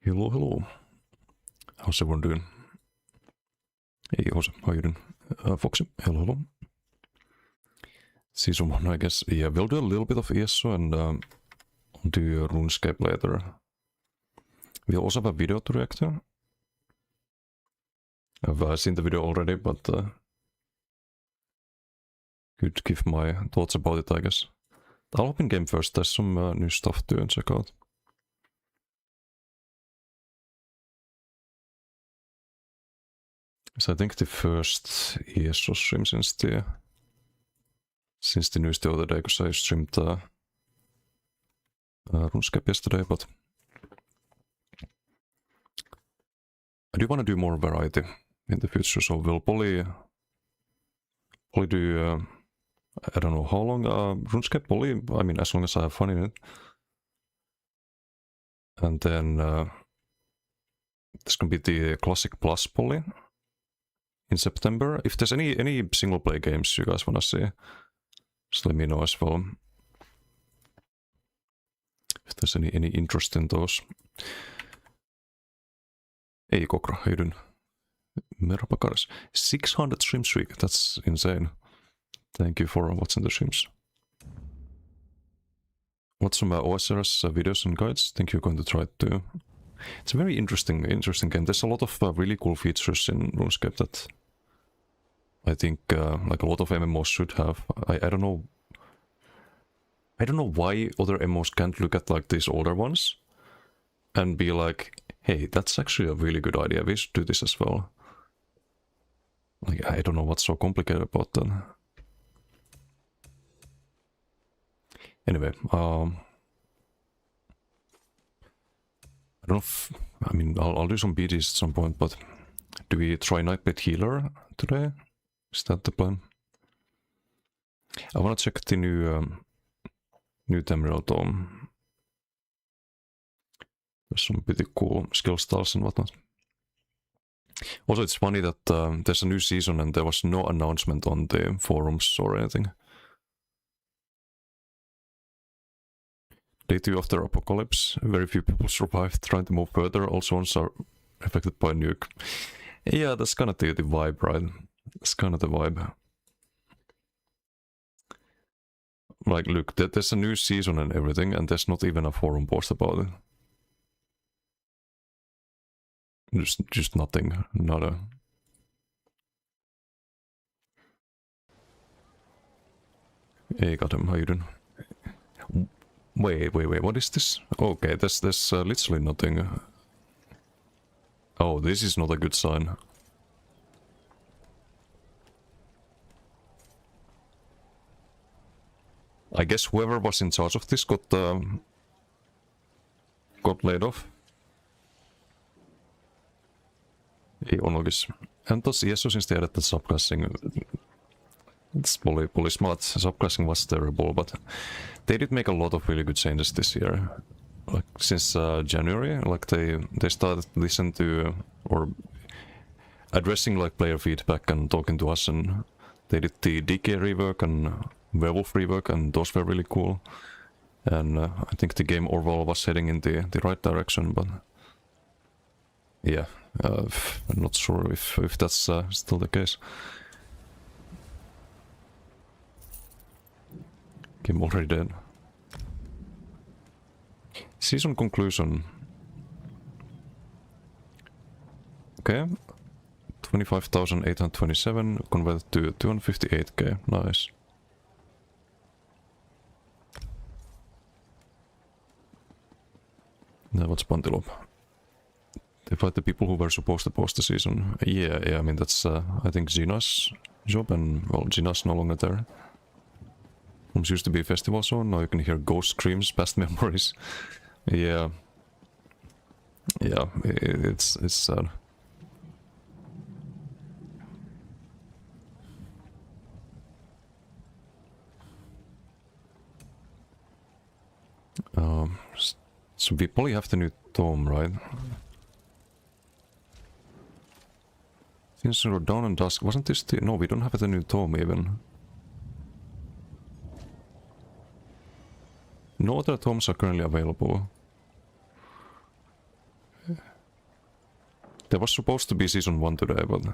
Hello, hello. How's everyone doing? Hey, Jose, how you doing? Foxy, hello, hello. Season 1, I guess. Yeah, we'll do a little bit of ESO and do RuneScape later. We'll also have a video to react to. I've seen the video already, but could give my thoughts about it, I guess. I'll open game first. There's some new stuff to check out. So I think the first ESO stream since the news the other day, because I streamed RuneScape yesterday, but I do want to do more variety in the future, so we'll probably do, I don't know how long, RuneScape probably, I mean, as long as I have fun in it. And then there's gonna be the Classic Plus probably in September. If there's any single play games you guys wanna see, just let me know as well. If there's any interest in those. Hey Kokra, how you doing? Merhaba Karis. 600 stream streak, that's insane. Thank you for watching the streams. Watch some Osrs videos and guides. Think you're going to try it too. It's a very interesting game. There's a lot of really cool features in RuneScape that I think like a lot of MMOs should have. I don't know why other MMOs can't look at like these older ones and be like, hey, that's actually a really good idea. We should do this as well. Like, I don't know what's so complicated about that. Anyway, I don't know if, I mean, I'll do some BDs at some point, but do we try Nightblade Healer today? Is that the plan? I want to check the new Temporal Tome. There's some pretty cool skill styles and whatnot. Also, it's funny that there's a new season and there was no announcement on the forums or anything. Day 2 after Apocalypse, very few people survived, trying to move further, all zones are affected by nuke. Yeah, that's kind of the vibe, right? That's kind of the vibe. Like, look, there's a new season and everything, and there's not even a forum post about it. Just nothing, nada. Hey, Gotham, how you doing? Wait, what is this? Okay, there's literally nothing. Oh, this is not a good sign. I guess whoever was in charge of this got laid off. Ei on oikein. En tosi ESO since they added the subclassing. It's probably smart. Subclassing was terrible, but they did make a lot of really good changes this year. Like since January, like they started to listen to or addressing like player feedback and talking to us, and they did the DK rework and Werewolf rework, and those were really cool. And I think the game overall was heading in the right direction, but yeah, I'm not sure if that's still the case. Game already dead. Season conclusion. Okay. 25,827 converted to 258k. Nice. Now what's Pantilop? They fight the people who were supposed to post the season. Yeah, I mean that's I think Gina's job, and well, Gina's no longer there. It used to be a festival zone, now you can hear ghost screams, past memories. Yeah. Yeah, it's sad. So we probably have the new tome, right? Since we're Dawn and Dusk, wasn't this the... No, we don't have the new tome even. No other tomes are currently available. There was supposed to be season 1 today, but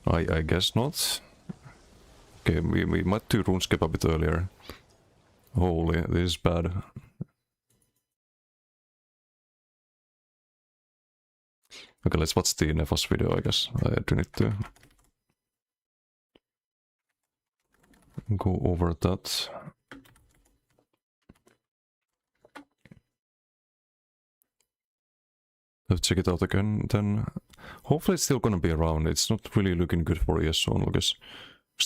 I guess not. Okay, we might do RuneScape a bit earlier. Holy, this is bad. Okay, let's watch the Nefas video, I guess. I do need to go over that. Let's check it out again, then hopefully it's still gonna be around. It's not really looking good for ESO, because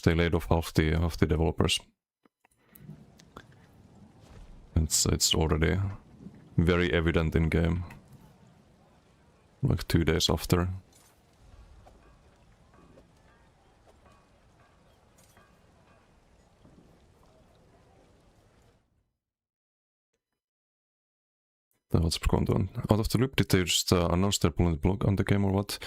they laid off half the developers. It's already very evident in game. Like 2 days after. Then what's going on? Out of the loop, did they just announce they're pulling the plug on the game or what?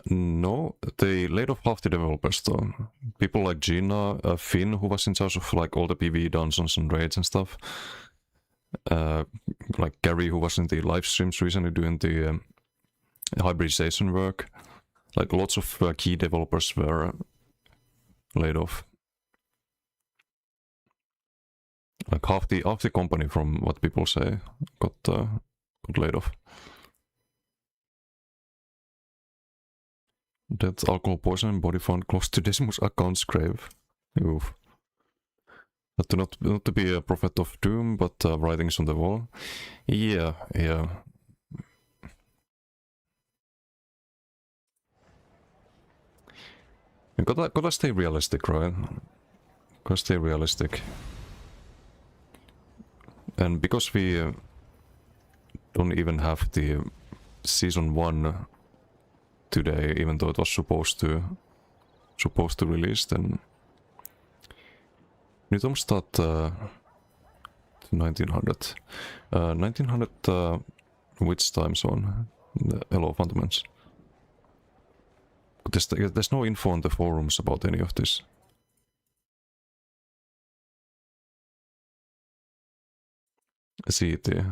No, they laid off half the developers though. People like Gina, Finn, who was in charge of like all the PvE dungeons and raids and stuff. Like Gary, who was in the live streams recently doing the hybridization work. Like lots of key developers were laid off. Like half the company, from what people say, got laid off. Death, alcohol poisoning, body found close to Decimus account's grave. Oof. Not to be a prophet of doom, but writings on the wall. Yeah. You gotta stay realistic, right? Gotta stay realistic. And because we don't even have the season 1 today, even though it was supposed to release, then we don't start 1900. 1900 which time zone? Hello, Fundaments. But there's no info on the forums about any of this. CT.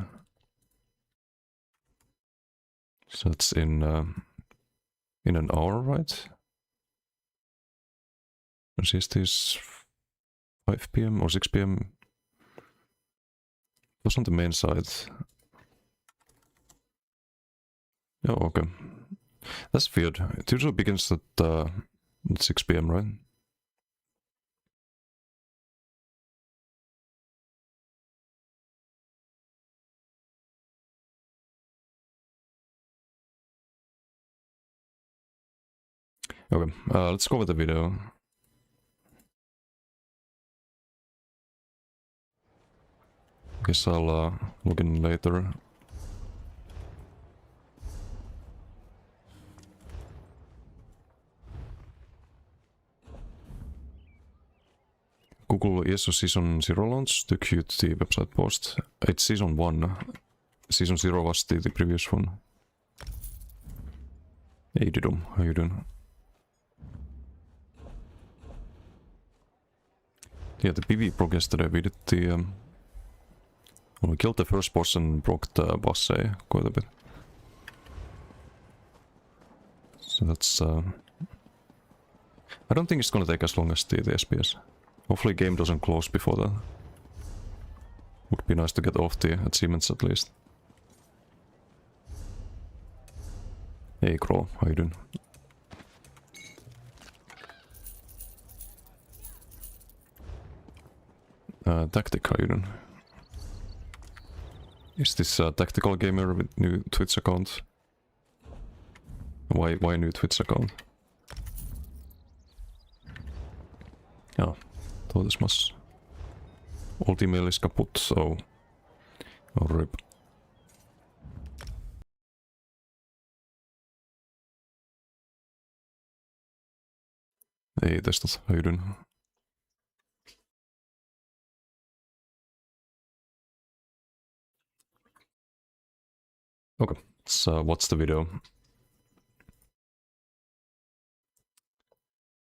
So it's in an hour, right? CST is 5 PM or 6 PM. It was on the main site. Oh, okay. That's weird. It usually begins at 6 PM, right? Okay, let's go with the video. Guess I'll look in later. Google ESO Season 0 launch to cute the website post. It's Season 1. Season 0 was the previous one. Hey Didum, how you doing? Yeah, the PvE broke yesterday. We did the... well, we killed the first boss and broke the boss quite a bit. So that's... I don't think it's gonna take as long as the SPS. Hopefully game doesn't close before that. Would be nice to get off the achievements at least. Hey Crow, how you doing? Tactic, how you doing? Is this a tactical gamer with new Twitch account? Why new Twitch account? Ja, todismas. Ulti-mail is kaput, so... Oh, rip. Ei testat, how you doing? Okay, let's watch the video.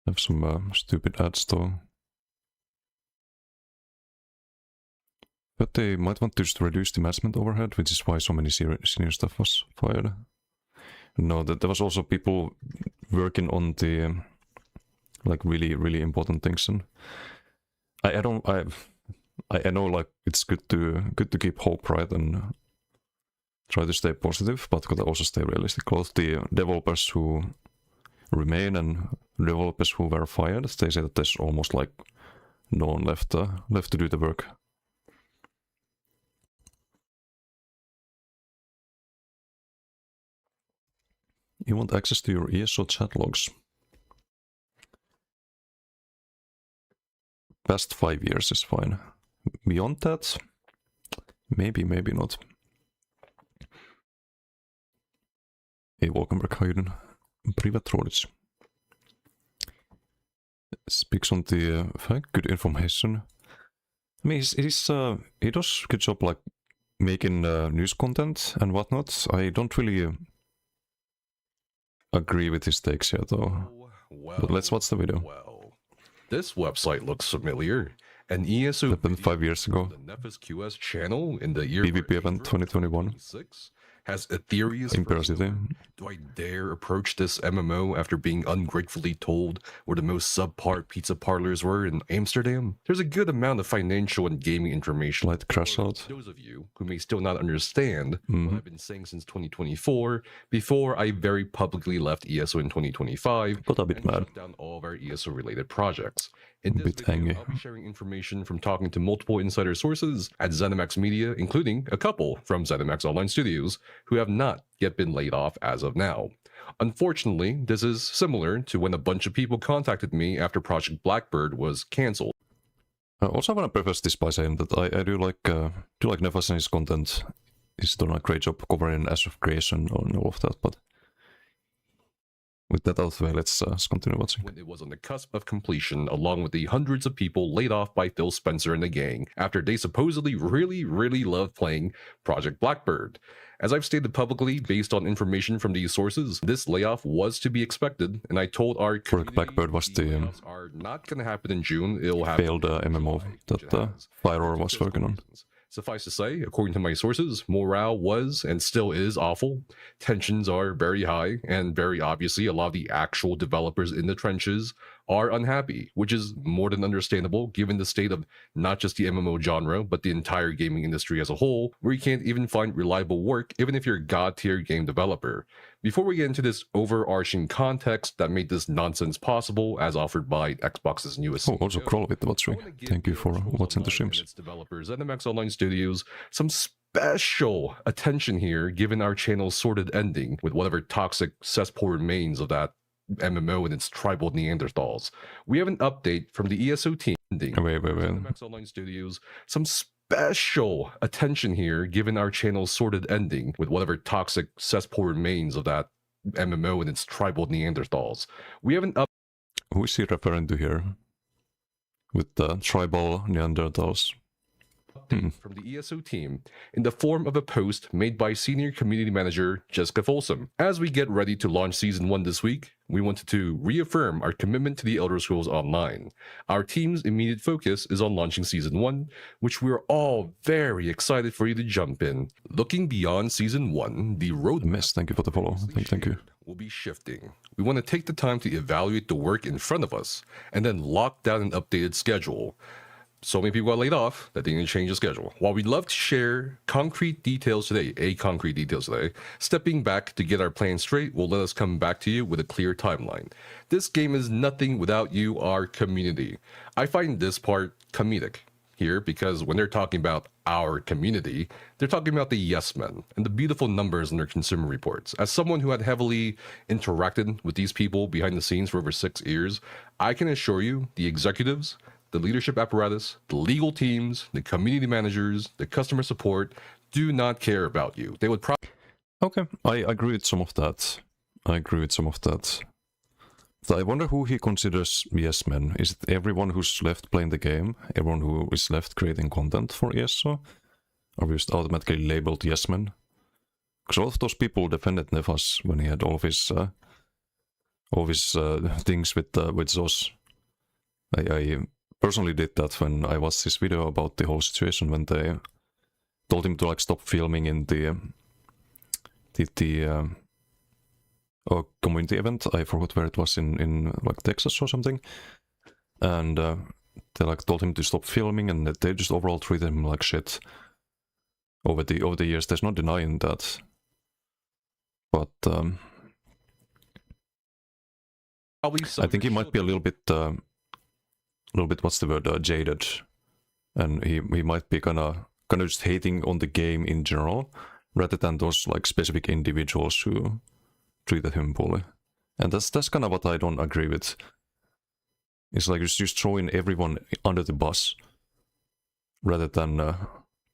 Have some stupid ads though. But they might want to just reduce the management overhead, which is why so many senior stuff was fired. No, there was also people working on the like really important things, and I know like it's good to keep hope, right, and try to stay positive, but gotta also stay realistic. Both the developers who remain and developers who were fired, they say that there's almost like no one left to do the work. You want access to your ESO chat logs. Past 5 years is fine. Beyond that, maybe not. Hey, welcome back, Hayden. Privatrådet. Speaks on the good information. I mean, he does good job like making news content and whatnot. I don't really agree with his takes here, though. But let's watch the video. Well, this website looks familiar. An ESO happened 5 years ago. The Nefis QS channel in the year PvP event 2021. Has Ethereus Imperial City. Do I dare approach this MMO after being ungratefully told where the most subpar pizza parlors were in Amsterdam? There's a good amount of financial and gaming information. Light crash out. Those of you who may still not understand what I've been saying since 2024, before I very publicly left ESO in 2025, Got a bit mad. shut down all of our ESO related projects. In this Bit video, angry. I'll be sharing information from talking to multiple insider sources at ZeniMax Media, including a couple from ZeniMax Online Studios, who have not yet been laid off as of now. Unfortunately, this is similar to when a bunch of people contacted me after Project Blackbird was cancelled. Also, I want to preface this by saying that I do like Nefas and his content. He's done a great job covering Ashes of Creation and all of that, but with that out of the way, let's continue watching. When it was on the cusp of completion, along with the hundreds of people laid off by Phil Spencer and the gang after they supposedly really loved playing Project Blackbird. As I've stated publicly, based on information from these sources, this layoff was to be expected, and I told our community Blackbird was the layoffs are not going to happen in June. It'll happen failed MMO that Fire was working on. Suffice to say, according to my sources, morale was and still is awful. Tensions are very high, and very obviously, a lot of the actual developers in the trenches are unhappy, which is more than understandable given the state of not just the MMO genre, but the entire gaming industry as a whole, where you can't even find reliable work even if you're a god-tier game developer. Before we get into this overarching context that made this nonsense possible, as offered by Xbox's newest Oh, also Crawl with the watching. Thank you for watching the streams. its developers, ZeniMax Online Studios, some special attention here given our channel's sordid ending with whatever toxic cesspool remains of that MMO and its tribal Neanderthals. We have an update from the ESO team. Wait. ZeniMax Online Studios, some special attention here given our channel's sordid ending with whatever toxic cesspool remains of that MMO and its tribal Neanderthals. We have an Who is he referring to here? With the tribal Neanderthals? update from the ESO team in the form of a post made by senior community manager Jessica Folsom. As we get ready to launch season 1 this week, we wanted to reaffirm our commitment to the Elder Scrolls Online. Our team's immediate focus is on launching season 1, which we are all very excited for you to jump in. Looking beyond season 1, the roadmap Miss, thank you for the follow. Thank you. will be shifting. We want to take the time to evaluate the work in front of us and then lock down an updated schedule. So many people got laid off that they didn't change the schedule. While we'd love to share concrete details today, stepping back to get our plan straight will let us come back to you with a clear timeline. This game is nothing without you, our community. I find this part comedic here because when they're talking about our community, they're talking about the yes men and the beautiful numbers in their consumer reports. As someone who had heavily interacted with these people behind the scenes for over 6 years, I can assure you the executives, the leadership apparatus, the legal teams, the community managers, the customer support do not care about you. They would probably... Okay, I agree with some of that. So I wonder who he considers yes men. Is it everyone who's left playing the game? Everyone who is left creating content for ESO? Are we just automatically labeled yes men? Because a lot of those people defended Nefas when he had all of his things with Zos. I personally did that when I watched this video about the whole situation when they told him to like stop filming in the a community event. I forgot where it was, in like Texas or something. And they like told him to stop filming, and they just overall treated him like shit over the years. There's no denying that. But I think he might be a little bit what's the word, jaded, and he might be kind of just hating on the game in general, rather than those like specific individuals who treated him poorly. And that's kind of what I don't agree with. It's like just throwing everyone under the bus, rather than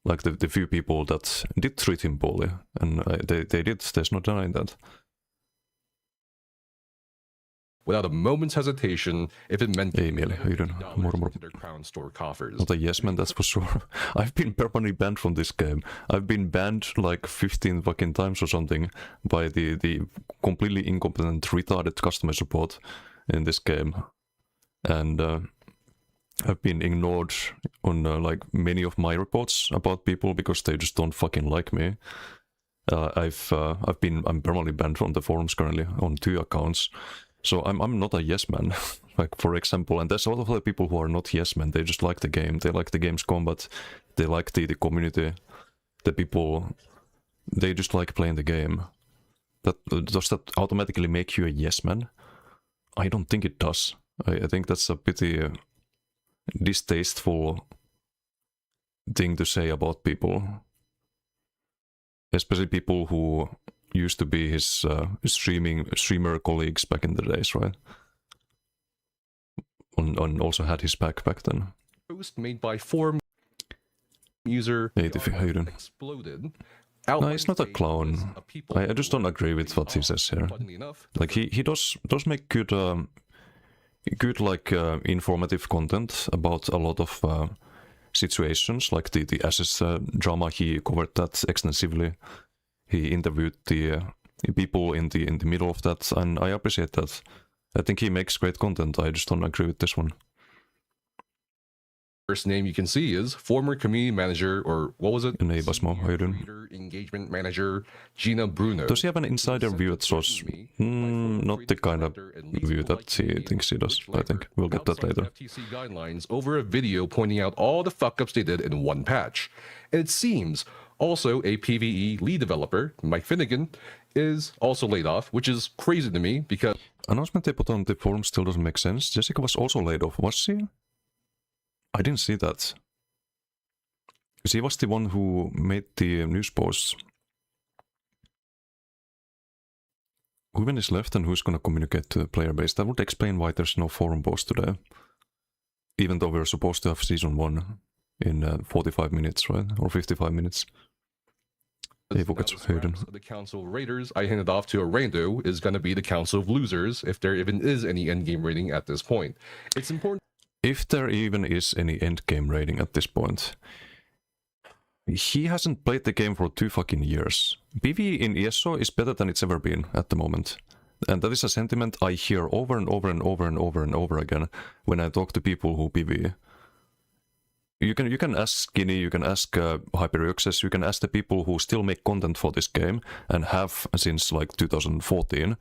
like the few people that did treat him poorly, and they did. There's no denying that. Without a moment's hesitation, if it meant Ei mieli, hyydyn. Moro. to their crown store coffers. Not a yes man, that's for sure. I've been permanently banned from this game. I've been banned like 15 fucking times or something by the completely incompetent, retarded customer support in this game. And I've been ignored on like many of my reports about people because they just don't fucking like me. I'm permanently banned from the forums currently on 2 accounts. So I'm not a yes man, like for example, and there's a lot of other people who are not yes men. They just like the game, they like the game's combat, they like the community, the people, they just like playing the game. Does that automatically make you a yes man? I don't think it does. I think that's a pretty distasteful thing to say about people, especially people who used to be his streamer colleagues back in the days, right? And also had his back then. Post made by forum user exploded. No, he's not a clown. I just don't agree with what he says here. Like he does make good like informative content about a lot of situations, like the Osrs drama. He covered that extensively. He interviewed the people in the middle of that, and I appreciate that. I think he makes great content. I just don't agree with this one. First name you can see is former community manager, or what was it? Nei Basmo, how you doing? Engagement manager Gina Bruno. Does he have an insider view at Source? Not the kind of view that he thinks he does, I think. We'll get that later. FTC guidelines over a video pointing out all the fuck-ups they did in one patch. And it seems also a PvE lead developer, Mike Finnegan, is also laid off, which is crazy to me because... Announcement they put on the forum still doesn't make sense. Jessica was also laid off, was she? I didn't see that. She was the one who made the news posts. Who even is left and who's gonna communicate to the player base? That would explain why there's no forum post today. Even though we're supposed to have season 1 in 45 minutes, right? Or 55 minutes. The Council of Raiders I handed off to a rando is going to be the Council of Losers, if there even is any endgame rating at this point. It's important. If there even is any endgame rating at this point. He hasn't played the game for 2 fucking years. PvE in ESO is better than it's ever been at the moment. And that is a sentiment I hear over and over and over and over and over again when I talk to people who PvE. You can ask Skinny, you can ask Hyperioxes, you can ask the people who still make content for this game and have since like 2014,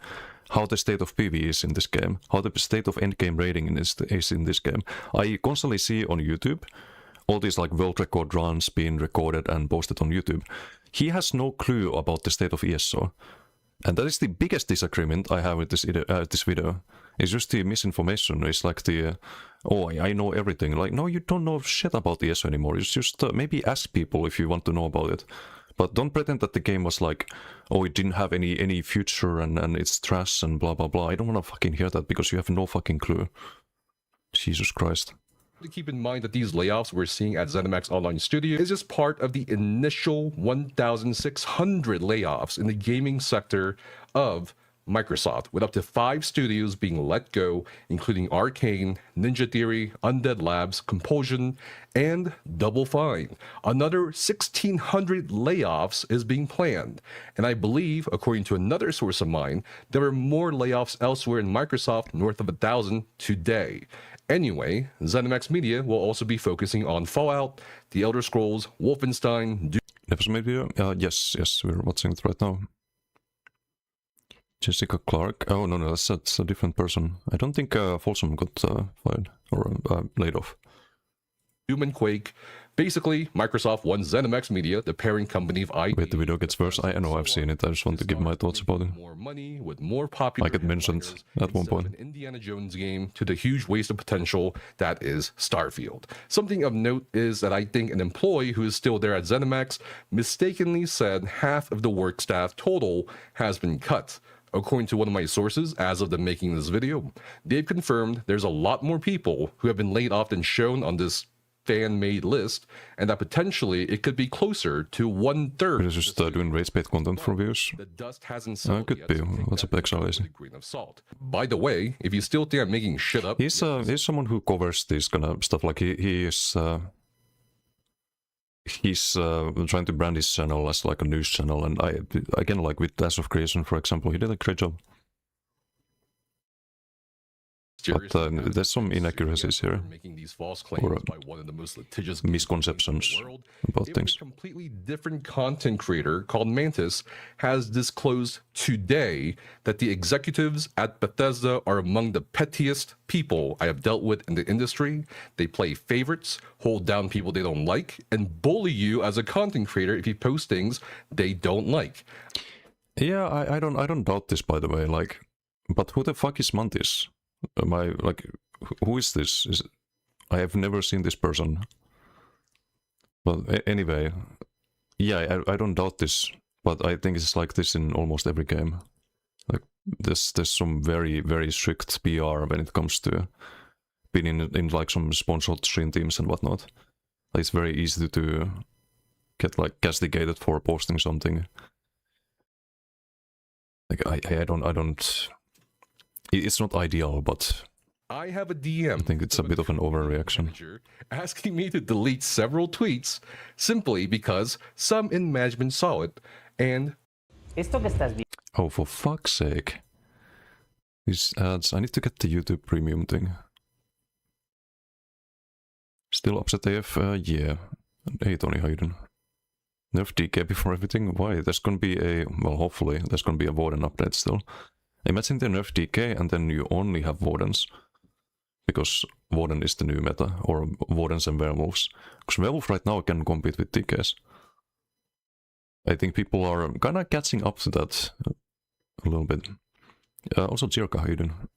how the state of PvE is in this game, how the state of endgame rating is in this game. I constantly see on YouTube all these like world record runs being recorded and posted on YouTube. He has no clue about the state of ESO. And that is the biggest disagreement I have with this video. It's just the misinformation. It's like the, oh, I know everything. Like, no, you don't know shit about ESO anymore. It's just maybe ask people if you want to know about it. But don't pretend that the game was like, oh, it didn't have any future and it's trash and blah, blah, blah. I don't want to fucking hear that because you have no fucking clue. Jesus Christ. To keep in mind that these layoffs we're seeing at ZeniMax Online Studio is just part of the initial 1,600 layoffs in the gaming sector of Microsoft, with up to 5 studios being let go, including Arcane, Ninja Theory, Undead Labs, Compulsion, and Double Fine. Another 1,600 layoffs is being planned, and I believe, according to another source of mine, there are more layoffs elsewhere in Microsoft, north of 1,000 today. Anyway, ZeniMax Media will also be focusing on Fallout, The Elder Scrolls, Wolfenstein... Never made video? Yes, we're watching it right now. Jessica Clark. Oh no, that's a different person. I don't think Folsom got fired or laid off. Doom and Quake. Basically, Microsoft wants ZeniMax Media, the parent company of ID. Wait, the video gets worse. I know, I've seen it. I just want to give my thoughts about it. More money with more popular. Like it mentioned at one point. An Indiana Jones game to the huge waste of potential that is Starfield. Something of note is that I think an employee who is still there at ZeniMax mistakenly said half of the work staff total has been cut. According to one of my sources, as of the making of this video, they've confirmed there's a lot more people who have been laid off than shown on this fan-made list, and that potentially it could be closer to 1/3. He's just doing race-bait content for views. The dust hasn't settled Could yet, be. so take What's that up, Exile with a grain of salt. By the way, if you still think I'm making shit up, He's someone who covers this kind of stuff. Like he's trying to brand his channel as like a news channel, and again, like with Dash of Creation, for example, he did a great job. But there's some inaccuracies here, making these false claims by one of the most litigious misconceptions in the world. about things. A completely different content creator called Mantis has disclosed today that the executives at Bethesda are among the pettiest people I have dealt with in the industry. They play favorites, hold down people they don't like, and bully you as a content creator if you post things they don't like. Yeah, I don't doubt this, by the way. Like, but who the fuck is Mantis? Who is this? I have never seen this person. But anyway, yeah, I don't doubt this, but I think it's like this in almost every game. Like there's some very, very strict PR when it comes to being in like some sponsored stream teams and whatnot. Like, it's very easy to get like castigated for posting something. Like I don't. It's not ideal, but I have a DM. I think it's a bit of an overreaction. Asking me to delete several tweets simply because some in management saw it and. Oh, for fuck's sake! These ads. I need to get the YouTube Premium thing. Still upset AF? Yeah. Hey Tony, how you doing? Nerf DK before everything? Why? There's gonna be hopefully, there's gonna be a Warden update still. Imagine they nerf DK and then you only have Wardens. Because Warden is the new meta, or Wardens and Werewolves. Because Werewolf right now can compete with DKs. I think people are kinda catching up to that a little bit. Also Jirka, how you doing?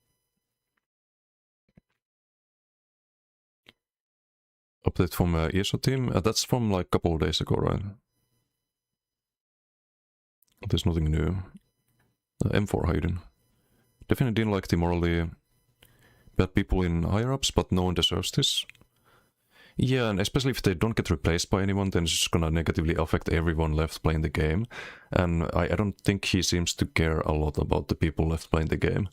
Update from ESO team? That's from like a couple of days ago, right? There's nothing new. M4, how you doing? Definitely didn't like the morally bad people in higher-ups, but no one deserves this. Yeah, and especially if they don't get replaced by anyone, then it's just gonna negatively affect everyone left playing the game. And I don't think he seems to care a lot about the people left playing the game,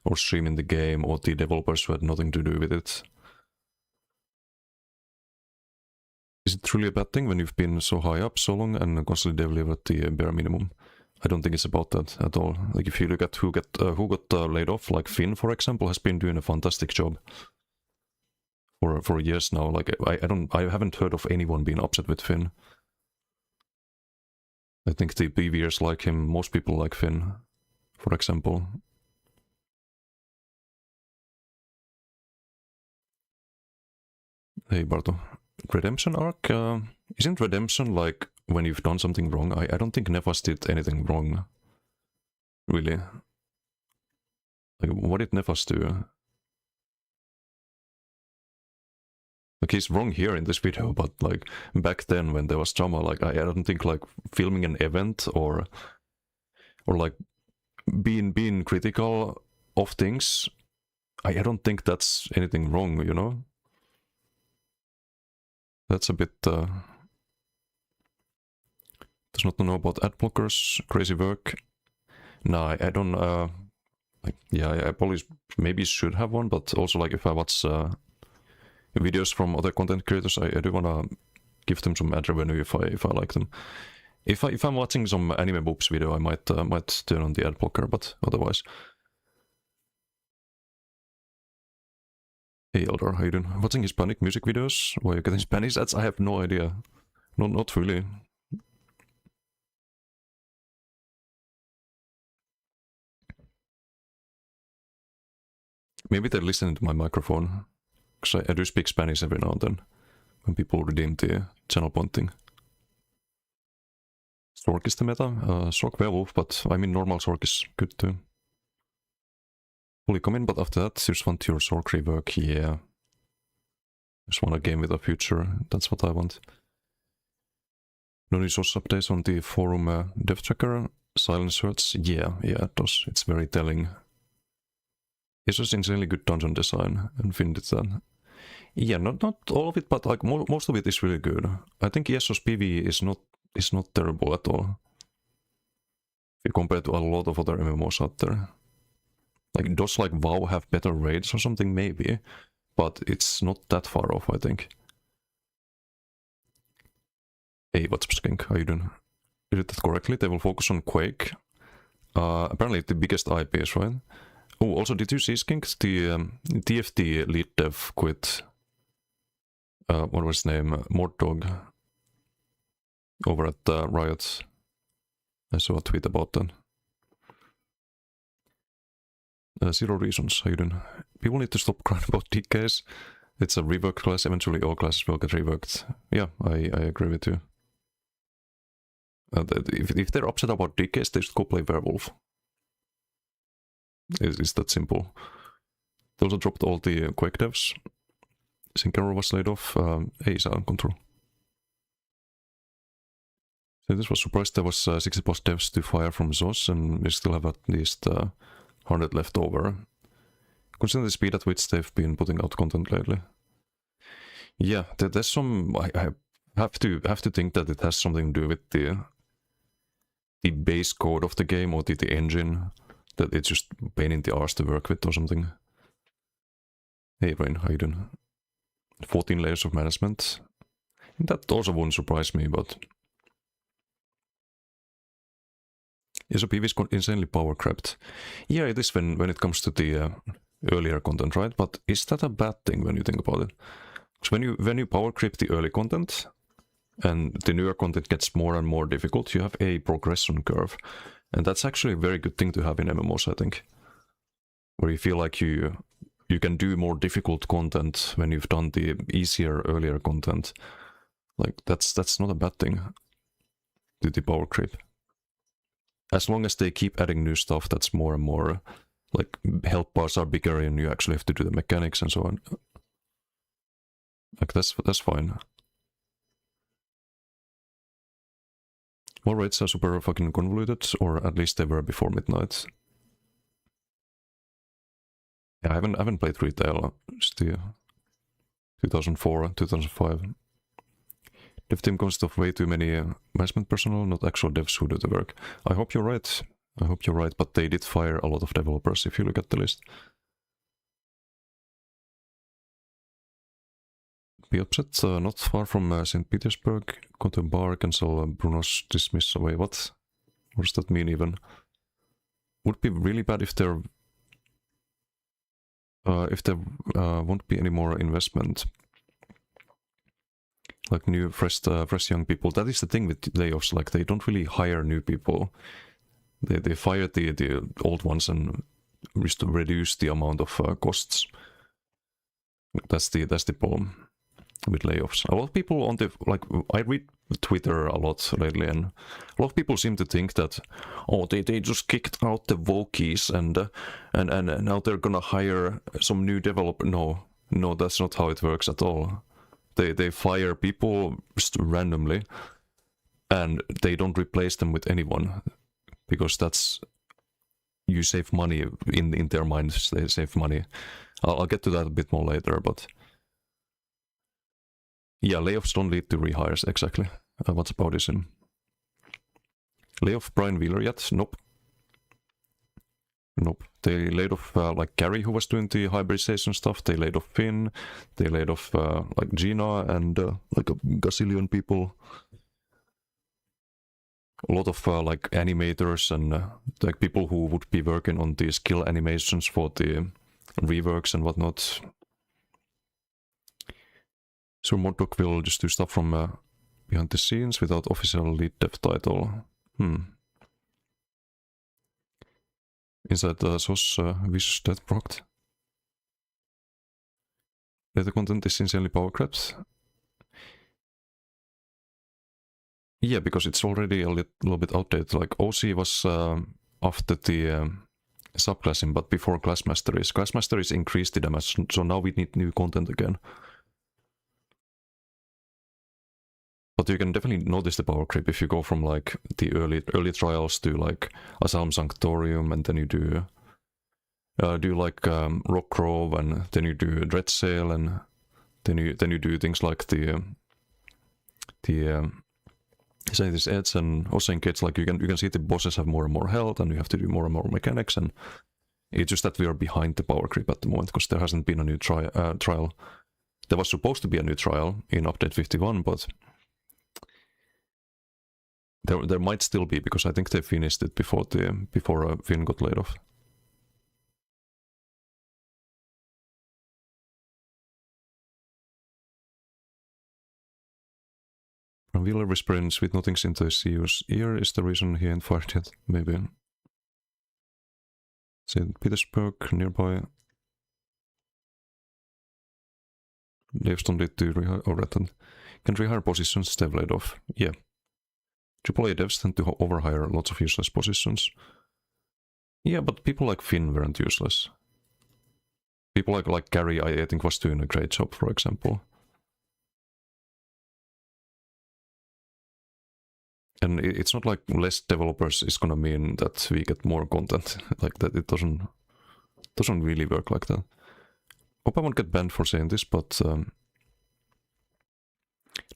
or streaming the game, or the developers who had nothing to do with it. Is it truly a bad thing when you've been so high up so long and constantly delivered the bare minimum? I don't think it's about that at all. Like if you look at who got laid off, like Finn, for example, has been doing a fantastic job for years now. Like I haven't heard of anyone being upset with Finn. I think the PVers like him. Most people like Finn, for example. Hey Barto, Redemption arc. Isn't Redemption like when you've done something wrong? I don't think Nefas did anything wrong. Really. Like, what did Nefas do? Like, he's wrong here in this video, but like, back then when there was drama, like, I don't think like filming an event or like being critical of things, I don't think that's anything wrong, you know? That's a bit, does not know about ad blockers, crazy work. No, I don't, like, yeah, I probably maybe should have one, but also, like, if I watch videos from other content creators, I do wanna give them some ad revenue if I like them. If I'm watching some anime boobs video, I might turn on the ad blocker, but otherwise. Hey Eldar, how you doing? Watching Hispanic music videos? Why are you getting Spanish ads? I have no idea. Not really. Maybe they're listening to my microphone, because I do speak Spanish every now and then when people redeem the channel pointing. Sork is the meta. Sork Werewolf, but I mean normal Sork is good too. Fully common, but after that, just want your Sork rework, yeah. Just want a game with a future, that's what I want. No new source updates on the forum dev tracker. Silence hurts, yeah, it does. It's very telling. It's just insanely good dungeon design, Infinity that. Yeah, not all of it, but like most of it is really good. I think ESO's PvE is not terrible at all. If you compare to a lot of other MMOs out there. Like, does like WoW have better raids or something? Maybe. But it's not that far off, I think. Hey, what's up, Skink? How you doing? Did it correctly? They will focus on Quake. Apparently the biggest IPs, right? Oh, also, did you see, Skink? The TFT lead dev quit. What was his name? Morddog. Over at Riot. I saw a tweet about that. Zero reasons, how you doing? People need to stop crying about DKs. It's a reworked class, eventually all classes will get reworked. Yeah, I agree with you. If they're upset about DKs, they should go play Werewolf. It's that simple. They also dropped all the Quake devs. Sincaro was laid off. Hey, Silent Control. So this was surprised there was 60 plus devs to fire from ZOS, and we still have at least 100 left over. Considering the speed at which they've been putting out content lately. Yeah, there's some. I have to think that it has something to do with the base code of the game or the engine, that it's just pain in the arse to work with or something. Hey Rain, how you doing? 14 layers of management. That also wouldn't surprise me, but ESO PV is insanely power crept. Yeah, it is when it comes to the earlier content, right? But is that a bad thing when you think about it? Because when you power creep the early content, and the newer content gets more and more difficult, you have a progression curve. And that's actually a very good thing to have in MMOs, I think. Where you feel like you can do more difficult content when you've done the easier, earlier content. Like, that's not a bad thing. To the power creep. As long as they keep adding new stuff that's more and more, like, health bars are bigger and you actually have to do the mechanics and so on. Like, that's fine. All raids are super fucking convoluted, or at least they were before midnight. Yeah, I haven't played retail still. 2004, 2005. Dev team consists of way too many management personnel, not actual devs who do the work. I hope you're right. I hope you're right, but they did fire a lot of developers if you look at the list. Be upset, not far from St. Petersburg. Go to a bar, cancel Bruno's dismissal. Wait, what? What does that mean even? Would be really bad if there won't be any more investment. Like new, fresh young people. That is the thing with layoffs. Like they don't really hire new people. They fire the old ones and just reduce the amount of costs. That's the problem with layoffs. A lot of people on the, like, I read Twitter a lot lately, and a lot of people seem to think that, oh, they just kicked out the Wokies and now they're gonna hire some new developer. No, that's not how it works at all. They fire people just randomly, and they don't replace them with anyone, because that's, you save money in their minds. They save money. I'll get to that a bit more later, but yeah, layoffs don't lead to rehires, exactly. What's about this in? Layoff Brian Wheeler yet? Nope. They laid off like Gary, who was doing the hybridization stuff. They laid off Finn. They laid off like Gina and like a gazillion people. A lot of like animators and like people who would be working on the skill animations for the reworks and whatnot. So Mordok will just do stuff from behind the scenes without official lead dev title. Is that SOS Wish that procced? Data content is sincerely power crept. Yeah, because it's already a little bit outdated. Like OC was after the subclassing, but before class masteries. Class masteries increased the damage, so now we need new content again. But you can definitely notice the power creep if you go from like the early trials to like Asylum Sanctorium, and then you do like Rock Grove, and then you do Dread Sail, and then you do things like the say this Edge and Ocean Gates. Like you can see the bosses have more and more health, and you have to do more and more mechanics, and it's just that we are behind the power creep at the moment because there hasn't been a new trial. There was supposed to be a new trial in update 51, but there might still be, because I think they finished it before Finn got laid off. From Wheeler whispering sweet nothings into his CEO's ear is the reason he ain't fired yet, maybe. St. Petersburg, nearby. They've started to rehire, or rather, can rehire positions they've laid off. Yeah. AAA devs tend to overhire lots of useless positions. Yeah, but people like Finn weren't useless. People like Gary, I think, was doing a great job, for example. And it's not like less developers is gonna mean that we get more content. Like that, it doesn't really work like that. Hope I won't get banned for saying this, but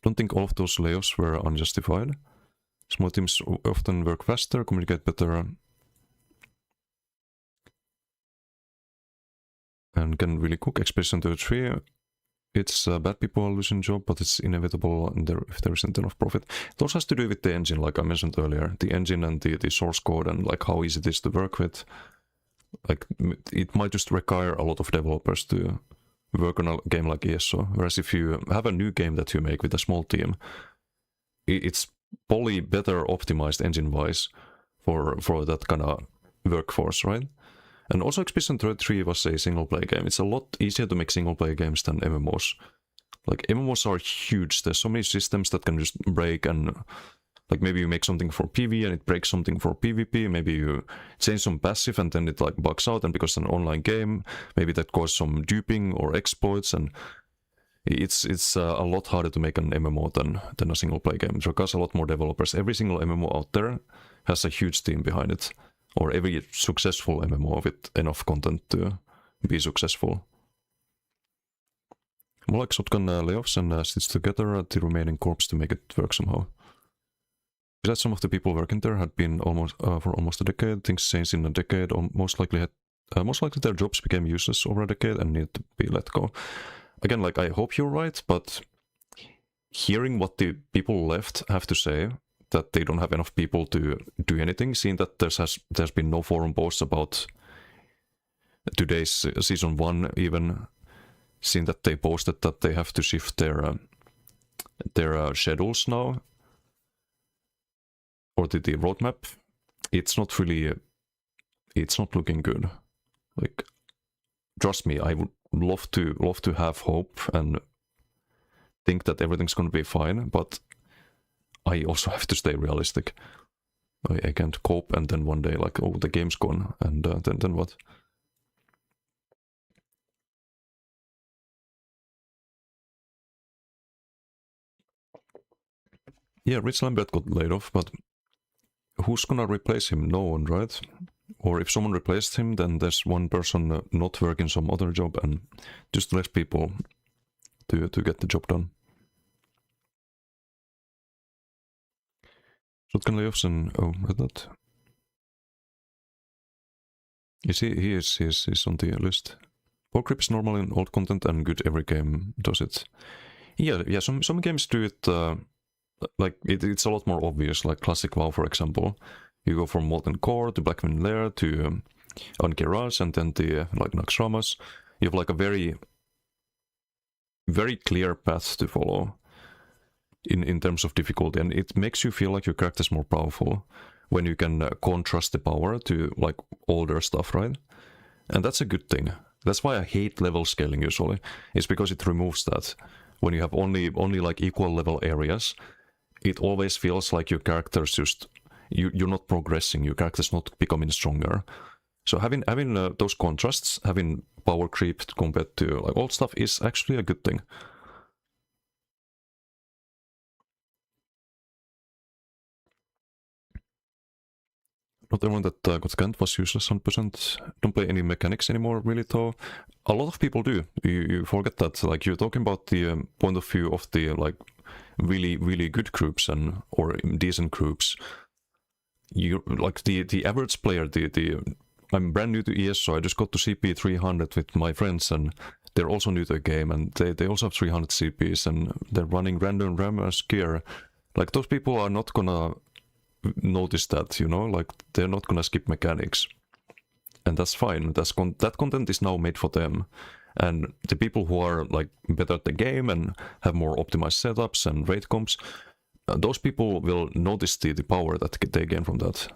don't think all of those layoffs were unjustified. Small teams often work faster, communicate better, and can really cook. Expedition 3. It's bad people are losing job, but it's inevitable if there isn't enough profit. It also has to do with the engine, like I mentioned earlier. The engine and the source code, and like how easy it is to work with. Like it might just require a lot of developers to work on a game like ESO. Whereas if you have a new game that you make with a small team, it's probably better optimized engine-wise for that kind of workforce, right? And also Expedition 3 was a single-player game. It's a lot easier to make single-player games than MMOs. Like, MMOs are huge. There's so many systems that can just break, and like maybe you make something for PvE and it breaks something for PvP. Maybe you change some passive and then it like bugs out, and because it's an online game, maybe that causes some duping or exploits, and it's a lot harder to make an MMO than a single-player game. It requires a lot more developers. Every single MMO out there has a huge team behind it. Or every successful MMO with enough content to be successful. More like shotgun layoffs and stitch together the remaining corps to make it work somehow. Besides, some of the people working there had been for almost a decade. Things changed in a decade. Most likely their jobs became useless over a decade and needed to be let go. Again, like I hope you're right, but hearing what the people left have to say, that they don't have enough people to do anything, seeing that there's been no forum posts about today's season 1, even seeing that they posted that they have to shift their schedules now, or the roadmap. It's not looking good. Like, trust me, I would love to have hope and think that everything's gonna be fine, but I also have to stay realistic. I can't cope and then one day like, oh, the game's gone, and then what? Yeah, Rich Lambert got laid off, but who's gonna replace him? No one, right? Or if someone replaced him, then there's one person not working some other job, and just less people to get the job done. Shotgun layoffs and read that. You see, he is on the list. Power creep is normal in old content and good every game does it. Yeah. Some games do it. Like it's a lot more obvious. Like classic WoW, for example, you go from Molten Core to Blackwind Lair to Anki-Raz, and then the like Naxxramas. You have like a very, very clear path to follow in terms of difficulty, and it makes you feel like your character's more powerful when you can contrast the power to like older stuff, right? And that's a good thing. That's why I hate level scaling usually. It's because it removes that. When you have only like equal level areas, it always feels like your character's just you're not progressing. Your character's not becoming stronger. So having those contrasts, having power creep compared to like old stuff is actually a good thing. Not everyone that got scanned was useless 100%. Don't play any mechanics anymore, really, though. A lot of people do. You forget that. Like, you're talking about the point of view of the, like, really, really good groups and or decent groups. You like the average player, I'm brand new to ES, so I just got to CP 300 with my friends, and they're also new to the game, and they also have 300 CPs, and they're running random rammers gear. Like, those people are not gonna notice that, you know, like they're not gonna skip mechanics, and that's fine. That content is now made for them, and the people who are like better at the game and have more optimized setups and rate comps, those people will notice the power that they gain from that.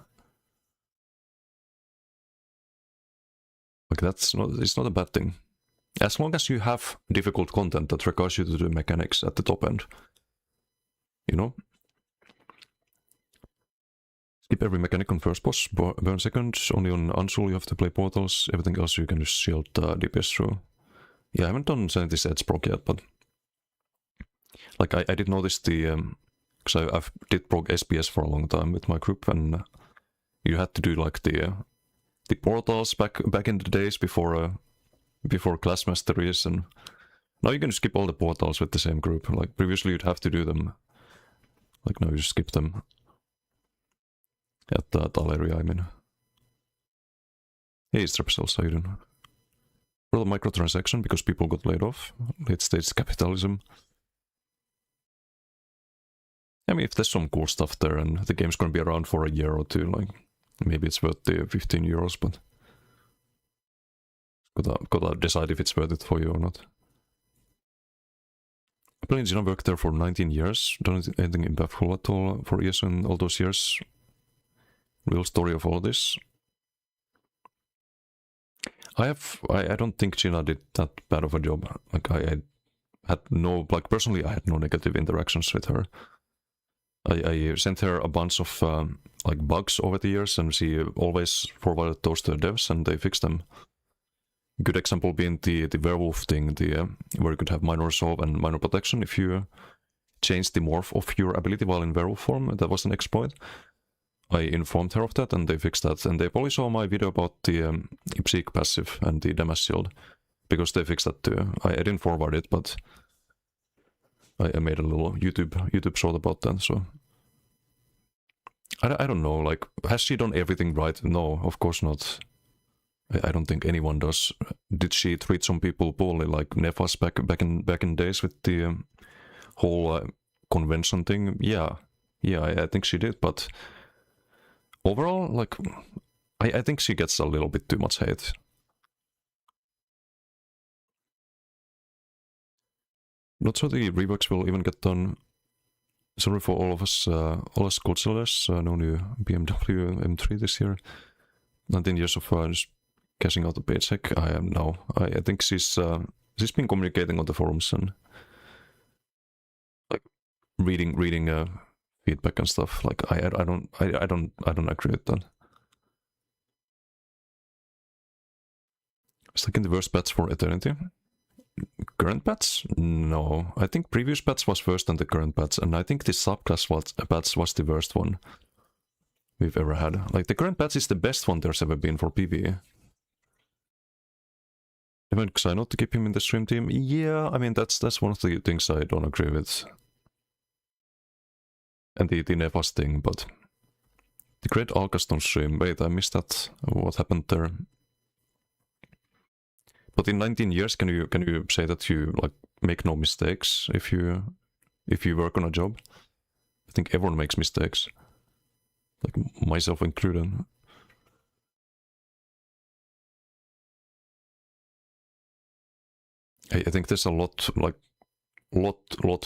Like it's not a bad thing, as long as you have difficult content that requires you to do mechanics at the top end, you know. Skip every mechanic on first boss, burn second, only on Unsul you have to play portals, everything else you can just shield DPS through. Yeah, I haven't done Sanity's Edge proc yet, but like I did notice the, because I've did proc SPS for a long time with my group, and you had to do like the portals back in the days before class masteries, and now you can skip all the portals with the same group. Like previously you'd have to do them, like now you just skip them. At Taleria, I mean. Hey, Strepsils, how you doing? For the microtransaction, because people got laid off. Late stage capitalism. I mean, if there's some cool stuff there and the game's gonna be around for a year or two, like, maybe it's worth the 15 euros, but gotta decide if it's worth it for you or not. Playing Xena worked there for 19 years, done anything impactful at all for ES in all those years. Real story of all this. I don't think Gina did that bad of a job. Like I had no, like personally I had no negative interactions with her. I sent her a bunch of like bugs over the years, and she always forwarded those to the devs and they fixed them. Good example being the werewolf thing, where you could have minor resolve and minor protection if you change the morph of your ability while in werewolf form. That was an exploit. I informed her of that and they fixed that, and they probably saw my video about the Ipseek passive and the damage shield, because they fixed that too. I didn't forward it, but I made a little YouTube short about that, so... I don't know, like, has she done everything right? No, of course not. I don't think anyone does. Did she treat some people poorly, like Nefas back in days with the whole convention thing? Yeah, I think she did, but... Overall, like, I think she gets a little bit too much hate. Not sure the reworks will even get done. Sorry for all of us good sellers. No new BMW M3 this year. 19 years of just cashing out the paycheck. I am now. I think she's been communicating on the forums and like reading feedback and stuff. Like I don't agree with that. It's like in the worst patch for Eternity. Current patch? No. I think previous patch was worse than the current patch, and I think the subclass patch was the worst one we've ever had. Like the current patch is the best one there's ever been for PvE. Even Xai not to keep him in the stream team? Yeah, I mean that's one of the things I don't agree with. And the Nefas thing, but the Great Alcaston stream, wait, I missed that. What happened there? But in 19 years, can you say that you like make no mistakes if you work on a job? I think everyone makes mistakes, like myself included. I think there's a lot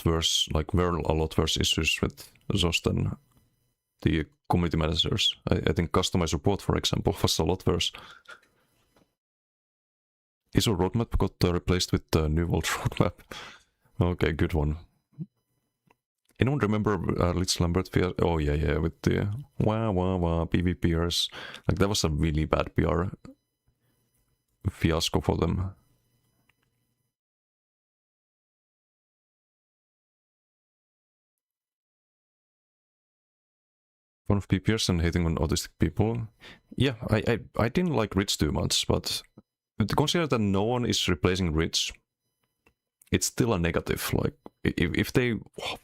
worse, like very a lot worse issues with Zost than the community managers. I think customized support, for example, was a lot worse. ISO roadmap got replaced with the New World roadmap. Okay, good one. Anyone remember Litz Lambert? Oh yeah, with the wah PvPers. Like that was a really bad PR fiasco for them. One of PPers and hating on autistic people. Yeah, I didn't like Rich too much, but to consider that no one is replacing Rich, it's still a negative. Like if they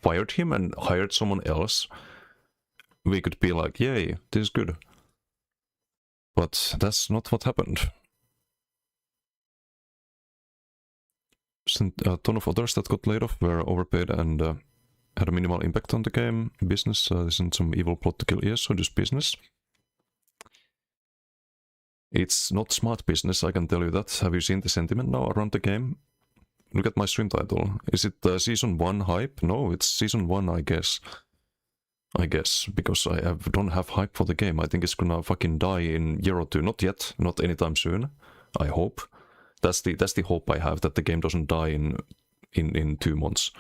fired him and hired someone else, we could be like, yay, this is good. But that's not what happened. A ton of others that got laid off were overpaid and had a minimal impact on the game business. Isn't some evil plot to kill ESO, just business. It's not smart business, I can tell you that. Have you seen the sentiment now around the game? Look at my stream title. Is it Season 1 hype? No, it's Season 1, I guess. Because I don't have hype for the game. I think it's gonna fucking die in a year or two. Not yet, not anytime soon. I hope. That's the hope I have, that the game doesn't die in 2 months.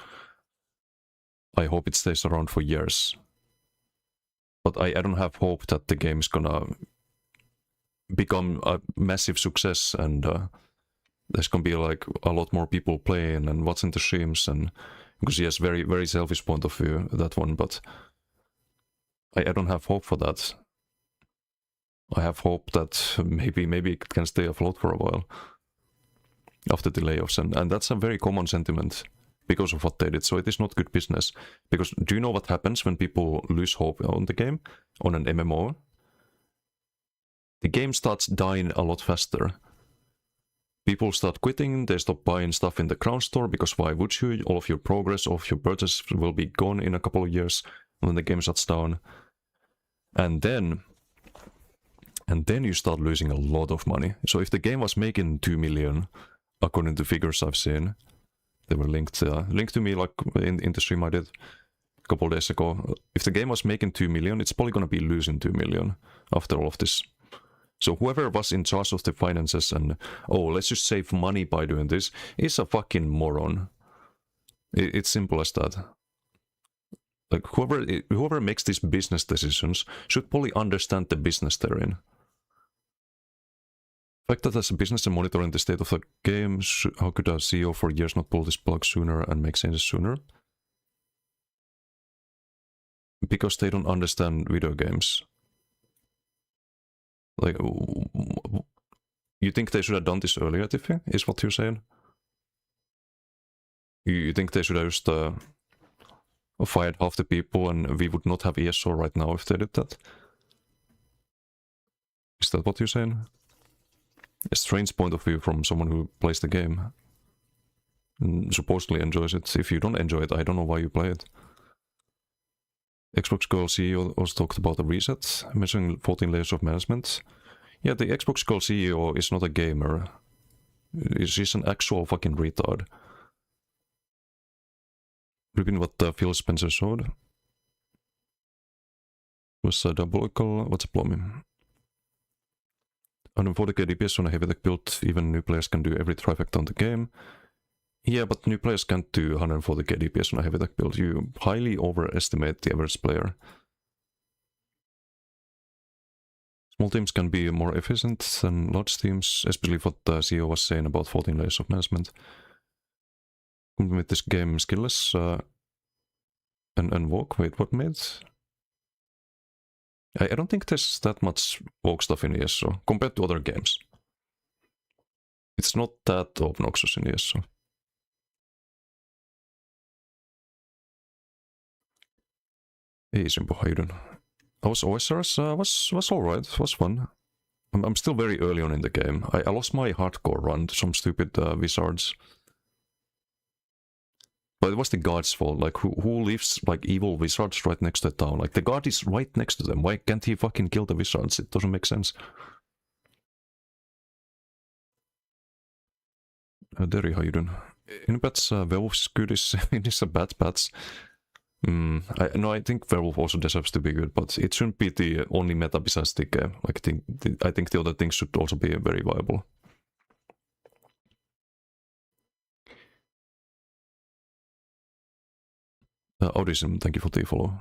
I hope it stays around for years. But I don't have hope that the game is gonna become a massive success and there's gonna be like a lot more people playing and watching the streams, and because yes, very selfish point of view, that one, but I don't have hope for that. I have hope that maybe it can stay afloat for a while after the layoffs, and that's a very common sentiment because of what they did. So it is not good business. Because do you know what happens when people lose hope on the game, on an MMO? The game starts dying a lot faster. People start quitting, they stop buying stuff in the crown store, because why would you? All of your progress, all of your purchase will be gone in a couple of years when the game shuts down. And then you start losing a lot of money. So if the game was making 2 million, according to figures I've seen, they were linked to me like in the stream I did a couple of days ago. If the game was making 2 million, it's probably going to be losing 2 million after all of this. So whoever was in charge of the finances and, oh, let's just save money by doing this, is a fucking moron. It's simple as that. Like whoever makes these business decisions should probably understand the business they're in. The fact that as a business and monitoring the state of the game, how could a CEO for years not pull this plug sooner and make changes sooner? Because they don't understand video games. Like, you think they should have done this earlier, Tiffy? Is what you're saying? You think they should have just fired half the people and we would not have ESO right now if they did that? Is that what you're saying? A strange point of view from someone who plays the game and supposedly enjoys it. If you don't enjoy it, I don't know why you play it. Xbox Girl CEO also talked about a reset, mentioning 14 layers of management. Yeah, the Xbox Girl CEO is not a gamer. She's an actual fucking retard. Repeating what Phil Spencer showed. Was diabolical. What's a plumbing? 140k DPS on a heavy tech build, even new players can do every trifecta on the game. Yeah, but new players can't do 140k DPS on a heavy tech build. You highly overestimate the average player. Small teams can be more efficient than large teams, especially what the CEO was saying about 14 layers of management. Compliment this game skillless and walk. Wait, what made? I don't think there's that much walk stuff in ESO compared to other games. It's not that obnoxious in ESO. Hey Simpo, how you doing? I was Osrs, was alright, was fun. I'm still very early on in the game. I lost my hardcore run to some stupid wizards. But it was the guard's fault. Like, who leaves like evil wizards right next to the town? Like, the guard is right next to them. Why can't he fucking kill the wizards? It doesn't make sense. Derry, how you doing? In bats, Werewolf is good. It is a bad bats. I think Werewolf also deserves to be good, but it shouldn't be the only meta besides the game. Like, I think the other things should also be very viable. Audition, thank you for the follow.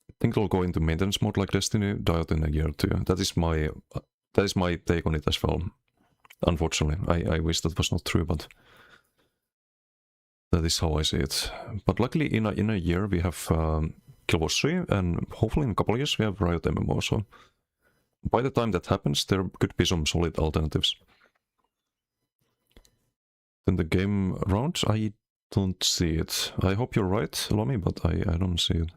I think it'll go into maintenance mode like Destiny, die out in a year or two. That is my take on it as well. Unfortunately, I wish that was not true, but that is how I see it. But luckily, in a year we have Guild Wars 3, and hopefully in a couple of years we have Riot MMO. So by the time that happens, there could be some solid alternatives. Then the game round, I don't see it. I hope you're right, Lomi, but I don't see it.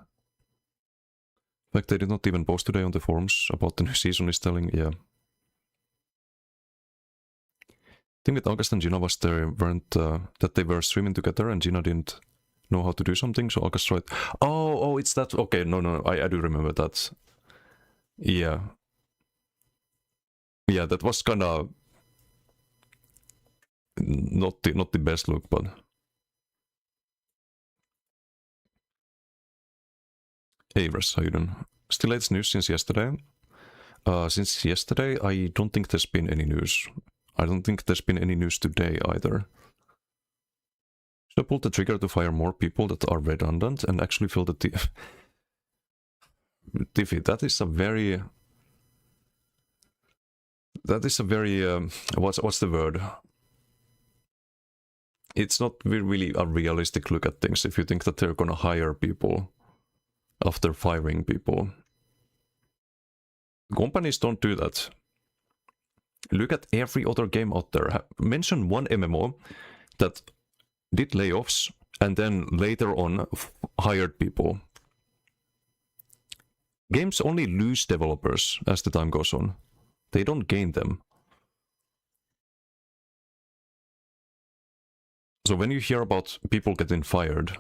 In fact, they did not even post today on the forums about the new season is telling, yeah. I think with August and Gina was there weren't, that they were streaming together and Gina didn't know how to do something, so August tried. Oh, it's that, okay, no, I do remember that. Yeah. Yeah, that was kinda not the best look, but... Hey Res, how you doing? Still latest news since yesterday. Since yesterday, I don't think there's been any news. I don't think there's been any news today either. Should I pull the trigger to fire more people that are redundant and actually fill the Tiffy, that is a very... what's the word? It's not really a realistic look at things if you think that they're gonna hire people after firing people. Companies don't do that. Look at every other game out there. Mention one MMO that did layoffs and then later on hired people. Games only lose developers as the time goes on. They don't gain them. So when you hear about people getting fired,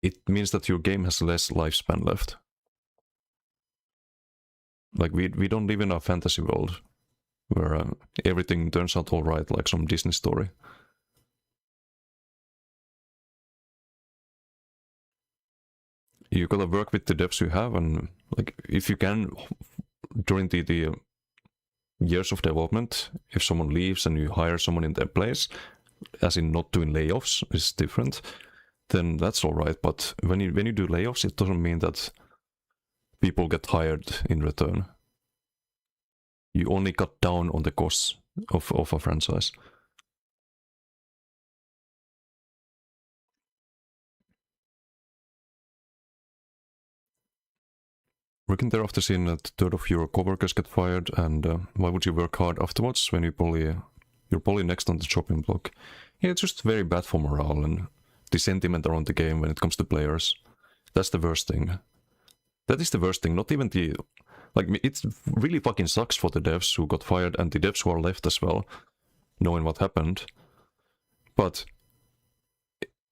it means that your game has less lifespan left. Like, we don't live in a fantasy world where everything turns out alright, like some Disney story. You gotta work with the devs you have, and like, if you can, during the years of development, if someone leaves and you hire someone in their place, as in not doing layoffs, is different, then that's alright. But when you do layoffs, it doesn't mean that people get hired in return. You only cut down on the costs of a franchise. Working there after seeing that a third of your coworkers get fired, and why would you work hard afterwards when you're probably next on the chopping block? Yeah, it's just very bad for morale and the sentiment around the game when it comes to players. That's the worst thing. That is the worst thing, not even the... Like, it really fucking sucks for the devs who got fired and the devs who are left as well, knowing what happened. But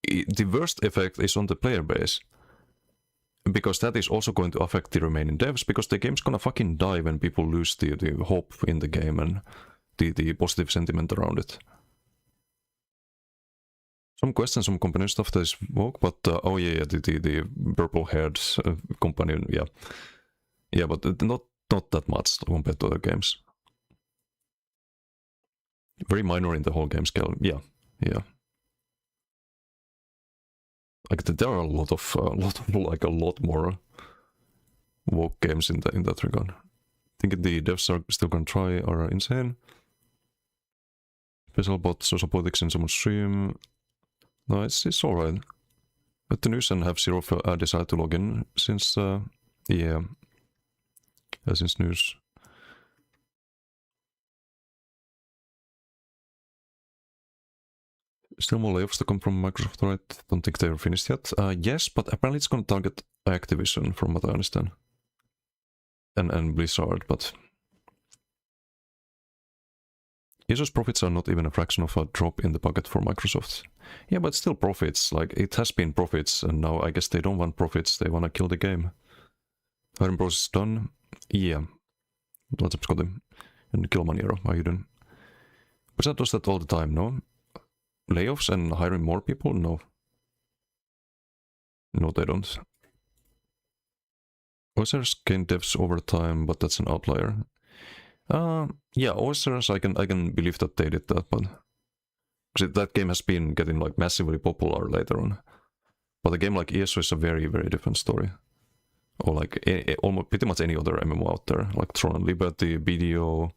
the worst effect is on the player base. Because that is also going to affect the remaining devs, because the game's gonna fucking die when people lose the hope in the game and the positive sentiment around it. Some questions, some company stuff that is woke, but oh yeah, the purple-haired company, yeah. Yeah, but not that much compared to other games. Very minor in the whole game scale, yeah. Like, there are a lot more woke games in that regard. I think the devs are still gonna try are insane. Special about social politics in someone's stream. No, it's alright. But the news and have zero desire to log in since since news. Still more layoffs to come from Microsoft, right? Don't think they're finished yet. Yes, but apparently it's going to target Activision, from what I understand. And Blizzard, but... Asus profits are not even a fraction of a drop in the bucket for Microsoft. Yeah, but still profits. Like, it has been profits, and now I guess they don't want profits, they want to kill the game. Hiring process is done. Yeah. Let's got him. And Killmanero, how you doing? Blizzard does that all the time, no? Layoffs and hiring more people? No. No, they don't. Osrs gain devs over time, but that's an outlier. Yeah, Osrs, I can believe that they did that, but that game has been getting like massively popular later on. But a game like ESO is a very, very different story. Or like almost pretty much any other MMO out there, like Throne and Liberty, BDO,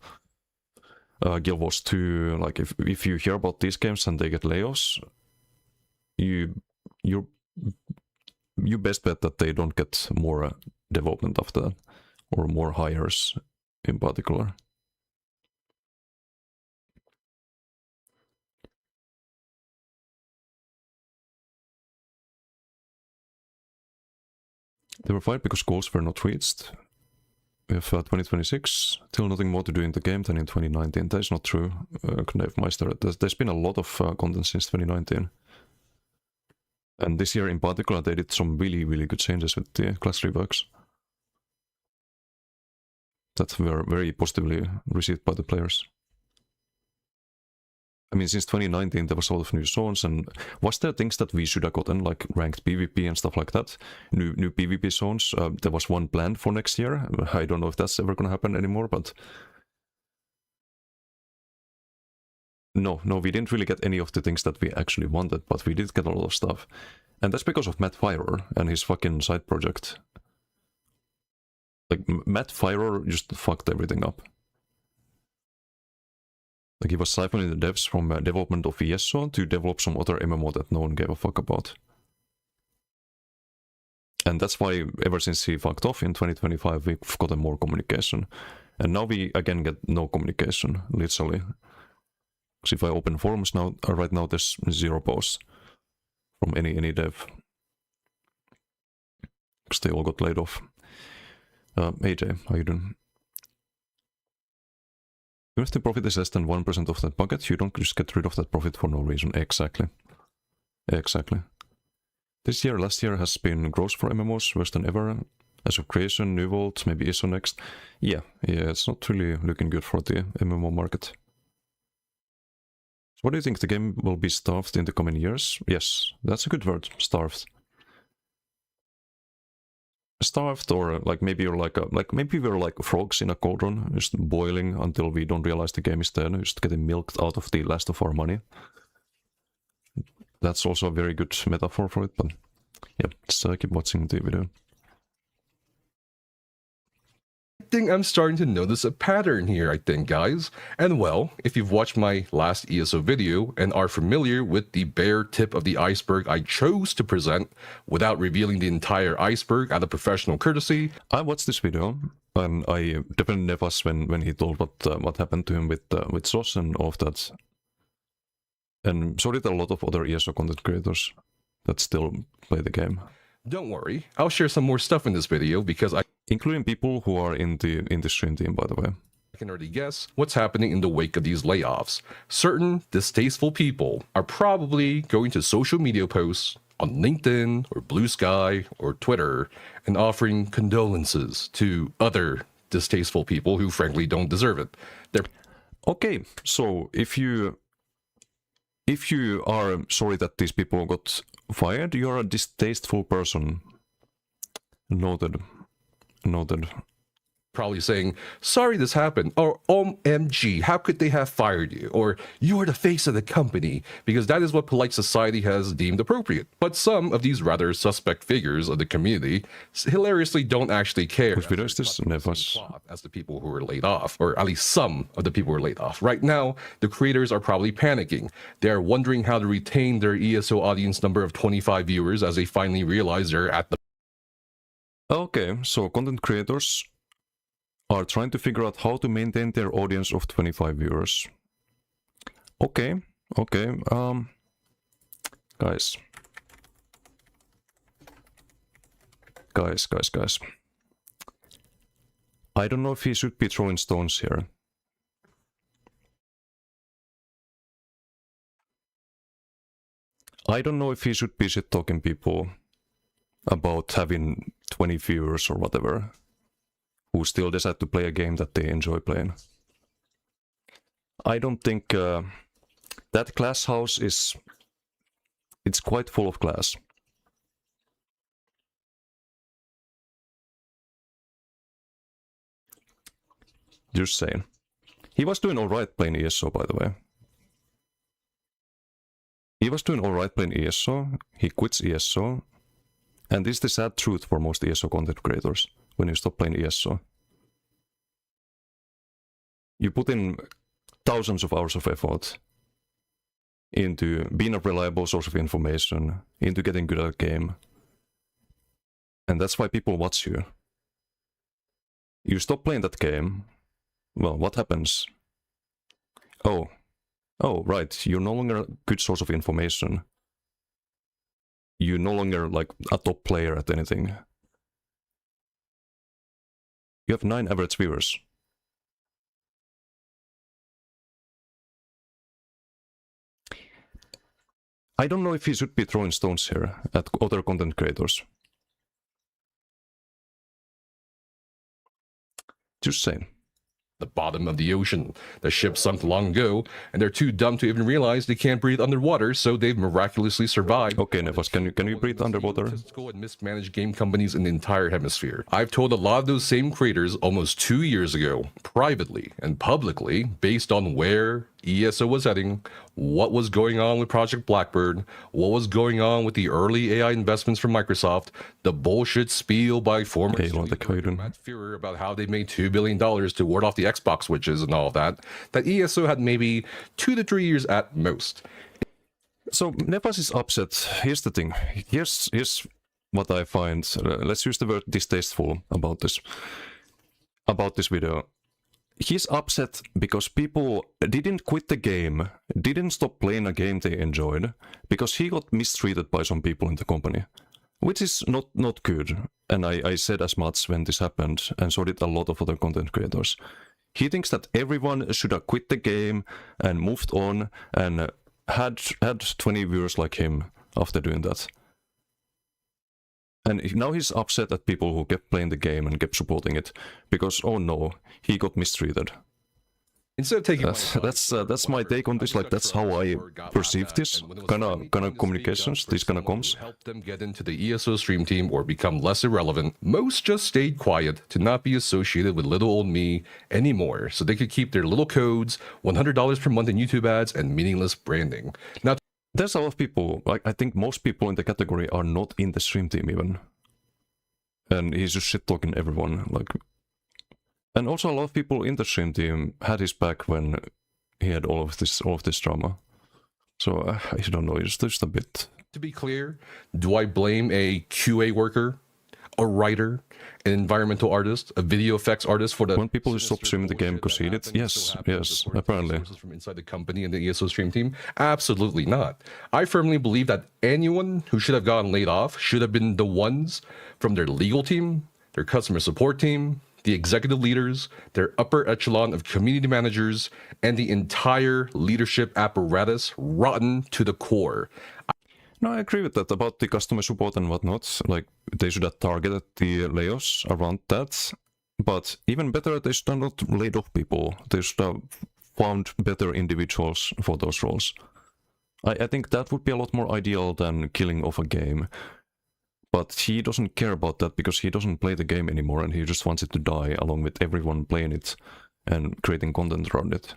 Guild Wars 2. Like if you hear about these games and they get layoffs, you best bet that they don't get more development after that, or more hires in particular. They were fired because goals were not reached. We have 2026, still nothing more to do in the game than in 2019. That is not true, Knavemeister. There's been a lot of content since 2019. And this year in particular, they did some really, really good changes with the class reworks that were very positively received by the players. I mean, since 2019, there was a lot of new zones, and was there things that we should have gotten, like ranked PvP and stuff like that? New PvP zones. There was one planned for next year. I don't know if that's ever gonna happen anymore, but no, we didn't really get any of the things that we actually wanted, but we did get a lot of stuff. And that's because of Matt Firer and his fucking side project. Like, Matt Firer just fucked everything up. Like, he was siphoning the devs from development of ESO to develop some other MMO that no one gave a fuck about. And that's why, ever since he fucked off in 2025, we've gotten more communication. And now we again get no communication, literally. Because if I open forums now, right now there's 0 posts from any dev. Because they all got laid off. AJ, how you doing? Even if the profit is less than 1% of that bucket, you don't just get rid of that profit for no reason. Exactly. Exactly. Last year has been growth for MMOs, worse than ever. As of creation, New Vault, maybe ISO next. Yeah, it's not really looking good for the MMO market. So what do you think? The game will be starved in the coming years? Yes, that's a good word, starved. Starved, or like maybe you're like maybe we're like frogs in a cauldron, just boiling until we don't realize the game is dead, just getting milked out of the last of our money. That's also a very good metaphor for it, but yeah, just keep watching the video. I'm starting to notice a pattern here, I think, guys. And well, if you've watched my last ESO video and are familiar with the bare tip of the iceberg I chose to present without revealing the entire iceberg out of professional courtesy, I watched this video and I definitely never when he told what happened to him with Sos and all of that. And so did a lot of other ESO content creators that still play the game. Don't worry, I'll share some more stuff in this video because including people who are in the stream team, by the way. I can already guess what's happening in the wake of these layoffs. Certain distasteful people are probably going to social media posts on LinkedIn or Blue Sky or Twitter and offering condolences to other distasteful people who frankly don't deserve it. Okay, so if you are sorry that these people got fired, you're a distasteful person. Noted. Probably saying, sorry this happened, or OMG, how could they have fired you? Or you are the face of the company, because that is what polite society has deemed appropriate. But some of these rather suspect figures of the community hilariously don't actually care Which video is this? as the people who were laid off, or at least some of the people who were laid off. Right now, the creators are probably panicking. They are wondering how to retain their ESO audience number of 25 viewers as they finally realize they're at the... Okay, so content creators are trying to figure out how to maintain their audience of 25 viewers. Okay. Guys. I don't know if he should be throwing stones here. I don't know if he should be shit-talking people about having 20 viewers or whatever, who still decide to play a game that they enjoy playing. I don't think that class house it's quite full of class. Just saying. He was doing alright playing ESO, by the way. He was doing alright playing ESO, he quits ESO, and this is the sad truth for most ESO content creators when you stop playing ESO. You put in thousands of hours of effort into being a reliable source of information, into getting good at a game, and that's why people watch you. You stop playing that game, well, what happens? Oh, right, you're no longer a good source of information. You're no longer like a top player at anything. You have 9 average viewers. I don't know if he should be throwing stones here at other content creators. Just saying. The bottom of the ocean. The ship sunk long ago, and they're too dumb to even realize they can't breathe underwater, so they've miraculously survived. Okay, Nevas, can you breathe underwater? Statistical and mismanaged game companies in the entire hemisphere. I've told a lot of those same creators almost 2 years ago, privately and publicly, based on where ESO was heading, what was going on with Project Blackbird, what was going on with the early AI investments from Microsoft, the bullshit spiel by former Matt Fuhrer about how they made $2 billion to ward off the Xbox witches and all of that, that ESO had maybe 2 to 3 years at most. So Nevas is upset. Here's the thing. Here's what I find. Let's use the word distasteful about this video. He's upset because people didn't quit the game, didn't stop playing a game they enjoyed, because he got mistreated by some people in the company, which is not good. And I said as much when this happened, and so did a lot of other content creators. He thinks that everyone should have quit the game and moved on and had 20 viewers like him after doing that. And now he's upset at people who kept playing the game and kept supporting it, because, oh no, he got mistreated. Instead of taking that's my take on this. Like, that's how I perceive this kind of communications, these kind of comms. Help them get into the ESO stream team or become less irrelevant. Most just stayed quiet to not be associated with little old me anymore, so they could keep their little codes, $100 per month in YouTube ads, and meaningless branding. Now, there's a lot of people, like, I think most people in the category are not in the stream team even. And he's just shit-talking everyone, like... And also a lot of people in the stream team had his back when he had all of this drama. So, I don't know, it's just a bit... To be clear, do I blame a QA worker, a writer, an environmental artist, a video effects artist for the... When people just stop streaming the game because he did? Yes, apparently. From inside the company and the ESO stream team? Absolutely not. I firmly believe that anyone who should have gotten laid off should have been the ones from their legal team, their customer support team, the executive leaders, their upper echelon of community managers, and the entire leadership apparatus rotten to the core. No, I agree with that about the customer support and whatnot. Like, they should have targeted the layoffs around that. But even better, they should have not laid off people. They should have found better individuals for those roles. I think that would be a lot more ideal than killing off a game. But he doesn't care about that because he doesn't play the game anymore and he just wants it to die along with everyone playing it and creating content around it.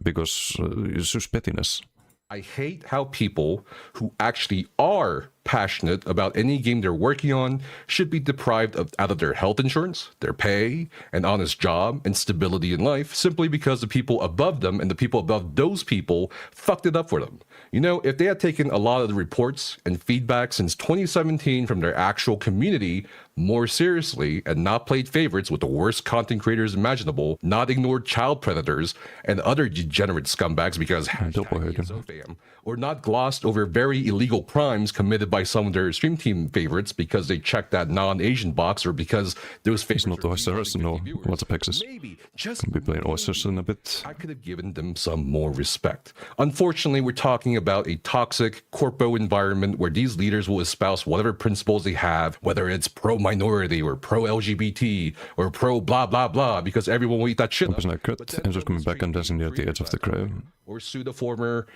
Because it's just pettiness. I hate how people who actually are passionate about any game they're working on should be deprived of out of their health insurance, their pay, an honest job, and stability in life simply because the people above them and the people above those people fucked it up for them. You know, if they had taken a lot of the reports and feedback since 2017 from their actual community more seriously and not played favorites with the worst content creators imaginable, not ignored child predators and other degenerate scumbags because #ESOFam, or not glossed over very illegal crimes committed by some of their stream team favorites because they checked that non-Asian box or because those favorites... It's not Osrs, no. What's up, Hexes? Maybe, just Can be playing Osrs in a bit. I could have given them some more respect. Unfortunately, we're talking about a toxic corpo environment where these leaders will espouse whatever principles they have, whether it's pro-minority or pro-LGBT or pro-blah blah blah, because everyone will eat that shit up. And just coming back and dancing near the edge of the crowd. Or sue the former,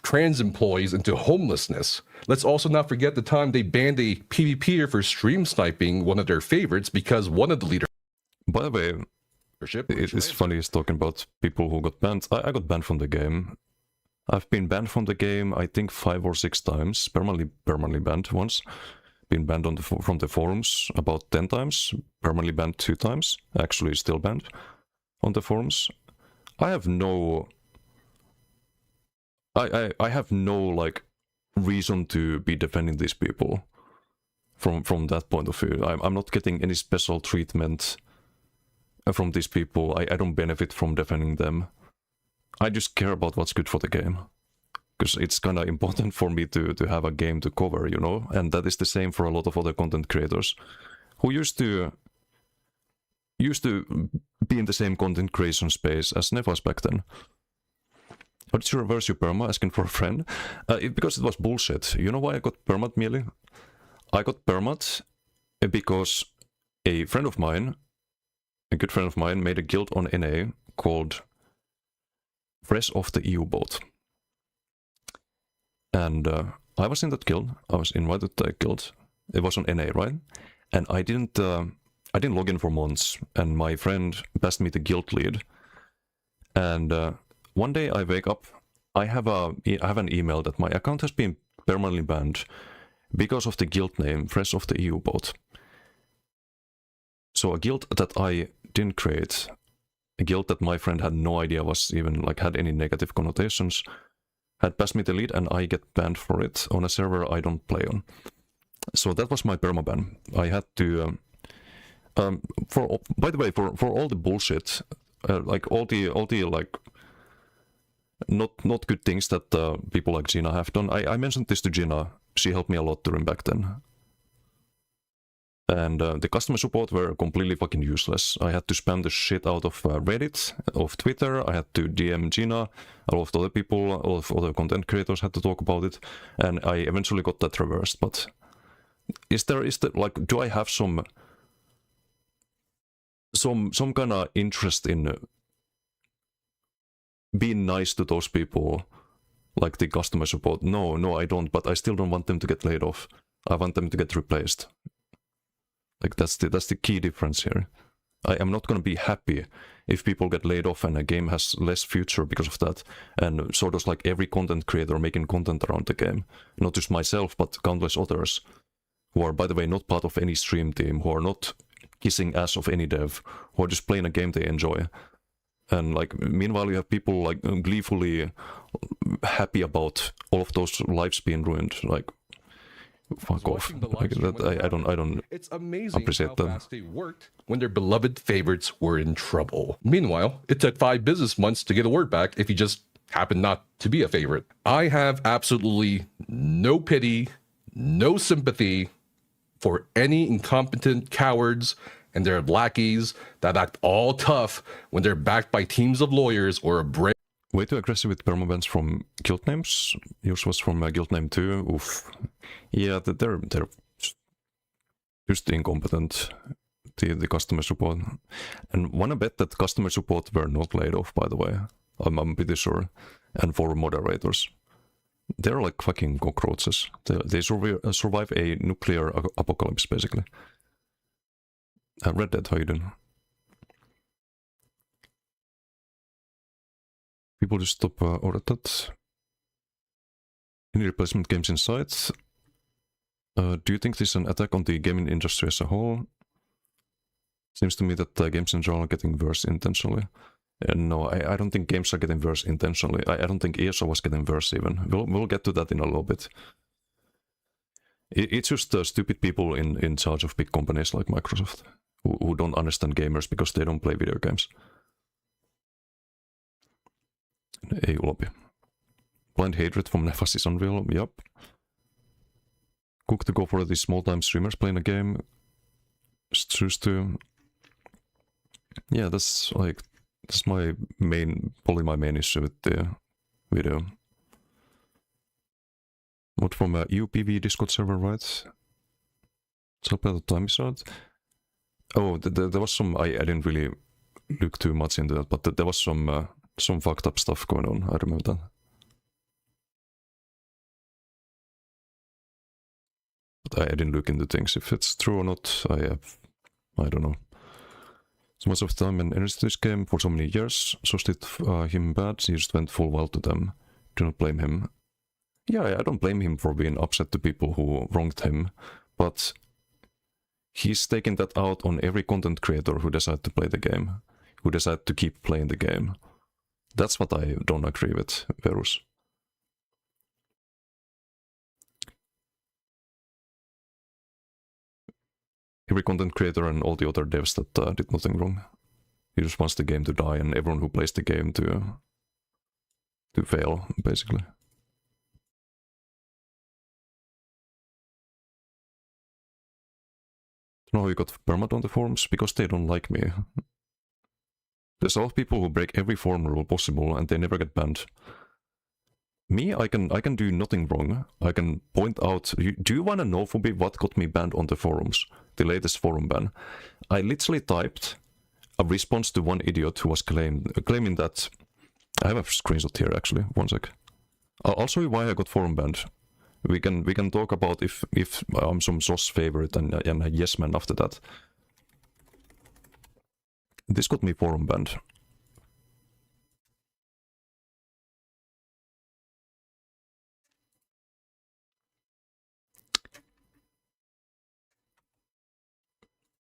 trans employees into homelessness. Let's also not forget the time they banned a PvPer for stream sniping one of their favorites because one of the leaders... By the way, It's funny he's talking about people who got banned. I got banned from the game. I've been banned from the game, I think 5 or 6 times. Permanently banned once. Been banned from the forums about 10 times. Permanently banned 2 times. Actually still banned on the forums. I have no... I have no, like, reason to be defending these people from that point of view. I'm not getting any special treatment from these people. I don't benefit from defending them. I just care about what's good for the game. Because it's kind of important for me to have a game to cover, you know? And that is the same for a lot of other content creators who used to be in the same content creation space as Nefas back then. How did you reverse your perma? Asking for a friend? Because it was bullshit. You know why I got permat, Mealy? I got permat because a friend of mine, a good friend of mine, made a guild on NA called Fresh off the EU boat. And I was in that guild. I was invited to that guild. It was on NA, right? And I didn't log in for months. And my friend passed me the guild lead. And one day I wake up. I have an email that my account has been permanently banned because of the guild name Fresh off the EU boat. So a guild that I didn't create, a guild that my friend had no idea was even like had any negative connotations, had passed me the lead, and I get banned for it on a server I don't play on. So that was my permaban. I had to by the way, for all the bullshit, like all the like not good things that people like Gina have done. I mentioned this to Gina. She helped me a lot during back then. And the customer support were completely fucking useless. I had to spam the shit out of Reddit, of Twitter. I had to DM Gina. A lot of other people, a lot of other content creators had to talk about it. And I eventually got that reversed. But is there like, do I have some kind of interest in being nice to those people, like the customer support? No, I don't. But I still don't want them to get laid off. I want them to get replaced. Like that's the key difference here. I am not going to be happy if people get laid off and a game has less future because of that. And sort of like every content creator making content around the game, not just myself, but countless others who are, by the way, not part of any stream team, who are not kissing ass of any dev, who are just playing a game they enjoy. And like, meanwhile, you have people like gleefully happy about all of those lives being ruined. Like, fuck off. Like, that, I don't it's amazing appreciate how that. fast they worked when their beloved favorites were in trouble. Meanwhile, it took 5 business months to get a word back if you just happened not to be a favorite. I have absolutely no pity, no sympathy for any incompetent cowards and their lackeys that act all tough when they're backed by teams of lawyers or a brave. Way too aggressive with permabans from guild names. Yours was from guild name 2. Oof. Yeah, they're just incompetent. The customer support. And wanna bet that customer support were not laid off, by the way. I'm pretty sure. And for moderators. They're like fucking cockroaches. They survive a nuclear apocalypse, basically. Red Dead, how you doing? People just stop ordered that. Any replacement games in sight? Do you think this is an attack on the gaming industry as a whole? Seems to me that games in general are getting worse intentionally. No, I don't think games are getting worse intentionally. I don't think ESO was getting worse even. We'll get to that in a little bit. It's just stupid people in charge of big companies like Microsoft who don't understand gamers because they don't play video games. Ei ulopi. Blind hatred from Nefas is unreal, yup. Cook to go for these small-time streamers playing a game. Just choose to... Yeah, that's like... That's my main... Probably my main issue with the video. What from a UPV Discord server, right? So about the time shot. Oh, there was some... I didn't really look too much into that, but there was some fucked up stuff going on, I remember that. But I didn't look into things. If it's true or not, I don't know. so much of time and energy to this game for so many years, so did him bad, he just went full well to them. Do not blame him. Yeah, I don't blame him for being upset to people who wronged him, but he's taking that out on every content creator who decide to play the game, who decide to keep playing the game. That's what I don't agree with, Verus. Every content creator and all the other devs that did nothing wrong. He just wants the game to die and everyone who plays the game to fail, basically. No, you got permad on the forums because they don't like me. There's a lot of people who break every forum rule possible and they never get banned. Me, I can do nothing wrong. I can point out. Do you wanna know, Fubi, what got me banned on the forums? The latest forum ban. I literally typed a response to one idiot who was claiming that. I have a screenshot here actually. One sec. I'll show you why I got forum banned. We can talk about if I'm some sauce favorite and a yes man after that. This got me forum banned.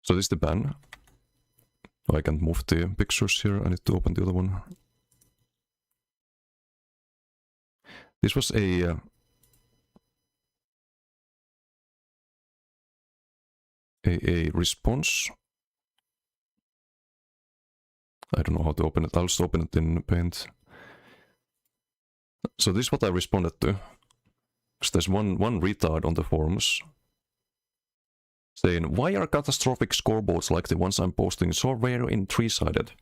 So this is the ban. I can't move the pictures here. I need to open the other one. This was a response. I don't know how to open it. I'll just open it in Paint. So this is what I responded to. Because there's one retard on the forums saying, why are catastrophic scoreboards like the ones I'm posting so rare in 3-sided?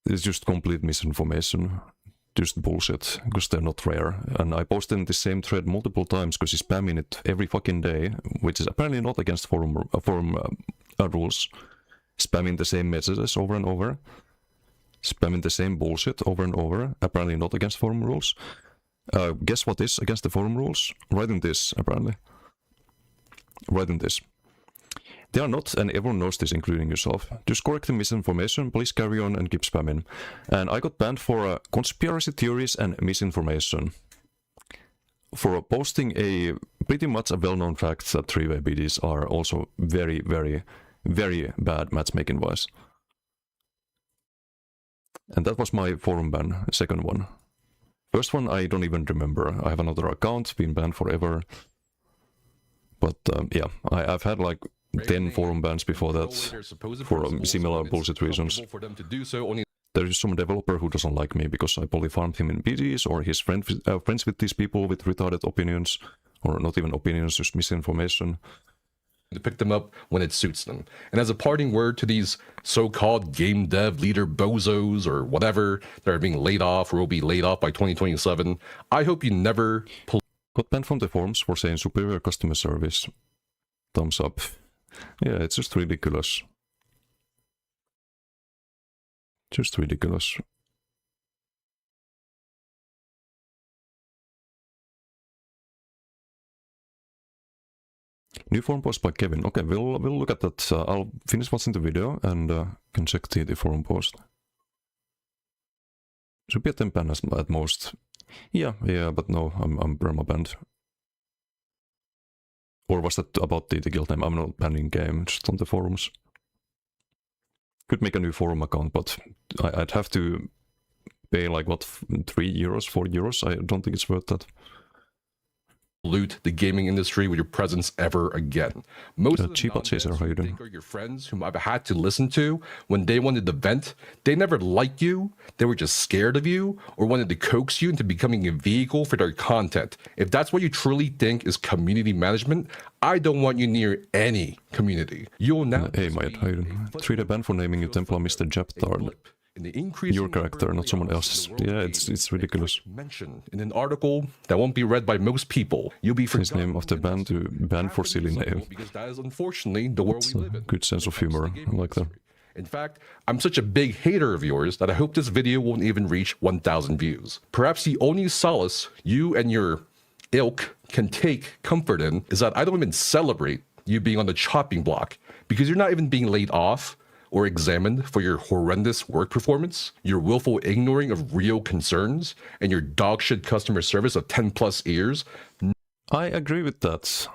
It's just complete misinformation. Just bullshit, because they're not rare. And I posted in the same thread multiple times because he's spamming it every fucking day, which is apparently not against forum rules. Spamming the same messages over and over. Spamming the same bullshit over and over. Apparently not against forum rules. Guess what is against the forum rules? Writing this, apparently. Writing this. They are not, and everyone knows this, including yourself. Just correct the misinformation, please carry on and keep spamming. And I got banned for conspiracy theories and misinformation. For posting a pretty much a well-known fact that three-way BDs are also very, very, very bad matchmaking-wise. And that was my forum ban, second one. First one I don't even remember. I have another account, been banned forever. But yeah, I've had like 10 forum bans before that for similar bullshit reasons. There is some developer who doesn't like me because I polyfarmed him in BDs, or he's friends with these people with retarded opinions, or not even opinions, just misinformation. To pick them up when it suits them. And as a parting word to these so-called game dev leader bozos or whatever that are being laid off or will be laid off by 2027, I hope you never pull. Got banned from the forums for saying superior customer service. Thumbs up. Yeah, it's just ridiculous. Just ridiculous. New forum post by Kevin. Okay, we'll look at that. I'll finish watching the video and can check the forum post. Should be a 10 ban at most. Yeah, but no, I'm perma-banned. Or was that about the guild name? I'm not banning game, just on the forums. Could make a new forum account, but I'd have to pay like, what, 3 euros, 4 euros? I don't think it's worth that. Loot the gaming industry with your presence ever again. Most of the Cheap Chaser, how you doing? are your friends whom I've had to listen to when they wanted to vent. They never liked you, they were just scared of you, or wanted to coax you into becoming a vehicle for their content. If that's what you truly think is community management, I don't want you near any community. You'll now hey mate, how you doing? 3-day ban for naming you Templar Mr. Japtard. Your character, not someone else's. Yeah, it's ridiculous. Mentioned in an article that won't be read by most people. You'll be his name of the band to ban for silly name. Because that is unfortunately the world we live in. Good sense of humor. I like that. In fact, I'm such a big hater of yours that I hope this video won't even reach 1,000 views. Perhaps the only solace you and your ilk can take comfort in is that I don't even celebrate you being on the chopping block because you're not even being laid off or examined for your horrendous work performance, your willful ignoring of real concerns, and your dogshit customer service of 10 plus years? I agree with that.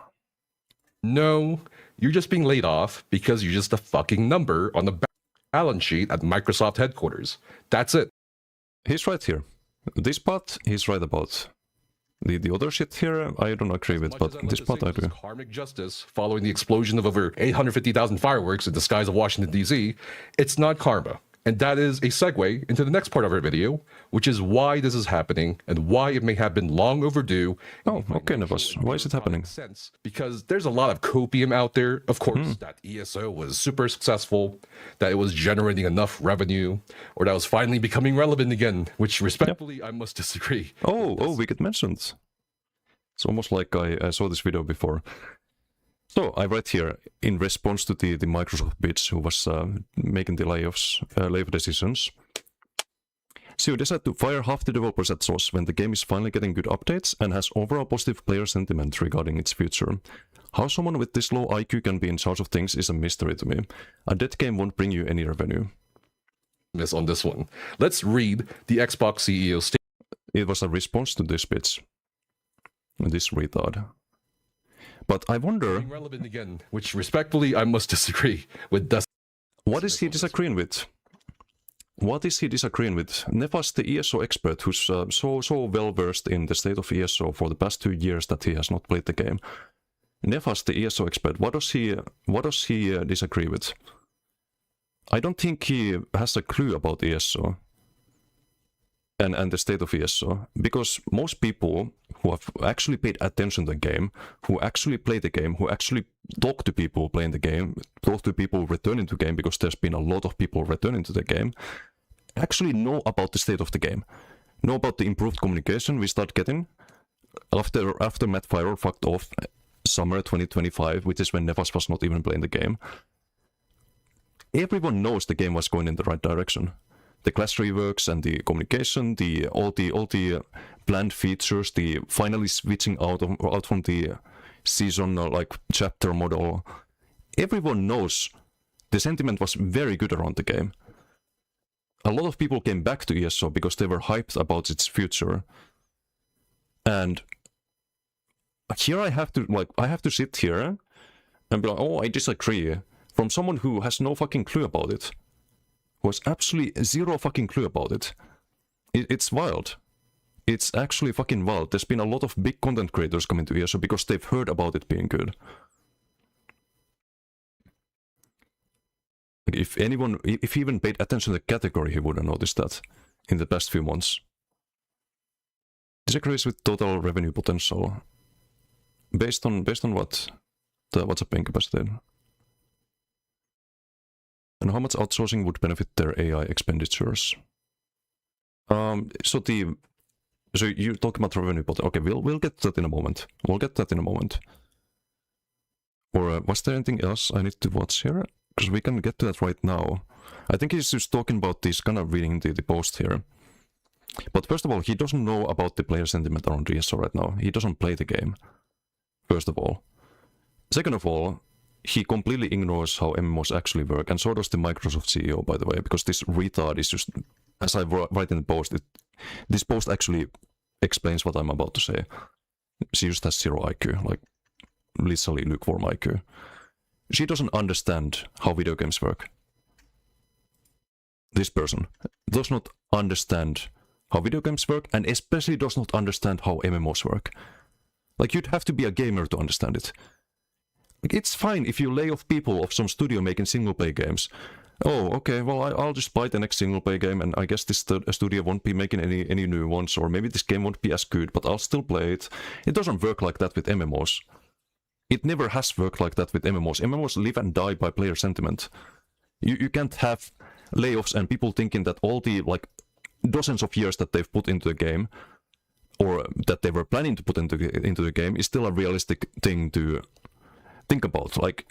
No, you're just being laid off because you're just a fucking number on the balance sheet at Microsoft headquarters. That's it. He's right here. This part, he's right about. The other shit here, I don't agree with, but this part I do. Karmic justice following the explosion of over 850,000 fireworks in the skies of Washington, D.C., it's not karma. And that is a segue into the next part of our video, which is why this is happening and why it may have been long overdue. Oh, okay, Nevas. Why is it happening? Because there's a lot of copium out there, of course, that ESO was super successful, that it was generating enough revenue, or that was finally becoming relevant again, which respectfully, I must disagree. Oh, we get mentioned. It's almost like I saw this video before. So I write here, in response to the Microsoft bitch who was making the layoff decisions, so you decide to fire half the developers at source when the game is finally getting good updates and has overall positive player sentiment regarding its future. How someone with this low IQ can be in charge of things is a mystery to me. A dead game won't bring you any revenue. On this one, let's read the Xbox CEO statement. It was a response to this bitch. This retard. But I wonder... Relevant again, which respectfully I must disagree with. What is he disagreeing with? What is he disagreeing with? Nevas, the ESO expert, who's so well versed in the state of ESO for the past 2 years that he has not played the game. Nevas, the ESO expert, what does he disagree with? I don't think he has a clue about ESO. And the state of ESO, because most people who have actually paid attention to the game, who actually play the game, who actually talk to people playing the game, talk to people returning to the game, because there's been a lot of people returning to the game, actually know about the state of the game, know about the improved communication we start getting after Matt Firor fucked off summer 2025, which is when Nevas was not even playing the game. Everyone knows the game was going in the right direction. The class reworks and the communication, all the planned features, the finally switching out from the season like chapter model. Everyone knows the sentiment was very good around the game. A lot of people came back to ESO because they were hyped about its future. And here I have to sit here and be like, oh, I disagree, from someone who has no fucking clue about it. Who has absolutely zero fucking clue about it. It's wild. It's actually fucking wild. There's been a lot of big content creators coming to ESO because they've heard about it being good. If he even paid attention to the category, he would have noticed that in the past few months. Disagrees with total revenue potential. Based on what? The WhatsApp paying capacity. And how much outsourcing would benefit their AI expenditures? So you talk about revenue potential. Okay, we'll get that in a moment. Or was there anything else I need to watch here? Because we can get to that right now. I think he's just talking about this, kind of reading the post here. But first of all, he doesn't know about the player sentiment around ESO right now. He doesn't play the game. First of all. Second of all, he completely ignores how MMOs actually work, and so does the Microsoft CEO, by the way, because this retard is just, as I write in the post, this post actually explains what I'm about to say. She just has zero IQ, like literally lukewarm IQ. She doesn't understand how video games work. This person does not understand how video games work, and especially does not understand how MMOs work. Like, you'd have to be a gamer to understand it. It's fine if you lay off people of some studio making single-player games. Oh, okay, well, I'll just buy the next single-player game, and I guess this studio won't be making any new ones, or maybe this game won't be as good, but I'll still play it. It doesn't work like that with MMOs. It never has worked like that with MMOs. MMOs live and die by player sentiment. You can't have layoffs and people thinking that all the, like, dozens of years that they've put into the game, or that they were planning to put into the game, is still a realistic thing to think about. Like,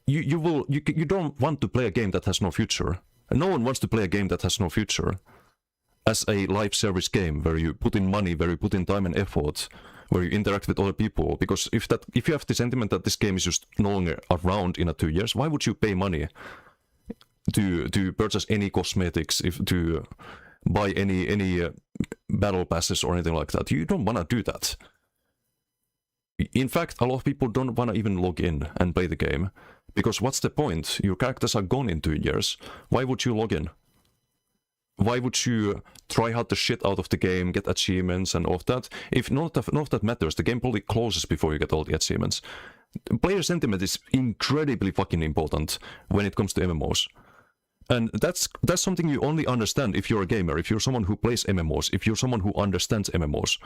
you don't want to play a game that has no future. And no one wants to play a game that has no future. As a live service game where you put in money, where you put in time and effort, where you interact with other people. Because if you have the sentiment that this game is just no longer around in 2 years, why would you pay money? to purchase any cosmetics, if to buy any battle passes or anything like that. You don't want to do that. In fact, a lot of people don't want to even log in and play the game. Because what's the point? Your characters are gone in 2 years. Why would you log in? Why would you try hard the shit out of the game, get achievements and all of that? If none of that matters, the game probably closes before you get all the achievements. Player sentiment is incredibly fucking important when it comes to MMOs. And that's something you only understand if you're a gamer, if you're someone who plays MMOs, if you're someone who understands MMOs.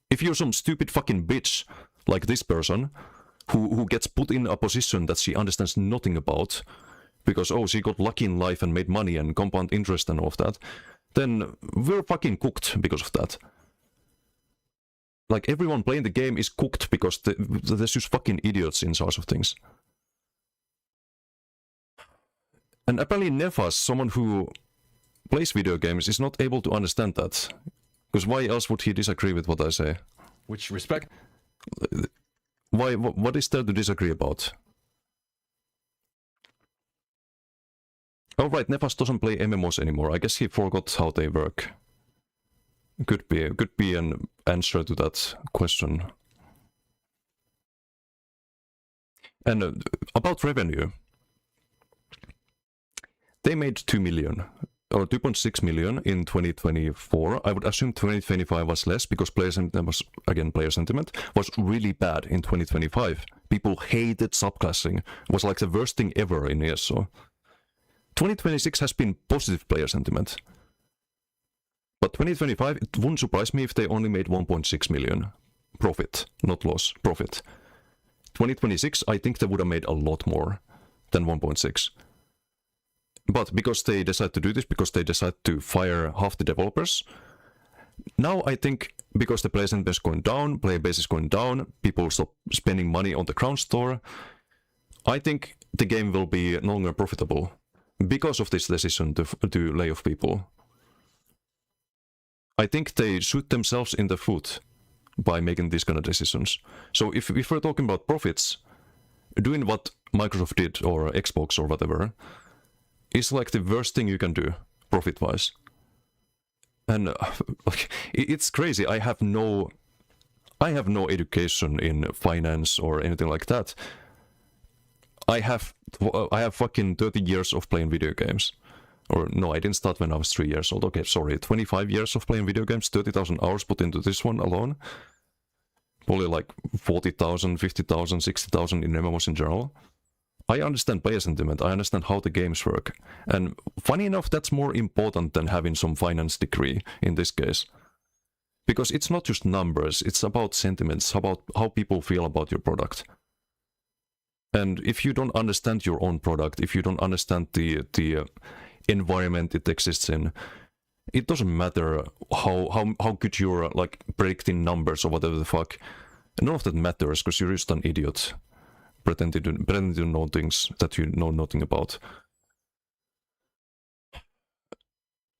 If you're some stupid fucking bitch like this person, who gets put in a position that she understands nothing about, because, oh, she got lucky in life and made money and compound interest and all of that, then we're fucking cooked because of that. Like, everyone playing the game is cooked because there's just fucking idiots in charge of things. And apparently Nefas, someone who plays video games, is not able to understand that. Because why else would he disagree with what I say? Which respect? Why? What is there to disagree about? Oh right, Nefas doesn't play MMOs anymore. I guess he forgot how they work. Could be an answer to that question. And about revenue, they made 2 million. Or 2.6 million in 2024. I would assume 2025 was less because player sentiment was really bad in 2025. People hated subclassing. It was like the worst thing ever in ESO. 2026 has been positive player sentiment. But 2025, it wouldn't surprise me if they only made 1.6 million. Profit, not loss, profit. 2026, I think they would have made a lot more than 1.6. But because they decide to do this, because they decide to fire half the developers, now I think because the player sentiment is going down, player base is going down, people stop spending money on the crown store, I think the game will be no longer profitable because of this decision to lay off people. I think they shoot themselves in the foot by making these kind of decisions. So if we're talking about profits, doing what Microsoft did or Xbox or whatever, is like the worst thing you can do, profit-wise. And it's crazy. I have no education in finance or anything like that. I have fucking 30 years of playing video games. Or no, I didn't start when I was 3 years old. Okay, sorry, 25 years of playing video games, 30,000 hours put into this one alone. Probably like 40,000, 50,000, 60,000 in MMOs in general. I understand player sentiment, I understand how the games work. And funny enough, that's more important than having some finance degree in this case. Because it's not just numbers, it's about sentiments, about how people feel about your product. And if you don't understand your own product, if you don't understand the environment it exists in, it doesn't matter how good you're like predicting numbers or whatever the fuck. None of that matters because you're just an idiot. Pretending to know things that you know nothing about.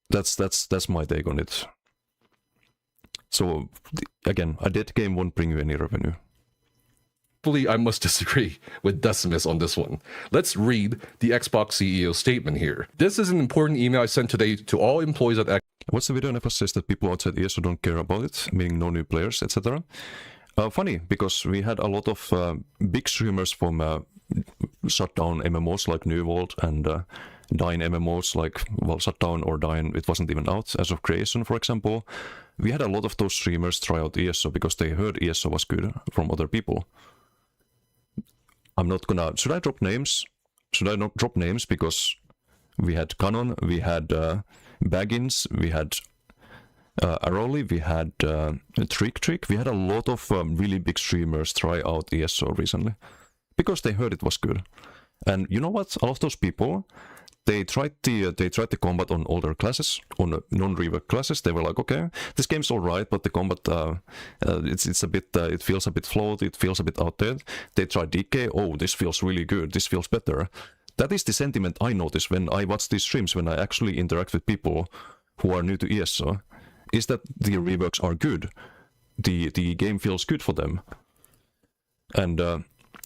That's my take on it. So again, a dead game won't bring you any revenue. I must disagree with Decimus on this one. Let's read the Xbox CEO statement here. This is an important email I sent today to all employees at Xbox. What's the video Nefas says that people outside ESO don't care about it, meaning no new players, etc. Funny, because we had a lot of big streamers from shutdown MMOs like New World and dying MMOs like, well, shutdown or dying, it wasn't even out as of creation, for example. We had a lot of those streamers try out ESO because they heard ESO was good from other people. I'm not gonna... Should I drop names? Should I not drop names? Because we had Canon, we had Baggins, we had Aroli, we had Trick, we had a lot of really big streamers try out ESO recently. Because they heard it was good. And you know what? A lot of those people, they tried the combat on older classes, on non-rework classes. They were like, okay, this game's alright, but the combat it's a bit it feels a bit flawed, it feels a bit outdated. They tried DK, oh, this feels really good, this feels better. That is the sentiment I notice when I watch these streams, when I actually interact with people who are new to ESO, is that the reworks are good. The game feels good for them. And a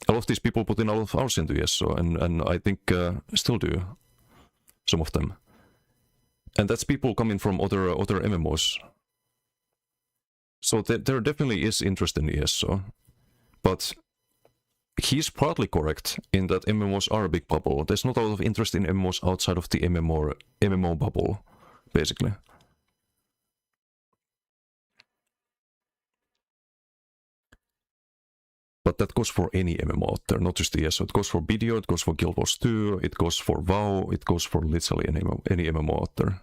lot of these people put in a lot of hours into ESO, and I think still do. some of them. And that's people coming from other MMOs. So there definitely is interest in ESO. But he's partly correct in that MMOs are a big bubble. There's not a lot of interest in MMOs outside of the MMO bubble, basically. But that goes for any MMO out there, not just ESO. It goes for BDO, it goes for Guild Wars 2, it goes for WoW, it goes for literally any MMO out there.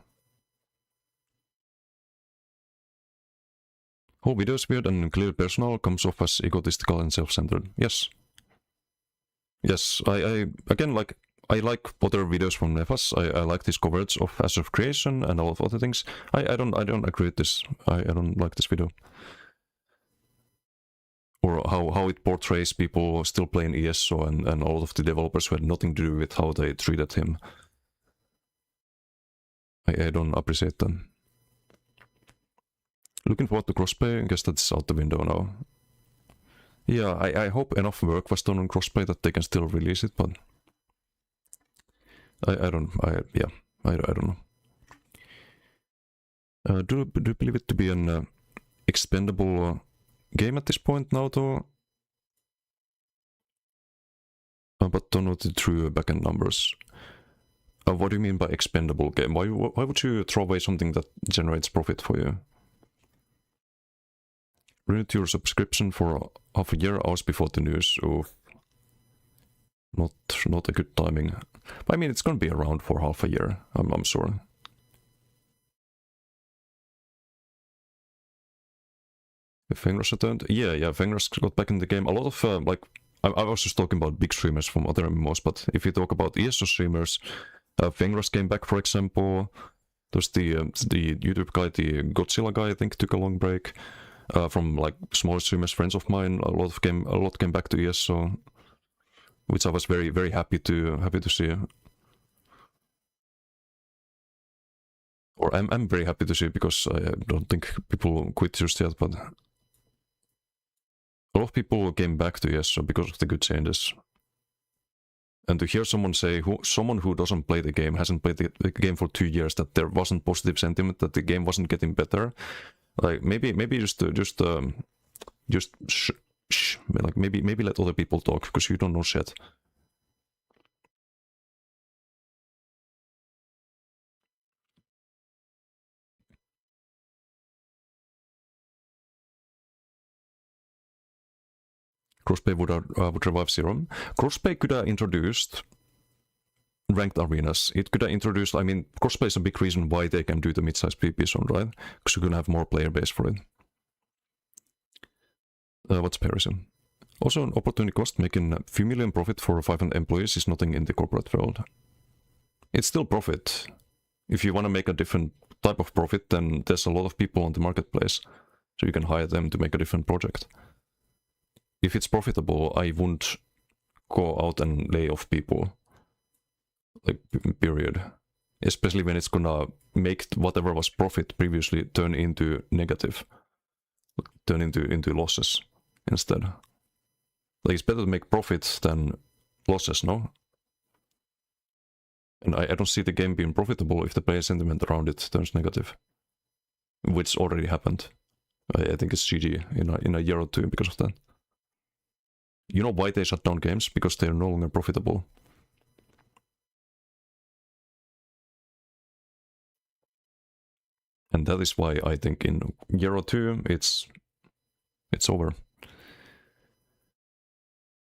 Whole videos weird and clear personal comes off as egotistical and self-centered. Yes. Yes, I again, like, I like other videos from Nefas. I like this coverage of Osrs creation and all of other things. I don't agree with this. I don't like this video. Or how it portrays people still playing ESO and all of the developers who had nothing to do with how they treated him. I don't appreciate that. Looking forward to crossplay, I guess that's out the window now. Yeah, I hope enough work was done on crossplay that they can still release it, but I don't know. Do you believe it to be an expendable game at this point now, though? But don't know the true backend numbers. What do you mean by expendable game? Why would you throw away something that generates profit for you? Renewed your subscription for half a year, hours before the news. Oh, not a good timing. But I mean, it's gonna be around for half a year, I'm sure. Fengras returned? Yeah, Fengras got back in the game. A lot of, like, I was just talking about big streamers from other MMOs, but if you talk about ESO streamers, Fengras came back, for example. There's the YouTube guy, the Godzilla guy, I think, took a long break. From like smaller streamers, friends of mine, a lot came back to ESO, which I was very, very happy to see. Or I'm very happy to see, because I don't think people quit just yet, but a lot of people came back to ESO because of the good changes. And to hear someone say, someone who doesn't play the game, hasn't played the game for 2 years, that there wasn't positive sentiment, that the game wasn't getting better. Like maybe just shh, like maybe let other people talk, because you don't know shit. Crossplay would revive Serum. Crossplay could have introduced ranked arenas. It could have introduced, I mean, crossplay is a big reason why they can do the mid-size PP zone, right? Because you can have more player base for it. What's Parism? Also, an opportunity cost, making a few million profit for 500 employees is nothing in the corporate world. It's still profit. If you want to make a different type of profit, then there's a lot of people on the marketplace, so you can hire them to make a different project. If it's profitable, I wouldn't go out and lay off people. Like, period. Especially when it's gonna make whatever was profit previously turn into negative. Turn into losses instead. Like, it's better to make profits than losses, no? And I don't see the game being profitable if the player sentiment around it turns negative. Which already happened. I think it's GG in a year or two because of that. You know why they shut down games? Because they're no longer profitable. And that is why I think in a year or two it's over.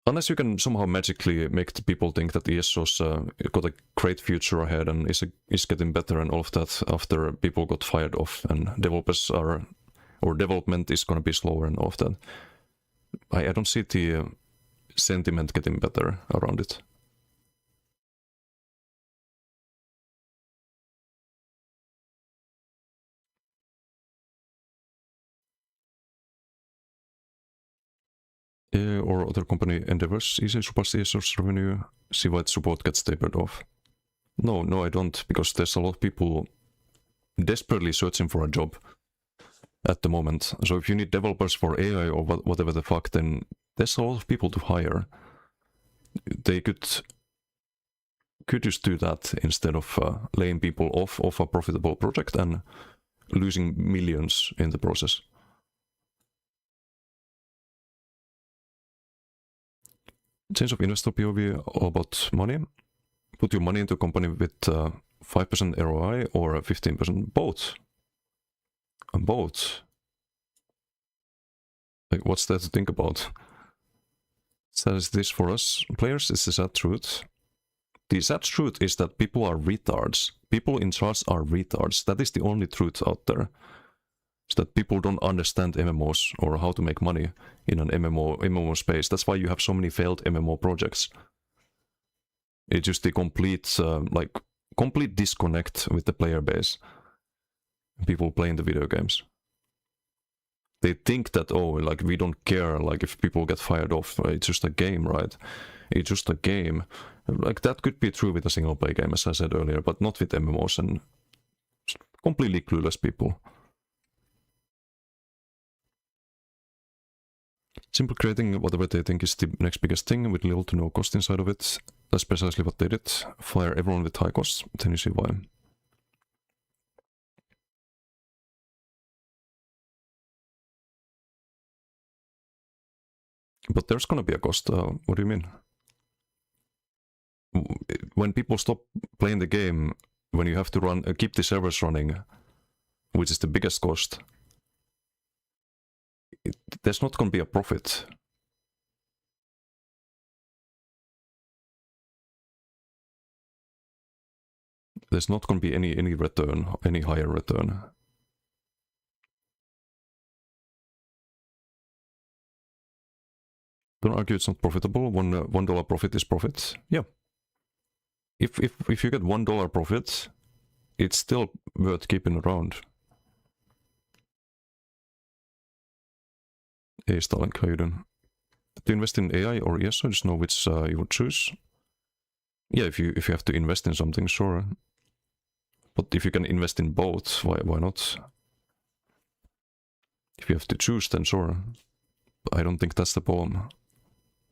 Unless you can somehow magically make the people think that ESO's got a great future ahead and is getting better and all of that after people got fired off and developers are, or development is gonna be slower and all of that. I don't see the sentiment getting better around it. Or other company endeavors, easy support ESO's revenue, see why support gets tapered off. No, I don't, because there's a lot of people desperately searching for a job at the moment. So if you need developers for AI or whatever the fuck, then there's a lot of people to hire. They could could just do that instead of laying people off a profitable project and losing millions in the process. Change of investor POV, all about money. Put your money into a company with 5% ROI or 15%, both. Both. Like, what's there to think about? Says this for us players is the sad truth. The sad truth is that people are retards. People in charge are retards. That is the only truth out there. Is that people don't understand MMOs or how to make money in an MMO space. That's why you have so many failed MMO projects. It's just the complete complete disconnect with the player base. People playing the video games. They think that, oh, like, we don't care, like, if people get fired off, it's just a game, right? It's just a game. Like, that could be true with a single play game, as I said earlier, but not with MMOs and completely clueless people. Simply creating whatever they think is the next biggest thing with little to no cost inside of it. That's precisely what they did. Fire everyone with high costs, then you see why. But there's gonna be a cost. What do you mean? When people stop playing the game, when you have to keep the servers running, which is the biggest cost, there's not gonna be a profit. There's not gonna be any return, any higher return. Don't argue it's not profitable. $1 profit is profit. Yeah. If you get $1 profit, it's still worth keeping around. Hey Starlink, how you doing? To invest in AI or ESO, just know which you would choose. Yeah, if you have to invest in something, sure. But if you can invest in both, why not? If you have to choose, then sure. I don't think that's the problem.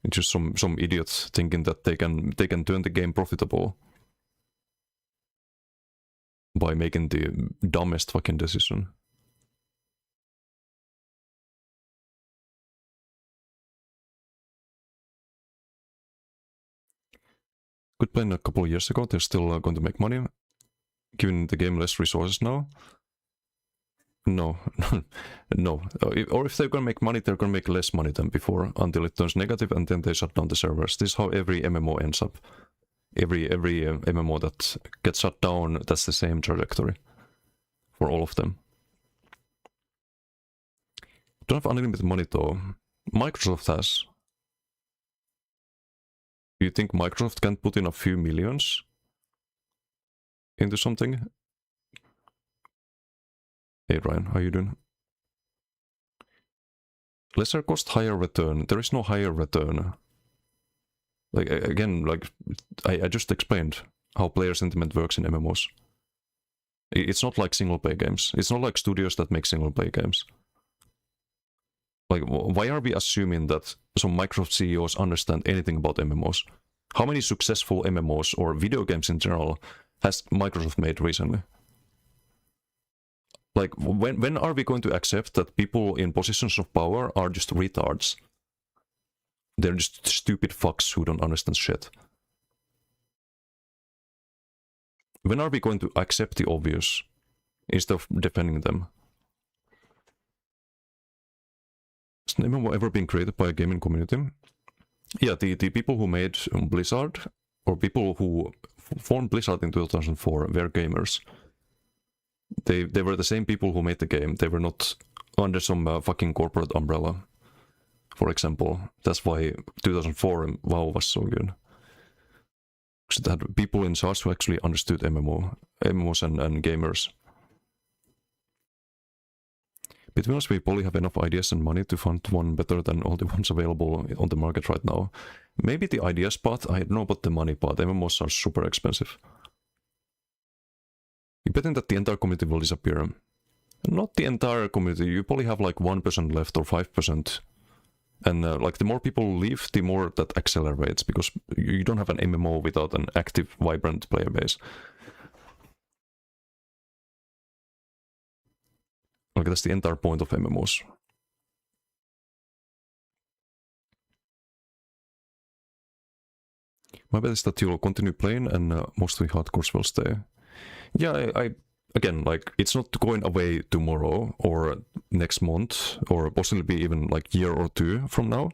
It's just some idiots thinking that they can turn the game profitable by making the dumbest fucking decision. Good plan a couple of years ago. They're still going to make money, giving the game less resources now. No, no. Or if they're gonna make money, they're gonna make less money than before until it turns negative, and then they shut down the servers. This is how every MMO ends up. Every MMO that gets shut down, that's the same trajectory for all of them. Don't have unlimited money though. Microsoft has. Do you think Microsoft can put in a few millions into something? Hey Ryan, how you doing? Lesser cost, higher return. There is no higher return. Like, again, like, I just explained how player sentiment works in MMOs. It's not like single play games. It's not like studios that make single play games. Like, why are we assuming that some Microsoft CEOs understand anything about MMOs? How many successful MMOs or video games in general has Microsoft made recently? Like, when are we going to accept that people in positions of power are just retards? They're just stupid fucks who don't understand shit. When are we going to accept the obvious instead of defending them? Has an MMO ever been created by a gaming community? Yeah, the people who made Blizzard, or people who formed Blizzard in 2004, were gamers. They were the same people who made the game. They were not under some fucking corporate umbrella, for example. That's why 2004 WoW was so good. Because it had people in charge who actually understood MMOs and gamers. Between us, we probably have enough ideas and money to fund one better than all the ones available on the market right now. Maybe the ideas part, I don't know about the money part. MMOs are super expensive. You're betting that the entire community will disappear. Not the entire community, you probably have like 1% left or 5%. And like the more people leave, the more that accelerates, because you don't have an MMO without an active, vibrant player base. Like that's the entire point of MMOs. My bet is that you'll continue playing and mostly hardcores will stay. Yeah, I again, like, it's not going away tomorrow or next month or possibly even like year or two from now.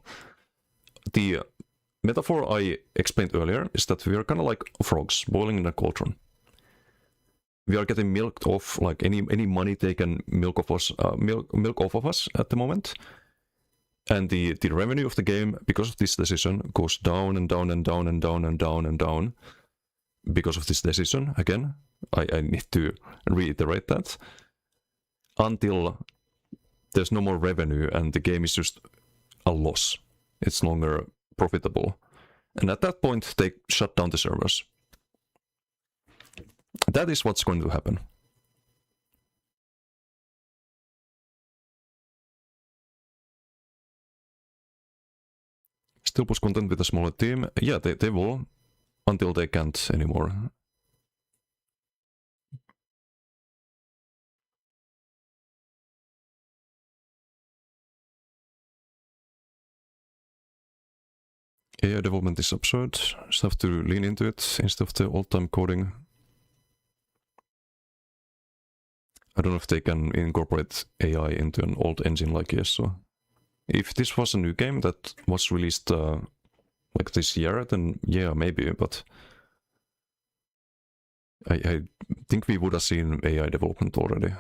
The metaphor I explained earlier is that we are kind of like frogs boiling in a cauldron. We are getting milked off, like any money taken milk off of us at the moment. And the revenue of the game, because of this decision, goes down and down and down and down and down and down. Because of this decision, again, I need to reiterate that. Until there's no more revenue and the game is just a loss. It's no longer profitable. And at that point, they shut down the servers. That is what's going to happen. Still push content with a smaller team. Yeah, they will. Until they can't anymore. AI development is absurd. Just have to lean into it instead of the old-time coding. I don't know if they can incorporate AI into an old engine like ESO. If this was a new game that was released like this year, then yeah, maybe, but I think we would have seen AI development already,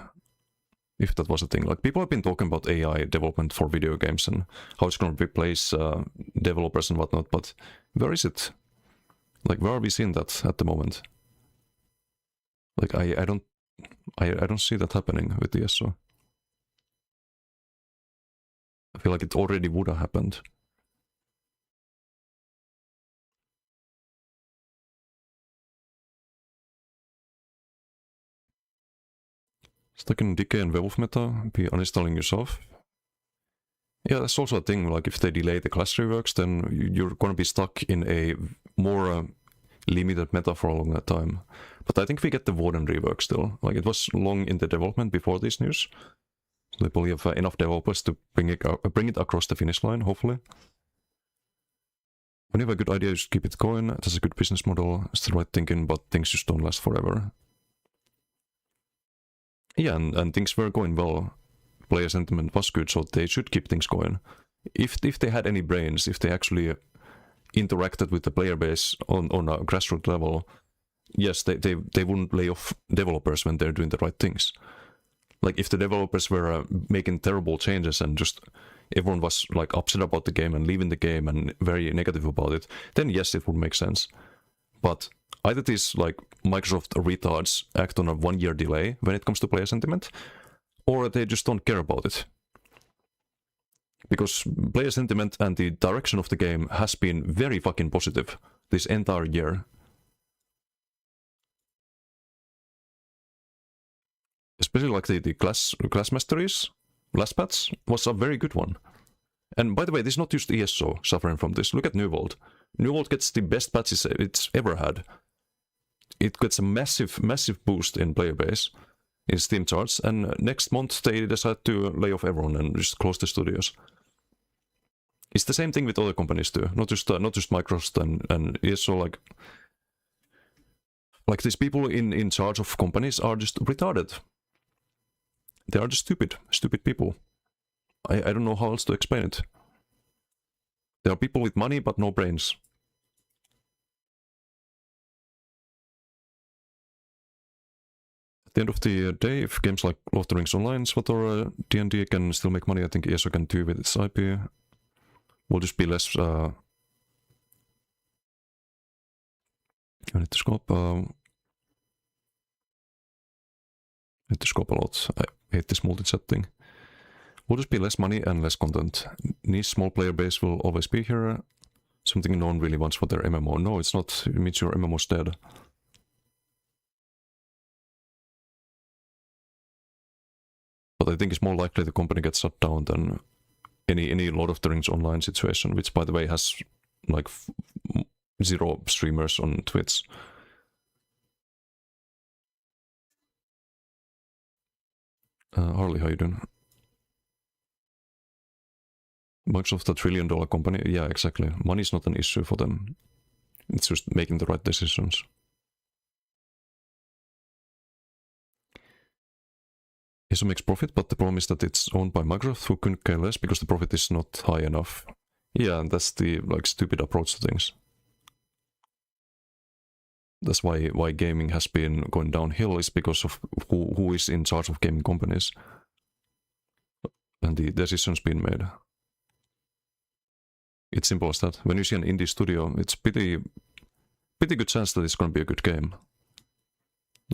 if that was a thing. Like, people have been talking about AI development for video games and how it's going to replace developers and whatnot, but where is it? Like, where are we seeing that at the moment? Like, I don't see that happening with the ESO. I feel like it already would have happened. Stuck in Decay and Werewolf meta, be uninstalling yourself. Yeah, that's also a thing, like if they delay the class reworks, then you're gonna be stuck in a more limited meta for a longer time. But I think we get the Warden rework still. Like, it was long in the development before this news. So they probably have enough developers to bring it across the finish line, hopefully. When you have a good idea, just keep it going. That's a good business model. It's the right thinking, but things just don't last forever. Yeah, and things were going well. Player sentiment was good, so they should keep things going. If they had any brains, if they actually interacted with the player base on a grassroots level, yes, they wouldn't lay off developers when they're doing the right things. Like, if the developers were making terrible changes and just everyone was like upset about the game and leaving the game and very negative about it, then yes, it would make sense. But either these like Microsoft retards act on a 1-year delay when it comes to player sentiment, or they just don't care about it. Because player sentiment and the direction of the game has been very fucking positive this entire year. Especially like the class masteries last patch was a very good one. And by the way, this is not just ESO suffering from this. Look at New World. New World gets the best patches it's ever had. It gets a massive boost in player base, in Steam charts, and next month they decide to lay off everyone and just close the studios. It's the same thing with other companies too, not just Microsoft and ESO. Like these people in charge of companies are just retarded. They are just stupid people. I don't know how else to explain it. There are people with money but no brains. At the end of the day, if games like Lord of the Rings Online, SWAT or D&D can still make money, I think ESO can too with its IP. Will just be less... I need to scope. I need to scope a lot. I hate this multi-chat thing. Will just be less money and less content. Niche small player base will always be here. Something no one really wants for their MMO. No, it's not. It means your MMO's dead. But I think it's more likely the company gets shut down than any Lord of the Rings online situation, which by the way has like 0 streamers on Twitch. Harley, how you doing? Microsoft, $1 trillion company. Yeah, exactly. Money is not an issue for them. It's just making the right decisions. ESO makes profit, but the problem is that it's owned by Microsoft, who couldn't care less because the profit is not high enough. Yeah, and that's the like stupid approach to things. That's why gaming has been going downhill, is because of who is in charge of gaming companies and the decisions being made. It's simple as that. When you see an indie studio, it's pretty good chance that it's going to be a good game.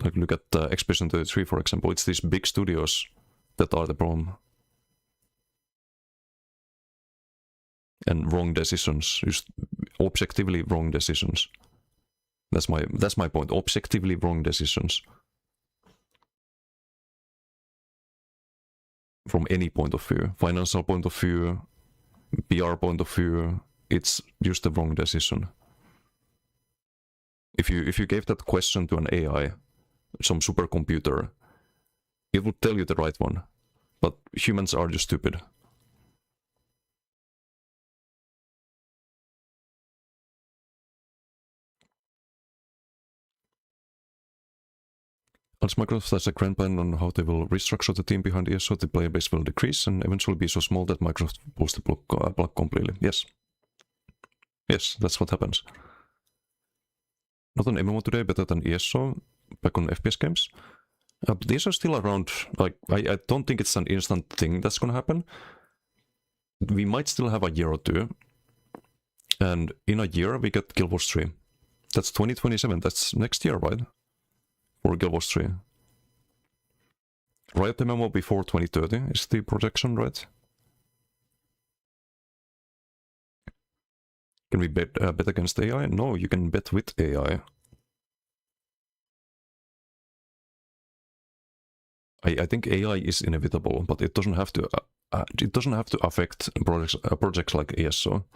Like look at Expedition 33, for example. It's these big studios that are the problem. And wrong decisions, just objectively wrong decisions. That's my point. Objectively wrong decisions. From any point of view, financial point of view, PR point of view, it's just a wrong decision. If you gave that question to an AI, some supercomputer, it would tell you the right one. But humans are just stupid. As Microsoft has a grand plan on how they will restructure the team behind ESO, the player base will decrease and eventually be so small that Microsoft pulls the plug completely. Yes. Yes, that's what happens. Not an MMO today, better than ESO, back on FPS games. But ESO is still around. Like, I don't think it's an instant thing that's gonna happen. We might still have a year or two. And in a year, we get Guild Wars 3. That's 2027, that's next year, right? For Guild Wars 3. Riot MMO before 2030 is the projection, right? Can we bet against AI? No, you can bet with AI. I think AI is inevitable, but it doesn't have to. It doesn't have to affect projects like ESO.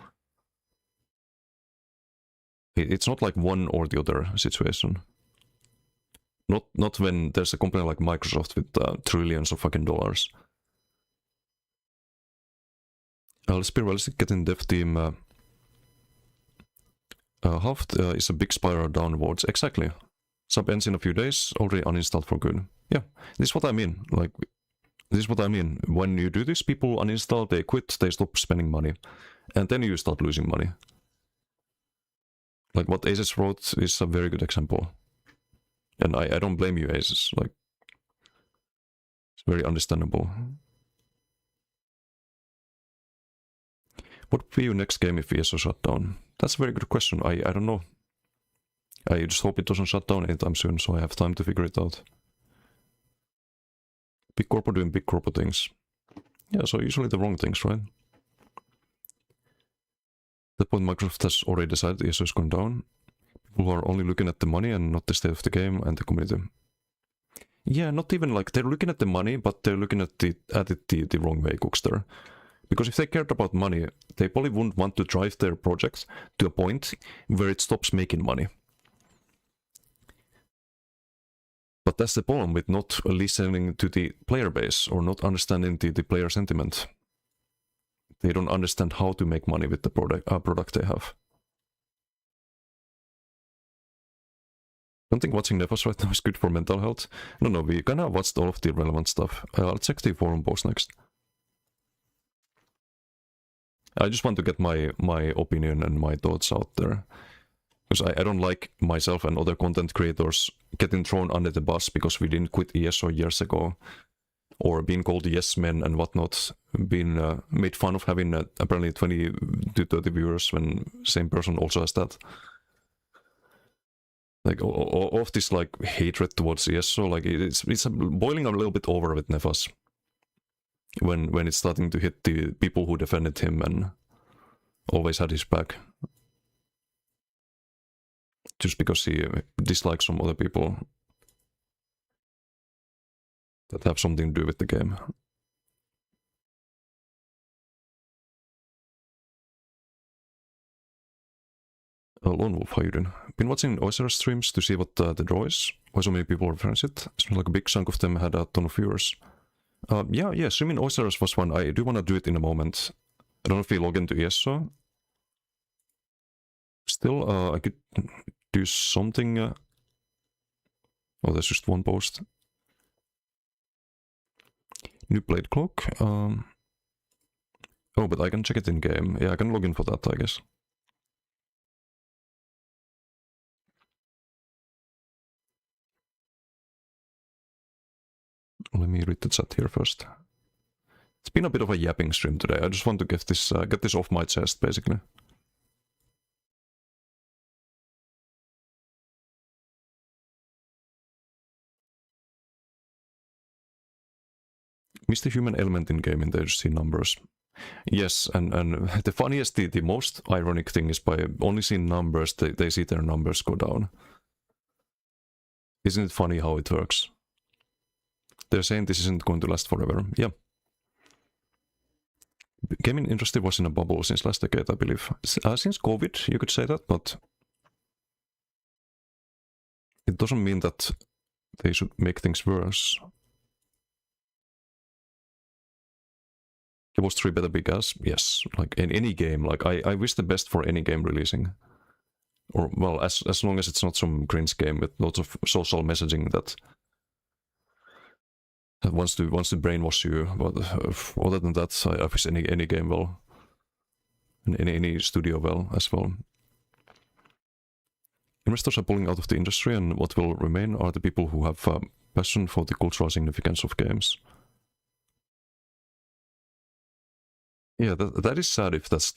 It's not like one or the other situation. Not when there's a company like Microsoft with trillions of fucking dollars. Let's be realistic. Getting dev team halved is a big spiral downwards. Exactly. Sub ends in a few days. Already uninstalled for good. Yeah, this is what I mean. Like, this is what I mean. When you do this, people uninstall, they quit, they stop spending money, and then you start losing money. Like what Aces wrote is a very good example. And I don't blame you, Aces. Like, it's very understandable. What would be your next game if ESO shut down? That's a very good question. I don't know. I just hope it doesn't shut down anytime soon, so I have time to figure it out. Big corpo doing big corpo things. Yeah, so usually the wrong things, right? At that point, Microsoft has already decided ESO is going down. People are only looking at the money and not the state of the game and the community. Yeah, not even like they're looking at the money, but they're looking at it the wrong way, Cookster. Because if they cared about money, they probably wouldn't want to drive their project to a point where it stops making money. But that's the problem with not listening to the player base or not understanding the player sentiment. They don't understand how to make money with the product they have. I don't think watching Nevos right now is good for mental health. No, we kind of watched all of the relevant stuff. I'll check the forum post next. I just want to get my opinion and my thoughts out there. Because I don't like myself and other content creators getting thrown under the bus because we didn't quit ESO years ago. Or being called yes men and whatnot. Being made fun of having apparently 20 to 30 viewers when same person also has that. Like all of this like hatred towards ESO, like it's boiling a little bit over with Nefas. When it's starting to hit the people who defended him and always had his back. Just because he dislikes some other people that have something to do with the game. Lone Wolf, how you doing? Been watching Osrs streams to see what the draw is. Why so many people reference it? Seems like a big chunk of them had a ton of viewers. Yeah, streaming Osrs was one. I do want to do it in a moment. I don't know if we log into ESO. Still, I could do something. Oh, there's just one post. New blade cloak. Oh, but I can check it in game. Yeah, I can log in for that, I guess. Let me read the chat here first. It's been a bit of a yapping stream today. I just want to get this off my chest, basically. Miss the human element in game, and they just see numbers. Yes, and the funniest, the most ironic thing is by only seeing numbers, they see their numbers go down. Isn't it funny how it works? They're saying this isn't going to last forever. Yeah. Gaming industry was in a bubble since last decade, I believe. Since COVID, you could say that, but it doesn't mean that they should make things worse. Was 3 better because yes, like in any game, like I wish the best for any game releasing. Or well, as long as it's not some cringe game with lots of social messaging that wants to brainwash you. But other than that, I wish any game well, and any studio well as well. Investors are pulling out of the industry, and what will remain are the people who have passion for the cultural significance of games. Yeah, that is sad if that's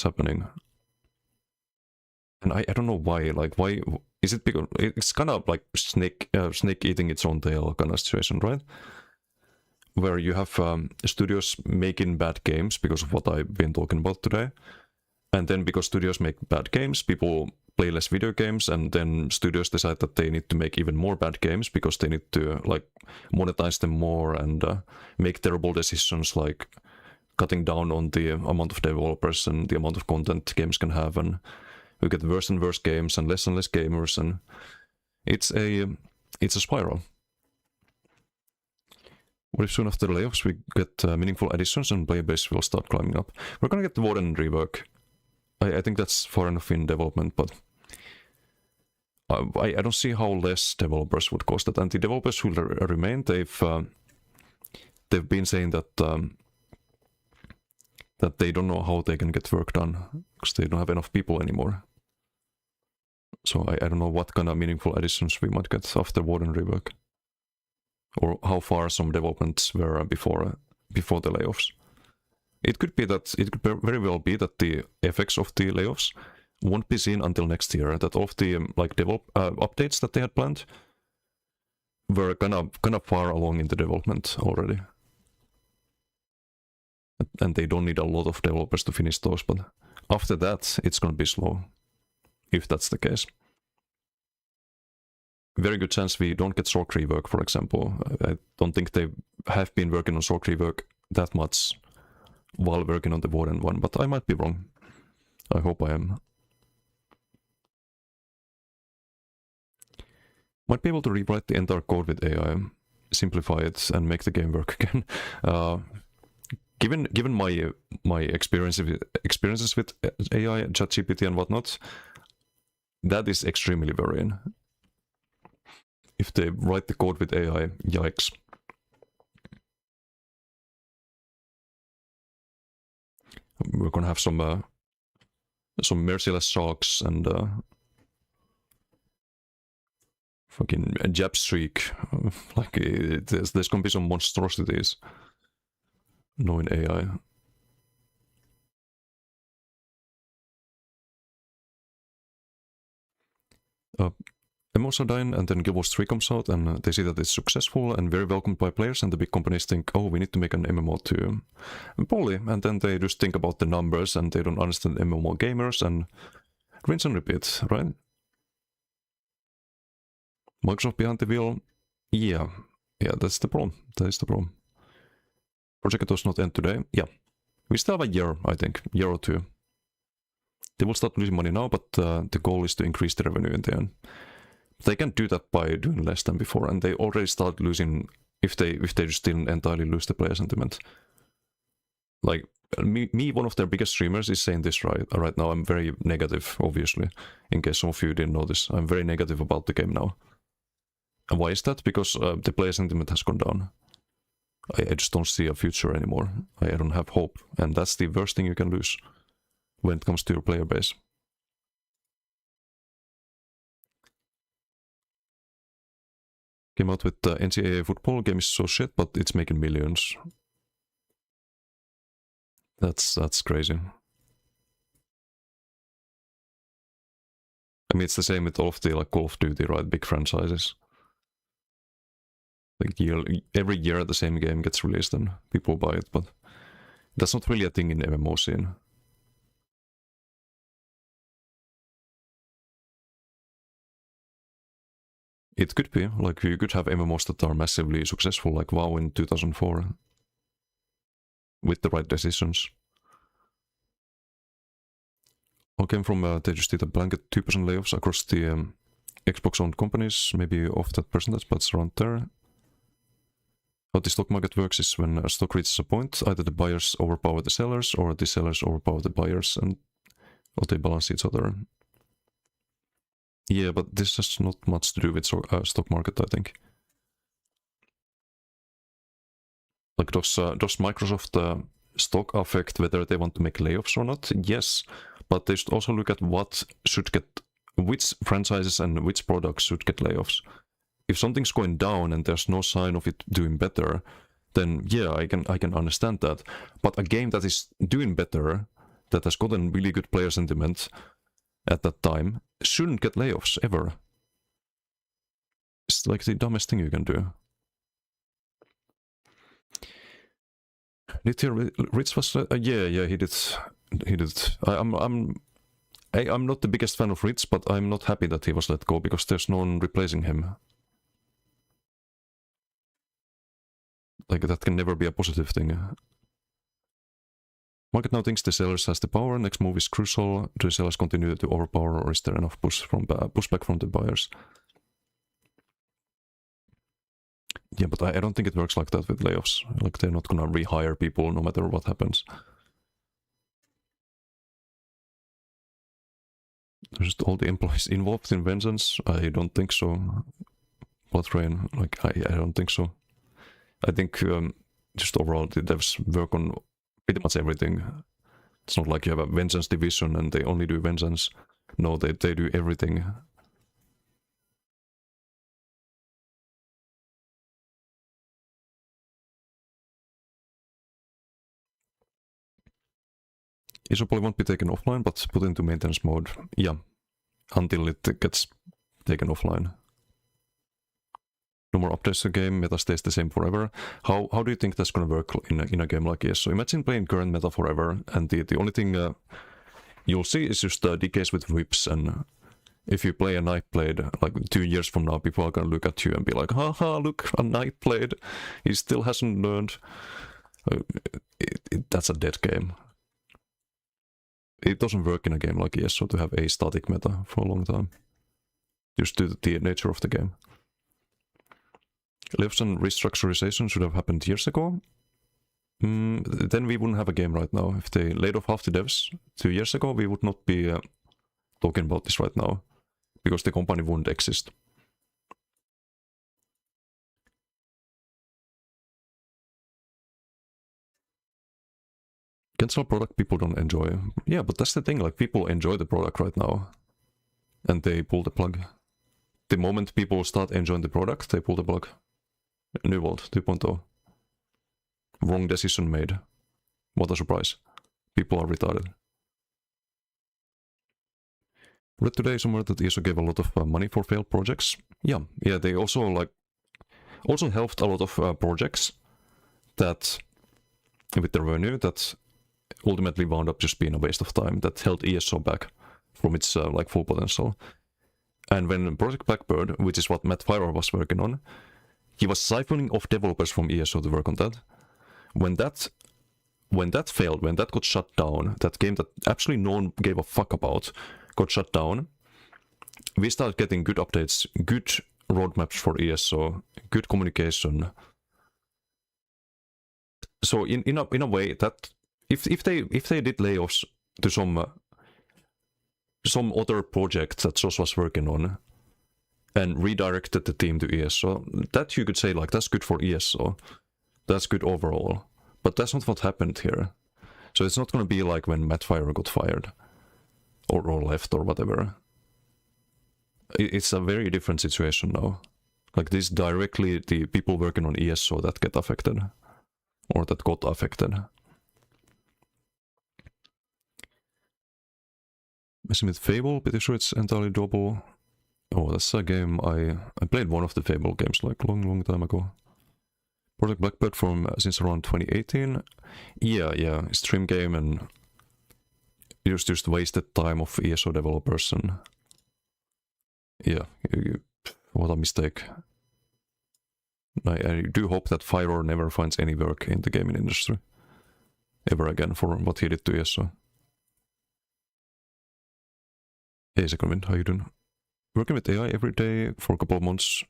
happening. And I don't know why. Like, why is it? Because it's kind of like snake eating its own tail kind of situation, right? Where you have studios making bad games because of what I've been talking about today, and then because studios make bad games, people play less video games, and then studios decide that they need to make even more bad games because they need to like monetize them more and make terrible decisions like cutting down on the amount of developers and the amount of content games can have, and we get worse and worse games and less gamers, and it's a spiral. What if soon after the layoffs we get meaningful additions and player base will start climbing up? We're gonna get the Warden rework. I think that's far enough in development, but I don't see how less developers would cost that. And the developers who remain, they've been saying that that they don't know how they can get work done because they don't have enough people anymore. So I don't know what kind of meaningful additions we might get after Warden rework, or how far some developments were before the layoffs. It could very well be that the effects of the layoffs won't be seen until next year. That all of the updates that they had planned were kind of far along in the development already. And they don't need a lot of developers to finish those, but after that, it's going to be slow, if that's the case. Very good chance we don't get Sork rework, for example. I don't think they have been working on Sork rework that much while working on the Warden one, but I might be wrong. I hope I am. Might be able to rewrite the entire code with AI, simplify it, and make the game work again. Given my experiences with AI, ChatGPT and whatnot, that is extremely worrying. If they write the code with AI, yikes. We're gonna have some merciless sharks and fucking jab streak. Like there's gonna be some monstrosities. Knowing AI. MMOs are dying, and then Guild Wars 3 comes out, and they see that it's successful and very welcomed by players, and the big companies think, oh, we need to make an MMO too. Probably, and then they just think about the numbers, and they don't understand MMO gamers, and rinse and repeat, right? Microsoft behind the wheel? Yeah, that's the problem. That is the problem. Project does not end today. Yeah. We still have a year, I think. Year or two. They will start losing money now, but the goal is to increase the revenue in the end. They can do that by doing less than before, and they already start losing if they just didn't entirely lose the player sentiment. Like me, one of their biggest streamers is saying this right now. I'm very negative, obviously, in case some of you didn't know this. I'm very negative about the game now. And why is that? Because the player sentiment has gone down. I just don't see a future anymore. I don't have hope, and that's the worst thing you can lose when it comes to your player base. Came out with the NCAA football game is so shit, but it's making millions. That's crazy. I mean, it's the same with all of the like Call of Duty, right? Big franchises. Like every year the same game gets released and people buy it, but that's not really a thing in MMO scene. It could be, like you could have MMOs that are massively successful, like WoW in 2004, with the right decisions. All came from, they just did a blanket 2% layoffs across the Xbox-owned companies, maybe off that percentage, but it's around there. How the stock market works is when a stock reaches a point, either the buyers overpower the sellers, or the sellers overpower the buyers, and or they balance each other. Yeah, but this has not much to do with stock market, I think. Like, does Microsoft stock affect whether they want to make layoffs or not? Yes, but they should also look at which franchises and which products should get layoffs. If something's going down and there's no sign of it doing better, then yeah, I can understand that. But a game that is doing better, that has gotten really good player sentiment at that time, shouldn't get layoffs ever. It's like the dumbest thing you can do. Did Rich was yeah, he did. I'm not the biggest fan of Rich, but I'm not happy that he was let go because there's no one replacing him. Like, that can never be a positive thing. Market now thinks the sellers has the power. Next move is crucial. Do the sellers continue to overpower, or is there enough pushback from the buyers? Yeah, but I don't think it works like that with layoffs. Like, they're not gonna rehire people no matter what happens. There's just all the employees involved in vengeance. I don't think so. Blood Rain, like, I don't think so. I think just overall the devs work on pretty much everything. It's not like you have a vengeance division and they only do vengeance. No, they do everything. Isopoli won't be taken offline, but put into maintenance mode. Yeah, until it gets taken offline. No more updates to the game, meta stays the same forever. How do you think that's gonna work in a game like this? So imagine playing current meta forever, and the only thing you'll see is just decays with whips, and if you play a Nightblade, like 2 years from now, people are gonna look at you and be like, haha, look, a Nightblade, he still hasn't learned. That's a dead game. It doesn't work in a game like ESO to have a static meta for a long time. Just due to the nature of the game. Layoffs and restructurization should have happened years ago. Then we wouldn't have a game right now. If they laid off half the devs 2 years ago, we would not be talking about this right now. Because the company wouldn't exist. Cancel product people don't enjoy. Yeah, but that's the thing, like, people enjoy the product right now. And they pull the plug. The moment people start enjoying the product, they pull the plug. New World 2.0. Wrong decision made. What a surprise. People are retarded. Read today somewhere that ESO gave a lot of money for failed projects. Yeah, they also helped a lot of projects that, with the revenue, that ultimately wound up just being a waste of time, that held ESO back from its full potential. And when Project Blackbird, which is what Matt Firor was working on, he was siphoning off developers from ESO to work on that. When that when that failed, when that got shut down, that game that absolutely no one gave a fuck about got shut down, we started getting good updates, good roadmaps for ESO, good communication. So in a way that if they did layoffs to some other project that SOS was working on and redirected the team to ESO, that you could say like that's good for ESO, that's good overall. But that's not what happened here. So it's not going to be like when Matt Fire got fired or left or whatever. It's a very different situation now. Like this directly the people working on ESO that get affected or that got affected. Messing with Fable, pretty sure it's entirely doable. Oh, that's a game I played one of the Fable games like long time ago. Project Blackbird from since around 2018. Yeah, stream game and just wasted time of ESO developers and yeah, what a mistake. I do hope that Fyro never finds any work in the gaming industry ever again for what he did to ESO. Hey Second, how you doing? Working with AI every day for a couple of months.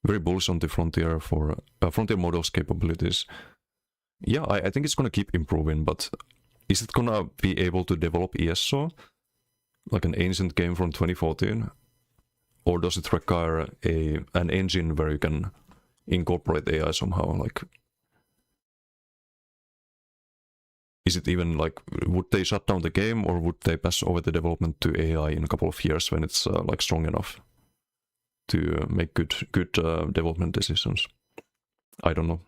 Very bullish on the Frontier for Frontier model's capabilities. Yeah, I think it's gonna keep improving, but is it gonna be able to develop ESO like an ancient game from 2014, or does it require an engine where you can incorporate AI somehow? Like, is it even like, would they shut down the game or would they pass over the development to AI in a couple of years when it's like strong enough to make good development decisions? I don't know.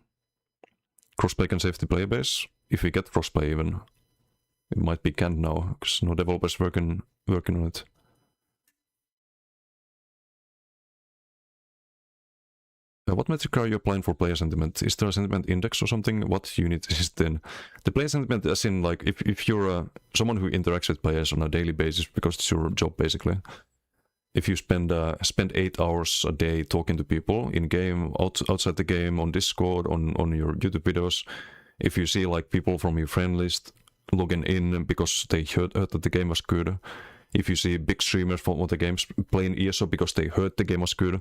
Crossplay can save the player base. If we get crossplay even, it might be canned now because no developers working on it. What metric are you applying for player sentiment? Is there a sentiment index or something? What unit is it in? The player sentiment, as in like if you're someone who interacts with players on a daily basis because it's your job basically. If you spend 8 hours a day talking to people in game, outside the game, on Discord, on your YouTube videos, if you see like people from your friend list logging in because they heard that the game was good, if you see big streamers from the games playing ESO because they heard the game was good.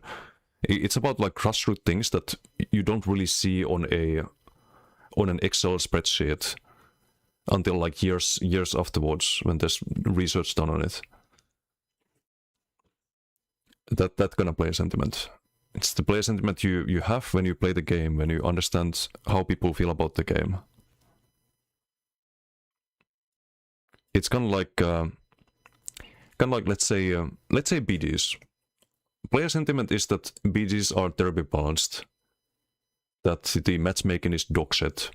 It's about like grassroots things that you don't really see on an Excel spreadsheet until like years afterwards when there's research done on it. That kind of player sentiment. It's the player sentiment you have when you play the game, when you understand how people feel about the game. It's kind of like let's say BGs. Player sentiment is that BGs are terribly balanced, that the matchmaking is dog shit.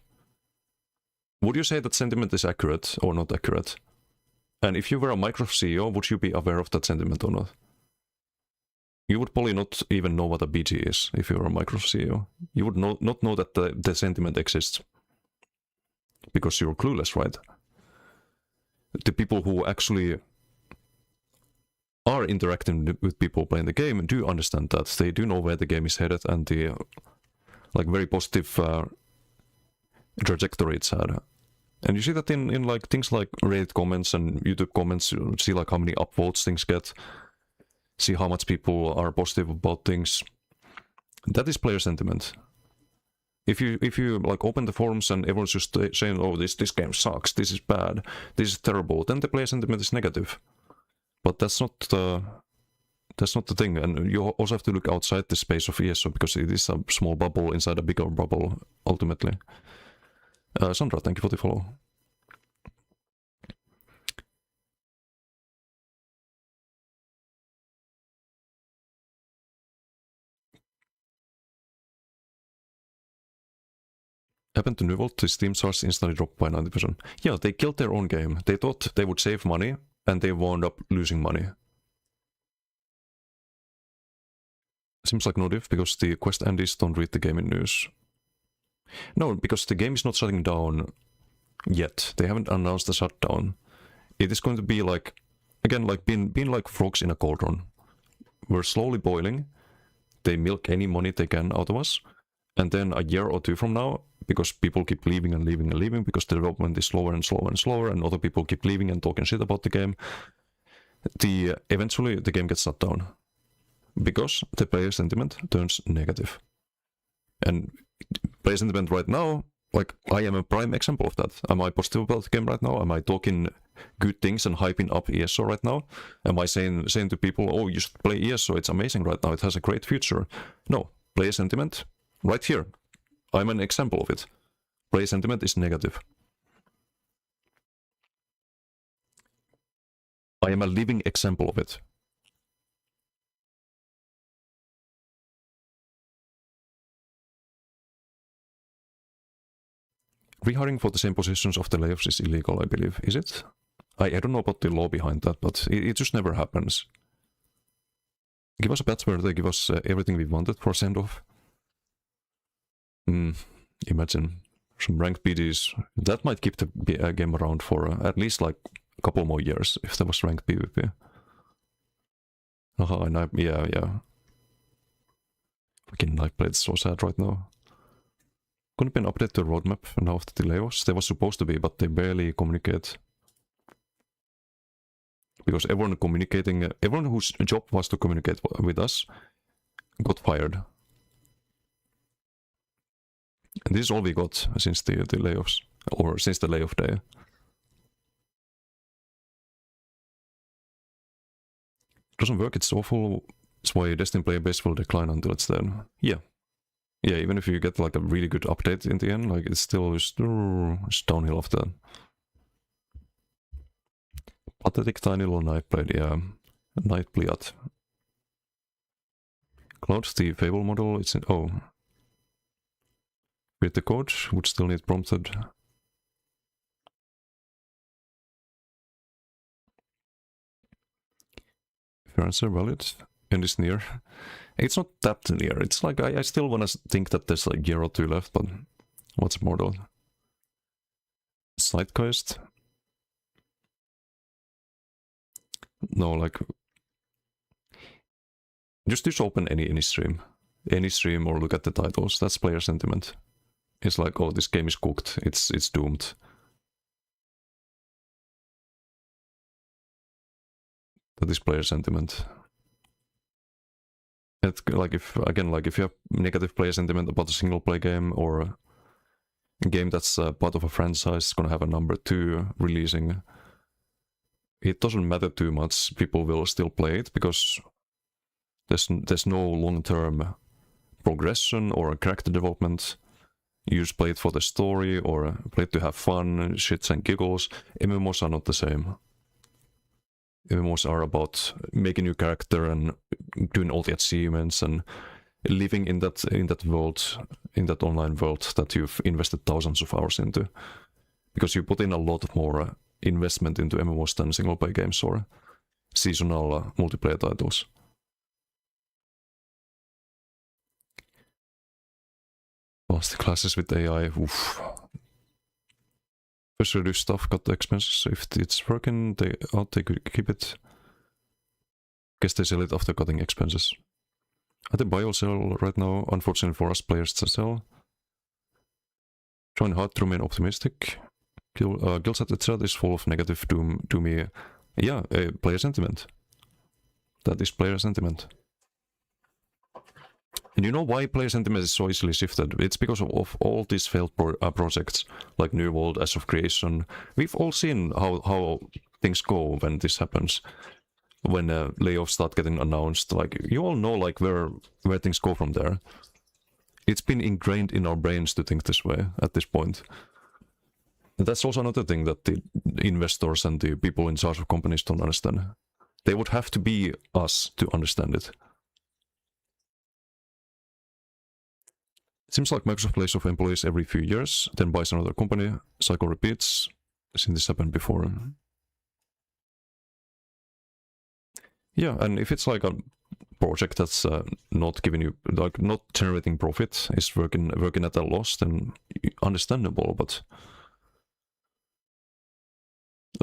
Would you say that sentiment is accurate or not accurate? And if you were a Microsoft CEO, would you be aware of that sentiment or not? You would probably not even know what a BG is if you were a Microsoft CEO. You would not know that the sentiment exists. Because you're clueless, right? The people who actually are interacting with people playing the game do understand that. They do know where the game is headed and the like very positive trajectory it's had. And you see that in like things like Reddit comments and YouTube comments. You see like how many upvotes things get. See how much people are positive about things. That is player sentiment. If you like open the forums and everyone's just saying, "Oh, this game sucks. This is bad. This is terrible," then the player sentiment is negative. But that's not the thing, and you also have to look outside the space of ESO because it is a small bubble inside a bigger bubble, ultimately. Sandra, thank you for the follow. Happened to New Vault, the Steam charts instantly dropped by 90%. Yeah, they killed their own game. They thought they would save money, and they wound up losing money. Seems like no diff, because the quest endies don't read the game in news. No, because the game is not shutting down yet. They haven't announced the shutdown. It is going to be like, again, like being like frogs in a cauldron. We're slowly boiling. They milk any money they can out of us. And then a year or two from now, because people keep leaving and leaving and leaving because the development is slower and slower and slower, and other people keep leaving and talking shit about the game, eventually the game gets shut down because the player sentiment turns negative. And player sentiment right now, like, I am a prime example of that. Am I positive about the game right now? Am I talking good things and hyping up ESO right now? Am I saying to people, oh, you should play ESO, it's amazing right now, it has a great future? No, player sentiment, right here, I'm an example of it. Player sentiment is negative. I am a living example of it. Rehiring for the same positions of the layoffs is illegal, I believe. Is it? I don't know about the law behind that, but it just never happens. Give us a patch where they give us everything we wanted for send-off. Imagine some ranked BDs. That might keep the game around for at least like a couple more years if there was ranked PvP. Yeah. Fucking Nightblade, it's so sad right now. Couldn't be an update to the roadmap now after the layoffs. They were supposed to be, but they barely communicate. Because everyone whose job was to communicate with us got fired. And this is all we got since the layoffs, or since the layoff day. Doesn't work, it's awful. That's why Destiny player base will decline until it's dead. Yeah, even if you get like a really good update in the end, like it's still just downhill after that. Pathetic tiny little Nightblade, yeah. Nightblade. Cloud's the Fable model, it's in... oh. With the code, would still need prompted. If your answer valid and is near. It's not that near, it's like I still wanna think that there's like a year or two left, but what's model? Sidequest? No, like... just open any stream. Any stream or look at the titles, that's player sentiment. It's like, oh, this game is cooked, it's doomed. That is player sentiment. Like if you have negative player sentiment about a single play game or a game that's part of a franchise gonna have a number 2 releasing, it doesn't matter too much. People will still play it because there's no long-term progression or character development. You just play it for the story or play it to have fun, shits and giggles. MMOs are not the same. MMOs are about making your character and doing all the achievements and living in that world, in that online world that you've invested thousands of hours into. Because you put in a lot more investment into MMOs than single player games or seasonal multiplayer titles. Lost the classes with AI, oof. First reduce stuff, cut the expenses. If it's working, they could keep it. Guess they sell it after cutting expenses. Are they buy or sell right now? Unfortunately for us players to sell. Trying hard to remain optimistic. Guilds at the chat is full of negative to me. Yeah, player sentiment. That is player sentiment. And you know why player sentiment is so easily shifted? It's because of all these failed projects, like New World, As of Creation. We've all seen how things go when this happens. When layoffs start getting announced, like you all know like where things go from there. It's been ingrained in our brains to think this way at this point. And that's also another thing that the investors and the people in charge of companies don't understand. They would have to be us to understand it. It seems like Microsoft lays off employees every few years, then buys another company. Cycle repeats. I've seen this happen before. Yeah, and if it's like a project that's not giving you, like, not generating profit, is working at a loss, then understandable. But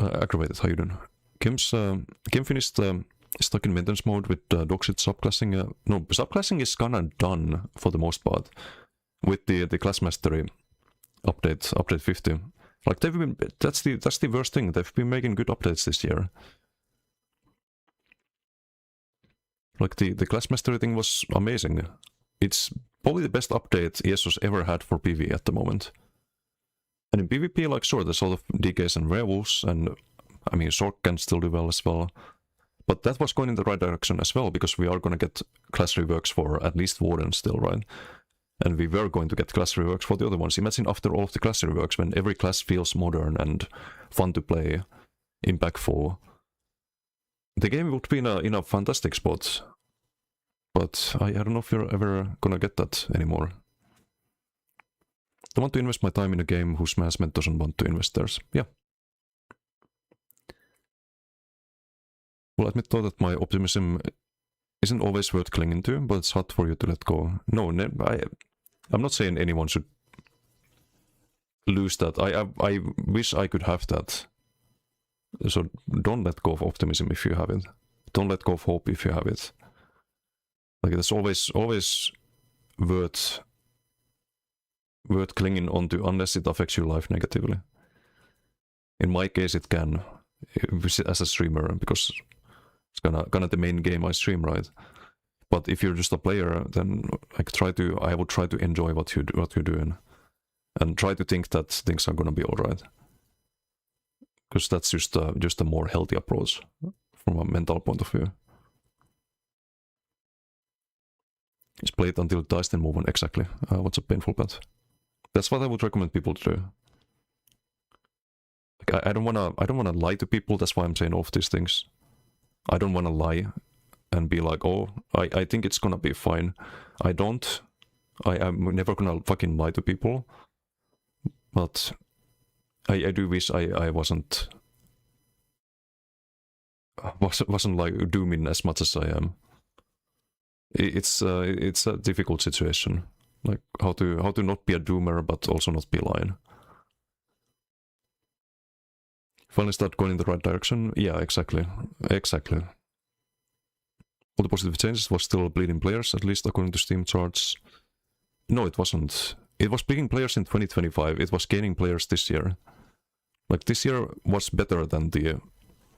aggravated. How you doing? Kim finished stuck in maintenance mode with dogshit subclassing. No, subclassing is kinda done for the most part. With the class mastery, update 50. Like that's the worst thing. They've been making good updates this year. Like the class mastery thing was amazing. It's probably the best update ESO's ever had for PvE at the moment. And in PvP, like sure, there's a lot of DKs and werewolves, and I mean Sork can still do well as well. But that was going in the right direction as well, because we are going to get class reworks for at least Warden still, right? And we were going to get class reworks for the other ones. Imagine after all of the class reworks, when every class feels modern and fun to play, impactful, the game would be in a fantastic spot. But I don't know if you're ever gonna get that anymore. I want to invest my time in a game whose management doesn't want to invest theirs. Yeah. Well, I admit though that my optimism isn't always worth clinging to, but it's hard for you to let go. No, I'm not saying anyone should lose that. I wish I could have that. So don't let go of optimism if you have it. Don't let go of hope if you have it. Like it's always worth clinging onto unless it affects your life negatively. In my case, it can, as a streamer, because it's gonna the main game I stream, right? But if you're just a player, then I would try to enjoy what you're doing, and try to think that things are gonna be all right. Because that's just a more healthy approach from a mental point of view. Just play it until it dies, then move on. Exactly. What's a painful bet? That's what I would recommend people to do. Like, I don't wanna lie to people. That's why I'm saying all of these things. I don't wanna lie and be like, oh, I think it's gonna be fine. I don't. I'm never gonna fucking lie to people. But I do wish I wasn't like dooming as much as I am. It's a difficult situation, like how to not be a doomer but also not be lying. Finally start going in the right direction. Yeah, exactly. All the positive changes was still bleeding players, at least according to Steam charts. No, it wasn't. It was bleeding players in 2025. It was gaining players this year. Like this year was better than the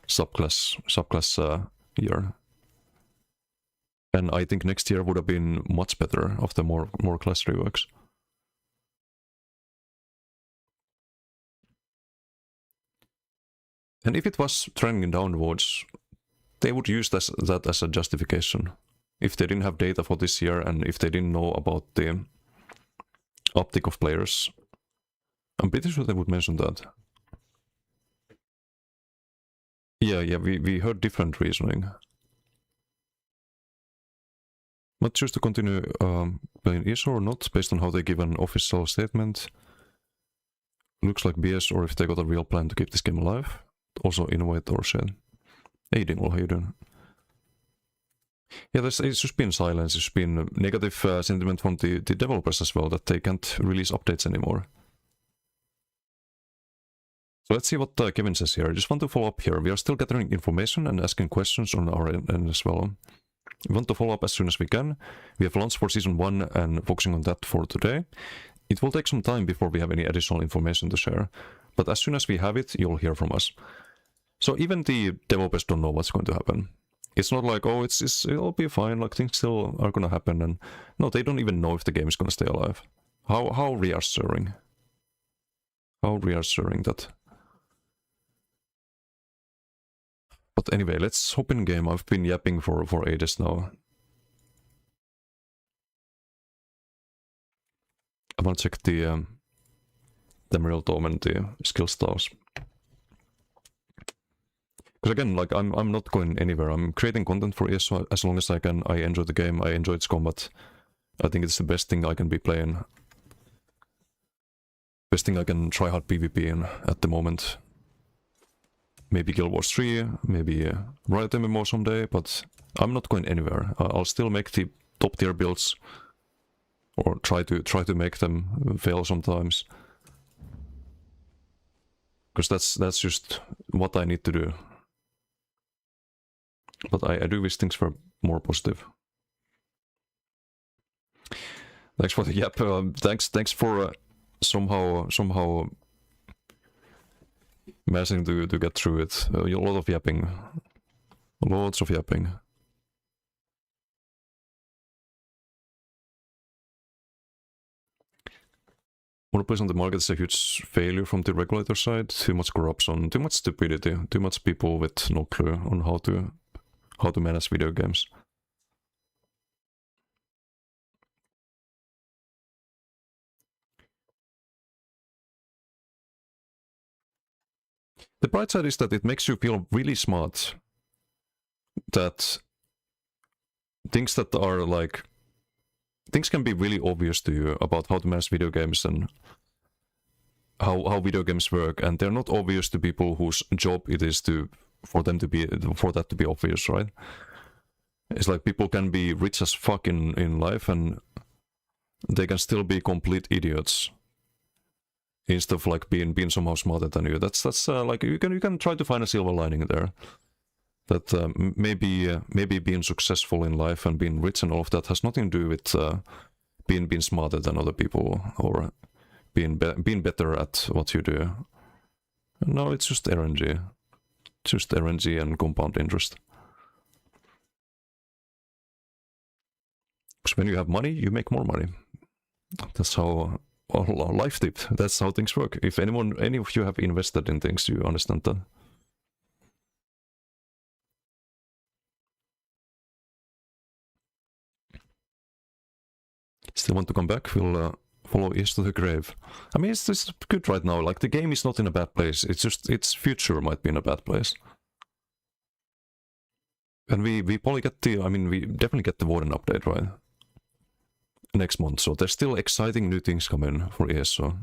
subclass year. And I think next year would have been much better after more class reworks. And if it was trending downwards, they would use that as a justification. If they didn't have data for this year, and if they didn't know about the uptick of players, I'm pretty sure they would mention that. Yeah, we heard different reasoning. Might choose to continue playing ESO or not, based on how they give an official statement. Looks like BS, or if they got a real plan to keep this game alive. Also innovate or shit. Hey Dingle, how you doing? Yeah, it's just been silence, it's been negative sentiment from the developers as well, that they can't release updates anymore. So let's see what Kevin says here. I just want to follow up here. We are still gathering information and asking questions on our end as well. We want to follow up as soon as we can. We have launched for Season 1 and focusing on that for today. It will take some time before we have any additional information to share, but as soon as we have it, you'll hear from us. So even the developers don't know what's going to happen. It's not like, oh, it'll be fine, like things still are gonna happen, and no, they don't even know if the game is gonna stay alive. How reassuring. How reassuring that. But anyway, let's hop in game. I've been yapping for ages now. I want to check the Emerald Dome and the skill stars. Because again, like I'm not going anywhere. I'm creating content for ESO as long as I can. I enjoy the game. I enjoy its combat. I think it's the best thing I can be playing. Best thing I can try hard PvP in at the moment. Maybe Guild Wars 3, maybe Riot MMO someday, but I'm not going anywhere. I'll still make the top tier builds, or try to make them fail sometimes, because that's just what I need to do. But I do wish things were more positive. Thanks for the yap. Thanks for somehow managing to get through it. A lot of yapping. Lots of yapping. Monopolies on the market is a huge failure from the regulator side. Too much corruption, too much stupidity, too much people with no clue on how to manage video games. The bright side is that it makes you feel really smart. That things that are like... Things can be really obvious to you about how to manage video games and how video games work, and they're not obvious to people whose job it is for that to be obvious, right? It's like people can be rich as fuck in life and they can still be complete idiots instead of like being somehow smarter than you. That's like you can try to find a silver lining there. That maybe being successful in life and being rich and all of that has nothing to do with being smarter than other people or being better at what you do. No, it's just RNG. Just RNG and compound interest. Because when you have money, you make more money. That's how life tip. That's how things work. If any of you have invested in things, you understand that. Still want to come back? We'll follow East to the grave. I mean, it's good right now. Like, the game is not in a bad place. It's just its future might be in a bad place. And we probably get we definitely get the Warden update, right? Next month. So there's still exciting new things coming for ESO.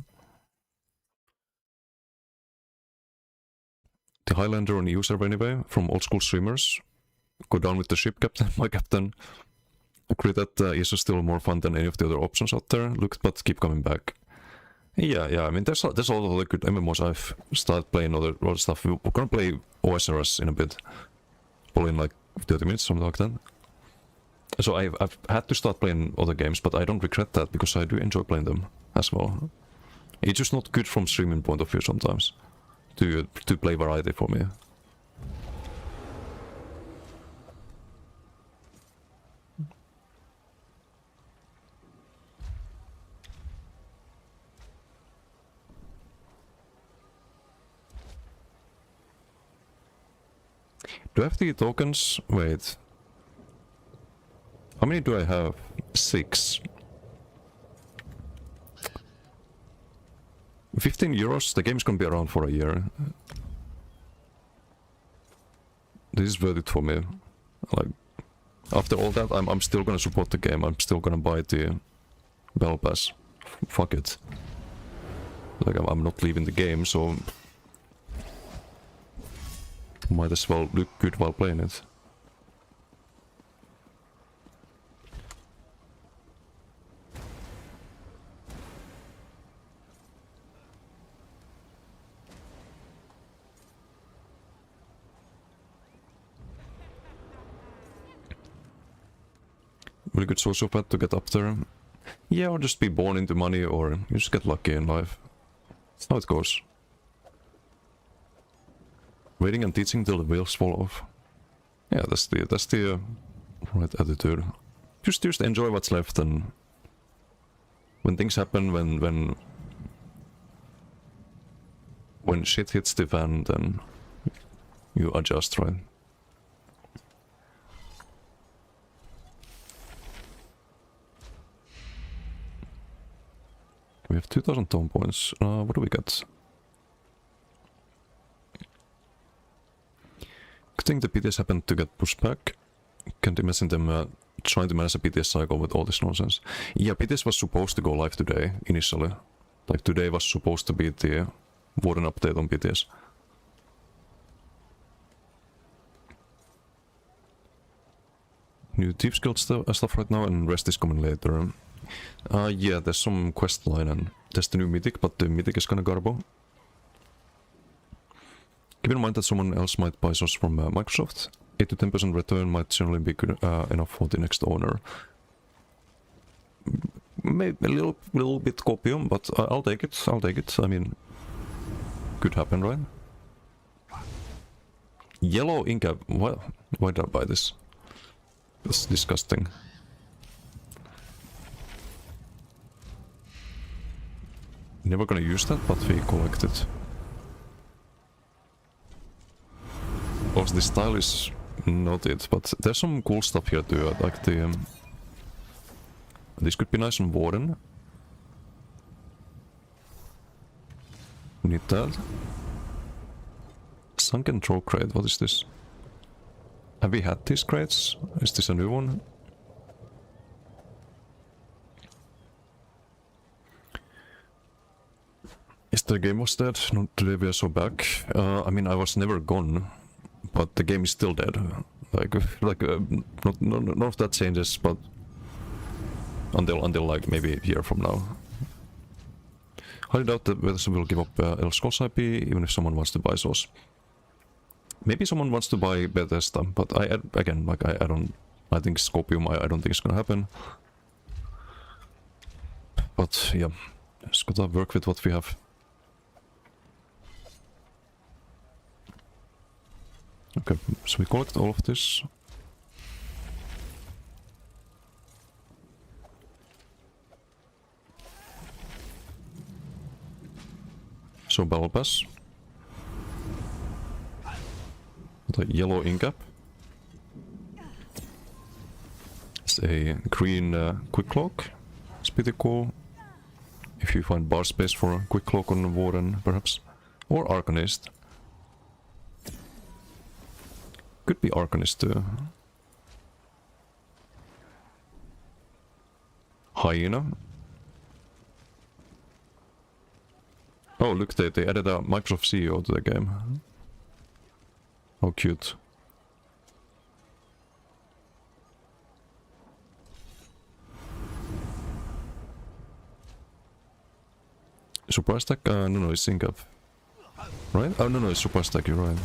The Highlander on EU server anyway, from old school streamers. Go down with the ship, Captain, my captain. Agree that ESO is still more fun than any of the other options out there. Look, but keep coming back. Yeah. I mean, there's a lot of other good MMOs. I've started playing other stuff. We're gonna play Osrs in a bit. Probably in like 30 minutes, something like that. So I've had to start playing other games, but I don't regret that because I do enjoy playing them as well. It's just not good from streaming point of view sometimes to play variety for me. Do I have the tokens? Wait. How many do I have? 6. 15 euros? The game's gonna be around for a year. This is worth it for me. Like, after all that, I'm still gonna support the game. I'm still gonna buy the Battle Pass. Fuck it. Like, I'm not leaving the game, so... Might as well look good while playing it. Really good social path to get up there. Yeah, or just be born into money, or you just get lucky in life. That's how it goes. Waiting and teaching till the wheels fall off. Yeah, that's the right attitude. Just enjoy what's left, and when things happen, when shit hits the fan, then you adjust, right? We have 2000 tone points. What do we get? Good thing the BTS happened to get pushed back. Can't imagine them trying to manage a BTS cycle with all this nonsense. Yeah, BTS was supposed to go live today, initially. Like, today was supposed to be the Warden update on BTS. New Thieves Guild stuff right now, and rest is coming later. Yeah, there's some quest line, and there's the new Mythic, but the Mythic is kinda garbo. Keep in mind that someone else might buy Osrs from Microsoft. 8 to 10% return might generally be good enough for the next owner. maybe a little bit copium, but I'll take it. I'll take it. I mean, could happen, right? Yellow Inca. Why did I buy this? It's disgusting. Never gonna use that, but we collect it. Also, the style is not it, but there's some cool stuff here too. Like the this could be nice on Warden. Need that. Sunken throw crate. What is this? Have we had these crates? Is this a new one? Is the game was dead? Not today we are so back. I mean, I was never gone, but the game is still dead. None of that changes, but until like maybe a year from now. Highly doubt that Bethesda will give up Elder Scrolls IP, even if someone wants to buy Source. Maybe someone wants to buy Bethesda, but I think Scopium, I don't think it's gonna happen. But yeah, just gotta work with what we have. Okay, so we collect all of this. So Battle Pass. The yellow Incap. It's a green quick cloak. It's pretty cool. If you find bar space for a quick cloak on Warden, perhaps. Or Arcanist. Could be Arcanist too. Hyena. Oh, look, they added a Microsoft CEO to the game. How cute. Surprise tag? No, it's Incap. Right? Oh, no, it's surprise tag, you're right.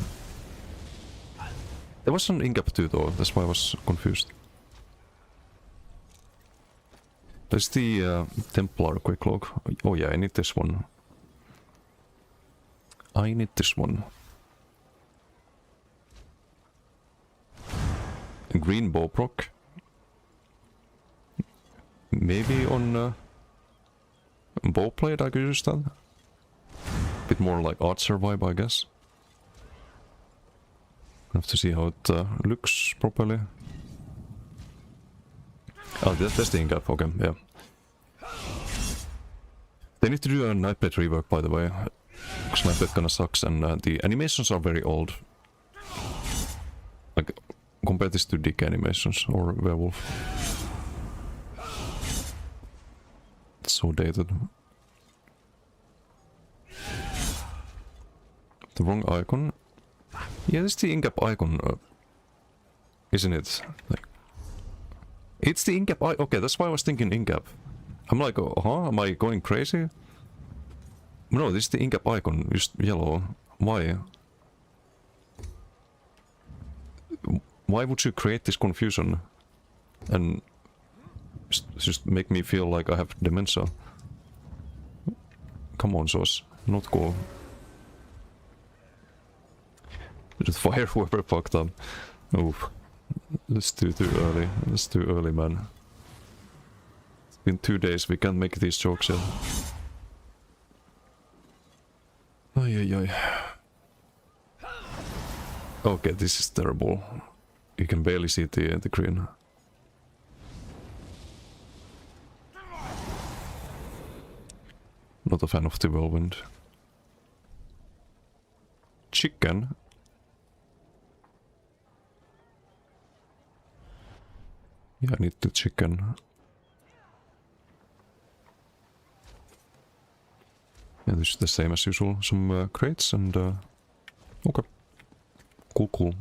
There was an Incap too, though, that's why I was confused. There's the Templar quick cloak. Oh yeah, I need this one. I need this one. A green bowproc. Maybe on bowplate I could use that. Bit more like archer vibe, I guess. Have to see how it looks properly. Oh, that's the Incap, okay, yeah. They need to do a Nightblade rework, by the way. Because Nightblade kinda sucks, and the animations are very old. Like, compare this to Dick animations or Werewolf. It's so dated. The wrong icon. Yeah, this is the Incap icon, isn't it? Like, it's the Incap icon. Okay, that's why I was thinking Incap. I'm like, huh? Am I going crazy? No, this is the Incap icon, just yellow. Why? Why would you create this confusion? And just make me feel like I have dementia? Come on, Sauce. Not cool. The fire whoever fucked up. Oof. That's too early. That's too early, man. It's been 2 days, we can't make these jokes yet. Ay. Okay, this is terrible. You can barely see the green. Not a fan of the whirlwind. Chicken? Yeah, I need the chicken. Yeah, this is the same as usual. Some crates and... okay. Cool.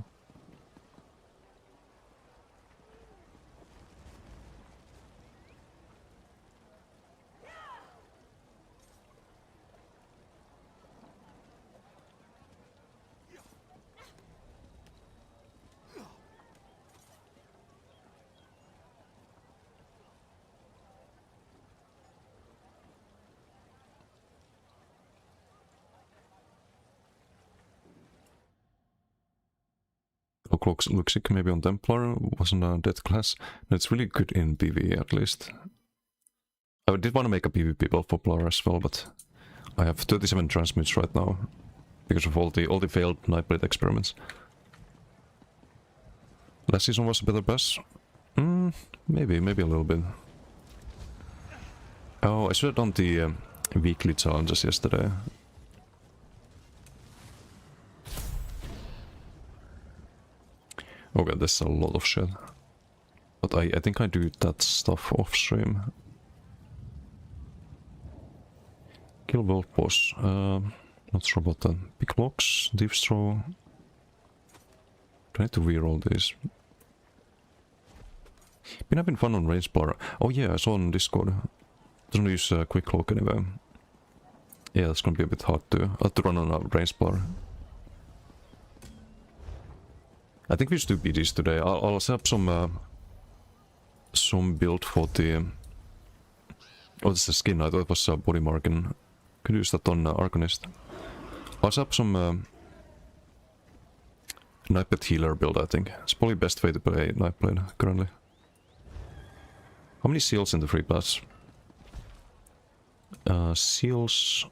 looks like maybe on Templar wasn't a death class. No, it's really good in PvE at least. I did want to make a PvP build for Polar as well, but I have 37 transmutes right now because of all the failed Nightblade experiments. Last season was a better boss. Maybe a little bit. Oh, I should have done the weekly challenges yesterday. Okay, there's a lot of shit. But I think I do that stuff off stream. Kill world boss. Not sure about that. Big blocks, deep straw. Do I need to reroll these? Been having fun on range bar. Oh yeah, I saw on Discord. Doesn't use quick cloak anyway. Yeah, it's gonna be a bit hard to run on a range bar. I think we should do BDs today. I'll set up some build for the... Oh, this is a skin. I thought it was a body marking. Could use that on Arcanist. I'll set up some Nightblade healer build, I think. It's probably the best way to play Nightblade currently. How many seals in the free class? Seals...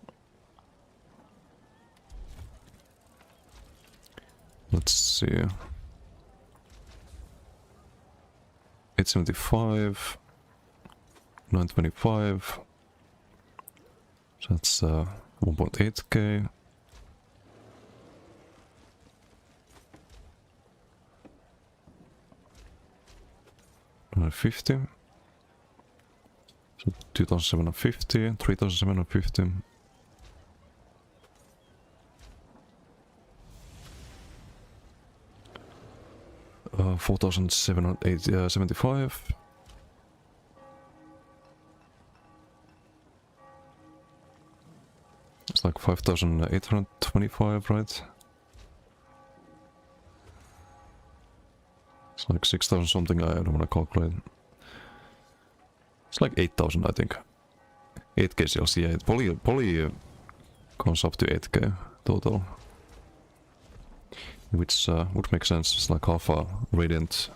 Let's see... 875... 925... So that's 1.8k. $50. So 2,750, 3,750. Uh, 4,775. It's like 5,825, right? It's like 6,000 something, I don't want to calculate. It's like 8,000, I think. 8k sales, yeah, it probably comes up to 8k total. Which would make sense, it's like half a Radiant.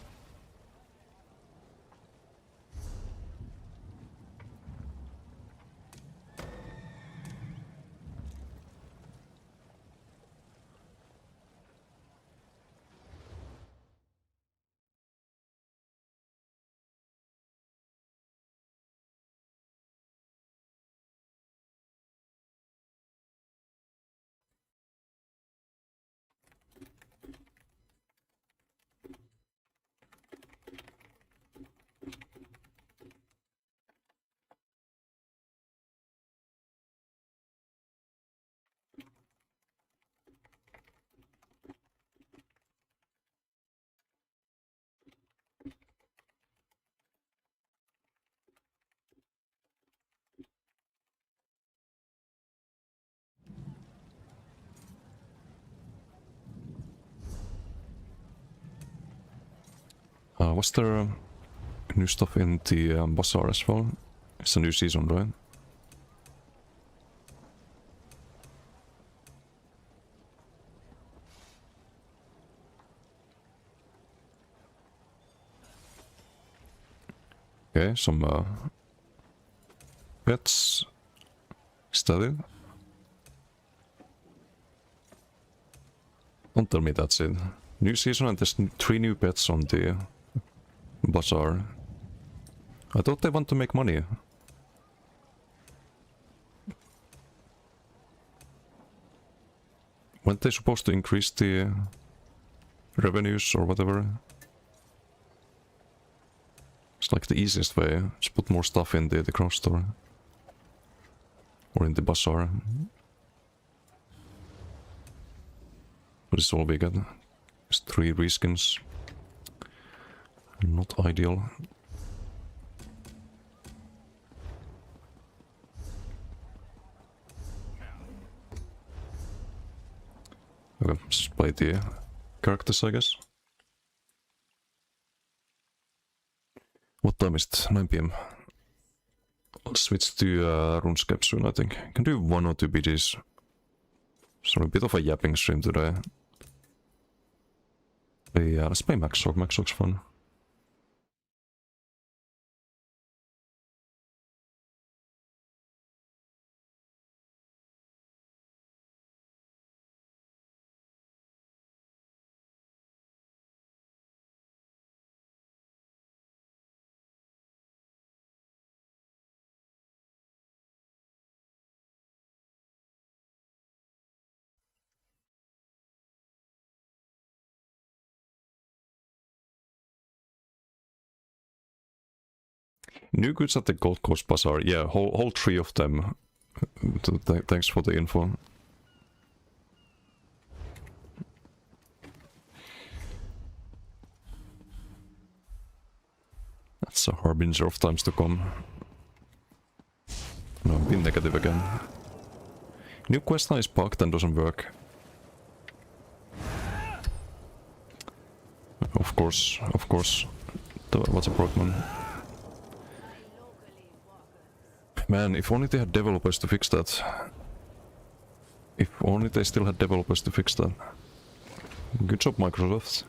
Was there new stuff in the Bazaar as well? It's a new season, right? Okay, some pets. Study. Don't tell me that's it. New season and there's 3 new pets on the Bazaar. I thought they want to make money. Weren't they supposed to increase the revenues or whatever? It's like the easiest way. Just put more stuff in the cross store. Or in the Bazaar. But it's all we get. It's 3 reskins. Not ideal. Okay, just play the characters, I guess. What time is it? 9 PM. I'll switch to RuneScape soon, I think. I can do 1 or 2 BGs. So a bit of a yapping stream today. Yeah, let's play Max Orc. Max Orc's fun. New goods at the Gold Coast Bazaar. Yeah, whole 3 of them. Thanks for the info. That's a harbinger of times to come. No, I'm being negative again. New questline is bugged and doesn't work. Of course. What's a problem? Man, if only they had developers to fix that. If only they still had developers to fix that. Good job, Microsoft.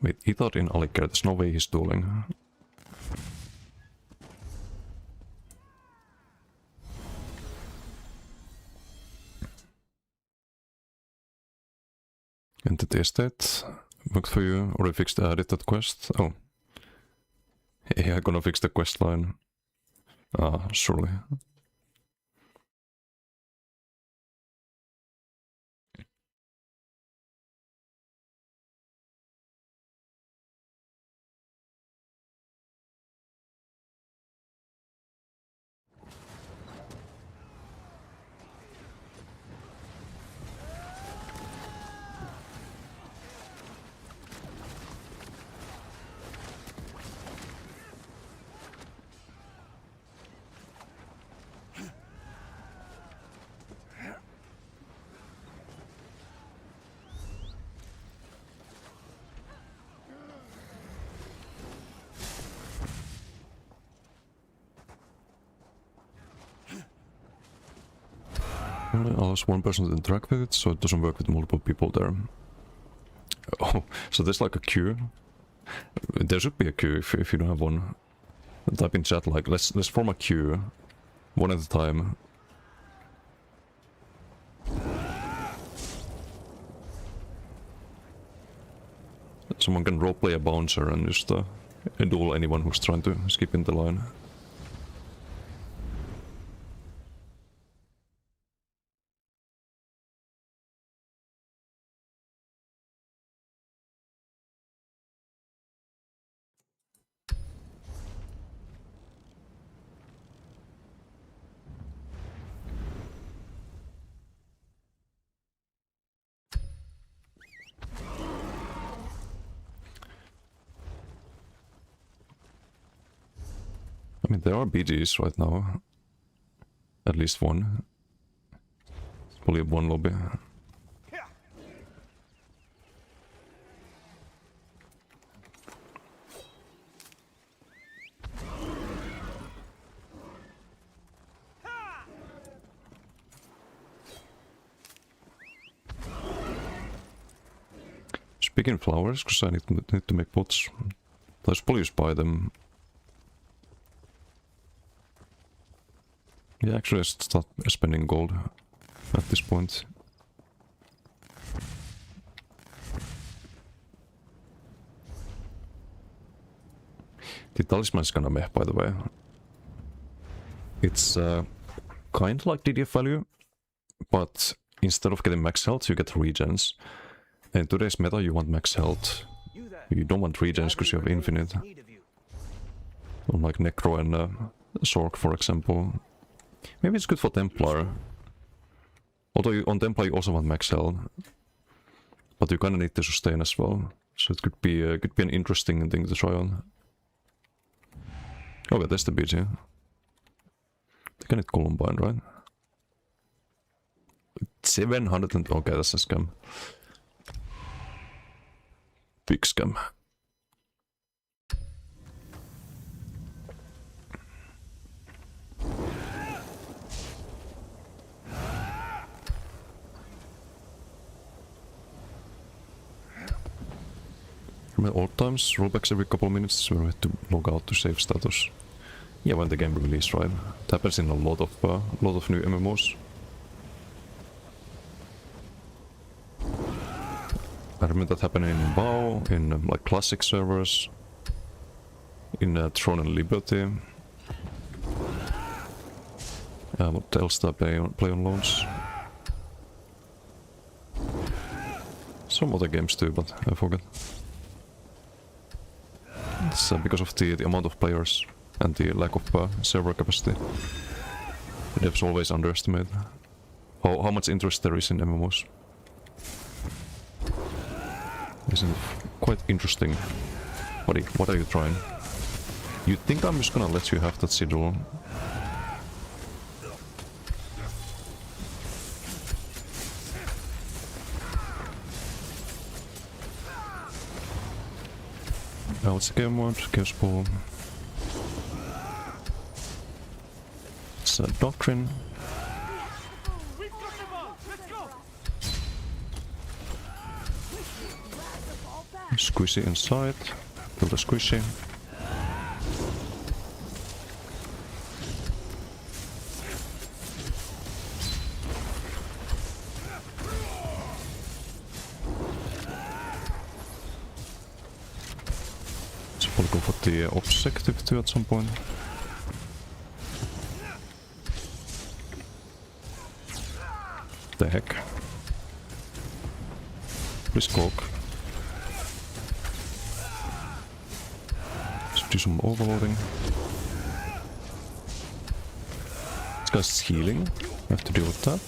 Wait, he thought in Alikert, there's no way he's dueling. Entity Estate worked for you, or you fixed the edited quest? Oh. Yeah, I'm gonna fix the quest line. Surely. Only allows one person to interact with it, so it doesn't work with multiple people there. Oh, so there's like a queue. There should be a queue if you don't have one. Type in chat like let's form a queue, one at a time. Someone can roleplay a bouncer and just duel anyone who's trying to skip in the line. I mean, there are BGs right now. At least one. It's probably one lobby. Speaking flowers, because I need to make pots. I should probably just buy them. Yeah, actually I should start spending gold at this point. The talisman is kinda meh, by the way. It's kind like DDF value, but instead of getting max health, you get regens. And in today's meta, you want max health. You don't want regens because you have infinite. Unlike Necro and Sork, for example. Maybe it's good for Templar. Although on Templar you also want max health. But you kinda need to sustain as well. So it could be an interesting thing to try on. Okay, there's the BG. I think I need Columbine, right? 700 and... Okay, that's a scam. Big scam. Remember old times, rollbacks every couple of minutes where we had to log out to save status. Yeah, when the game released, right? It happens in a lot of new MMOs. I remember that happening in WoW, in like classic servers, in Throne and Liberty. What else did I play on launch? Some other games too, but I forgot. It's because of the amount of players and the lack of server capacity. The devs always underestimate how much interest there is in MMOs. Isn't it quite interesting? Buddy, what are you trying? You think I'm just gonna let you have that sigil? Now what's the game mode? Chaos Ball. It's a Doctrine. Squishy inside. Build a squishy. It's probably go for the objective too at some point. The heck? Please cloak. Let's do some overloading. This guy's healing. I have to deal with that.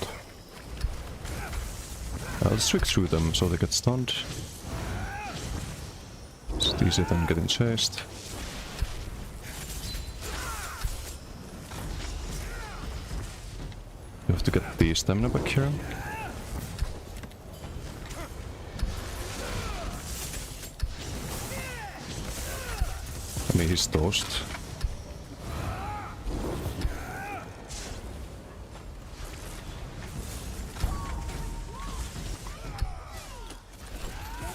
Let's trick through them so they get stunned. It's easier than getting chased. You have to get the stamina back here. I mean, he's toast.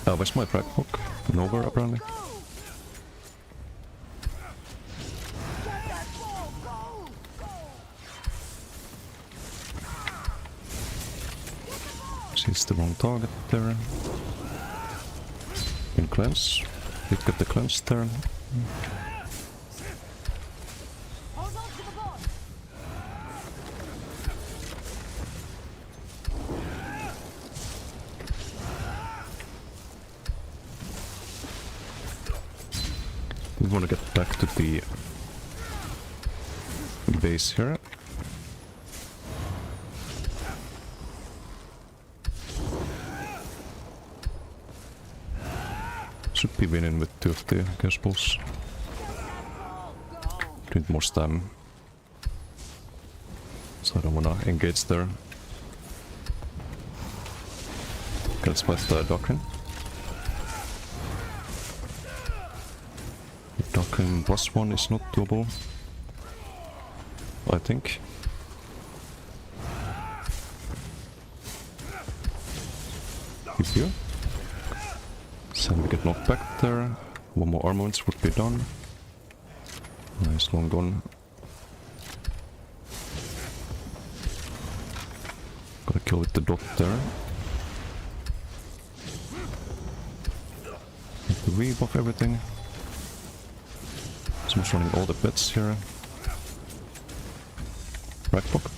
Where's my track book? Nowhere, apparently. She's the wrong target there. In cleanse. Did get the cleanse there. We want to get back to the base here. Should be winning with 2 of the Chaos Balls. Need more stam. So I don't wanna engage there. Okay, let's fight the Doctrine. Doctrine +1 is not doable, I think. Keep you. So we get knocked back there. One more armaments would be done. Nice long gun. Gotta kill with the dot there. Need to rebuff everything. Someone's running all the bets here. Rackbook.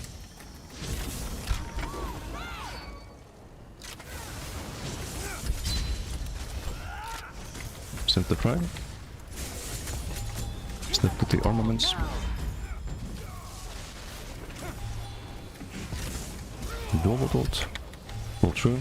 Send the try. Step to the armaments. Dual ult. Pull through.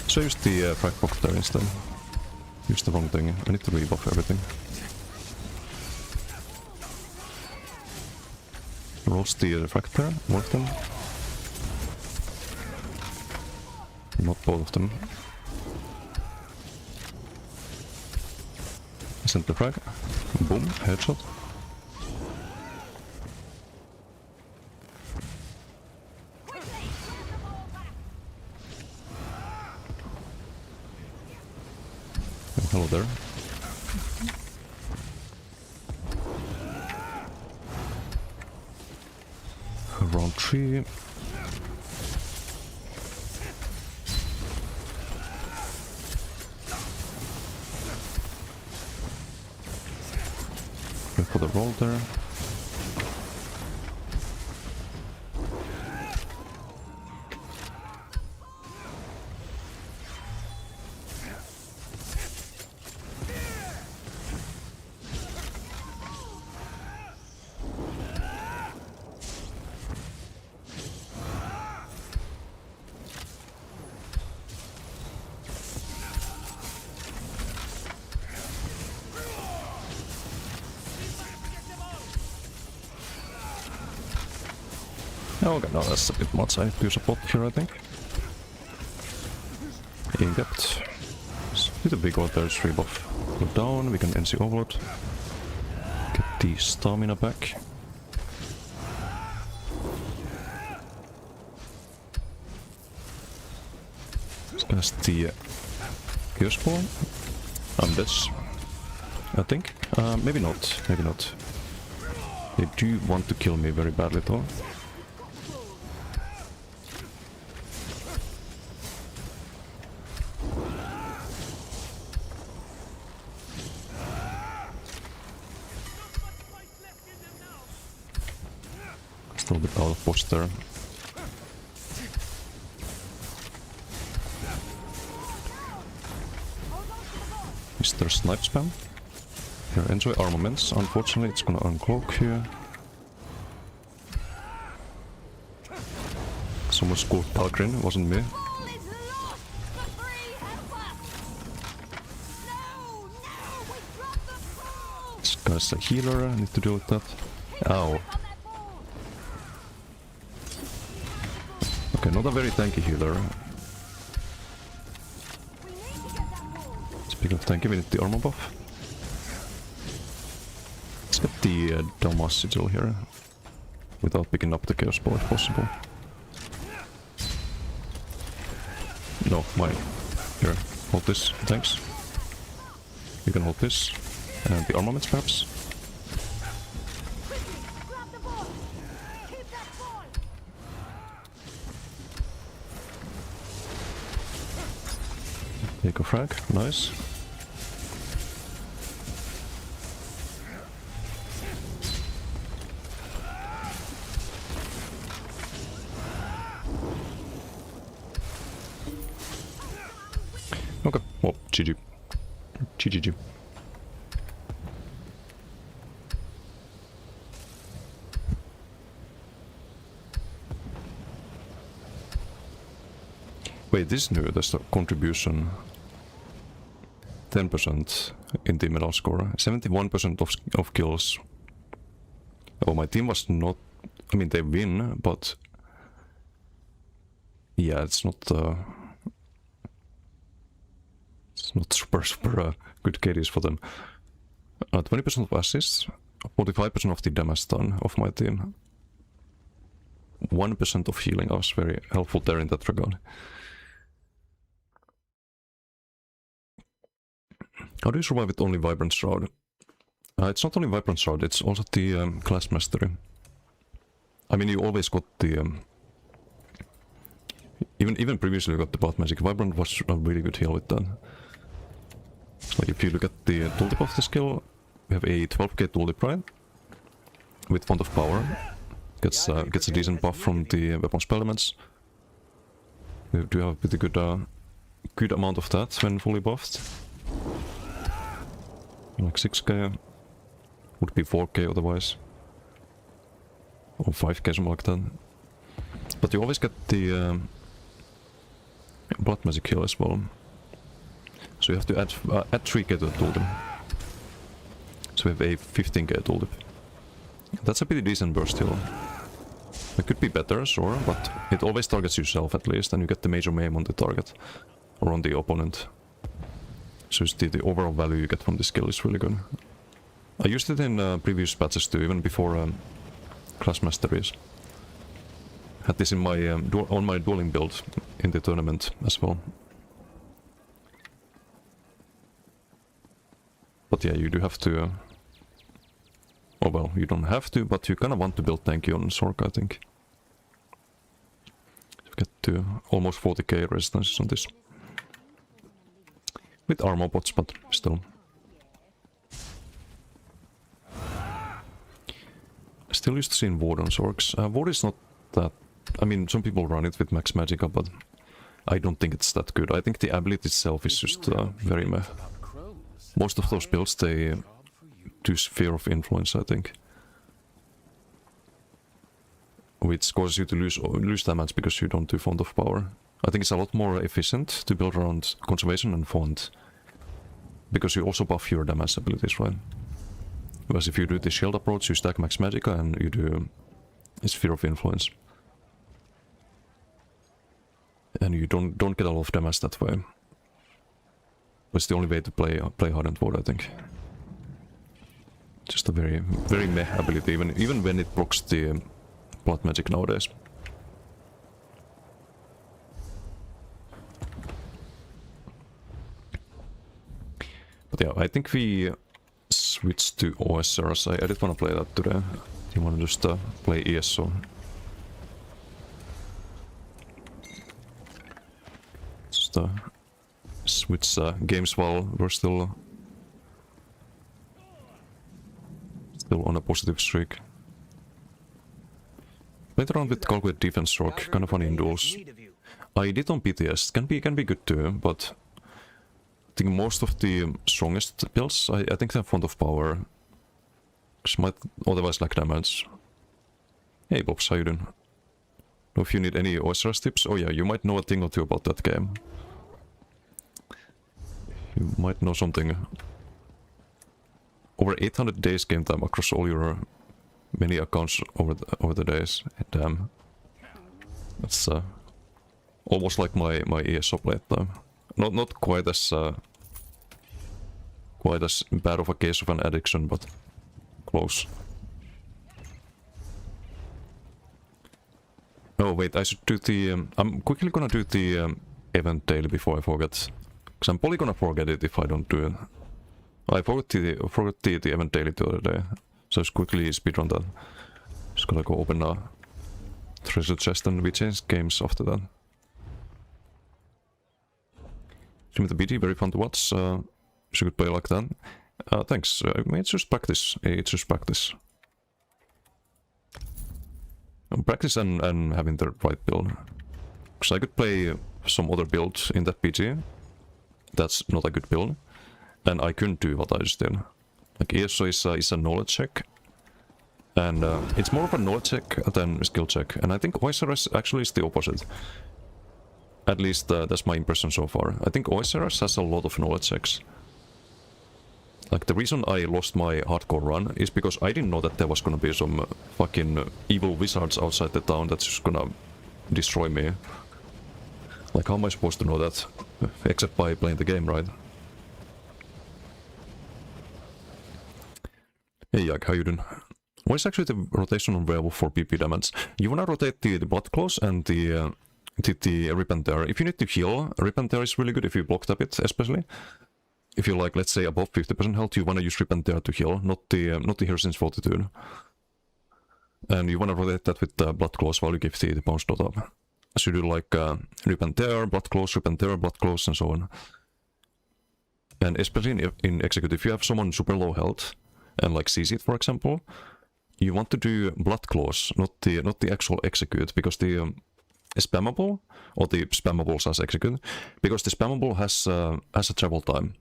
So use the frag box there instead. Use the wrong thing. I need to rebuff everything. Roast the frag there, work them. Not both of them. Send the frag. Boom, headshot. Hello there. Round 3. Wait for the roll there. Okay, no, that's a bit much. I have to use a bot here, I think. Ingot. It's a bit big one, there's 3 buff. Go down, we can NC Overload. Get the stamina back. Let's cast the Gear Spawn. I'm this. I think. Maybe not, maybe not. They do want to kill me very badly though. Still a bit out of box there. Is there snipe spam? Here, enjoy armaments. Unfortunately, it's gonna uncloak here. Someone scored Talgrin, it wasn't me. This guy's a healer, I need to deal with that. Ow. Okay, not a very tanky healer. Speaking of tanky, we need the armor buff. Let's get the Damas sigil here. Without picking up the Chaos Ball if possible. No, mine. Here, hold this, thanks. You can hold this. And the armaments perhaps? Take a frag, nice. Okay, well, GG. GG. Wait, this is new, that's the contribution. 10% in the medal score, 71% of kills. Oh, my team was not... I mean, they win, but... Yeah, it's not... It's not super good KDs for them. 20% of assists, 45% of the damage done of my team. 1% of healing, I was very helpful there in that regard. How do you survive with only Vibrant Shroud? It's not only Vibrant Shroud, it's also the Class Mastery. I mean, you always got the... Even previously you got the Path Magic. Vibrant was a really good heal with that. Like if you look at the tooltip of the skill, we have a 12k tooltip, right? With Font of Power. Gets a decent buff from the weapon spell elements. We do have a pretty good amount of that when fully buffed. Like 6k. Would be 4k otherwise. Or 5k, something like that. But you always get the blood magic heal as well. So you have to add 3k to the tooltip. So we have a 15k tooltip. That's a pretty decent burst heal. It could be better, sure, but it always targets yourself at least, and you get the major maim on the target. Or on the opponent. So the overall value you get from this skill is really good. I used it in previous patches too, even before Class Masteries. Had this in my on my dueling build in the tournament as well. But yeah, you do have to... oh well, you don't have to, but you kinda want to build tanky on Sork, I think. You get to almost 40k resistance on this. With armor bots, but still. Still used to see in Ward on Sorks. Ward is not that... I mean, some people run it with max magicka, but I don't think it's that good. I think the ability itself is just very meh. Most of those builds, they do Sphere of Influence, I think. Which causes you to lose damage because you don't do Font of Power. I think it's a lot more efficient to build around Conservation and Font. Because you also buff your damage abilities, right? Whereas if you do the shield approach, you stack max magicka and you do Sphere of Influence. And you don't get a lot of damage that way. It's the only way to play Hardened Ward, I think. Just a very meh ability, even when it procs the blood magic nowadays. But yeah, I think we switched to Osrs. I didn't want to play that today. I want to just play ESO. Just switch games while we're still on a positive streak. Played around with Calculate Defense Rock, kind of funny in duels. I did on PTS, can be good too, but I think most of the strongest builds, I think they're Font of Power. Which might otherwise lack damage. Hey Bobs, how you doing? Know if you need any Osrs tips? Oh yeah, you might know a thing or two about that game. You might know something. Over 800 days game time across all your many accounts over the days. Damn. That's almost like my ESO playtime. Not quite as bad of a case of an addiction, but close. Oh wait, I should do the... I'm quickly gonna do the event daily before I forget. Because I'm probably gonna forget it if I don't do it. I forgot the event daily the other day. So just quickly speedrun that. Just gotta go open a treasure chest and we change games after that. Stream the BT, very fun to watch. Wish I could play like that. Thanks. It's just practice. It's just practice. Practice and having the right build. Because I could play some other build in that PG. That's not a good build. And I couldn't do what I just did. Like ESO is a knowledge check. And it's more of a knowledge check than a skill check. And I think Osrs actually is the opposite. At least that's my impression so far. I think Osrs has a lot of knowledge checks. Like the reason I lost my hardcore run is because I didn't know that there was gonna be some fucking evil wizards outside the town that's just gonna destroy me. Like how am I supposed to know that? Except by playing the game, right? Hey Yak, how you doing? What is actually the rotation on Werewolf for PP damage? You wanna rotate the Blood Claws and the Rip and Tear. If you need to heal, Rip and Tear is really good if you blocked a bit, especially. If you're like, let's say, above 50% health, you wanna use Rip and Tear to heal, not the Hero's Fortitude. And you wanna rotate that with Blood Claws while you give the bounce dot up. So you do like Rip and Tear, Blood Claws, Rip and Tear, Blood Claws, and so on. And especially in Execute, if you have someone super low health, and like sees it, for example, you want to do blood claws, not the actual execute, because the spammable, or the spammables as execute, because the spammable has a travel time.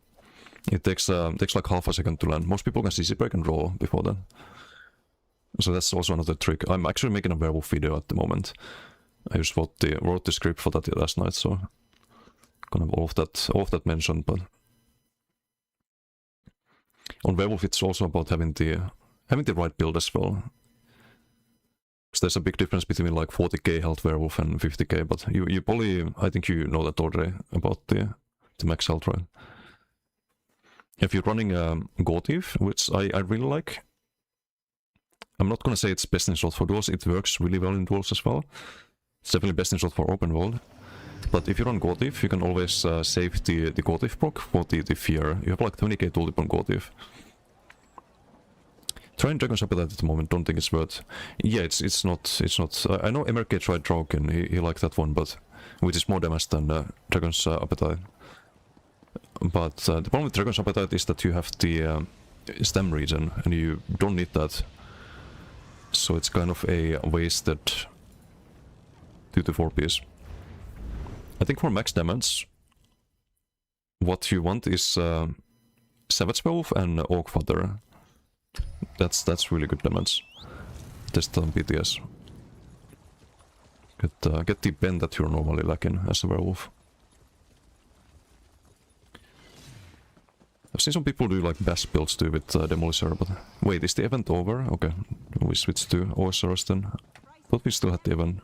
It takes like half a second to land. Most people can CC break and roll before that. So that's also another trick. I'm actually making a werewolf video at the moment. I just wrote the script for that last night, so gonna have all of that mentioned. But on werewolf, it's also about having the right build as well. Because there's a big difference between like 40k health werewolf and 50k. But you probably, I think you know that already about the max health, right? If you're running Gautive, which I really like. I'm not gonna say it's best in slot for duels. It works really well in duels as well. It's definitely best in slot for open world. But if you run Gautive, you can always save the Gautive proc for the fear. You have like 20k tooltip on Gautive. Trying Dragon's Appetite at the moment, don't think it's worth. Yeah, it's not. I know MRK tried Drauken, he liked that one, but which is more damage than Dragon's Appetite. But the problem with Dragon's Appetite is that you have the stem regen, and you don't need that. So it's kind of a wasted 2 to 4 piece. I think for max damage, what you want is Savage Werewolf and Orc Fodder. That's really good damage. Test on BTS. Get the pen that you're normally lacking as a werewolf. I've seen some people do like bash builds too with Demolisher, but wait, is the event over? Okay, we switch to Osrs then. Thought we still had the event.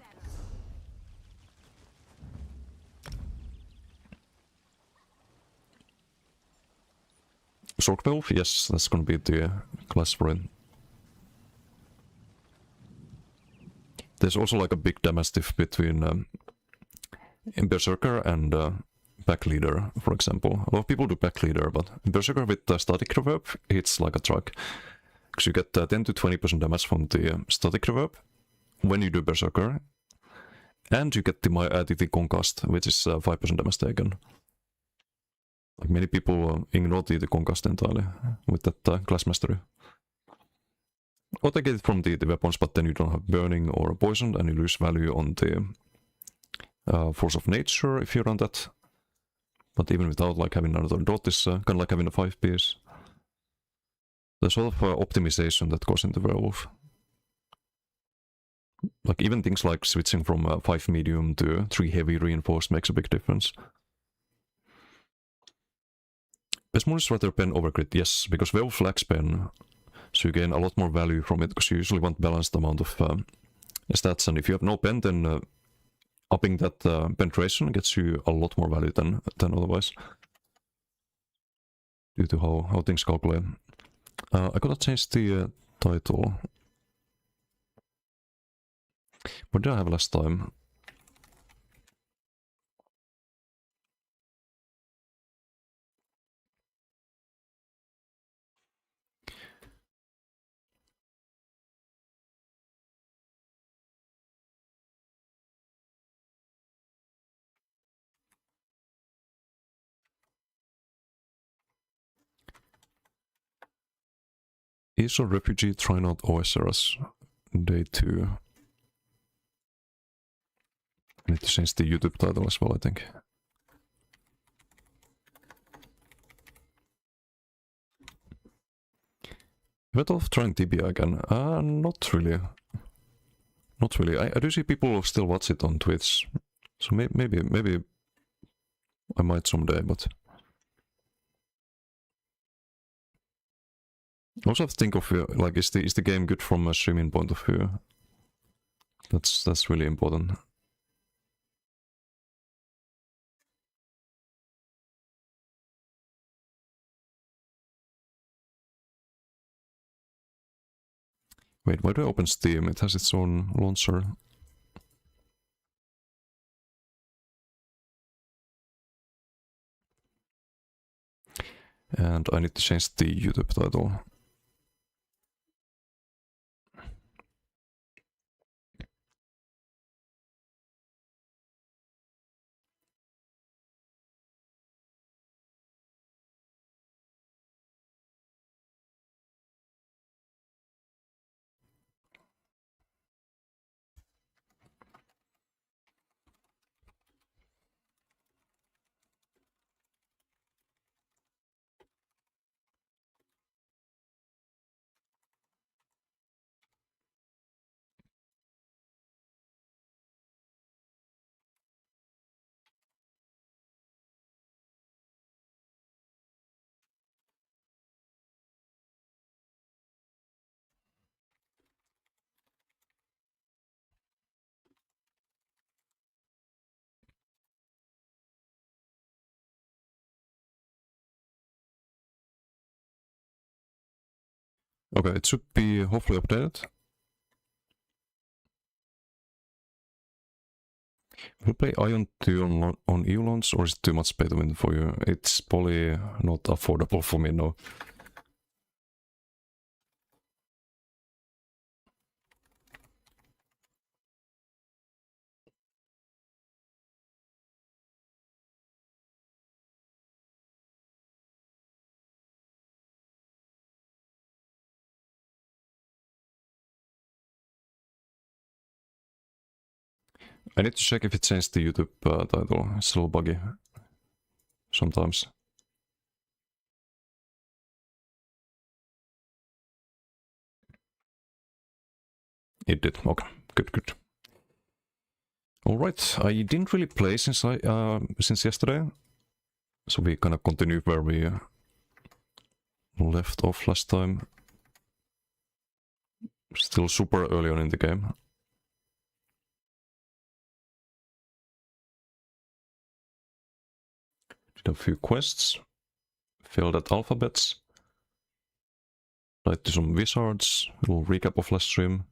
Sword Werewolf? Yes, that's gonna be the class for it. There's also like a big damage diff between Berserker and Pack Leader, for example. A lot of people do Pack Leader, but Berserker with static reverb hits like a truck. Because you get 10 to 20% damage from the static reverb when you do Berserker. And you get the Concussed, which is 5% damage taken. Like many people ignore the Concussed entirely with that class mastery. Or they get it from the weapons, but then you don't have burning or poisoned, and you lose value on the force of nature if you run that. But even without like having another dot is kind of like having a 5 piece. There's a lot of optimization that goes into werewolf. Like even things like switching from 5 medium to 3 heavy reinforced makes a big difference. Best mode is rather pen over crit, yes, because werewolf lacks pen. So you gain a lot more value from it, because you usually want balanced amount of stats, and if you have no pen, then upping that penetration gets you a lot more value than otherwise. Due to how things calculate. I gotta change the title. What did I have last time? Is a refugee trying out Osrs? Day 2. I need to change the YouTube title as well, I think. Have I thought of trying Tibia again? Not really. Not really. I do see people still watch it on Twitch. So maybe I might someday, but... Also have to think of, like, is the game good from a streaming point of view? That's really important. Wait, why do I open Steam? It has its own launcher. And I need to change the YouTube title. Okay, it should be hopefully updated. Will you play Ion 2 on EU launch, or is it too much pay to win for you? It's probably not affordable for me, no. I need to check if it changed the YouTube title. It's a little buggy sometimes. It did. Okay, good. All right. I didn't really play since yesterday, so we kind of continue where we left off last time. Still super early on in the game. Did a few quests. Failed at alphabets. Tried to some wizards. A little recap of last stream.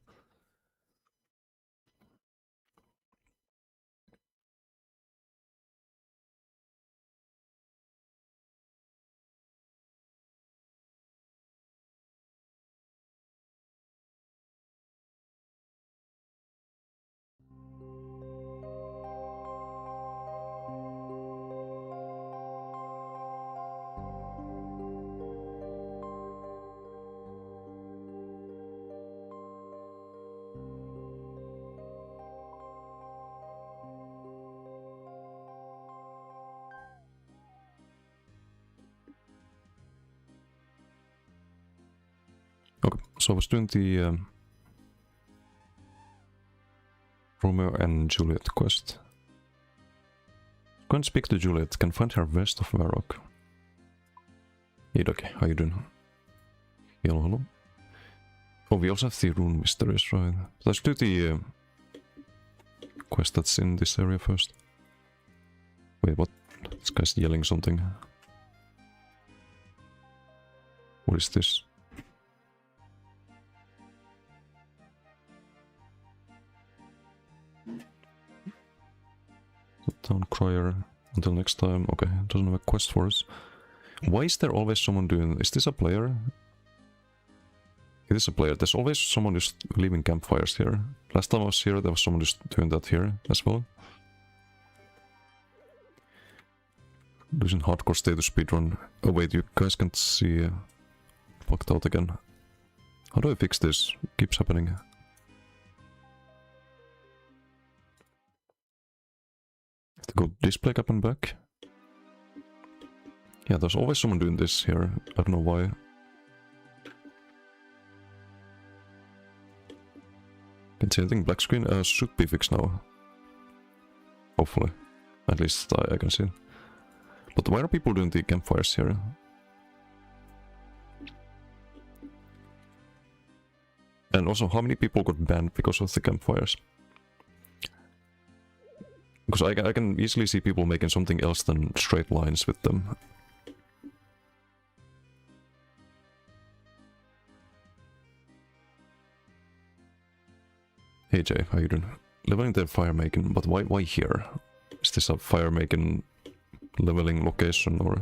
Okay, so I was doing the Romeo and Juliet quest. Go and speak to Juliet, can find her west of Varrock. Hey Ducky, how you doing? Hello. Oh, we also have the rune mysteries, right? Let's do the quest that's in this area first. Wait, what? This guy's yelling something. What is this? Town crier. Until next time. Okay, doesn't have a quest for us. Why is there always someone doing... Is this a player? It is a player. There's always someone just leaving campfires here. Last time I was here, there was someone just doing that here as well. Losing hardcore status speedrun. Oh wait, you guys can't see... Fucked out again. How do I fix this? It keeps happening. Have to go display cap and back. Yeah, there's always someone doing this here. I don't know why. Can't see anything. Black screen should be fixed now. Hopefully. At least I can see. But why are people doing the campfires here? And also, how many people got banned because of the campfires? Because I can easily see people making something else than straight lines with them. Hey Jay, how you doing? Leveling the fire making, but why here? Is this a fire making leveling location or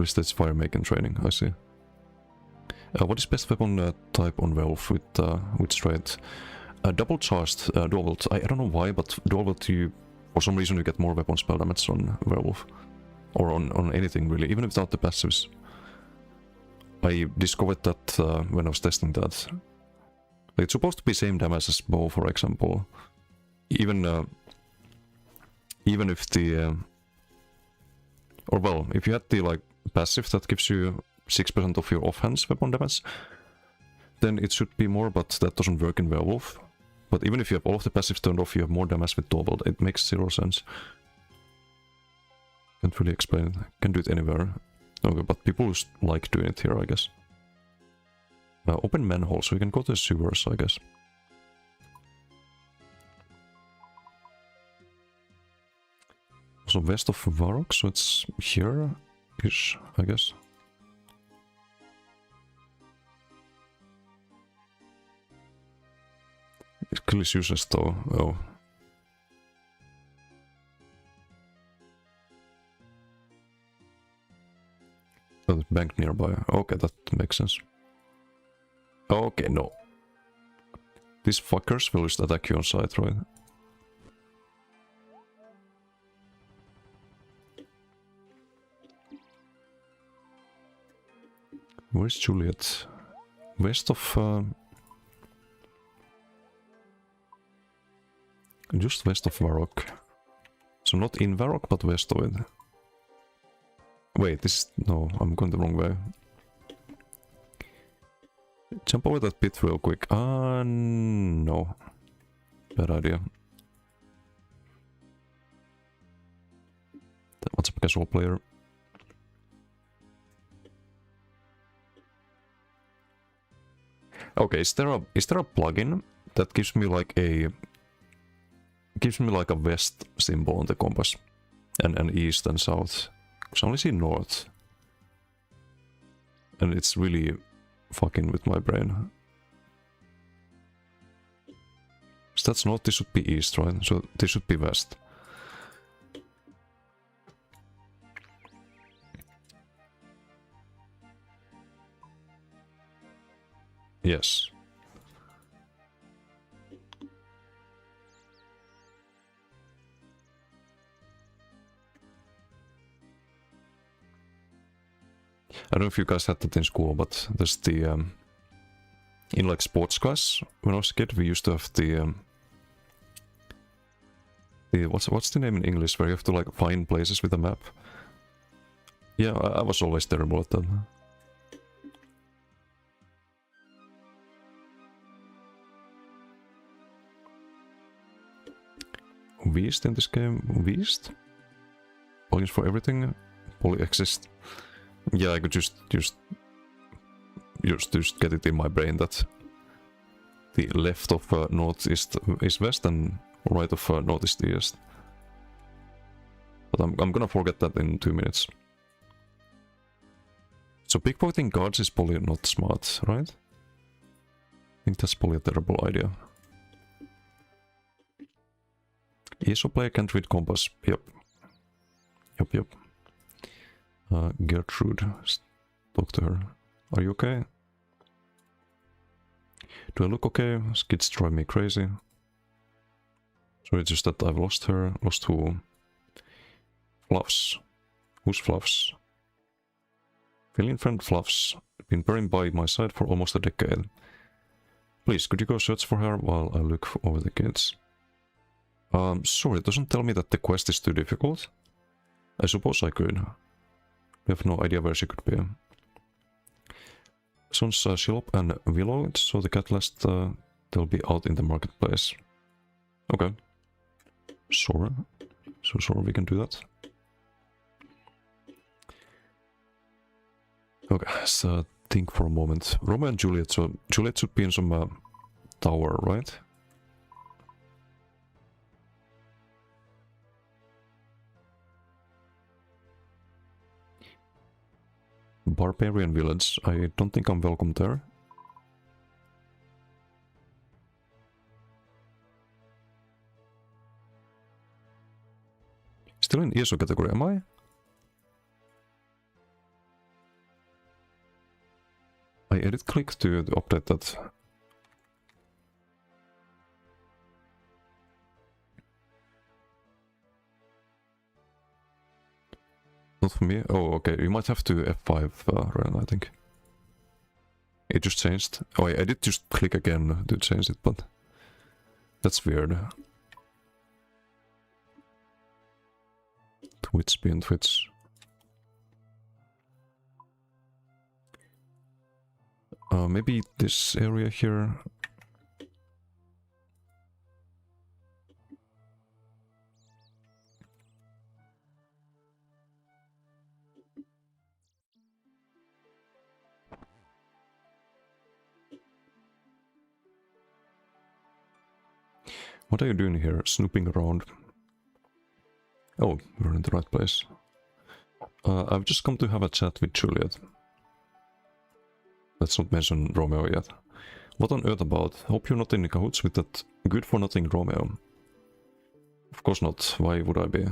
is this fire making training? I see. What is best weapon type on Werewolf with straight? Double charged dual wield. I don't know why, but dual wield you for some reason you get more weapon spell damage on Werewolf. Or on anything really, even without the passives. I discovered that when I was testing that. Like, it's supposed to be same damage as bow, for example. Even if the or well, if you had the like passive that gives you 6% of your offhand weapon damage, then it should be more, but that doesn't work in Werewolf. But even if you have all of the passives turned off, you have more damage with doubled. It makes 0 sense. Can't really explain it. Can do it anywhere. Okay, but people just like doing it here, I guess. Open manhole, so we can go to the sewers, I guess. So west of Varrock, so it's here-ish, I guess. Still is useless though. Oh. Oh, bank nearby. Okay, that makes sense. Okay, no. These fuckers will just attack you on sight, right? Where's Juliet? West of... just west of Varrock. So not in Varrock, but west of it. Wait, this... No, I'm going the wrong way. Jump over that pit real quick. No. Bad idea. What's a casual player? Okay, is there a plugin that gives me like a west symbol on the compass and east and south? Because I only see north, and it's really fucking with my brain. So that's north. This should be east, right? So this should be west. Yes. I don't know if you guys had that in school, but there's the in like sports class when I was a kid, we used to have the what's the name in English where you have to like find places with a map. Yeah, I was always terrible at that. Beast in this game? Beast? Plugins for everything? Poly exist. Yeah, I could just get it in my brain that the left of northeast is west and right of northeast is east. But I'm gonna forget that in 2 minutes. So pickpocketing guards is probably not smart, right? I think that's probably a terrible idea. ESO player can't read compass. Yep. Gertrude. Talk to her. Are you okay? Do I look okay? Kids drive me crazy. So it's just that I've lost her. Lost who? Fluffs. Who's Fluffs? Feeling friend Fluffs. Been buried by my side for almost a decade. Please, could you go search for her while I look over the kids? Sorry, it doesn't tell me that the quest is too difficult. I suppose I could. We have no idea where she could be. Sons Shilop and Willow, so the catalyst, they'll be out in the marketplace. Okay. Sure. So sure we can do that. Okay, let's think for a moment. Romeo and Juliet, so Juliet should be in some tower, right? Barbarian village. I don't think I'm welcome there. Still in ESO category, am I? I edit click to update that. Not for me? Oh, okay. You might have to F5 run, I think. It just changed. Oh, I did just click again to change it, but that's weird. Twitch being Twitch. Maybe this area here. What are you doing here? Snooping around. Oh, we're in the right place. I've just come to have a chat with Juliet. Let's not mention Romeo yet. What on earth about? Hope you're not in cahoots with that good-for-nothing Romeo. Of course not. Why would I be?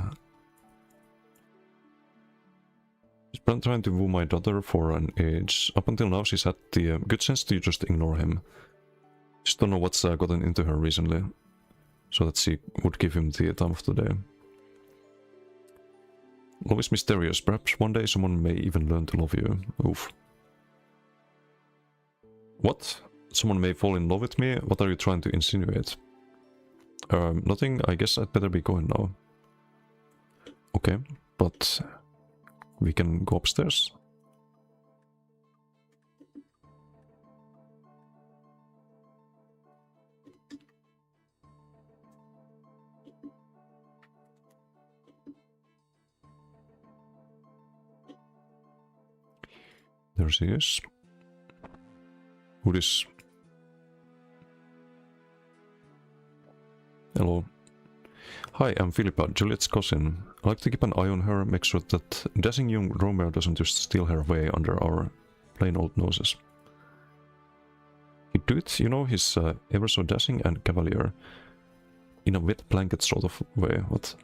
He's been trying to woo my daughter for an age. Up until now, she's had the good sense to just ignore him. Just don't know what's gotten into her recently, so that she would give him the time of the day. Love is mysterious. Perhaps one day someone may even learn to love you. Oof. What? Someone may fall in love with me? What are you trying to insinuate? Nothing. I guess I'd better be going now. Okay, but we can go upstairs. There she is. Who is? Hello. Hi, I'm Philippa, Juliet's cousin. I like to keep an eye on her, make sure that dashing young Romeo doesn't just steal her away under our plain old noses. He'd do it, you know, he's ever so dashing and cavalier. In a wet blanket sort of way, what?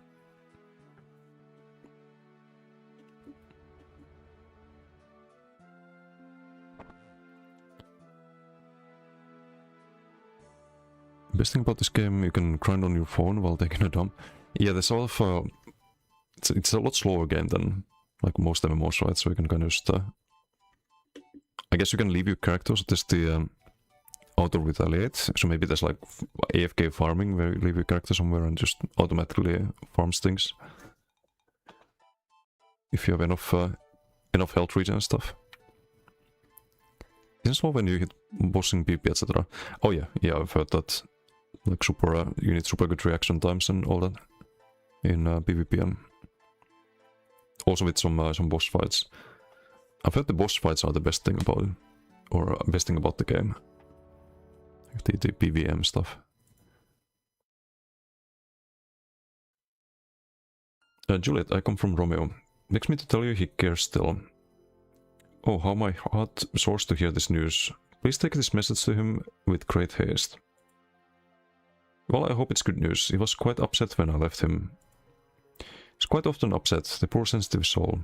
Best thing about this game, you can grind on your phone while taking a dump. Yeah, there's sort of it's a lot slower game than like most MMOs, right? So you can kind of just I guess you can leave your characters. There's the auto retaliate, so maybe there's like AFK farming where you leave your character somewhere and just automatically farms things if you have enough health regen and stuff. Isn't it slow when you hit bossing PP, etc.? Oh yeah, I've heard that. Like super, you need super good reaction times and all that in PvP. Also with some boss fights. I've heard the boss fights are the best thing about it, or best thing about the game. The PvM stuff. Juliet, I come from Romeo. Makes me to tell you he cares still. Oh, how my heart soars to hear this news. Please take this message to him with great haste. Well, I hope it's good news. He was quite upset when I left him. He's quite often upset, the poor sensitive soul.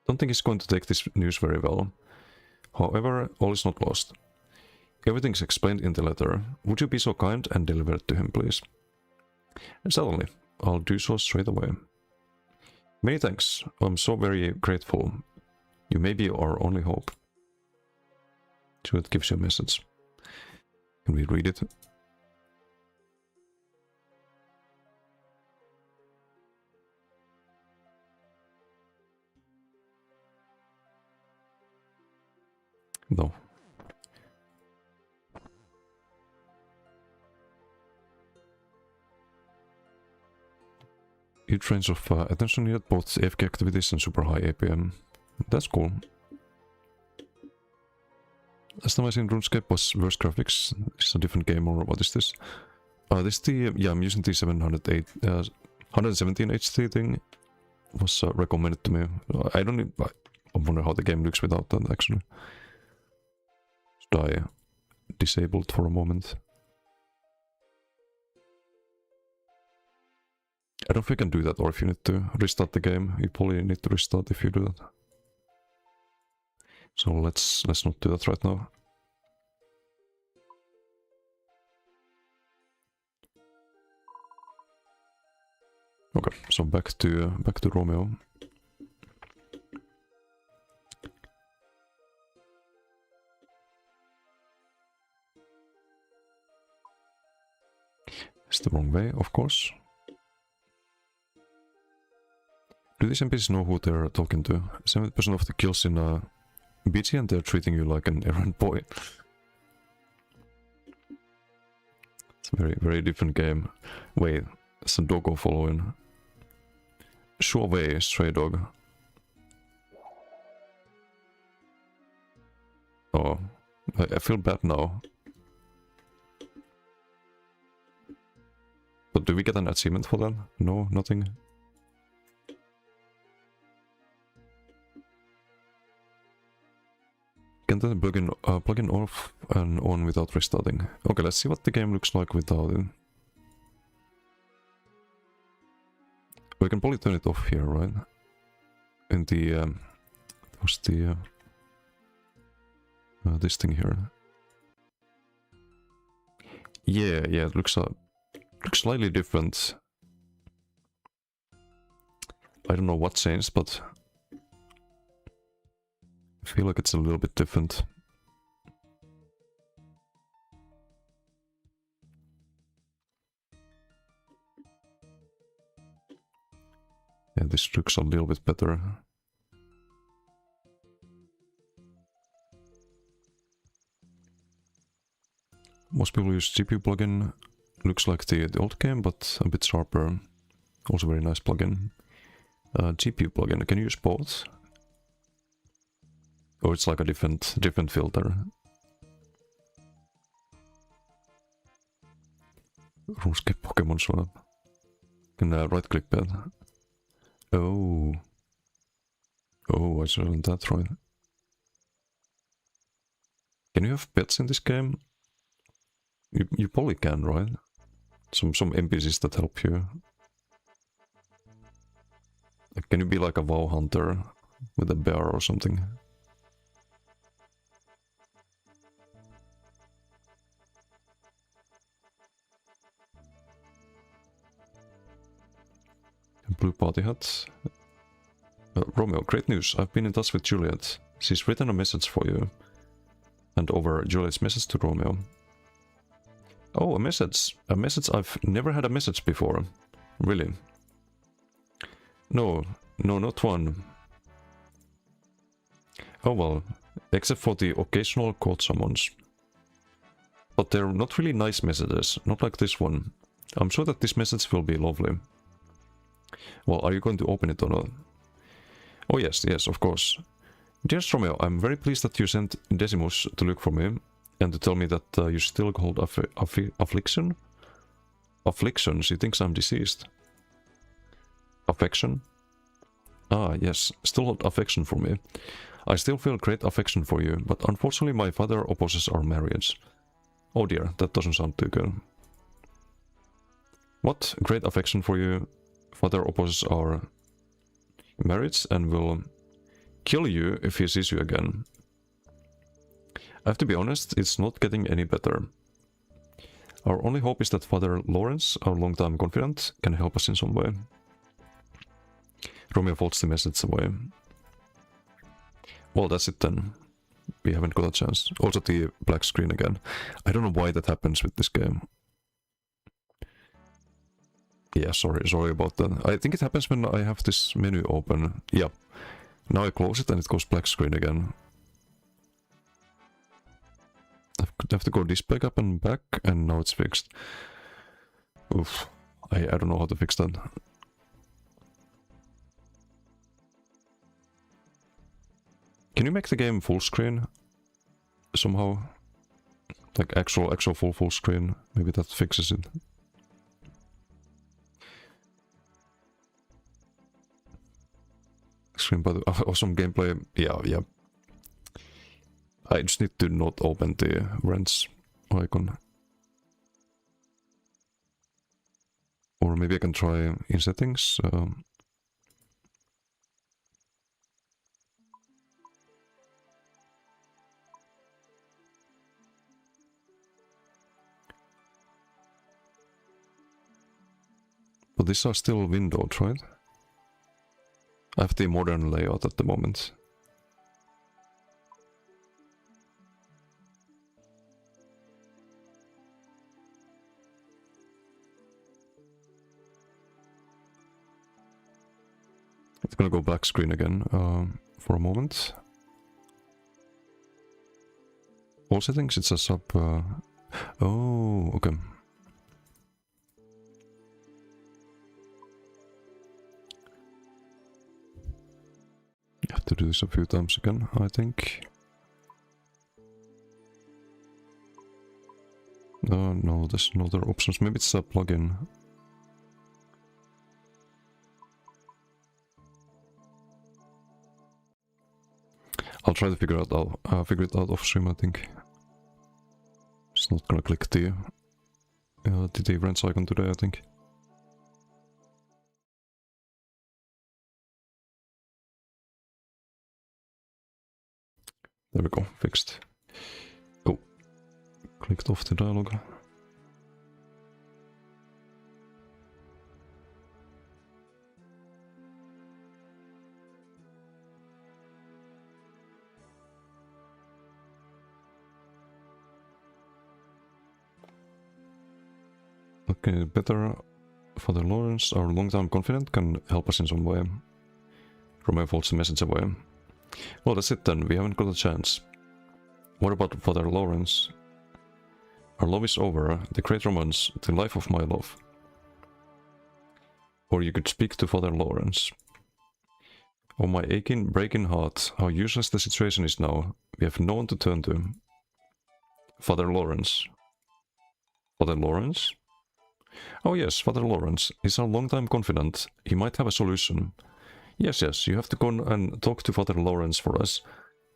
Don't think he's going to take this news very well. However, all is not lost. Everything's explained in the letter. Would you be so kind and deliver it to him, please? Certainly. I'll do so straight away. Many thanks. I'm so very grateful. You may be our only hope. So it gives you a message. Can we read it? No. Huge range of attention needed, both AFK activities and super high APM. That's cool. Last time I seen RuneScape was worse graphics. It's a different game, or what is this? This is the, yeah, I'm using the 117 HD thing. Was recommended to me. I wonder how the game looks without that, actually. Should I disable it for a moment? I don't know if you can do that, or if you need to restart the game. You probably need to restart if you do that. So let's not do that right now. Okay, so back to Romeo. It's the wrong way, of course. Do these NPCs know who they're talking to? 70% of the kills in BG and they're treating you like an errand boy. It's a very, very different game. Wait, it's a doggo following. Shoo away, stray dog. Oh, I feel bad now. But do we get an achievement for that? No, nothing. Can the plugin off and on without restarting? Okay, let's see what the game looks like without it. We can probably turn it off here, right? In the what's the this thing here? Yeah, it looks slightly different. I don't know what changed, but I feel like it's a little bit different. Yeah, this looks a little bit better. Most people use GPU plugin. Looks like the old game, but a bit sharper. Also very nice plugin. GPU plugin. Can you use both? Or it's like a different filter. RuneScape Pokemon Swap. Can right click that. Oh, I shouldn't that right. Can you have pets in this game? You probably can, right? Some NPCs that help you. Like, can you be like a WoW hunter with a bear or something? Blue party hat. Romeo, great news. I've been in touch with Juliet. She's written a message for you. Hand over Juliet's message to Romeo. Oh, a message. A message. I've never had a message before. Really? No, not one. Oh well, except for the occasional code summons. But they're not really nice messages, not like this one. I'm sure that this message will be lovely. Well, are you going to open it or not? Oh yes, of course. Dearest Romeo, I'm very pleased that you sent Decimus to look for me and to tell me that you still hold affliction? Affliction? She thinks I'm deceased. Affection? Ah, yes, still hold affection for me. I still feel great affection for you, but unfortunately my father opposes our marriage. Oh dear, that doesn't sound too good. What? Great affection for you? Father opposes our marriage and will kill you if he sees you again. I have to be honest, it's not getting any better. Our only hope is that Father Lawrence, our longtime confidant, can help us in some way. Romeo folds the message away. Well, that's it then. We haven't got a chance. Also the black screen again. I don't know why that happens with this game. Yeah, sorry about that. I think it happens when I have this menu open. Yeah. Now I close it and it goes black screen again. I have to go display up and back, and now it's fixed. Oof. I don't know how to fix that. Can you make the game full screen? Somehow? Like actual full screen? Maybe that fixes it. Screen, but awesome gameplay. Yeah. I just need to not open the wrench icon. Or maybe I can try in settings. But these are still windowed, right? I have the modern layout at the moment. It's gonna go black screen again for a moment. All settings, it's a sub... Oh, okay. I have to do this a few times again, I think. No, there's no other options. Maybe it's a plugin. I'll try to figure it out off stream, I think. It's not gonna click the events icon today, I think. There we go, fixed. Oh, clicked off the dialogue. Okay, better. Father Lawrence, our longtime confidant, can help us in some way. Romeo folds the message away. Well, that's it then, we haven't got a chance. What about Father Lawrence? Our love is over, the great romance, the life of my love. Or you could speak to Father Lawrence. Oh my aching, breaking heart, how useless the situation is now. We have no one to turn to. Father Lawrence. Father Lawrence? Oh yes, Father Lawrence. He's our longtime confidant. He might have a solution. Yes, you have to go and talk to Father Lawrence for us,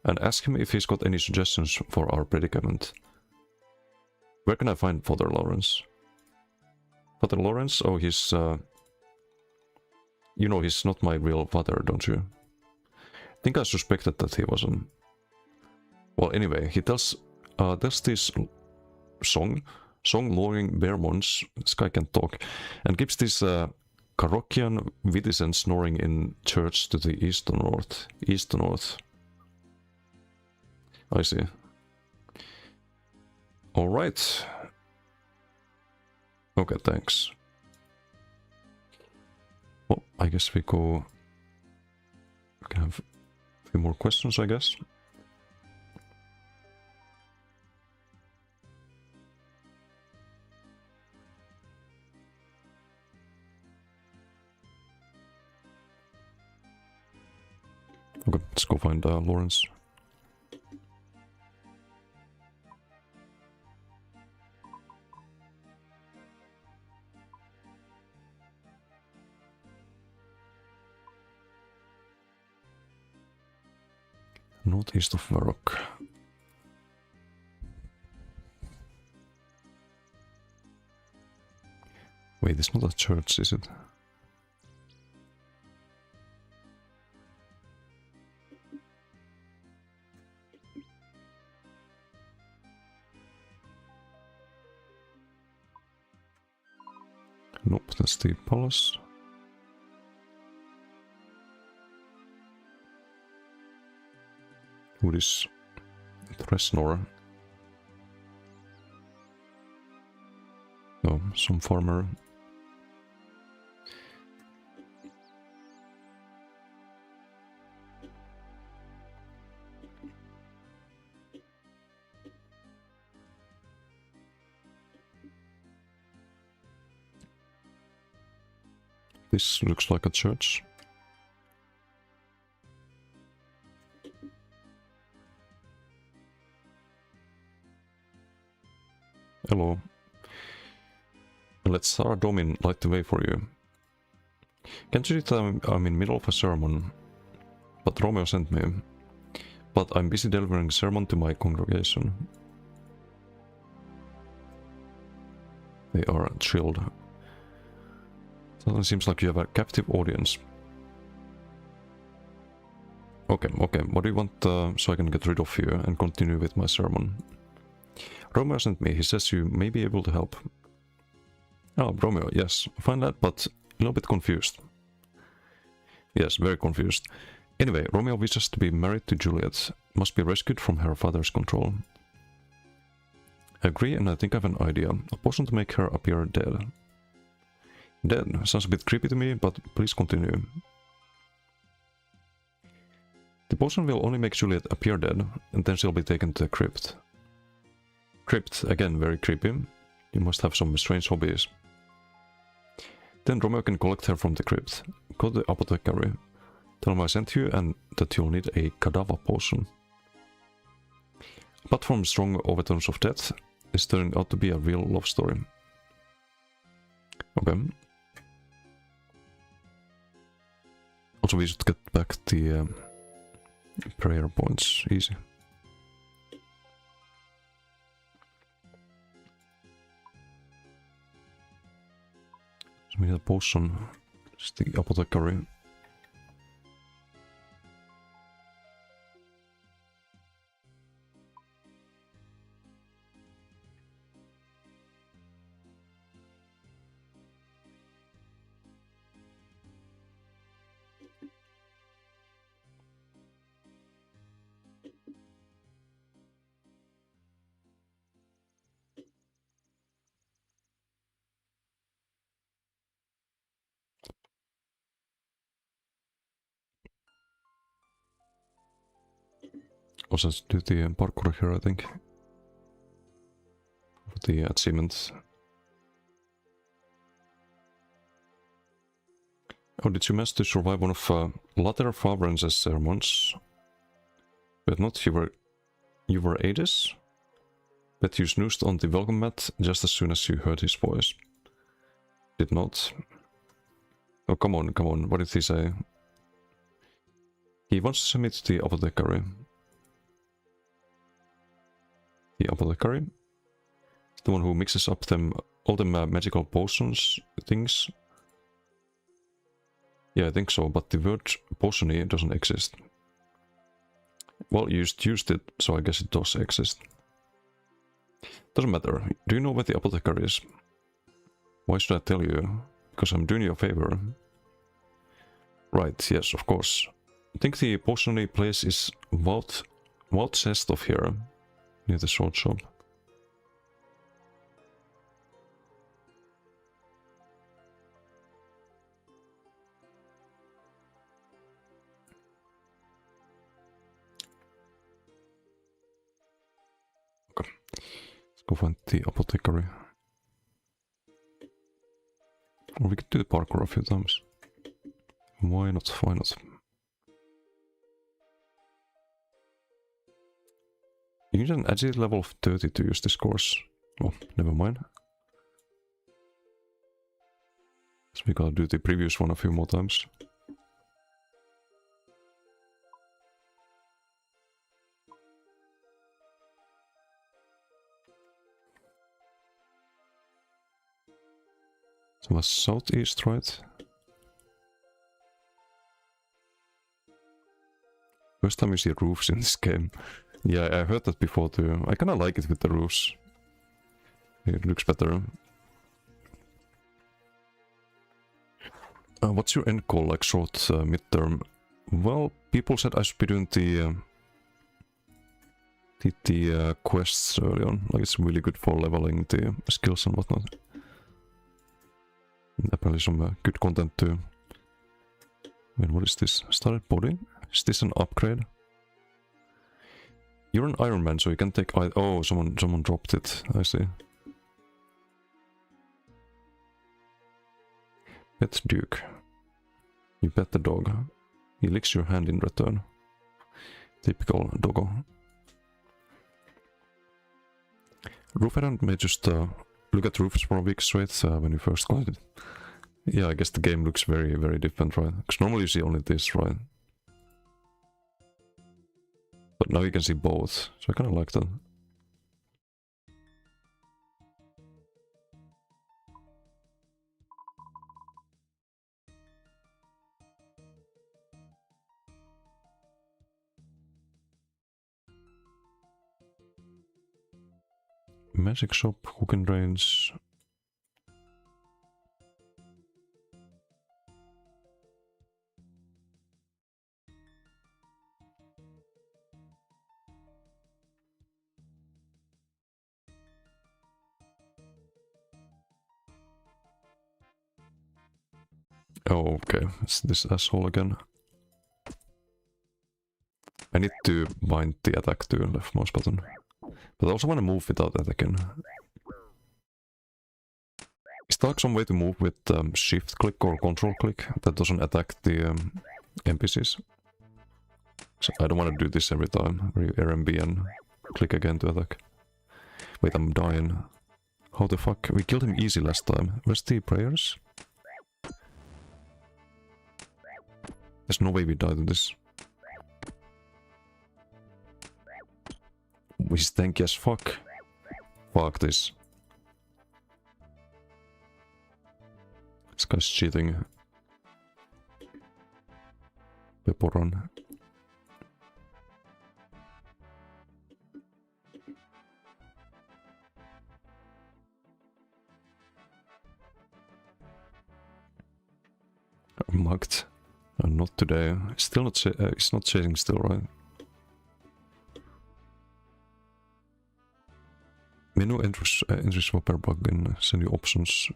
and ask him if he's got any suggestions for our predicament. Where can I find Father Lawrence? Father Lawrence? Oh, he's... You know, he's not my real father, don't you? I think I suspected that he wasn't. Well, anyway, he tells this song luring Bearmons, this guy can talk, and gives this Karokian Witisen snoring in church to the east to north. East to north. I see. Alright. Okay, thanks. Well, I guess we go... We can have a few more questions, I guess. Okay, let's go find Lawrence. Northeast of Varrock. Wait, it's not a church, is it? Nope, that's the palace. Who is Thresnor? Oh, some farmer. This looks like a church. Hello. Let Sarah Domin light the way for you. Can't you see that I'm in middle of a sermon? But Romeo sent me. But I'm busy delivering sermon to my congregation. They are thrilled. Suddenly seems like you have a captive audience. Okay, what do you want so I can get rid of you and continue with my sermon? Romeo sent me, he says you may be able to help. Oh, Romeo, yes, fine lad, but a little bit confused. Yes, very confused. Anyway, Romeo wishes to be married to Juliet, must be rescued from her father's control. I agree, and I think I have an idea, a potion to make her appear dead. Dead sounds a bit creepy to me, but please continue. The potion will only make Juliet appear dead, and then she'll be taken to the crypt. Crypt, again, very creepy. You must have some strange hobbies. Then Romeo can collect her from the crypt. Go to the apothecary. Tell him I sent you and that you'll need a cadaver potion. Apart from strong overtones of death, it's turning out to be a real love story. Okay. Also, we should get back the Prayer points, easy. So we need a potion. It's the apothecary. Also, let's do the parkour here, I think. For the achievements. Oh, did you manage to survive one of Later Favren's sermons? But not you were Aedis? But you snoozed on the welcome mat just as soon as you heard his voice. Did not. Oh, come on, what did he say? He wants to submit the apothecary. The apothecary? The one who mixes up all the magical potions things. Yeah, I think so, but the word potiony doesn't exist. Well, you just used it, so I guess it does exist. Doesn't matter. Do you know where the apothecary is? Why should I tell you? Because I'm doing you a favor. Right, yes, of course. I think the potiony place is south of here, near the sword shop. Okay, let's go find the apothecary. Or we could do the parkour a few times. Why not? Why not? You need an agility level of 30 to use this course. Oh, never mind. So we gotta do the previous one a few more times. So that's southeast, right? First time you see roofs in this game. Yeah, I heard that before too. I kinda like it with the roofs. It looks better. What's your end goal, like short, midterm? Well, people said I should be doing the quests early on. Like it's really good for leveling the skills and whatnot. And apparently some good content too. Wait, what is this? Started body? Is this an upgrade? You're an Iron Man, so you can take... Oh, someone dropped it. I see. Pet Duke. You pet the dog. He licks your hand in return. Typical doggo. Roof Errand may just look at roofs for a week straight when you first got it. Yeah, I guess the game looks very, very different, right? Because normally you see only this, right? But now you can see both, so I kinda like that. Magic shop, cooking range. Oh, okay. It's this asshole again. I need to bind the attack to left mouse button. But I also want to move without attacking. Is there like some way to move with shift click or control click that doesn't attack the NPCs? So I don't want to do this every time. Where you RMB and click again to attack. Wait, I'm dying. How the fuck? We killed him easy last time. Where's the prayers? There's no way we died in this. He's tanky as fuck. Fuck this. This guy's cheating. Peporon. Mugged. Not today. Still not. It's not chasing still, right? Menu entry swapper bug in send you options.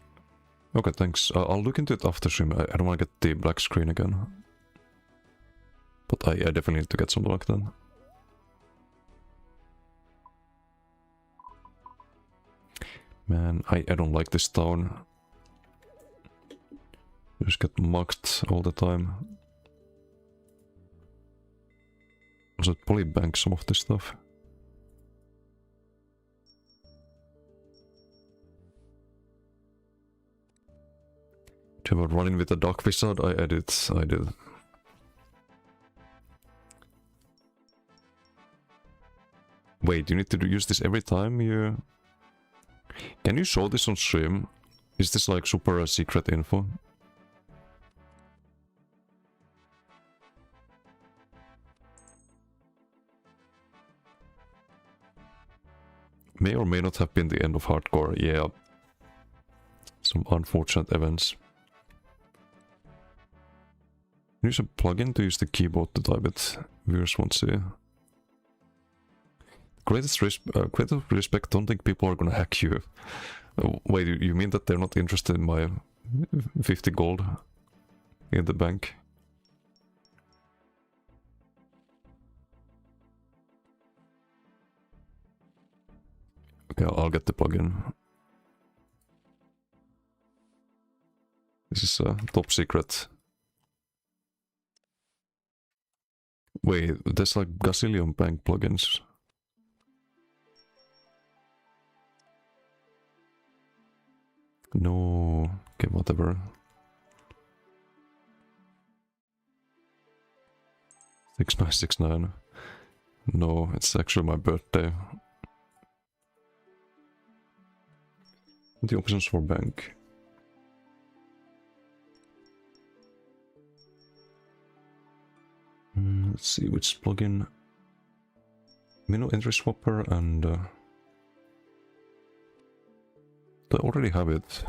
Okay, thanks. I'll look into it after stream. I don't want to get the black screen again. But I definitely need to get something like that. Man, I don't like this town. You just get mugged all the time. Also, it probably bank some of this stuff. Do you ever run in with a duck wizard? I did. Wait, you need to use this every time you... Can you show this on stream? Is this like super secret info? May or may not have been the end of hardcore, yeah. Some unfortunate events. Use a plugin to use the keyboard to type it. Viewers won't see. Greatest respect, don't think people are gonna hack you. Wait, you mean that they're not interested in my 50 gold in the bank? Okay, I'll get the plugin. This is top secret. Wait, there's like gazillion bank plugins. No, okay, whatever. 6969. No, it's actually my birthday. The options for bank. Let's see which plugin. Menu entry swapper and I already have it.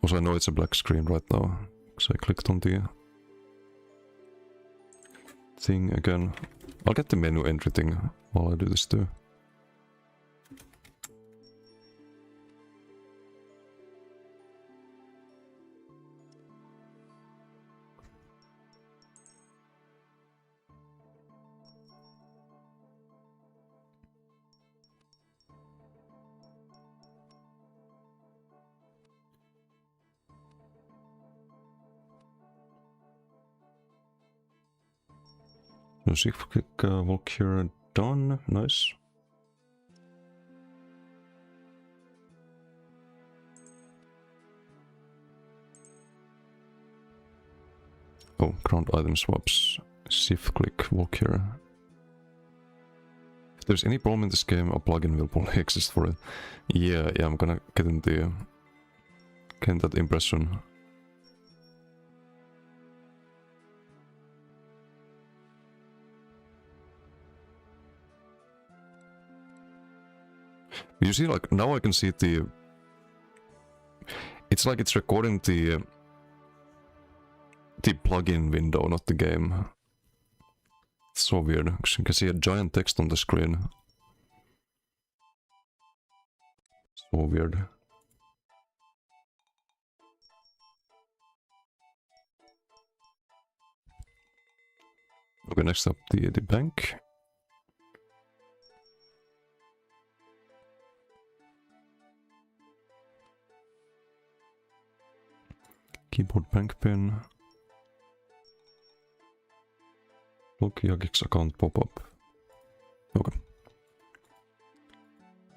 Also, I know it's a black screen right now because I clicked on the thing again. I'll get the menu entry thing while I do this too. So shift click walk here, done, nice. Oh, ground item swaps, shift click walk here. If there's any problem in this game, a plugin will probably exist for it. Yeah, I'm gonna get in the... get that impression. You see, like, now I can see the... It's like it's recording the plugin window, not the game. It's so weird, because you can see a giant text on the screen. So weird. Okay, next up, the bank. Keyboard bank pin. Look, Yagik's account pop up. Okay.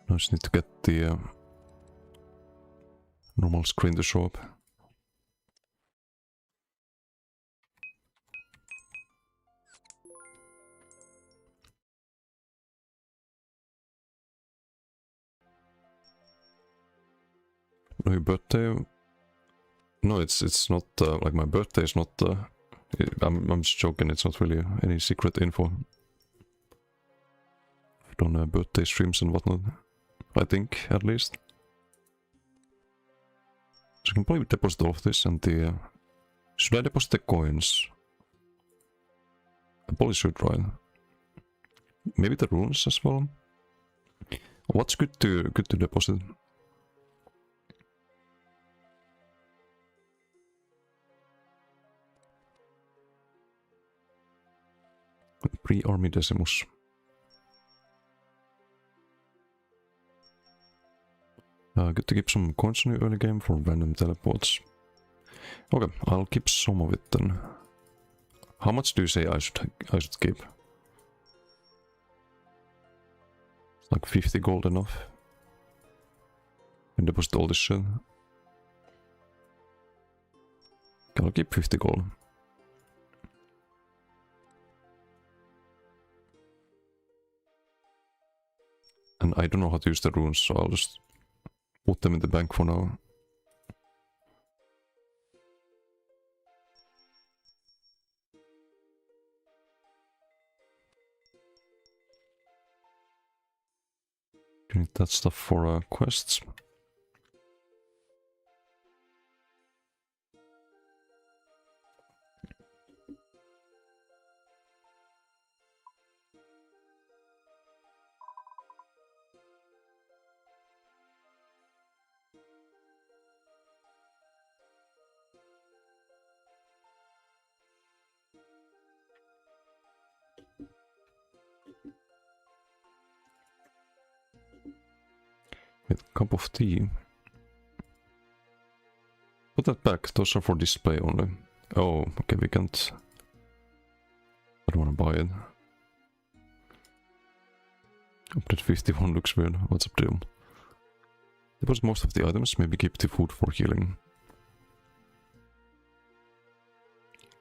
Now I just need to get the normal screen to show up. No, your birthday. No, it's not like my birthday is not. I'm just joking. It's not really any secret info. On birthday streams and whatnot. I think at least. So I can probably deposit all of this and the. Should I deposit the coins? I probably should, right? Maybe the runes as well. What's good to deposit? Pre-army decimus. Good to keep some coins in the early game for random teleports. Okay, I'll keep some of it then. How much do you say I should keep? It's like 50 gold enough. And deposit all this shit. Okay, I'll keep 50 gold. And I don't know how to use the runes, so I'll just put them in the bank for now. You need that stuff for quests. With a cup of tea. Put that back, those are for display only. Oh, okay, we can't. I don't want to buy it. Update 51 looks weird. What's up, deal? Deposit most of the items, maybe keep the food for healing.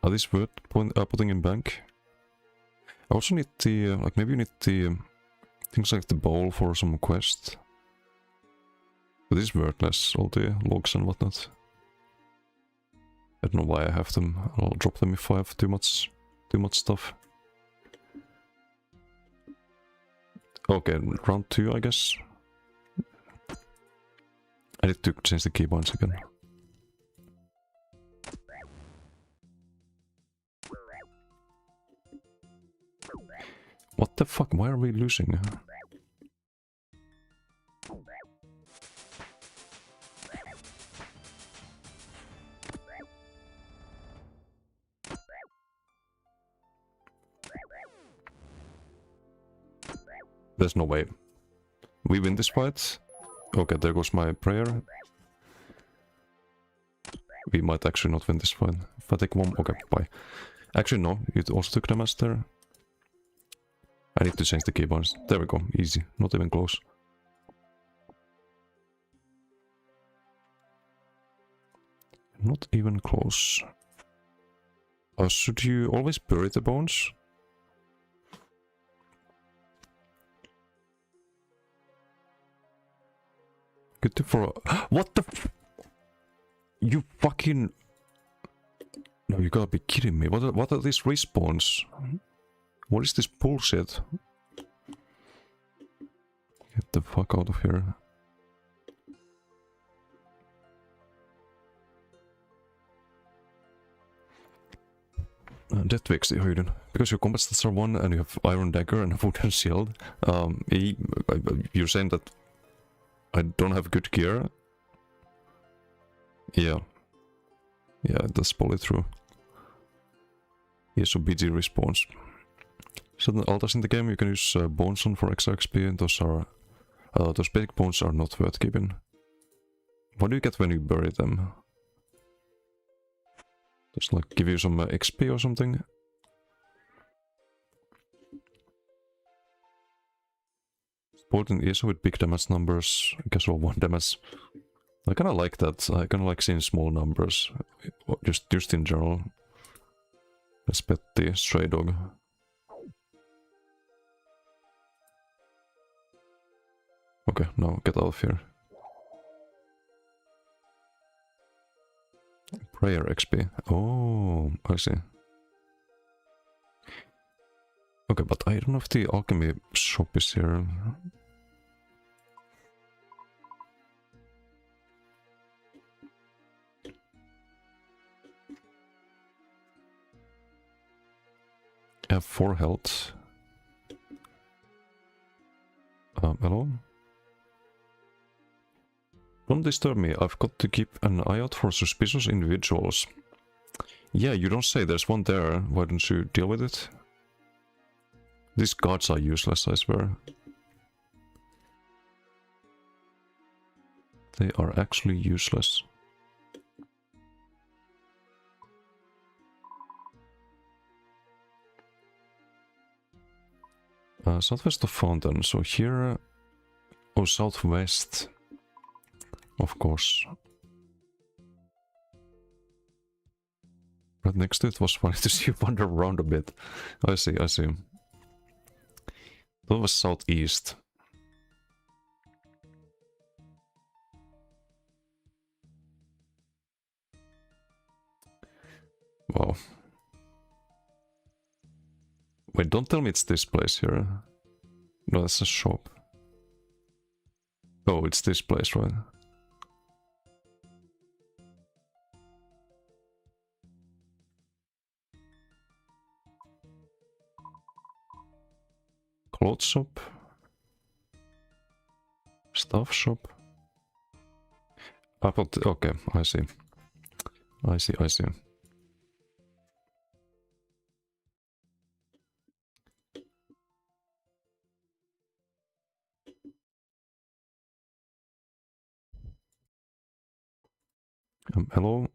Are these worth putting in bank? I also need the, like maybe you need the things like the bowl for some quest. But this is worthless, all the logs and whatnot. I don't know why I have them. I'll drop them if I have too much stuff. Okay, round 2 I guess. I need to change the keybinds again. What the fuck? Why are we losing? There's no way. We win this fight. Okay, there goes my prayer. We might actually not win this fight. If I take one... Okay, bye. Actually, no. You also took damage there. I need to change the keybinds. There we go. Easy. Not even close. Not even close. Should you always bury the bones? Good tip for... What the f... You fucking... No, you gotta be kidding me. What are these respawns? What is this bullshit? Get the fuck out of here. Death Vix, how you doing? Because your combat stats are 1 and you have Iron Dagger and a Wooden Shield. You're saying that I don't have good gear? Yeah. Yeah, that's probably true. Yeah, so BG respawns. Certain altars in the game you can use bones on for extra XP, and those are... those basic bones are not worth keeping. What do you get when you bury them? Just like give you some XP or something? Important is with big damage numbers, casual 1 damage. I kinda like that. I kinda like seeing small numbers. Just in general. Let's pet the stray dog. Okay, now get out of here. Prayer XP. Oh, I see. Okay, but I don't know if the alchemy shop is here. I have 4 health. Hello? Don't disturb me, I've got to keep an eye out for suspicious individuals. Yeah, you don't say, there's one there, why don't you deal with it? These guards are useless, I swear. They are actually useless. Southwest of Fountain, so here... Oh, southwest. Of course. Right next to it was funny to see you wander around a bit. I see, I see. That was southeast. Wow. Wait, don't tell me it's this place here. No, that's a shop. Oh, it's this place, right? Clothes shop. Stuff shop. Okay, I see. I see, I see. Hello?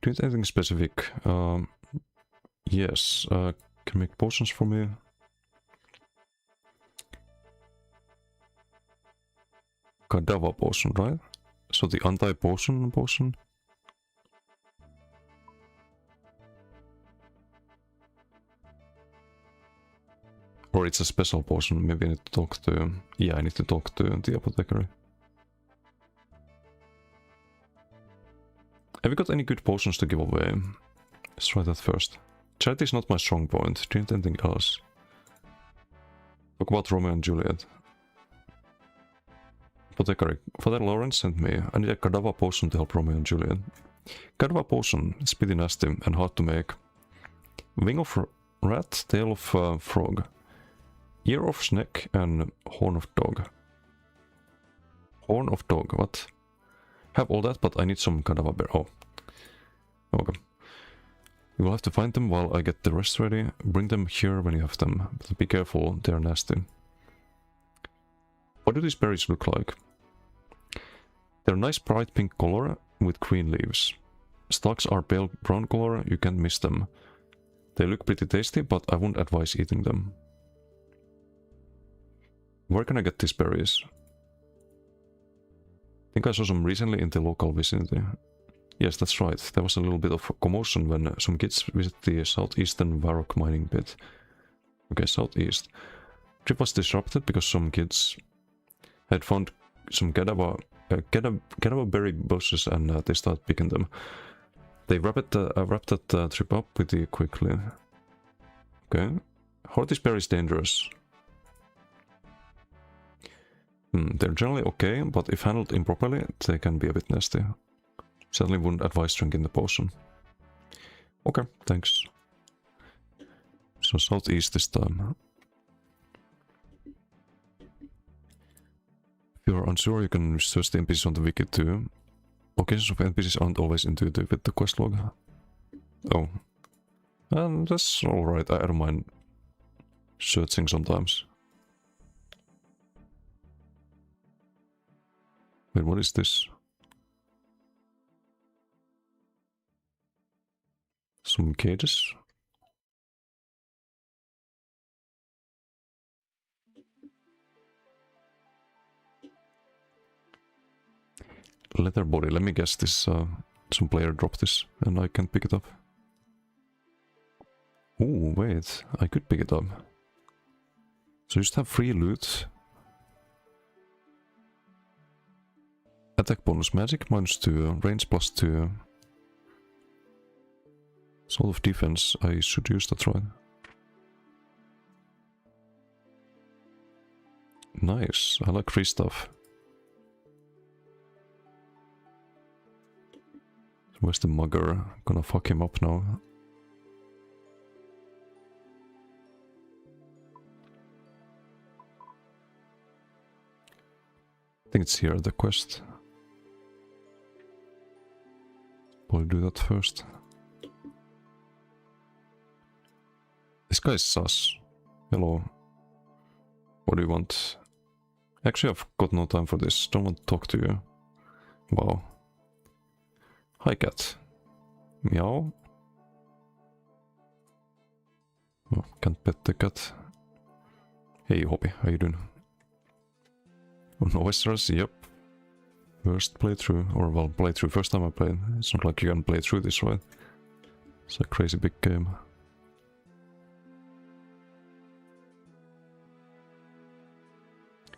Do you need anything specific? Yes, can you make potions for me? Kadava potion, right? So the anti-potion potion? Or it's a special potion, maybe I need to talk to... Yeah, I need to talk to the apothecary. Have you got any good potions to give away? Let's try that first. Charity is not my strong point. Do you need anything else? Talk about Romeo and Juliet. Apothecary. Father Lawrence sent me. I need a Kadava potion to help Romeo and Juliet. Kadava potion. It's pretty nasty and hard to make. Wing of rat, tail of frog. Ear of snake and horn of dog. Horn of dog, what? Have all that, but I need some Kadava bear. Oh. Okay. You will have to find them while I get the rest ready. Bring them here when you have them. But be careful, they're nasty. What do these berries look like? They're nice bright pink color with green leaves. Stalks are pale brown color, you can't miss them. They look pretty tasty, but I wouldn't advise eating them. Where can I get these berries? I think I saw some recently in the local vicinity. Yes, that's right. There was a little bit of commotion when some kids visited the southeastern Varrock mining pit. Okay, southeast. Trip was disrupted because some kids had found some Kadava berry bushes and they started picking them. They wrapped that trip up pretty quickly. Okay. How are these berries dangerous? They're generally okay, but if handled improperly, they can be a bit nasty. Certainly wouldn't advise drinking the potion. Okay, thanks. So southeast this time. If you're unsure, you can search the NPCs on the wiki too. Locations of NPCs aren't always intuitive with the quest log. Oh. That's alright, I don't mind searching sometimes. Wait, what is this? Some cages? Leather body, let me guess this, some player dropped this and I can't pick it up. Oh, wait, I could pick it up. So you just have free loot. Attack bonus magic -2, range +2. Sort of defense, I should use that, right? Nice, I like free stuff. Where's the mugger? Gonna fuck him up now. I think it's here, the quest. We'll do that first. This guy is sus. Hello. What do you want? Actually, I've got no time for this. Don't want to talk to you. Wow. Hi, cat. Meow. Oh, can't pet the cat. Hey, Hoppy, how you doing? Oh, no Osrs, yep. First playthrough, or well, playthrough, first time I played. It's not like you can play through this, right? It's a crazy big game.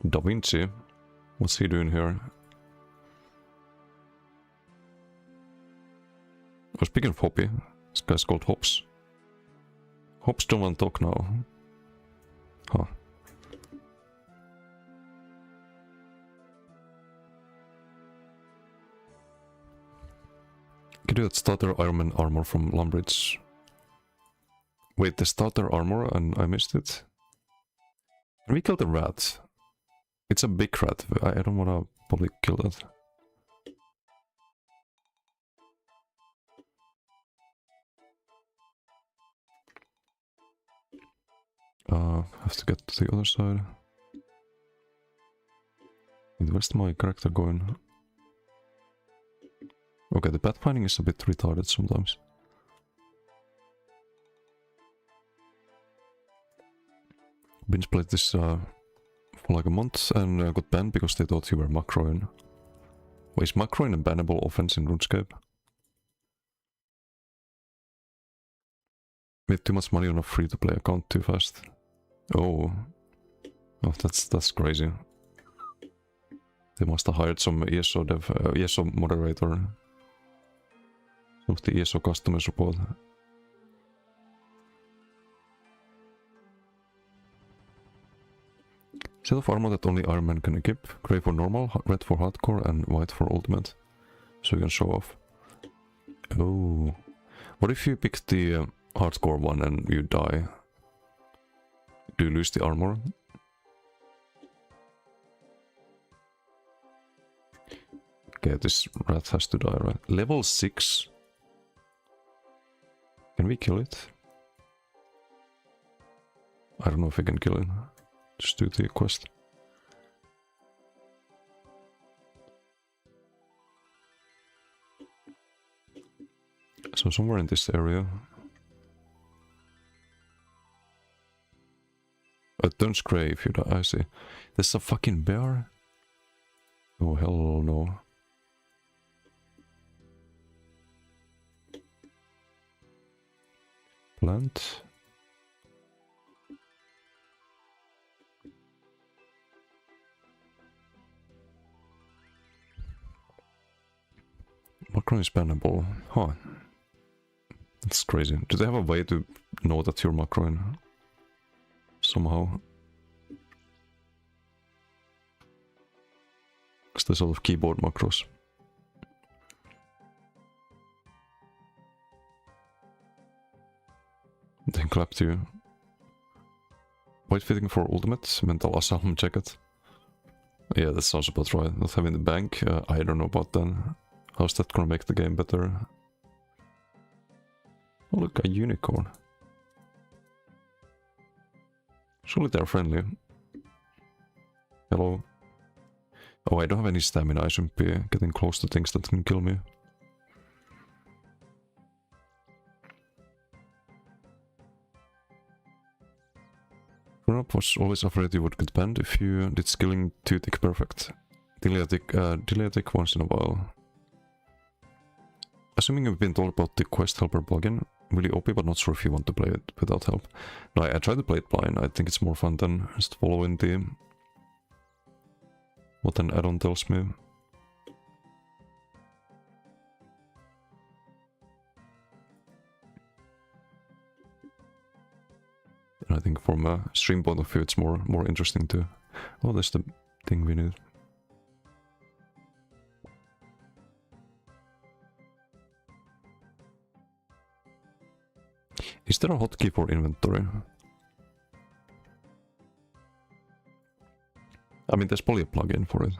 Da Vinci? What's he doing here? Oh, speaking of Hoppy, this guy's called Hops. Hops don't want to talk now. Huh. Can you do that starter Iron Man armor from Lumbridge? Wait, the starter armor and I missed it? Can we kill the rat? It's a big rat. I don't wanna probably kill that. Have to get to the other side. Where's my character going? Okay, the pathfinding is a bit retarded sometimes. Binge played this for like a month and got banned because they thought you were macroing. Wait, is macroing a bannable offense in RuneScape? Made too much money on a free-to-play account too fast. Oh. Oh, that's crazy. They must have hired some ESO dev, ESO moderator. Some of the ESO customer support. Set of armor that only Iron Man can equip. Grey for normal, red for hardcore, and white for ultimate. So you can show off. Oh. What if you pick the hardcore one and you die? Do you lose the armor? Okay, this rat has to die, right? Level 6. Can we kill it? I don't know if we can kill it. Just do the quest. So somewhere in this area. It turns grey if you die, I see. There's a fucking bear? Oh hell no. Plant. Macron is bannable. Huh. That's crazy. Do they have a way to know that you're Macron? Somehow. Because there's a lot of keyboard macros. Then clap to you. White fitting for ultimate, mental asylum jacket. Yeah, that sounds about right. Not having the bank, I don't know about that. How's that gonna make the game better? Oh look, a unicorn. Surely they're friendly. Hello. Oh, I don't have any stamina, I shouldn't be getting close to things that can kill me. Growing up was always afraid you would get banned if you did skilling too tick perfect. Delay a tick once in a while. Assuming you've been told about the Quest Helper plugin, really OP but not sure if you want to play it without help. No, I tried to play it blind, I think it's more fun than just following the... what an add-on tells me. And I think from a stream point of view, it's more interesting too. Oh, that's the thing we need. Is there a hotkey for inventory? I mean, there's probably a plugin for it.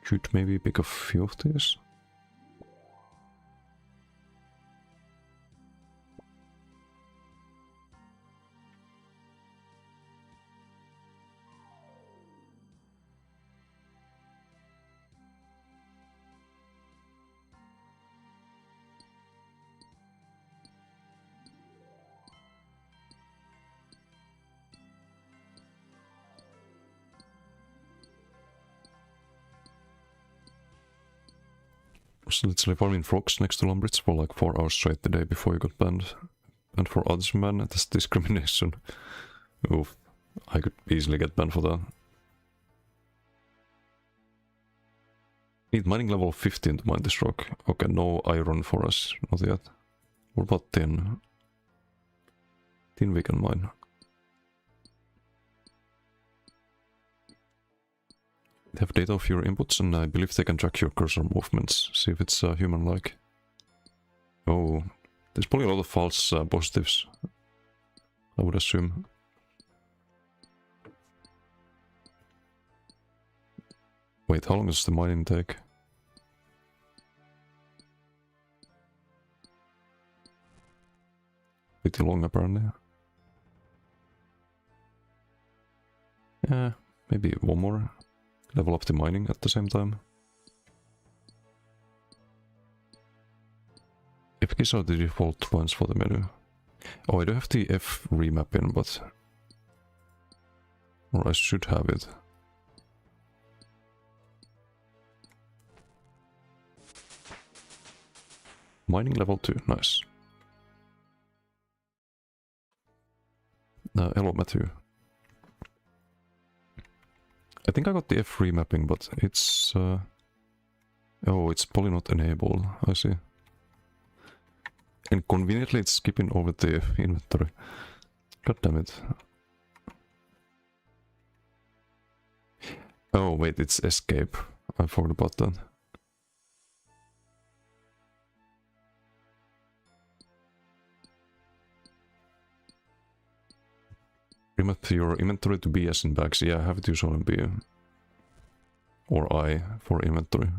Should maybe pick a few of these. Was literally farming frogs next to Lumbridge for like 4 hours straight the day before you got banned. And for others, man, that's discrimination. Oof, I could easily get banned for that. Need mining level 15 to mine this rock. Okay, no iron for us, not yet. What about tin? Tin we can mine. They have data of your inputs, and I believe they can track your cursor movements. See if it's human-like. Oh, there's probably a lot of false positives, I would assume. Wait, how long does the mining take? Pretty long, apparently. Yeah, maybe one more. Level up the mining at the same time. If these are the default points for the menu. Oh, I do have the F remap in, but... Or I should have it. Mining level 2, nice. Hello, Matthew. I think I got the F remapping, but it's... Oh, it's probably not enabled, I see. And conveniently it's skipping over the inventory. God damn it. Oh wait, it's escape. I forgot about that. Remap your inventory to B as in bags. Yeah, I have it usually in B. Or I for inventory.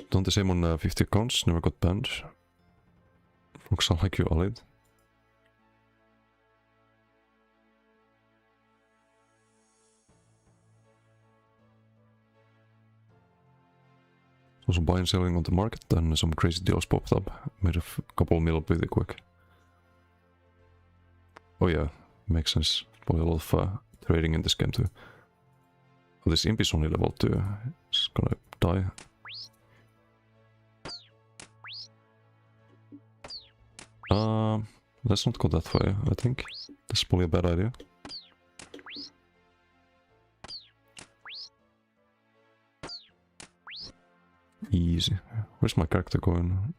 Done the same on 50 accounts, never got banned. Looks like you, Alid. Also buying and selling on the market, then some crazy deals popped up. Made a couple mil pretty quick. Oh yeah, makes sense. Probably a lot of trading in this game too. Oh, this imp is only level 2. It's gonna die. Let's not go that way, I think. That's probably a bad idea. Easy. Where's my character going?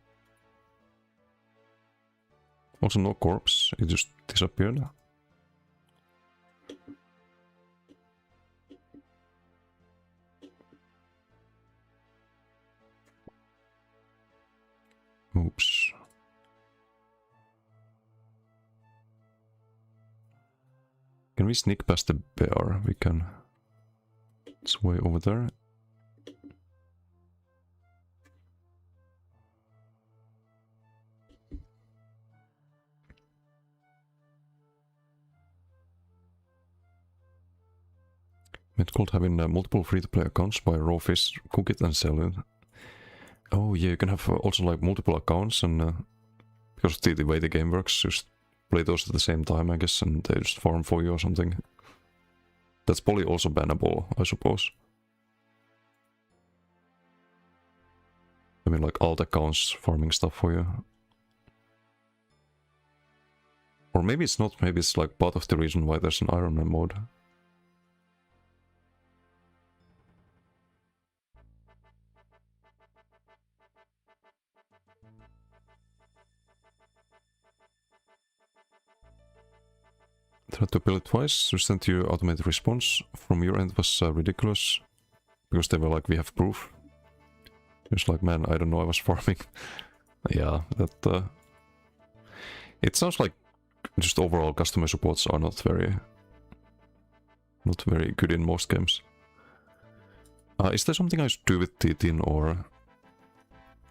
Also no corpse, it just disappeared. Oops. Can we sneak past the bear? We can. It's way over there. It's called having multiple free-to-play accounts. Buy raw fish, cook it and sell it. Oh yeah, you can have also like multiple accounts, and because of the way the game works, just play those at the same time, I guess, and they just farm for you or something. That's probably also bannable, I suppose. I mean, like alt accounts farming stuff for you. Or maybe it's not, maybe it's like part of the reason why there's an Iron Man mode. Tried to build it twice. Resent you automated response from your end was ridiculous. Because they were like, we have proof. It's like, man, I don't know, I was farming. Yeah, that... It sounds like just overall customer supports are not very good in most games. Is there something I should do with the tin or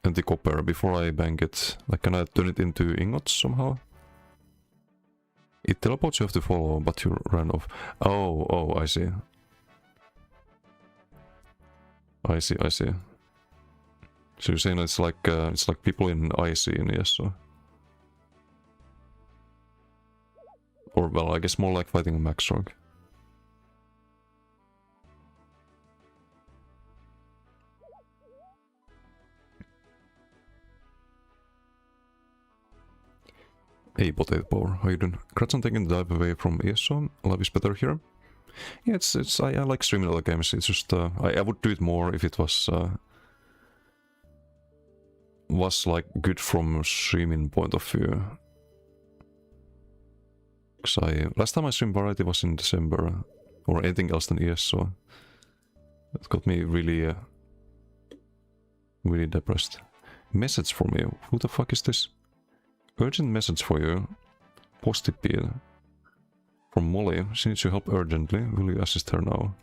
the copper before I bank it? Like, can I turn it into ingots somehow? It teleports, you have to follow, but you ran off. Oh, I see. I see. So you're saying it's like people in IC in ESO? Or, well, I guess more like fighting a Maxrock. Hey, Potato Power, how you doing? Congrats on taking the dive away from ESO. Life is better here. Yeah, I like streaming other games. It's just I would do it more if it was like good from streaming point of view. Because last time I streamed Variety was in December, or anything else than ESO. It got me really depressed. Message for me. Who the fuck is this? Urgent message for you. Postipede. From Molly. She needs your help urgently. Will you assist her now?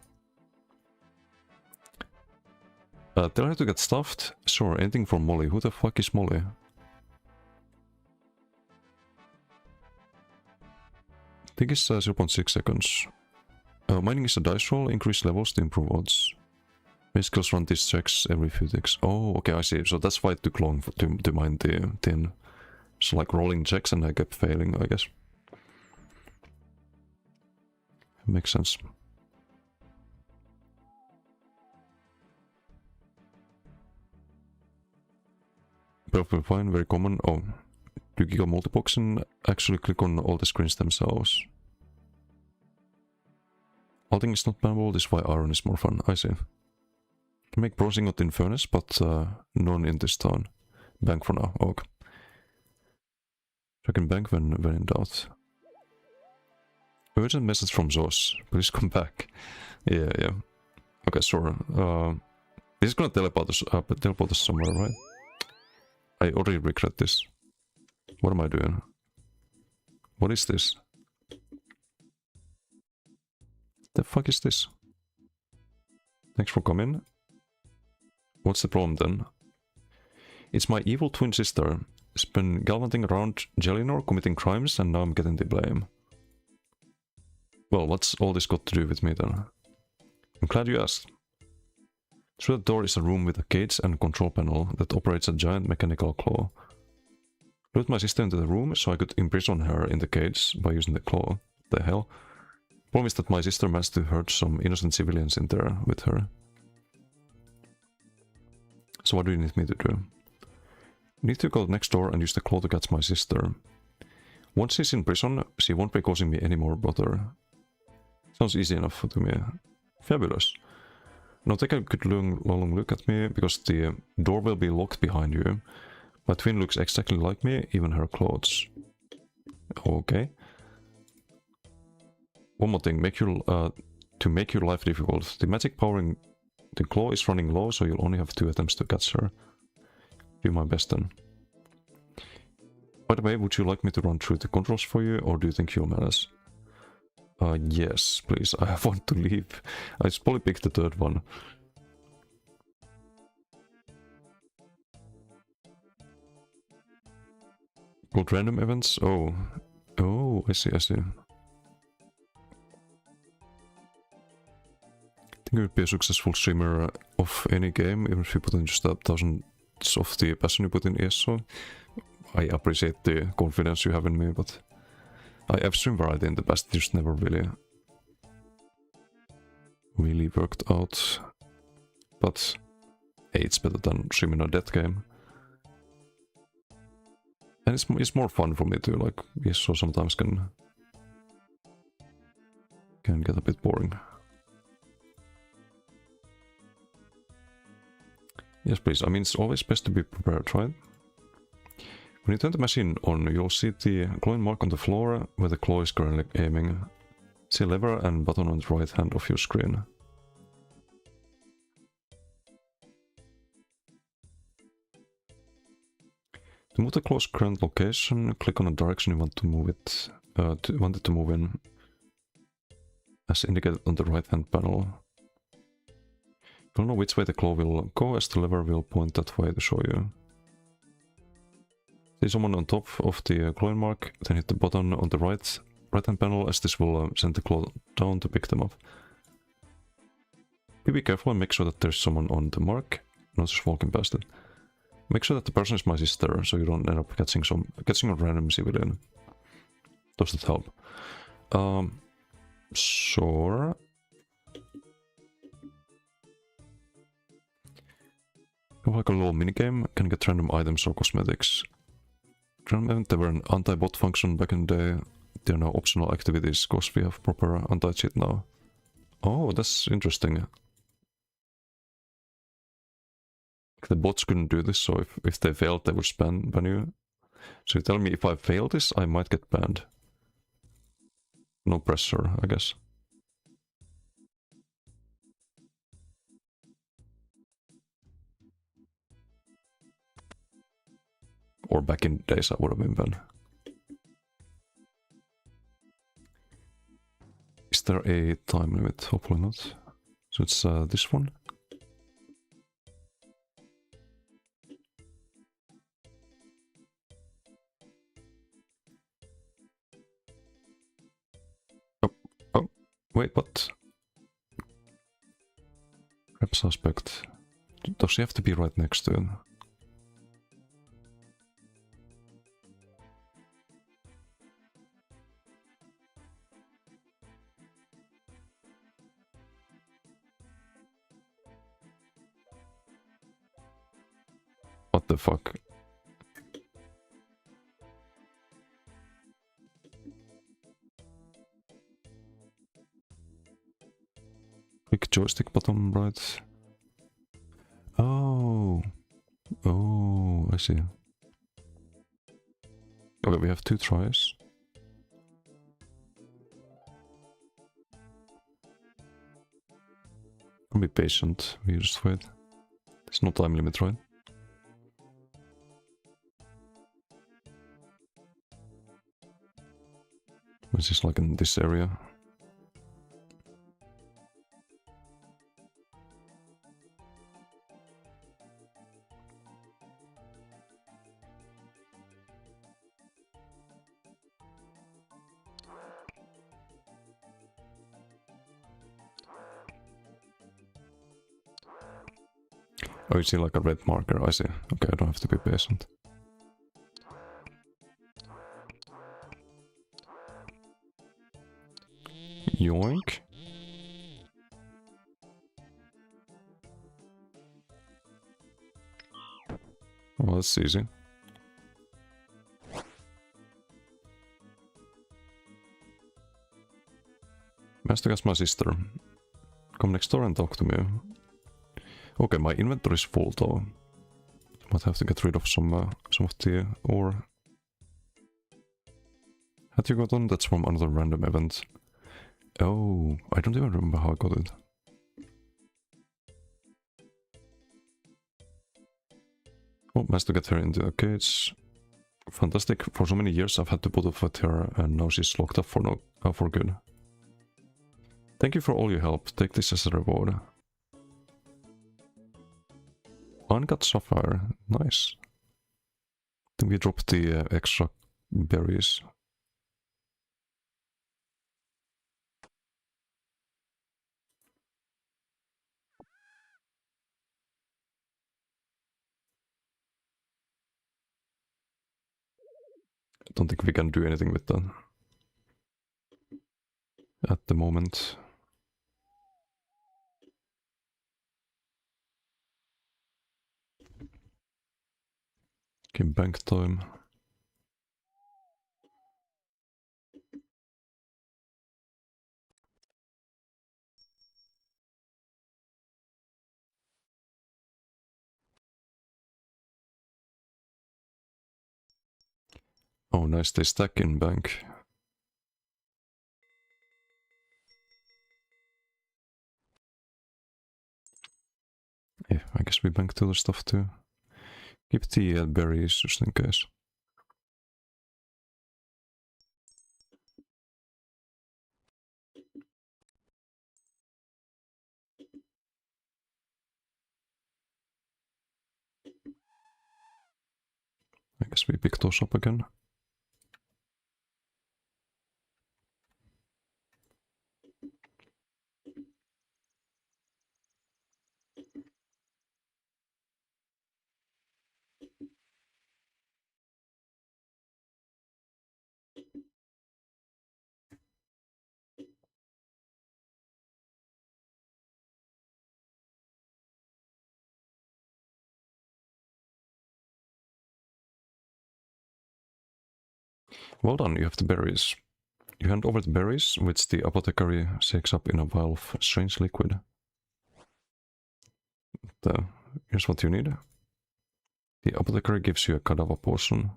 Tell her to get stuffed. Sure, anything from Molly. Who the fuck is Molly? I think it's 0.6 seconds. Mining is a dice roll. Increase levels to improve odds. Main skills run these checks every few ticks. Oh, okay, I see. So that's why it took long to mine the tin. So like rolling checks and I kept failing, I guess. Makes sense. Perfectly fine, very common. Oh, you click on multibox and actually click on all the screens themselves. Alting is not bannable, this is why iron is more fun, I see. Can make bronze ingot in furnace, but none in this town. Bank for now, okay. I can bank when in doubt. Urgent message from Zos. Please come back. Yeah. Okay, sure. This is gonna teleport us somewhere, right? I already regret this. What am I doing? What is this? The fuck is this? Thanks for coming. What's the problem then? It's my evil twin sister. She's been gallivanting around Jelinor, committing crimes, and now I'm getting the blame. Well, what's all this got to do with me then? I'm glad you asked. Through the door is a room with a cage and control panel that operates a giant mechanical claw. Lured my sister into the room so I could imprison her in the cage by using the claw. The hell? Problem is that my sister managed to hurt some innocent civilians in there with her. So what do you need me to do? You need to go next door and use the claw to catch my sister. Once she's in prison, she won't be causing me any more bother. Sounds easy enough to me. Fabulous. Now take a good long look at me, because the door will be locked behind you. My twin looks exactly like me, even her clothes. Okay. One more thing, to make your life difficult. The magic powering the claw is running low, so you'll only have 2 attempts to catch her. Do my best then. By the way, would you like me to run through the controls for you, or do you think you'll manage? Yes, please. I want to leave. I should probably pick the 3rd one. Called random events? Oh, I see. I think you would be a successful streamer of any game, even if you put in just 1,000 of the passion you put in ESO. I appreciate the confidence you have in me, but I have streamed Variety in the past, it just never really worked out. But hey, it's better than streaming a death game. And it's more fun for me too, like ESO sometimes can get a bit boring. Yes, please. I mean, it's always best to be prepared, right? When you turn the machine on, you'll see the glowing mark on the floor where the claw is currently aiming. See lever and button on the right hand of your screen. To move the close current location, click on the direction you want to move it, want it to move in, as indicated on the right hand panel. You'll know which way the claw will go, as the lever will point that way to show you. See someone on top of the clawing mark, then hit the button on the right hand panel, as this will send the claw down to pick them up. Be careful and make sure that there's someone on the mark, not just walking past it. Make sure that the person is my sister, so you don't end up catching a random civilian. Does that help? Sure. Have like a little minigame, can get random items or cosmetics. Random event, they were an anti-bot function back in the day. They are now optional activities, because we have proper anti-cheat now. Oh, that's interesting. The bots couldn't do this, so if they failed, they would ban you. So you tell me if I fail this, I might get banned. No pressure, I guess. Or back in the days I would have been banned. Is there a time limit? Hopefully not. So it's this one. Oh, wait, what? Grab suspect. Does he have to be right next to it? What the fuck? Click joystick button right. Oh. Oh, I see. Okay, we have 2 tries. I'll be patient, we just wait. There's no time limit, right? Which is like in this area. Oh, you see like a red marker, I see. Okay, I don't have to be patient. Yoink. Well, that's easy. Master as my sister. Come next door and talk to me. Okay, my inventory is full though. Might have to get rid of some of the ore. Had you gotten? That's from another random event. Oh, I don't even remember how I got it. Oh, managed to get her into a cage. Fantastic. For so many years I've had to put up with her, and now she's locked up for good. Thank you for all your help. Take this as a reward. Uncut sapphire. Nice. Then we drop the extra berries. I don't think we can do anything with that at the moment. Okay, bank time. Oh nice, they stack in bank. Yeah, I guess we bank to the stuff too. Keep the berries just in case. I guess we pick those up again. Well done, you have the berries. You hand over the berries, which the apothecary shakes up in a vial of strange liquid. Here's what you need. The apothecary gives you a cadaver potion.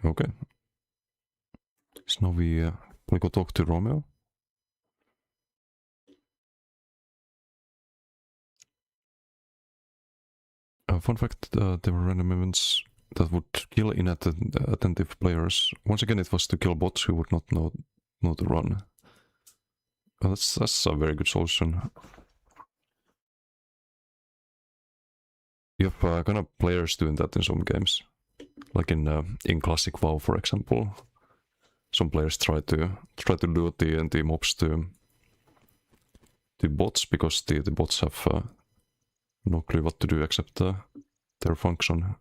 Okay. So now we go talk to Romeo. Fun fact, there were random events that would kill inattentive players. Once again, it was to kill bots who would not know to run. That's a very good solution. You have kind of players doing that in some games, like in classic WoW, for example. Some players try to do the mobs to bots because the bots have no clue what to do except their function.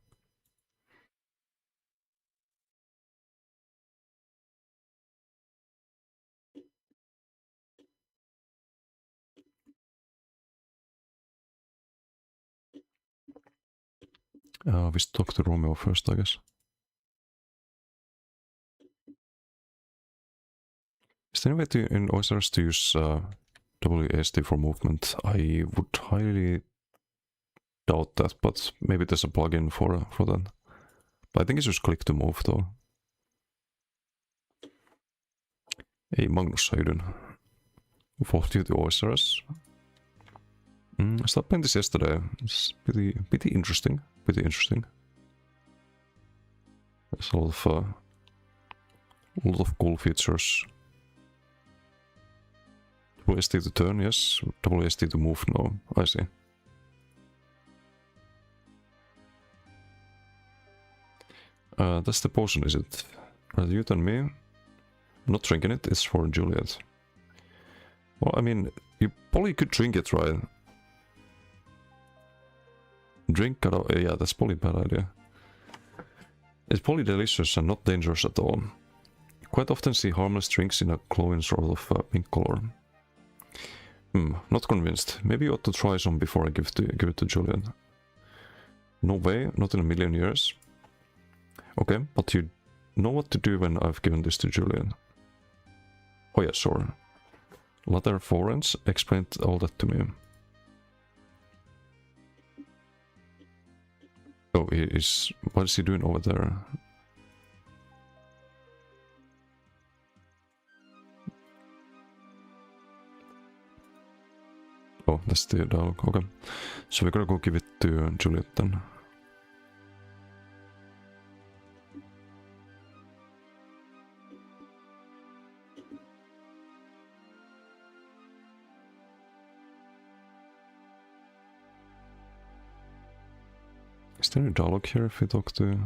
We should talk to Romeo first, I guess. Is there any way in Osrs to use WASD for movement? I would highly doubt that, but maybe there's a plugin for that. But I think it's just click to move though. Hey Magnus, how you doing? Forward to Osrs. I started playing this yesterday. It's pretty interesting. Pretty interesting. There's a lot of cool features. WSD to turn, yes. WSD to move, no. I see. That's the potion, is it? You tell me. I'm not drinking it, it's for Juliet. Well, I mean, you probably could drink it, right? Drink, yeah, that's probably a bad idea. It's probably delicious and not dangerous at all. You quite often see harmless drinks in a glowing sort of pink color. Not convinced. Maybe you ought to try some before I give it to Julian. No way, not in a million years. Okay, but you know what to do when I've given this to Julian. Oh yeah, sure. Lather Forens explained all that to me. Oh, what is he doing over there? Oh, that's the dialogue, okay. So we're gonna go give it to Juliet then. Is there any dialogue here if we talk to...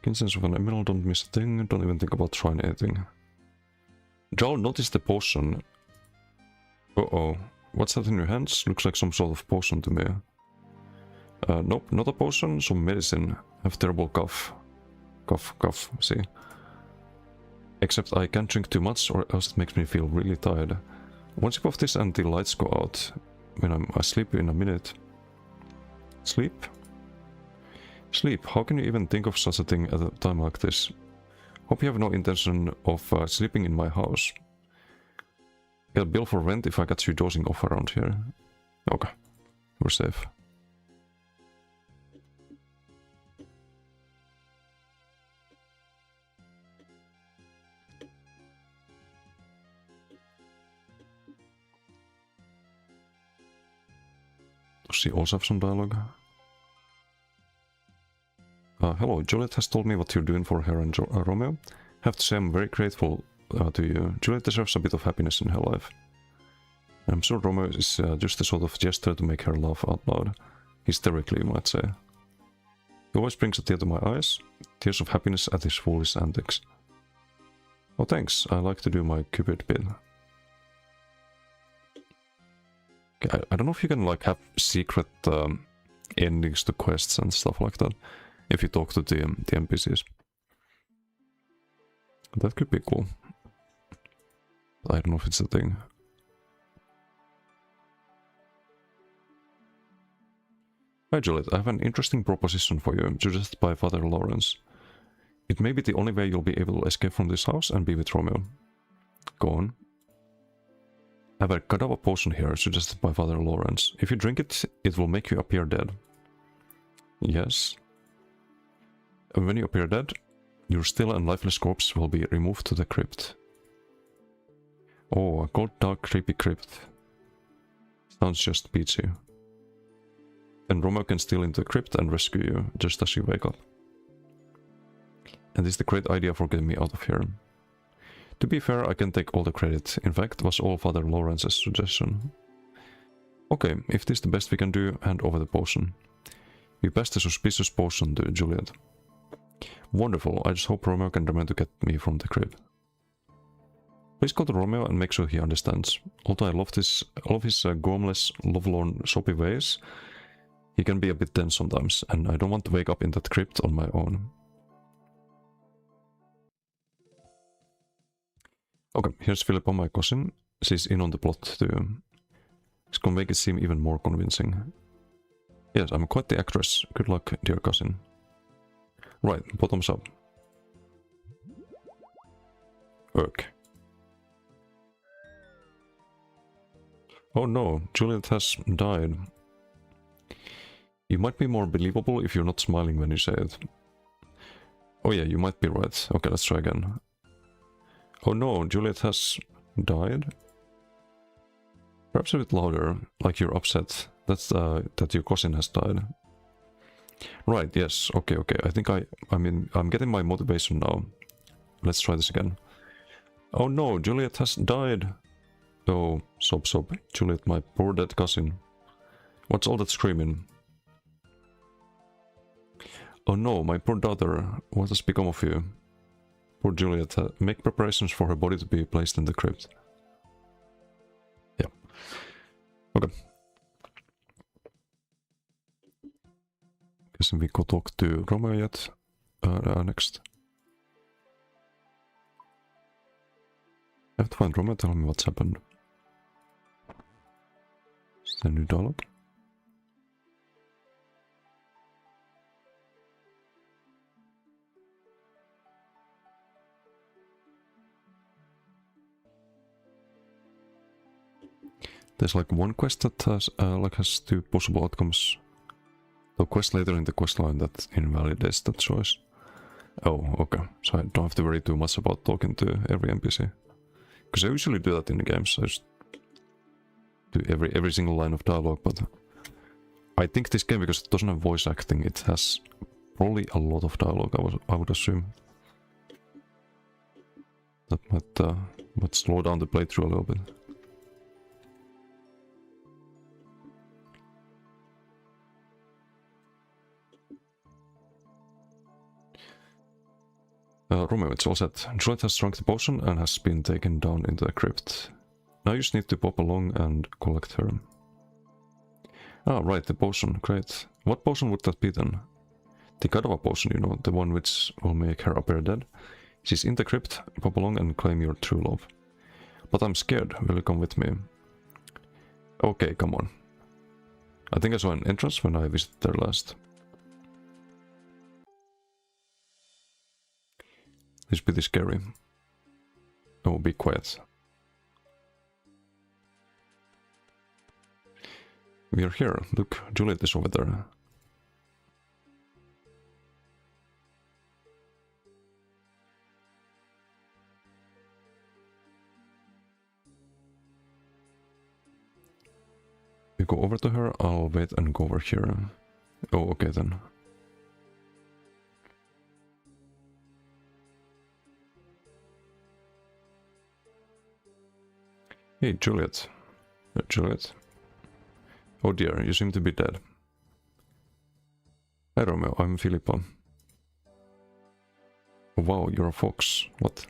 Instance of an emerald, don't miss a thing, don't even think about trying anything. Jarl, notice the potion. Uh-oh. What's that in your hands? Looks like some sort of potion to me. Nope, not a potion, some medicine. I have terrible cough. Cough, see. Except I can't drink too much or else it makes me feel really tired. One sip of this and the lights go out. When I sleep in a minute. Sleep? Sleep. How can you even think of such a thing at a time like this? Hope you have no intention of sleeping in my house. Get a bill for rent if I got you dozing off around here. Okay. We're safe. Does she also have some dialogue? Hello, Juliet has told me what you're doing for her and Romeo. Have to say I'm very grateful to you. Juliet deserves a bit of happiness in her life. I'm sure Romeo is just a sort of gesture to make her laugh out loud. Hysterically, you might say. He always brings a tear to my eyes, tears of happiness at his foolish antics. Oh thanks, I like to do my Cupid bit. Okay, I don't know if you can like have secret endings to quests and stuff like that, if you talk to the NPCs. That could be cool. I don't know if it's a thing. Hi Juliet, I have an interesting proposition for you, suggested by Father Lawrence. It may be the only way you'll be able to escape from this house and be with Romeo. Go on. I have a Kadava potion here, suggested by Father Lawrence. If you drink it, it will make you appear dead. Yes. And when you appear dead, your still and lifeless corpse will be removed to the crypt. Oh, a cold, dark, creepy crypt. Sounds just peachy. And Romeo can steal into the crypt and rescue you, just as you wake up. And this is the great idea for getting me out of here. To be fair, I can take all the credit. In fact, it was all Father Lawrence's suggestion. Okay, if this is the best we can do, hand over the potion. We pass the suspicious potion to Juliet. Wonderful, I just hope Romeo can remember to get me from the crib. Please go to Romeo and make sure he understands. Although I love his gormless, lovelorn, soppy ways, he can be a bit tense sometimes, and I don't want to wake up in that crypt on my own. Okay, here's Philippa, my cousin. She's in on the plot too. It's gonna make it seem even more convincing. Yes, I'm quite the actress. Good luck, dear cousin. Right, bottoms up. Urk. Oh no, Juliet has died. You might be more believable if you're not smiling when you say it. Oh yeah, you might be right. Okay, let's try again. Oh no, Juliet has died? Perhaps a bit louder, like you're upset that your cousin has died. Right, yes, okay, I think I'm getting my motivation now. Let's try this again. Oh no, Juliet has died! Oh, sob, Juliet, my poor dead cousin. What's all that screaming? Oh no, my poor daughter, what has become of you? Poor Juliet, make preparations for her body to be placed in the crypt. Yeah. Okay. Guessing we could talk to Romeo yet. Next. I have to find Romeo, tell me what's happened. Is there a new dialogue? There's like one quest that has two possible outcomes. The quest later in the quest line that invalidates that choice. Oh, okay. So I don't have to worry too much about talking to every NPC. Because I usually do that in the games. I just do every single line of dialogue, but I think this game, because it doesn't have voice acting, it has probably a lot of dialogue, I would assume. That might slow down the playthrough a little bit. Romeo, it's all set. Juliet has drunk the potion and has been taken down into the crypt. Now you just need to pop along and collect her. Ah, right, the potion. Great. What potion would that be then? The Kadava potion, you know, the one which will make her appear dead. She's in the crypt. Pop along and claim your true love. But I'm scared. Will you come with me? Okay, come on. I think I saw an entrance when I visited there last. This bit is scary. Oh, be quiet. We are here. Look, Juliet is over there. You go over to her, I'll wait and go over here. Oh, okay then. Hey, Juliet. Juliet. Oh dear, you seem to be dead. Hi Romeo, I'm Philippa. Oh, wow, you're a fox. What?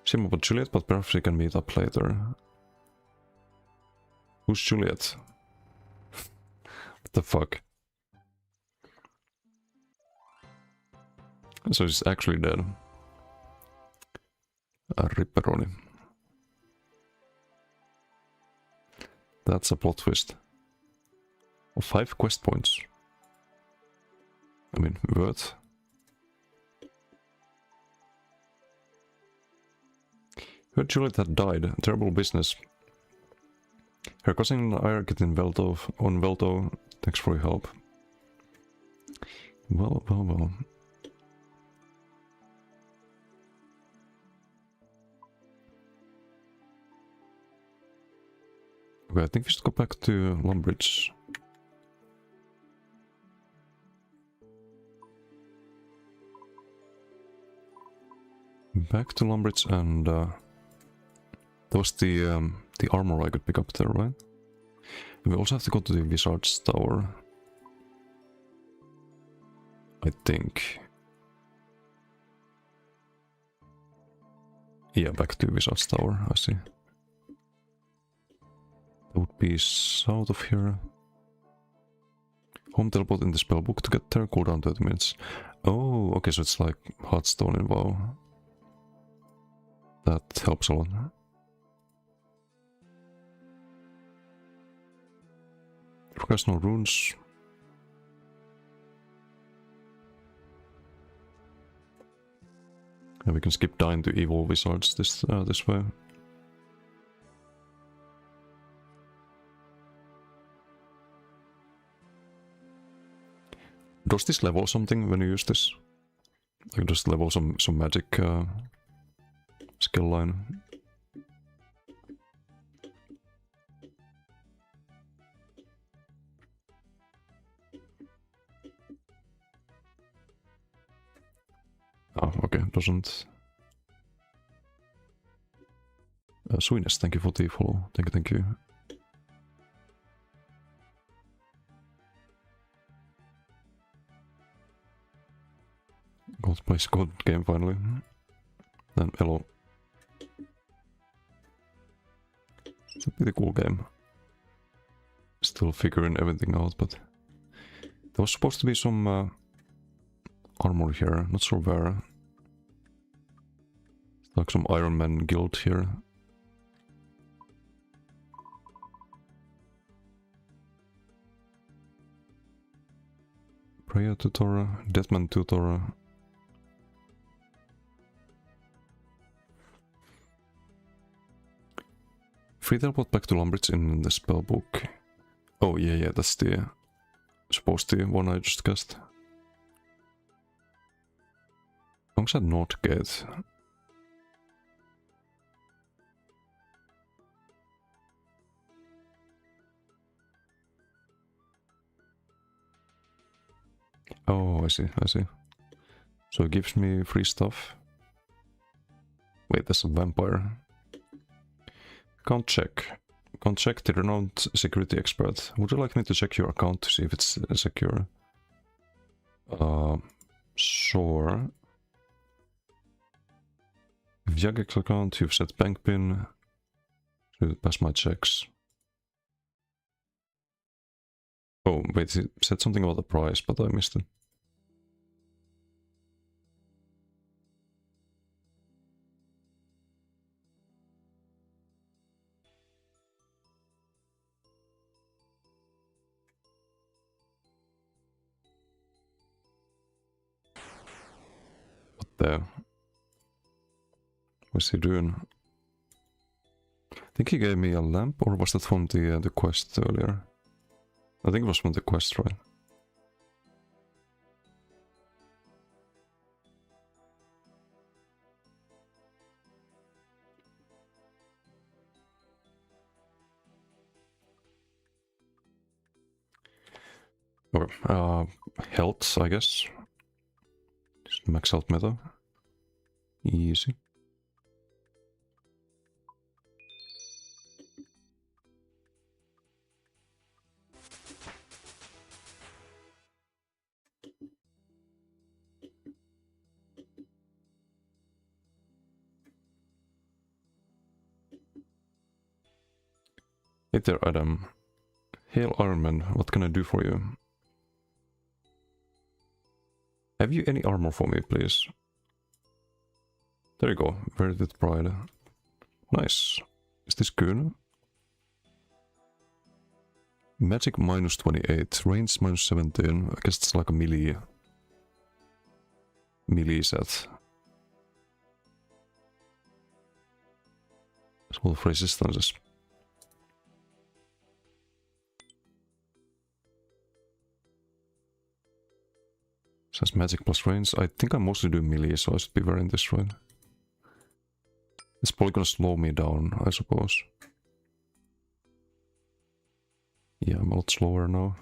Same about Juliet, but perhaps we can meet up later. Who's Juliet? What the fuck? So she's actually dead. Ripperoni. That's a plot twist. 5 quest points. I mean, worth. Heard Juliet had died. Terrible business. Her cousin and I are getting on Velto. Thanks for your help. Well. Okay, I think we should go back to Lumbridge. Back to Lumbridge, and that was the armor I could pick up there, right? And we also have to go to the Wizard's Tower. I think. Yeah, back to Wizard's Tower, I see. That would be south of here. Home teleport in the spellbook to get there, cooldown 30 minutes. Oh, okay, so it's like Hearthstone in WoW. That helps a lot. Requires no runes. And we can skip dying to evil wizards this way. Does this level something when you use this? Like does it level some magic skill line? Oh, okay, doesn't. Sweetness, thank you for the follow. Thank you. God plays good game finally. Then hello. It's a pretty cool game. Still figuring everything out, but there was supposed to be some armor here. Not sure where. It's like some Iron Man guild here. Prayer tutor, Deathman tutor. Free teleport back to Lumbridge in the spellbook. Oh yeah, that's the supposed to be one I just guessed. Alongside Northgate. Oh, I see. So it gives me free stuff. Wait, there's a vampire. Can't check the renowned security expert. Would you like me to check your account to see if it's secure? Sure. If Jagex account, you've set bank pin. Should pass my checks. Oh, wait, it said something about the price, but I missed it. What the? What's he doing? I think he gave me a lamp, or was that from the quest earlier? I think it was from the quest, right? Okay, health, I guess. Just max health meta. Easy. Hey there, Adam. Hail Iron Man, what can I do for you? Have you any armor for me, please? There you go, wear it with pride. Nice. Is this good? Magic minus 28, range minus 17. I guess it's like a melee set. As well as resistances. Says magic plus range. I think I mostly do melee, so I should be wearing this, right? It's probably gonna slow me down, I suppose. Yeah, I'm a lot slower now.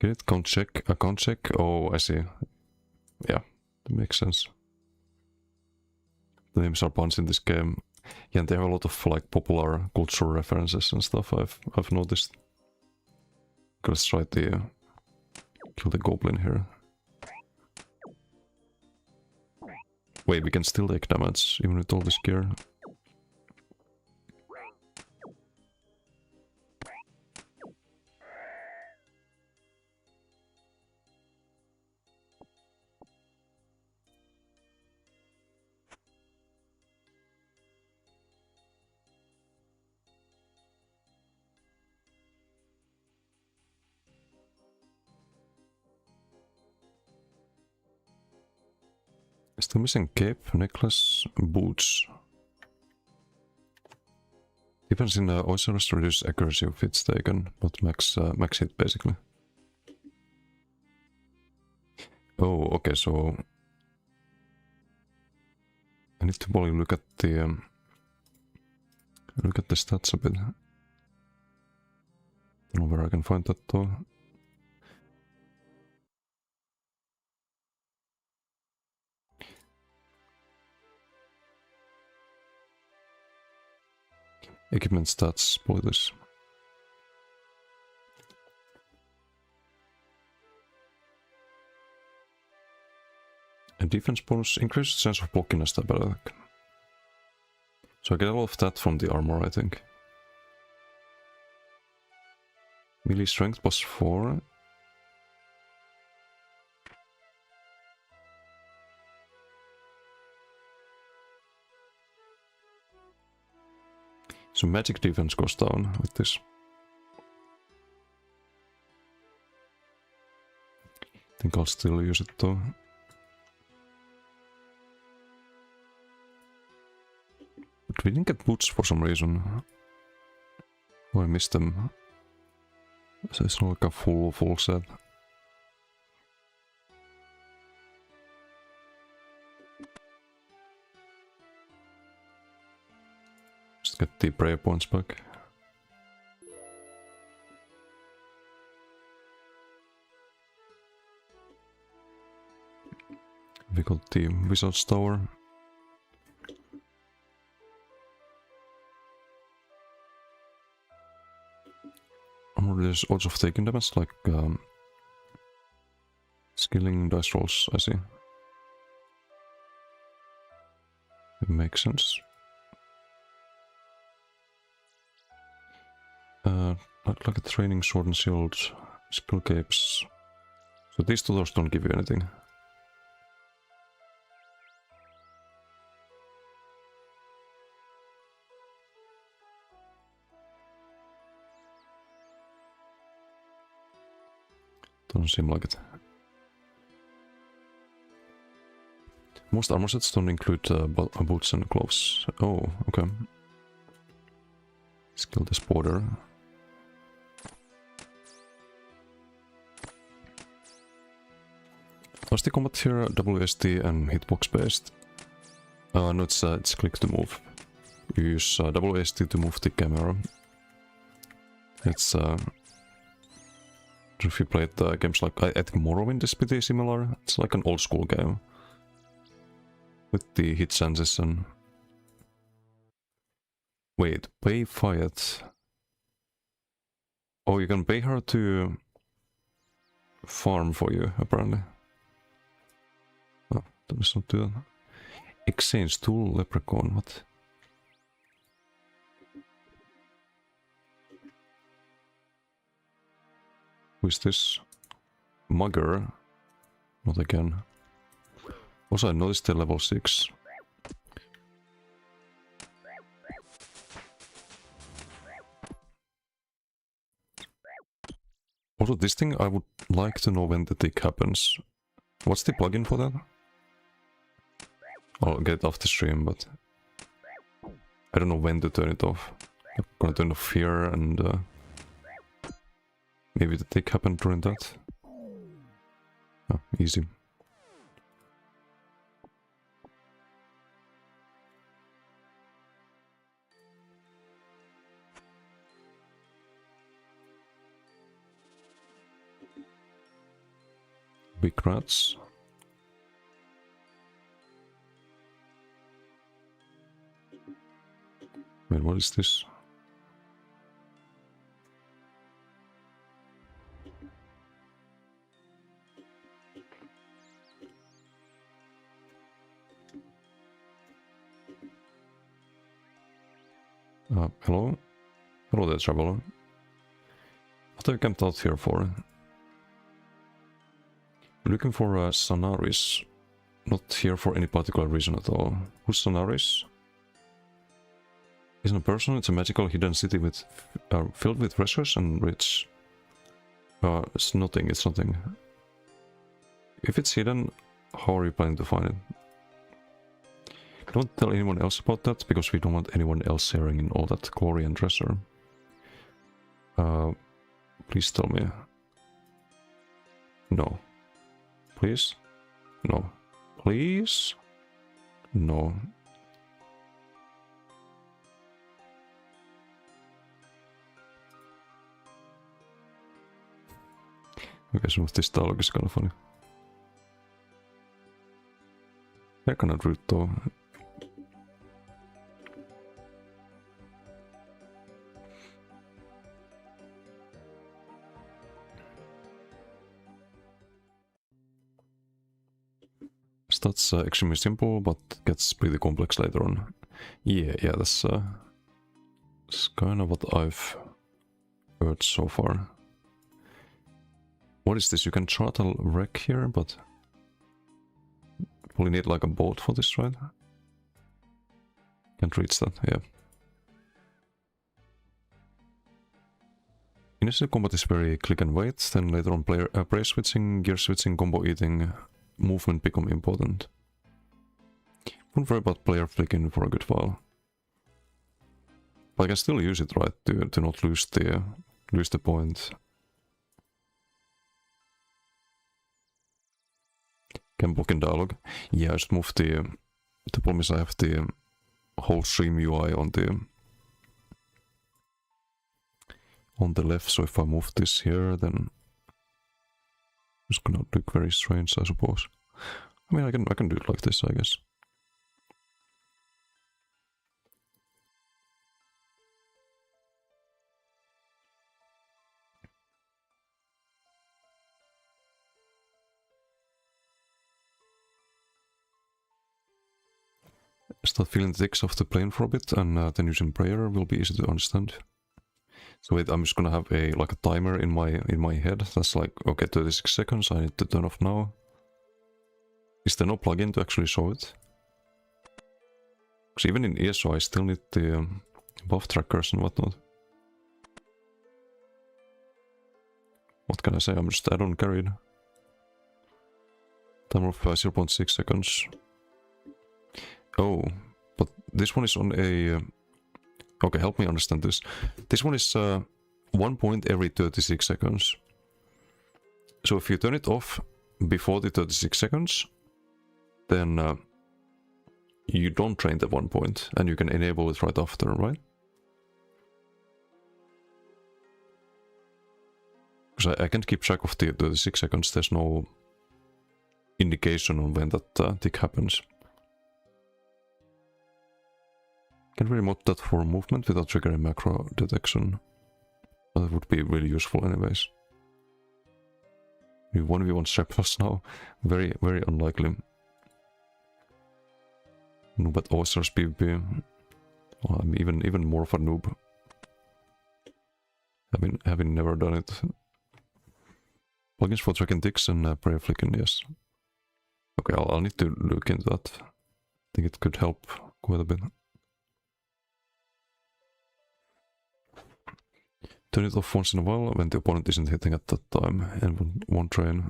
Get it? Count check. Account check. Oh, I see. Yeah, that makes sense. The names are puns in this game. Yeah, and they have a lot of like popular cultural references and stuff. I've noticed. Let's try to kill the goblin here. Wait, we can still take damage even with all this gear. Still missing cape, necklace, boots. Defense in the Osrs reduce accuracy of hits taken, but max hit basically. Oh, okay, so I need to probably look at the stats a bit. Don't know where I can find that though. Equipment stats, probably this. A defense bonus, increased chance of blocking a stab attack. So I get a lot of that from the armor, I think. Melee strength plus 4. So magic defense goes down with this. I think I'll still use it though. But we didn't get boots for some reason. Oh, I missed them. So it's not like a full set. Just get the prayer points back. We got the Wizard's Tower. There's odds of taking damage, like skilling dice rolls, I see. It makes sense. Like a training sword and shield, skill capes. So these tutors don't give you anything. Doesn't seem like it. Most armor sets don't include boots and gloves. Oh, okay. Skill this border. Was the combat here WSD and hitbox based? No, it's click to move. You use WSD to move the camera. It's if you played games like I think Morrowind is pretty similar. It's like an old school game with the hit senses and wait, pay Fiat. Oh, you can pay her to farm for you apparently. Oh, that was not do that. Exchange tool leprechaun. What? Who is this? Mugger. Not again. Also, I noticed they're level 6. Also, this thing I would like to know when the tick happens. What's the plugin for that? I'll get it off the stream, but I don't know when to turn it off. I'm gonna turn off fear and maybe the tick happened during that. Oh, easy. Big rats. Wait, what is this? Hello? Hello there, traveler. What have you camped out here for? Looking for Sanaris. Not here for any particular reason at all. Who's Sanaris? Isn't a person, it's a magical hidden city with filled with treasures and rich. It's nothing, it's nothing. If it's hidden, how are you planning to find it? Don't tell anyone else about that, because we don't want anyone else sharing in all that glory and treasure. Please tell me. No. Please? No. Please? No. Okay, some of this dialogue is kind of funny. They're kind of rude though. That's extremely simple, but gets pretty complex later on. Yeah, that's kind of what I've heard so far. What is this? You can chart a wreck here, but probably need like a boat for this, right? Can't reach that, yeah. Initial combat is very click and wait, then later on player switching, gear switching, combo eating, movement become important. Don't worry about player flicking for a good while. But I can still use it, right, to not lose the point. Can book in dialogue. Yeah, I just moved the problem is I have the whole stream UI on the left, so if I move this here, then it's gonna look very strange, I suppose. I mean, I can do it like this, I guess. Start feeling the ticks of the plane for a bit, and then using prayer will be easy to understand. So wait, I'm just gonna have a timer in my head. That's like, okay, 36 seconds. I need to turn off now. Is there no plugin to actually show it? Because even in ESO, I still need the buff trackers and whatnot. What can I say? I'm just add-on carried. Timer of 0.6 seconds. Oh, but this one is on a... okay, help me understand this. This one is 1 point every 36 seconds. So if you turn it off before the 36 seconds, then you don't train the 1 point, and you can enable it right after, right? Because I can't keep track of the 36 seconds, there's no indication on when that tick happens. Can we remote that for movement without triggering macro detection? That would be really useful anyways. 1v1 Shepherds now, very unlikely. Noob at Osrs PvP. Well, I'm even more of a noob. Having never done it. Plugins for tracking ticks and prayer flicking, yes. Okay, I'll need to look into that. I think it could help quite a bit. Turn it off once in a while when the opponent isn't hitting at that time and won't train.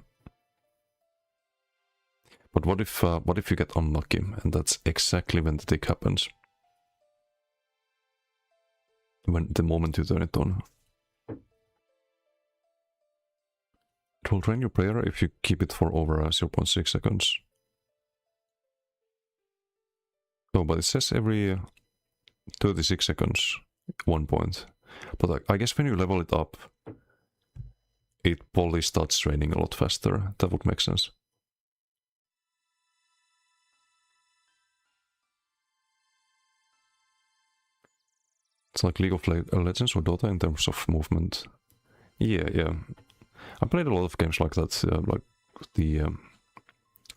But what if you get unlucky and that's exactly when the tick happens? When the moment you turn it on. It will train your prayer if you keep it for over 0.6 seconds. Oh, but it says every 36 seconds, 1 point. But I guess when you level it up, it probably starts training a lot faster. That would make sense. It's like League of Legends or Dota in terms of movement. Yeah. I played a lot of games like that, like the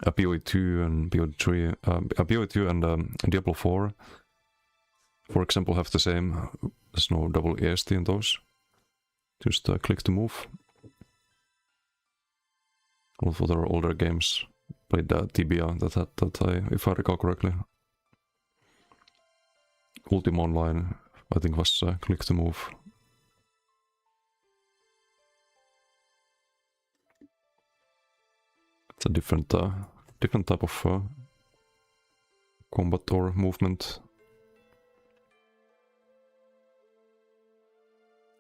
PoE2 and PoE3, PoE2 and Diablo 4, for example, have the same. There's no double EST in those. Just click to move. All of other older games played Tibia that had that, if I recall correctly. Ultima Online, I think, was click to move. It's a different type of combat or movement.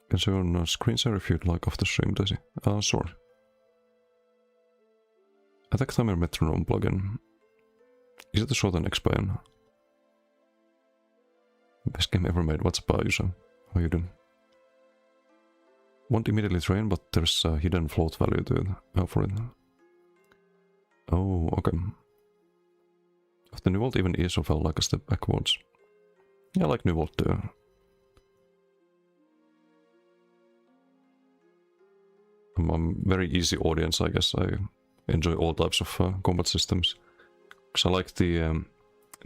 Can show on screen share if you'd like after stream, Daisy. Sorry. Attack timer metronome plugin. Is it a short and explain? Best game ever made. What's up, user? How you doing? Won't immediately train, but there's a hidden float value to it. For it. Oh, okay. After New World, even ESO felt like a step backwards. Yeah, I like New World too. I'm very easy audience, I guess. I enjoy all types of combat systems. Because I like the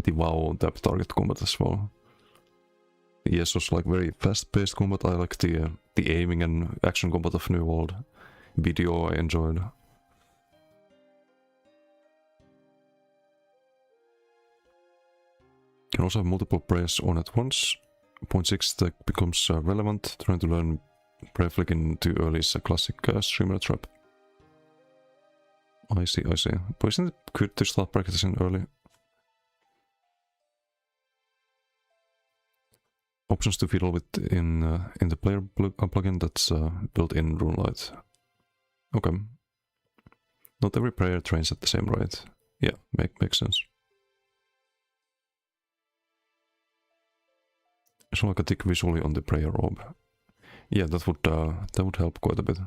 WoW tap target combat as well. The ESO's like very fast-paced combat. I like the aiming and action combat of New World. Video I enjoyed. Can also have multiple prayers on at once. 0.6 that becomes relevant. Trying to learn prayer flicking too early is a classic streamer trap. I see. But isn't it good to start practicing early? Options to fiddle with in the player plugin that's built in RuneLite. Okay. Not every prayer trains at the same rate. Yeah, makes sense. It's like a tick visually on the prayer orb. Yeah, that would help quite a bit.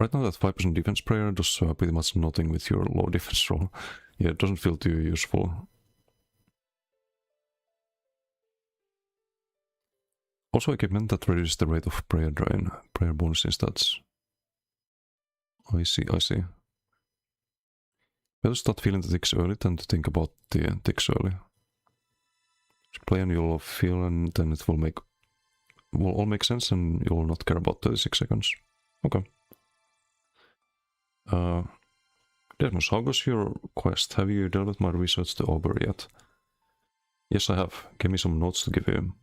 Right now that 5% defense prayer does pretty much nothing with your low defense roll. Yeah, it doesn't feel too useful. Also equipment that reduces the rate of prayer drain. Prayer bonus stats. I see. Better start feeling the ticks early than to think about the ticks early. Just play and you'll feel, and then it will all make sense and you will not care about 36 seconds. Okay. Desmos, how goes your quest? Have you dealt with my research to Aubrey yet? Yes, I have. Give me some notes to give you.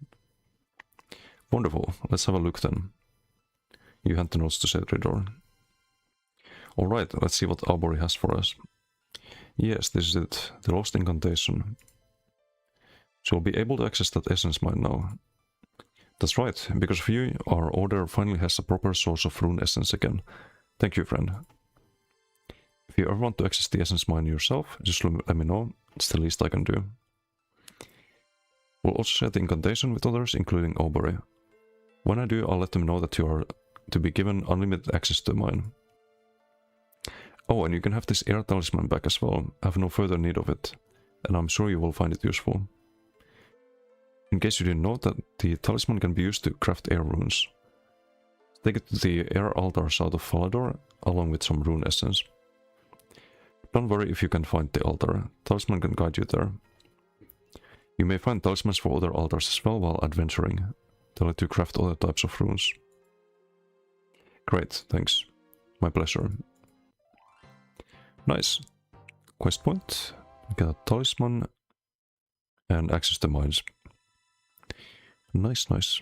Wonderful. Let's have a look then. You hand the notes to Cedridor. Alright, let's see what Aubrey has for us. Yes, this is it. The Lost Incantation. So we'll be able to access that essence mine now. That's right. Because of you, our order finally has a proper source of rune essence again. Thank you, friend. If you ever want to access the essence mine yourself, just let me know. It's the least I can do. We'll also share the incantation with others, including Aubrey. When I do, I'll let them know that you are to be given unlimited access to mine. Oh, and you can have this air talisman back as well. I have no further need of it, and I'm sure you will find it useful. In case you didn't know that the talisman can be used to craft air runes. Take it to the air altar south of Falador, along with some rune essence. Don't worry if you can't find the altar, talisman can guide you there. You may find talismans for other altars as well while adventuring. They'll let you craft other types of runes. Great, thanks. My pleasure. Nice. Quest point. We got a talisman and access to mines. Nice, nice.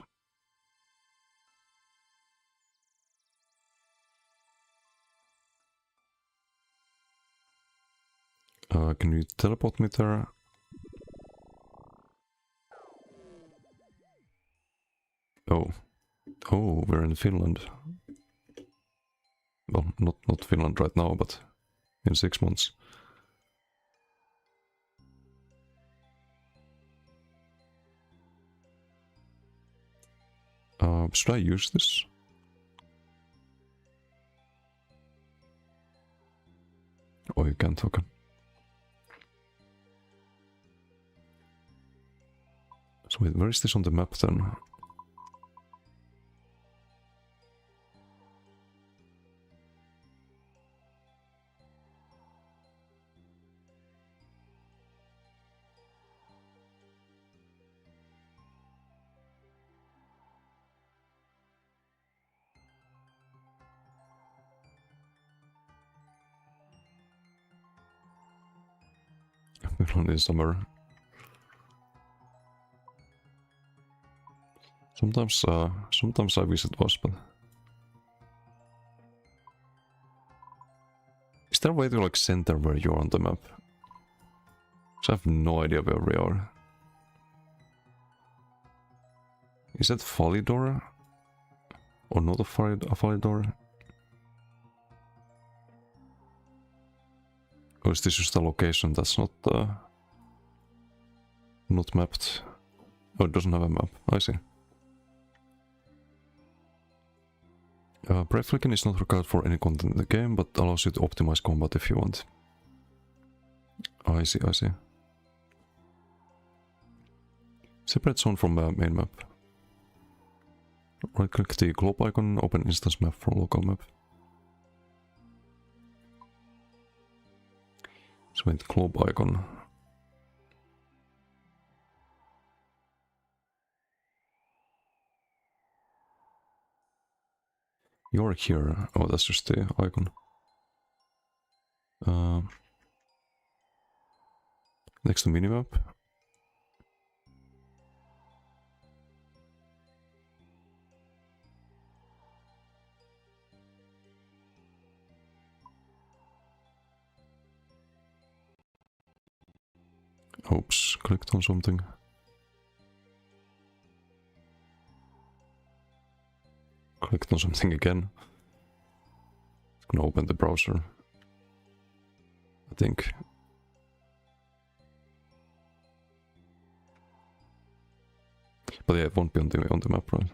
Can you teleport me there? Oh. Oh, we're in Finland. Well, not Finland right now, but in 6 months. Should I use this? Oh, you can't, okay. So wait, where is this on the map then? Finland in summer. Sometimes I visit was, but is there a way to like center where you're on the map? Because I have no idea where we are. Is that Falidor? Or not a Falidor? Or is this just a location that's not mapped? Oh, it doesn't have a map. I see. Brave Flicking is not required for any content in the game, but allows you to optimize combat if you want. I see, I see. Separate zone from main map. Right click the globe icon, open instance map for local map. So with globe icon. You're here. Oh, that's just the icon. Next to minimap. Oops, clicked on something. Clicked on something again. It's gonna open the browser, I think. But yeah, it won't be on the map, right?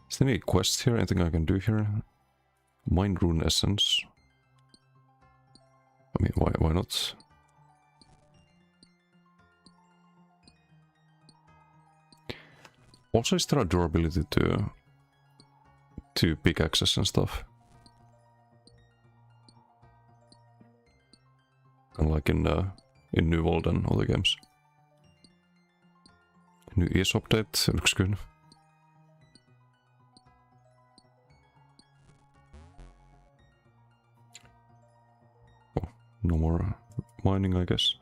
Is there any quests here? Anything I can do here? Mine rune essence. I mean, why not? Also, is there a durability to pickaxes and stuff? Kind of like in New World and other games. New ES update, looks good. Oh, no more mining, I guess.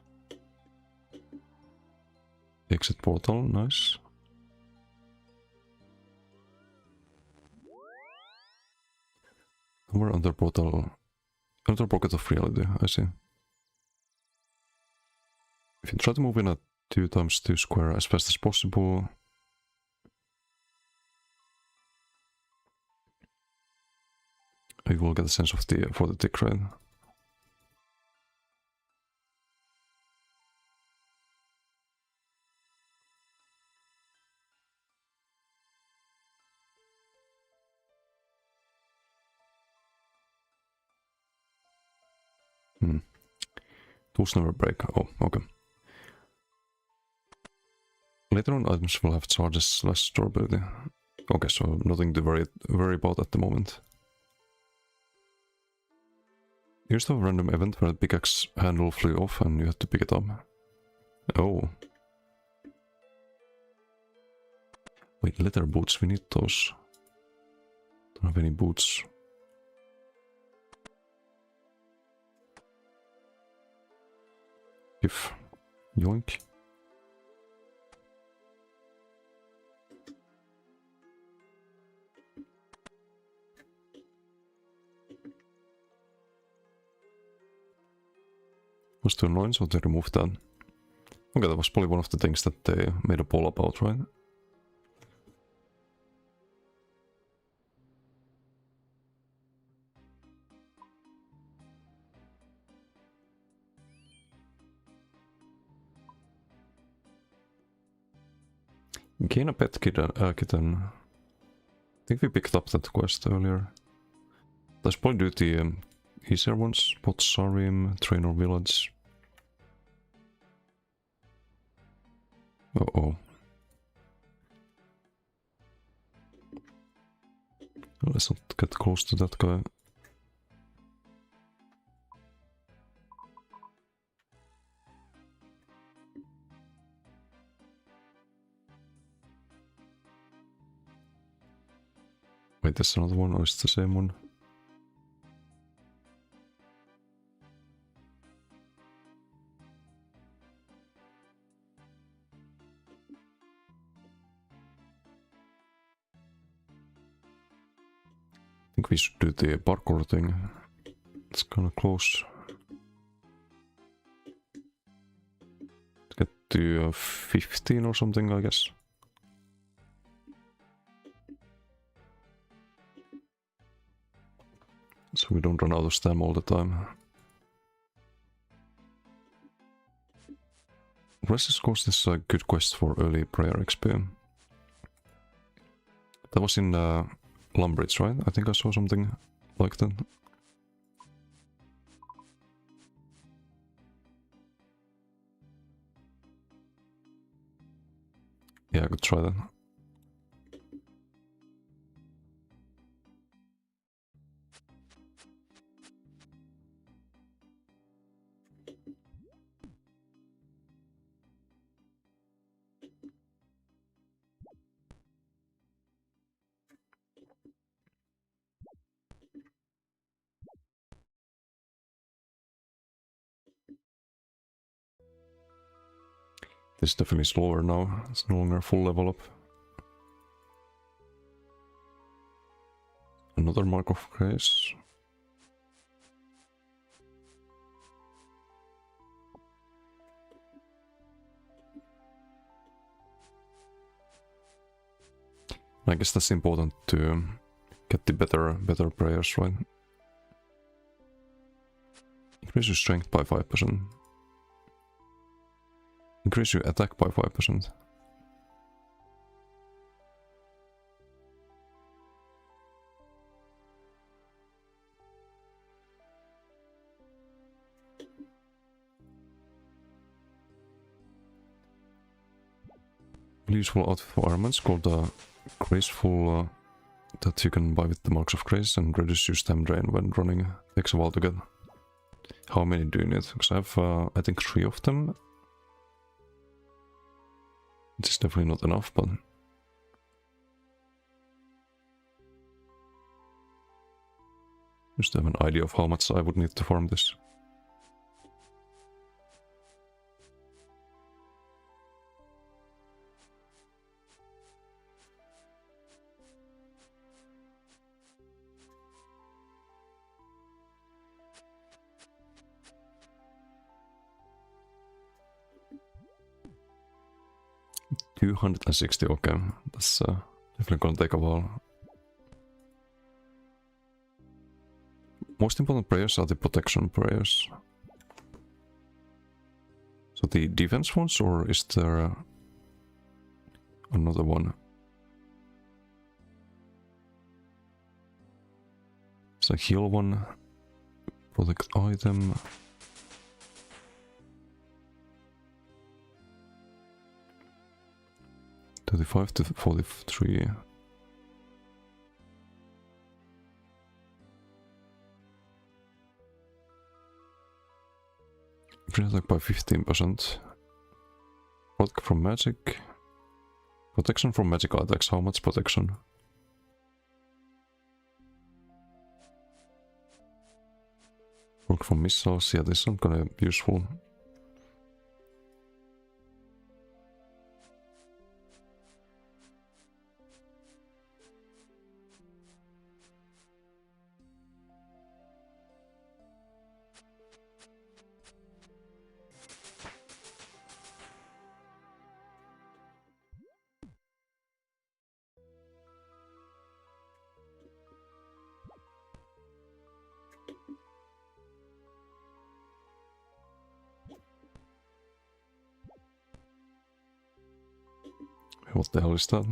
Exit portal, nice. We're under portal, under pocket of reality, I see. If you try to move in a 2x2 square as fast as possible, You will get a sense of the for the tick, right? Tools never break. Oh, okay. Later on, items will have charges less durability. Okay, so nothing to worry about at the moment. Here's the random event where the pickaxe handle flew off and you had to pick it up. Oh. Wait, leather boots, we need those. Don't have any boots. If yoink. Was too annoying, so they removed that. Okay, that was probably one of the things that they made a poll about, right? Gain a pet kitten. I think we picked up that quest earlier. Let's probably do the easier ones. Potsarim, Trainer Village. Uh-oh. Let's not get close to that guy. Wait, there's another one, or is it the same one? I think we should do the parkour thing. It's kinda close. Let's get to 15 or something, I guess. So we don't run out of stamina all the time. Resist Coast is a good quest for early prayer XP. That was in Lumbridge, right? I think I saw something like that. Yeah, I could try that. It's definitely slower now. It's no longer full level up. Another mark of grace. I guess that's important to get the better prayers, right? Increase your strength by 5%. Increase your attack by 5%. Useful outfit for armaments called graceful that you can buy with the marks of grace and reduce your stam drain when running. Takes a while to get. How many do you need? Because I have I think 3 of them. It's definitely not enough, but just to have an idea of how much I would need to farm this. $260, okay. That's definitely gonna take a while. Most important prayers are the protection prayers. So the defense ones, or is there another one? It's a heal one. Protect item. $35 to 43. Increase attack by 15%. Protect from magic. Protection from magic attacks. How much protection? Protect from missiles. Yeah, this isn't gonna be useful. What the hell is that?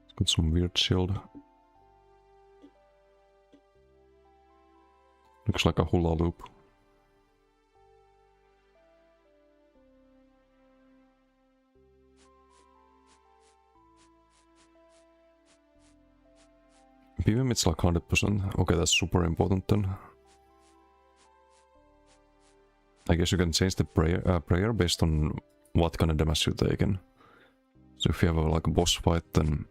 It's got some weird shield. Looks like a hula loop. BVM it's like 100%. Okay, that's super important then. I guess you can change the prayer based on what kind of damage you're taking. So if you have like a boss fight, then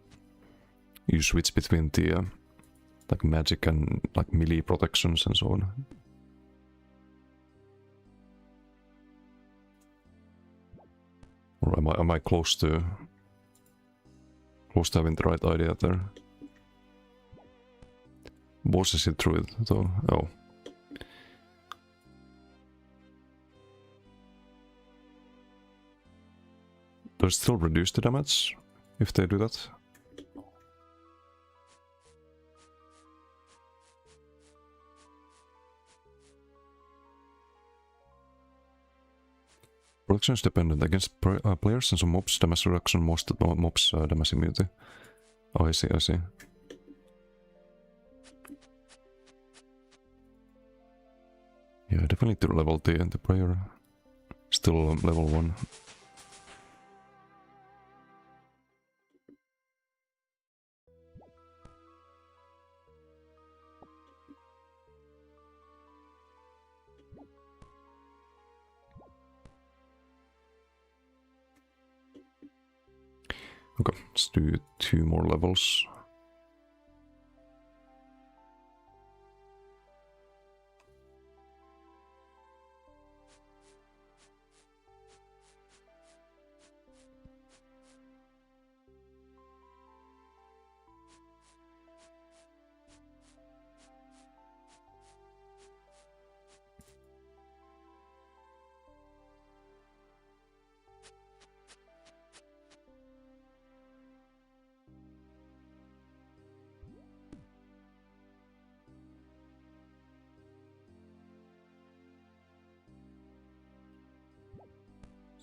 you switch between the like magic and like melee protections and so on. Or am I close to having the right idea there? Bosses it through it though. Oh. Does it still reduce the damage if they do that? Protection is dependent against players and some mobs. Damage reduction, most mobs damage immunity. Oh, I see, I see. Yeah, definitely to level the prayer. Still level 1. Okay, let's do 2 more levels.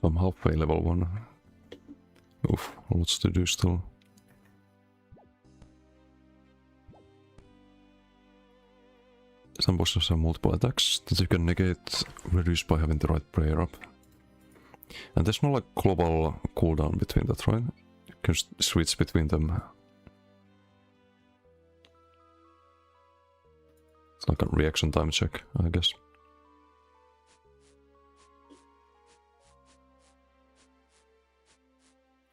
So I'm halfway level 1. Oof, lots to do still. Some bosses have multiple attacks that you can negate, reduce by having the right prayer up. And there's no like global cooldown between that, right? You can switch between them. It's like a reaction time check, I guess.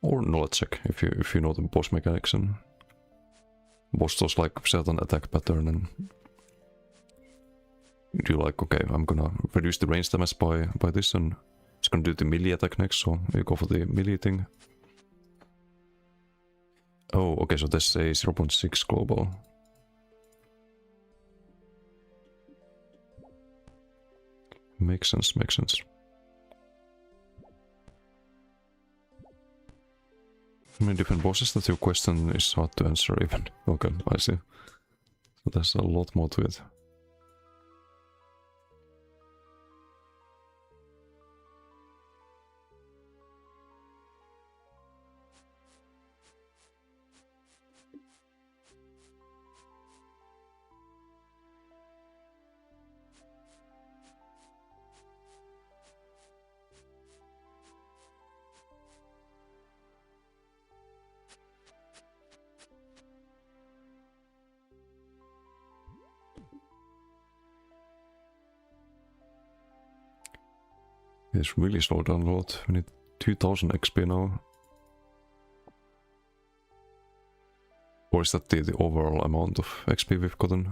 Or knowledge check if you know the boss mechanics and boss does like certain attack pattern and you like, okay, I'm gonna reduce the range damage by this and it's gonna do the melee attack next, so you go for the melee thing. Oh, okay, so there's a 0.6 global. Makes sense, makes sense. How many different bosses that your question is hard to answer even? Okay, I see. But there's a lot more to it. It's really slowed down a lot. We need 2000 XP now. Or is that the overall amount of XP we've gotten?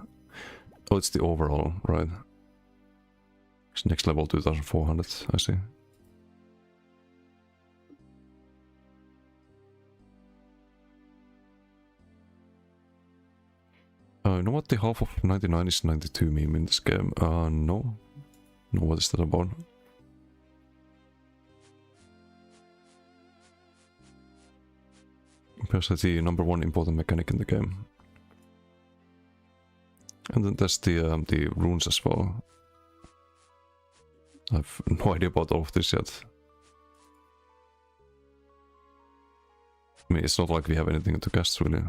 Oh, it's the overall, right. It's next level 2400, I see. You know what the half of 99 is 92 meme in this game? No. No, what is that about? Because that's the number one important mechanic in the game. And then there's the runes as well. I've no idea about all of this yet. I mean, it's not like we have anything to cast really.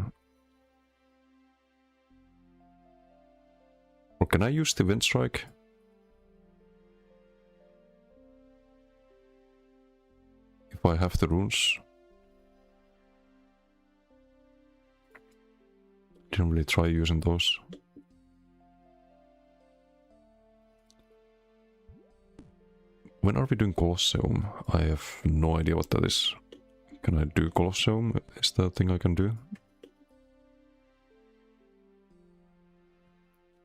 Or can I use the Wind Strike? If I have the runes? Didn't really try using those. When are we doing Colosseum? I have no idea what that is. Can I do Colosseum? Is that a thing I can do?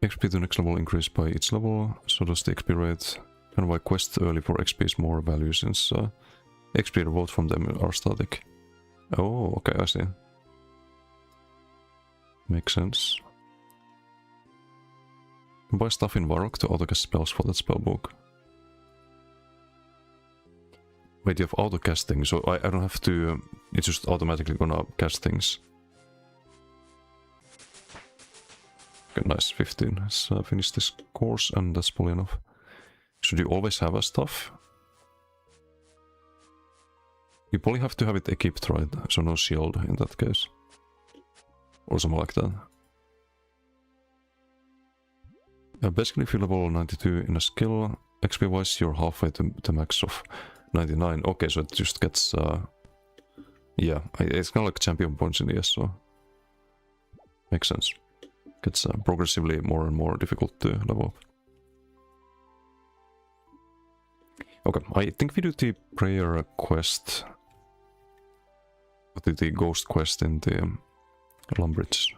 XP to next level increased by each level, so does the XP rate. And why quest early for XP is more value since XP rewards from them are static. Oh, okay, I see. Makes sense. Buy stuff in Varrock to autocast spells for that spellbook. Wait, you have auto-casting, so I don't have to... It's just automatically gonna cast things. Okay, nice, 15. Let's finish this course, and that's probably enough. Should you always have a stuff? You probably have to have it equipped, right? So no shield in that case. Or something like that. Basically, if you level 92 in a skill, XP-wise you're halfway to the max of 99. Okay, so it just gets... yeah, it's kind of like champion points in the ES, so... Makes sense. Gets progressively more and more difficult to level up. Okay, I think we do the prayer quest. The ghost quest in the Lumbridge.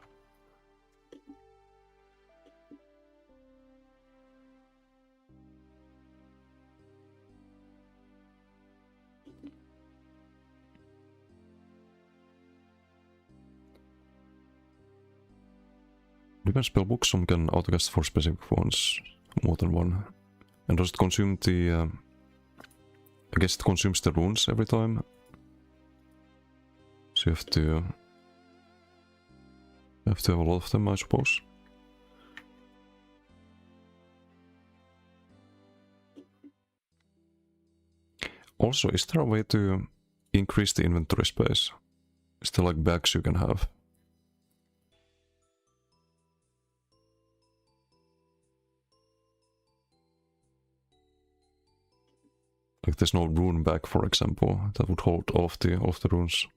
Depends spellbook, some can autocast for specific ones, more than one. And does it consume the... I guess it consumes the runes every time. So you have to have a lot of them, I suppose. Also, is there a way to increase the inventory space? Is there like bags you can have? Like there's no rune bag, for example, that would hold all of the runes.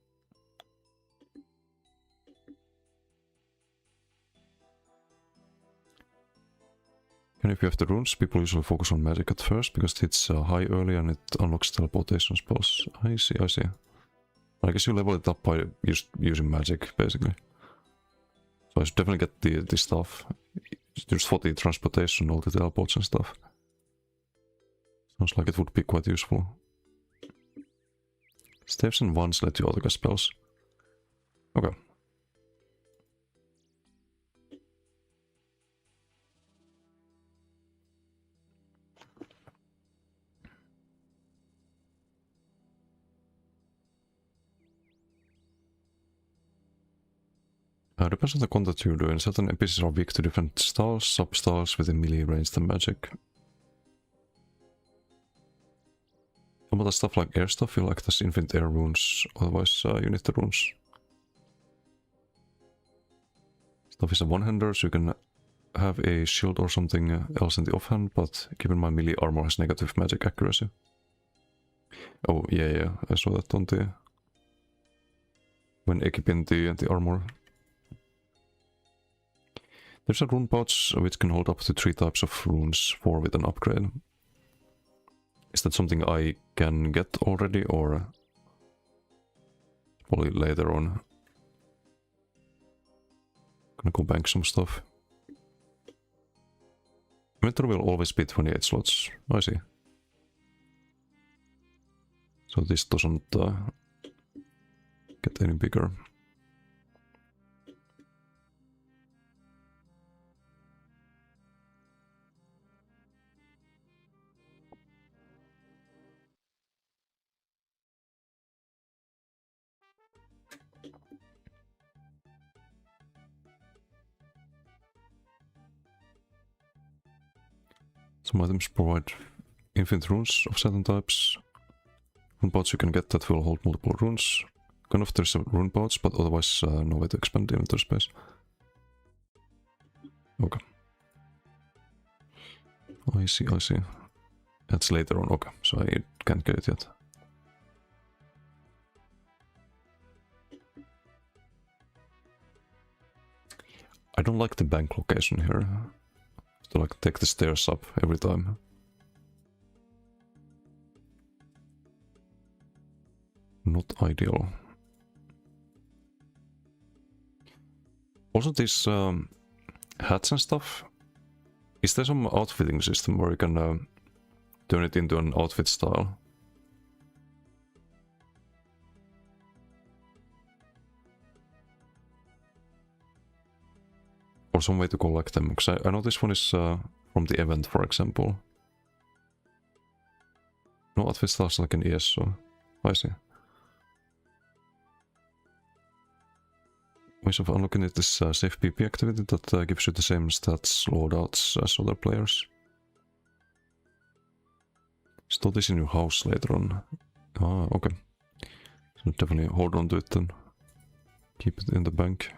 And if you have the runes, people usually focus on magic at first, because it's high early and it unlocks teleportation spells. I see, I see. I guess you level it up by just using magic, basically. So I should definitely get the stuff. Just for the transportation, all the teleports and stuff. Sounds like it would be quite useful. Staves and wands let you autocast spells. Okay. Depends on the content you're doing. Certain NPCs are weak to different styles, sub-styles within melee ranged and magic. Some of the stuff like air stuff you like as infinite air runes, otherwise you need the runes. Stuff is a one-hander, so you can have a shield or something else in the offhand, but keep in mind melee armor has negative magic accuracy. Oh, yeah, I saw that on the... when equipping the armor. There's a rune pouch which can hold up to 3 types of runes, 4 with an upgrade. Is that something I can get already, or probably later on? Gonna go bank some stuff. Inventory will always be 28 slots. I see. So this doesn't get any bigger. Some items provide infinite runes of certain types. Rune pouch you can get that will hold multiple runes. Kind of there's a rune pouch, but otherwise no way to expand the inventory space. Okay. I see. That's later on, okay, so I can't get it yet. I don't like the bank location here. To like take the stairs up every time. Not ideal. Also these hats and stuff. Is there some outfitting system where you can turn it into an outfit style? Or some way to collect them, because I know this one is from the event, for example. No outfit styles like an ESO. I see. Ways of unlocking it is safe PP activity that gives you the same stats loadouts as other players. Store this in your house later on. Ah, okay. So definitely hold on to it then. Keep it in the bank.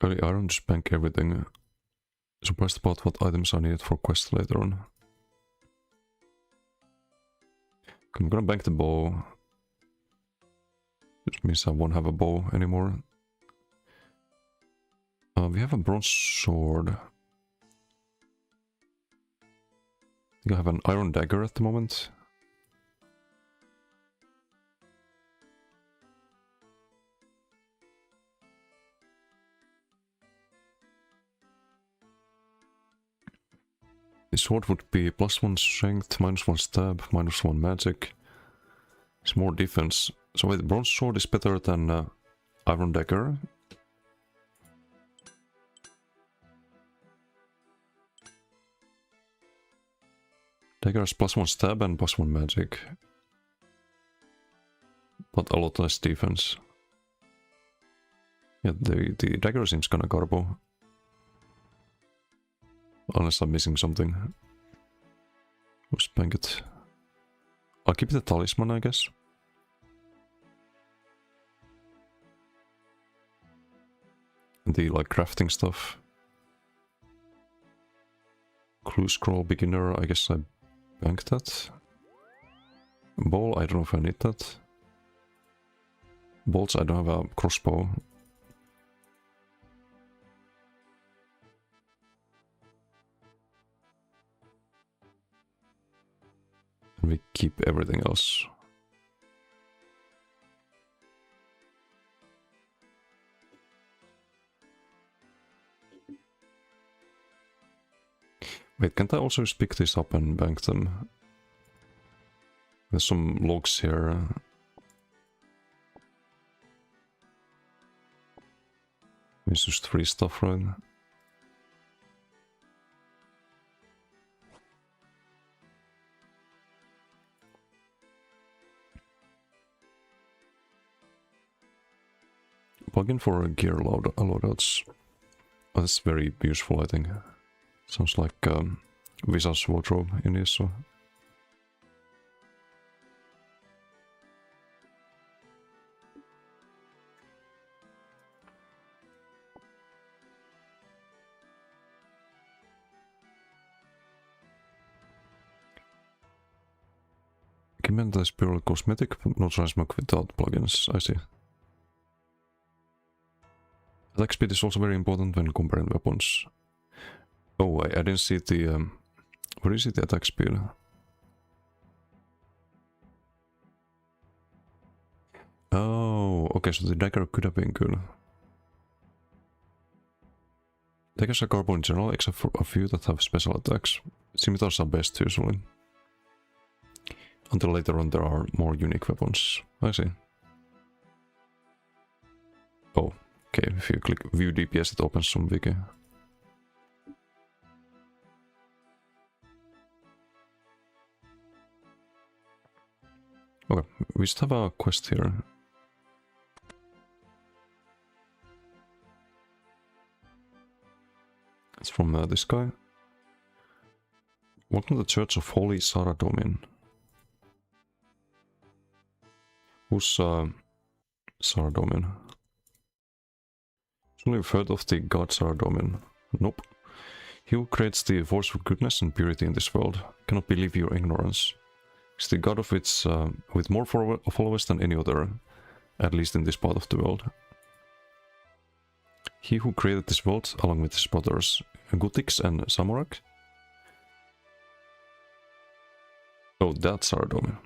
Early iron, just bank everything. Surprised about what items are needed for quests later on. I'm gonna bank the bow. Which means I won't have a bow anymore. We have a bronze sword. I think I have an iron dagger at the moment. The sword would be +1 strength, -1 stab, -1 magic. It's more defense. So wait, bronze sword is better than iron dagger. Dagger has +1 stab and +1 magic. But a lot less defense. Yeah, the dagger seems kinda garbo. Unless I'm missing something. Let's bank it. I'll keep the talisman, I guess. And the like crafting stuff. Clue scroll beginner, I guess I bank that. Bowl, I don't know if I need that. Bolts, I don't have a crossbow. And we keep everything else. Wait, can't I also just pick this up and bank them? There's some logs here. It's just free stuff, right? Plugin for gear loadouts. Oh, that's very useful, I think. Sounds like Visa's wardrobe in this. So. Equipment is purely cosmetic, no transmog without plugins, I see. Attack speed is also very important when comparing weapons. Oh, I didn't see the... where is it, the attack speed? Oh, okay, so the dagger could have been good. Daggers are garbled in general, except for a few that have special attacks. Scimitars are best usually. Until later on there are more unique weapons. I see. Oh, okay, if you click view DPS it opens some wiki. Okay, we just have a quest here. It's from this guy. Welcome to the Church of Holy Sarah Domin. Who's Sarah Domin? Surely you've heard of the god Sarah Domin. Nope. He who creates the force for goodness and purity in this world cannot believe your ignorance. He's the god of its with more followers than any other, at least in this part of the world. He who created this world, along with his brothers, Gutix and Samarak. Oh, that's Sarah Domin.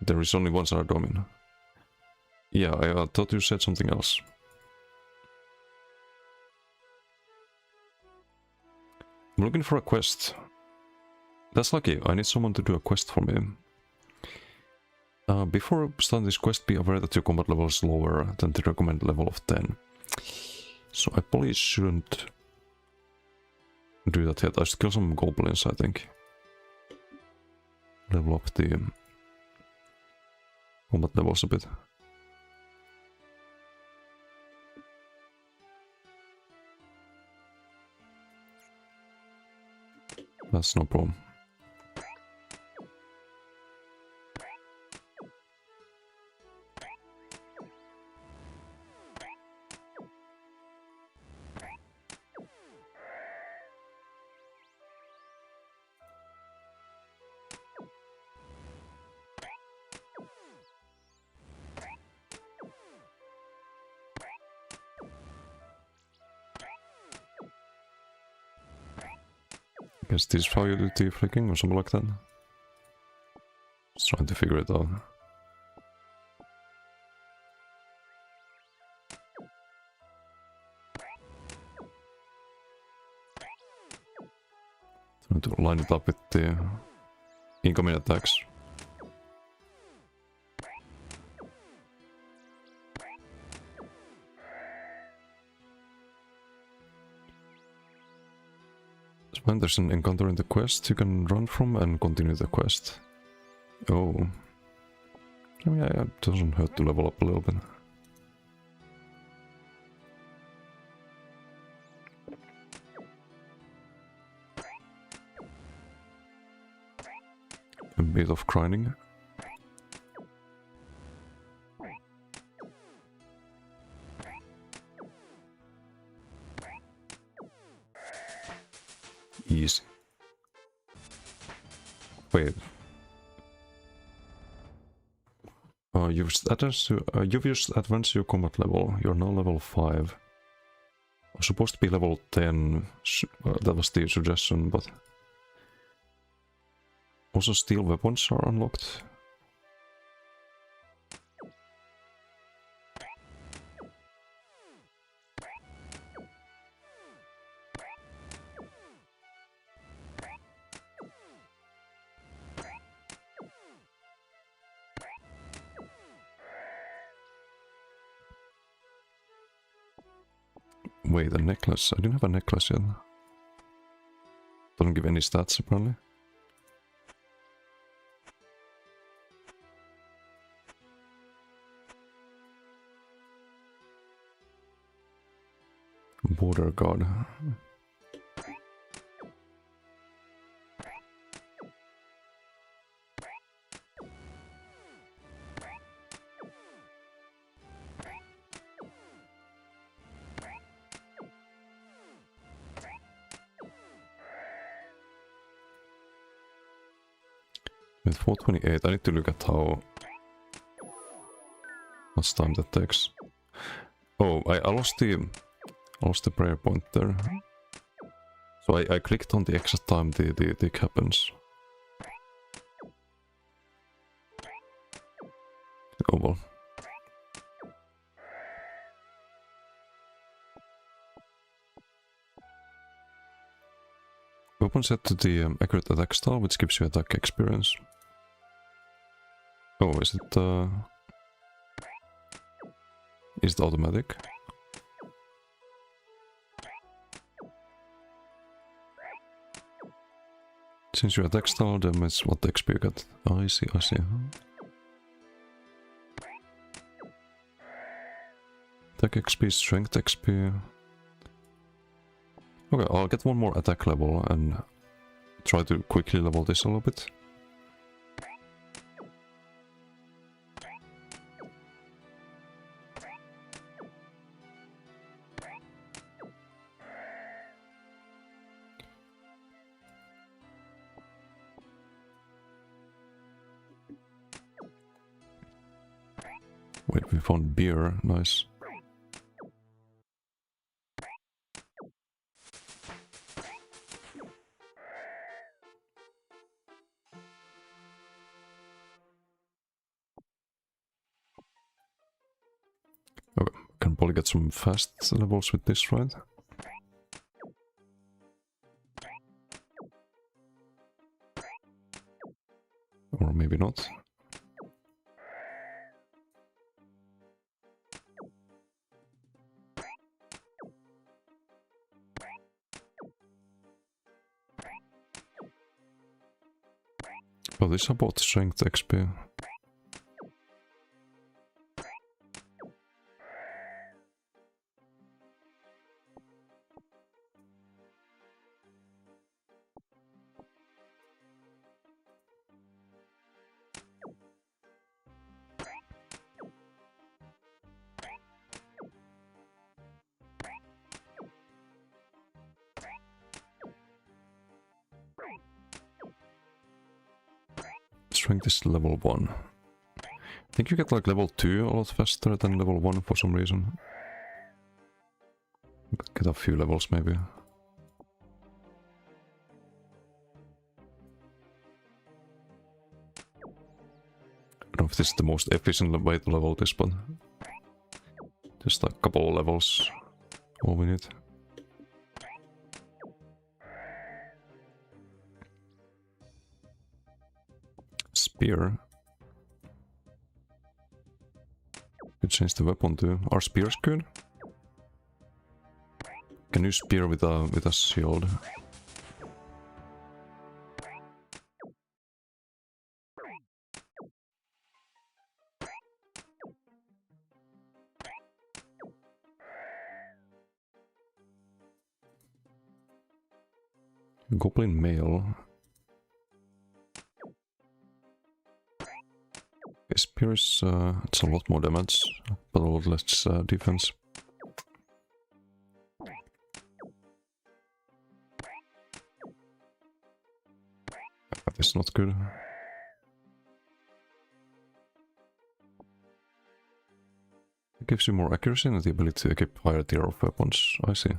There is only one Sarah Domin. Yeah, I thought you said something else. I'm looking for a quest. That's lucky, I need someone to do a quest for me. Before starting this quest, be aware that your combat level is lower than the recommended level of 10. So I probably shouldn't do that yet. I should kill some goblins, I think. Level up the combat levels a bit. That's no problem. Guess this is how you do tea flicking or something like that. Just trying to figure it out. Trying to line it up with the incoming attacks. When there's an encounter in the quest, you can run from and continue the quest. Oh. I mean, yeah, it doesn't hurt to level up a little bit. A bit of grinding. Easy. Wait. You've just advanced your combat level. You're now level 5. I'm supposed to be level 10. That was the suggestion, but... Also steel weapons are unlocked. Wait, a necklace. I didn't have a necklace yet. Doesn't give any stats apparently. Border guard. With 428, I need to look at how much time that takes. Oh, I lost the prayer point there. So I clicked on the exact time the happens. Oh well. Weapon set to the accurate attack style, which gives you attack experience. Oh, is it automatic? Since your attack style damage, what XP you get? Oh, I see, I see. Attack XP, strength XP. Okay, I'll get one more attack level and try to quickly level this a little bit. Wait, we found beer, nice. Okay, can probably get some fast levels with this, right? Or maybe not. Oh, this is about strength XP. Strength is level 1. I think you get like level 2 a lot faster than level 1 for some reason. Get a few levels maybe. I don't know if this is the most efficient way to level this, but just a couple of levels, all we need. Spear. Could change the weapon too. Are spears good? Can you spear with a shield? Goblin mail. Spear is it's a lot more damage, but a lot less defense. That is not good. It gives you more accuracy and the ability to equip higher tier of weapons, I see.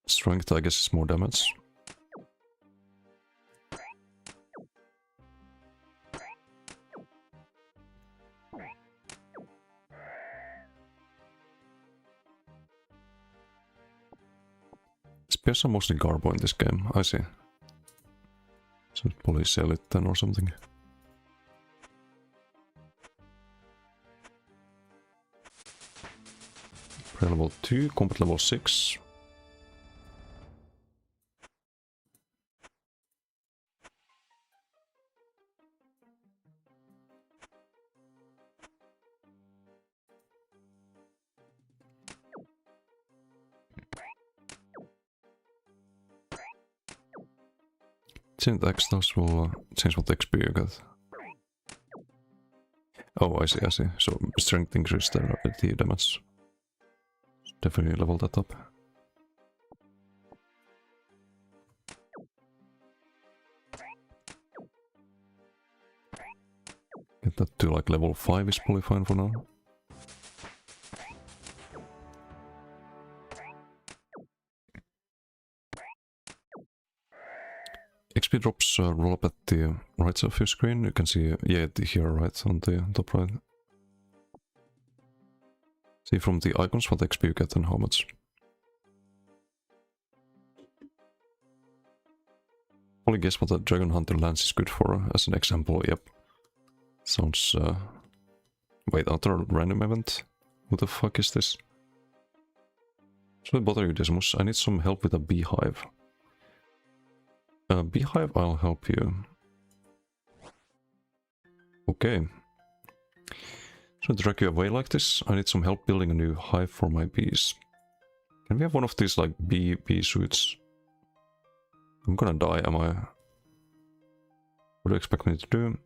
Strength, I guess, is more damage. Spears are mostly garbo in this game, I see. So probably sell it then or something. Prayer level 2, combat level 6. Change X stars will change what XP you get. Oh, I see, I see. So strength increase the damage. Definitely level that up. Get that to like level 5 is probably fine for now. XP drops roll up at the right side of your screen. You can see, yeah, here right on the top right. See from the icons what XP you get and how much. Probably guess what a Dragon Hunter lance is good for as an example, yep. Sounds... Wait, other random event? Who the fuck is this? Should I bother you, Decimus? I need some help with a beehive. Beehive, I'll help you. Okay. Should I drag you away like this? I need some help building a new hive for my bees. Can we have one of these like bee suits? I'm gonna die, am I? What do you expect me to do?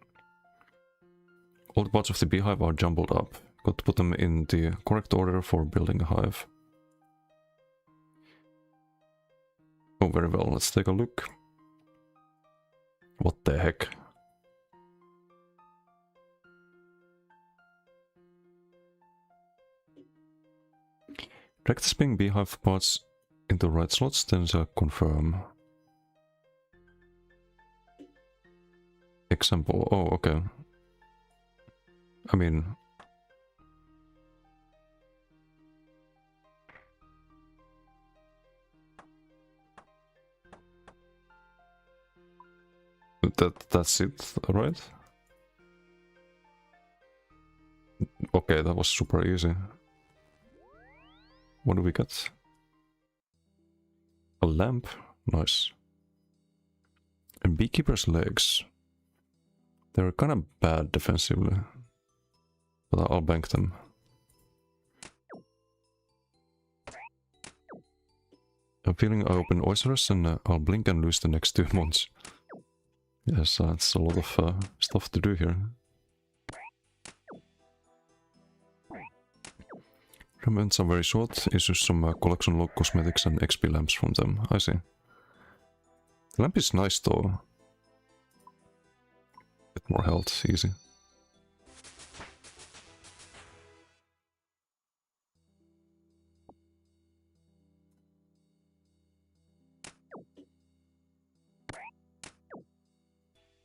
All the parts of the beehive are jumbled up. Got to put them in the correct order for building a hive. Oh, very well. Let's take a look. What the heck? Drag the spinning beehive parts into the right slots, then confirm. Example. Oh, okay. I mean... That's it, right? Okay, that was super easy. What do we get? A lamp? Nice. And beekeeper's legs. They're kind of bad defensively. But I'll bank them. I'm feeling I open Osrs and I'll blink and lose the next 2 months. Yes, that's a lot of stuff to do here. Remnants are very short. Issue some collection log cosmetics and XP lamps from them. I see. The lamp is nice though. Bit more health, easy.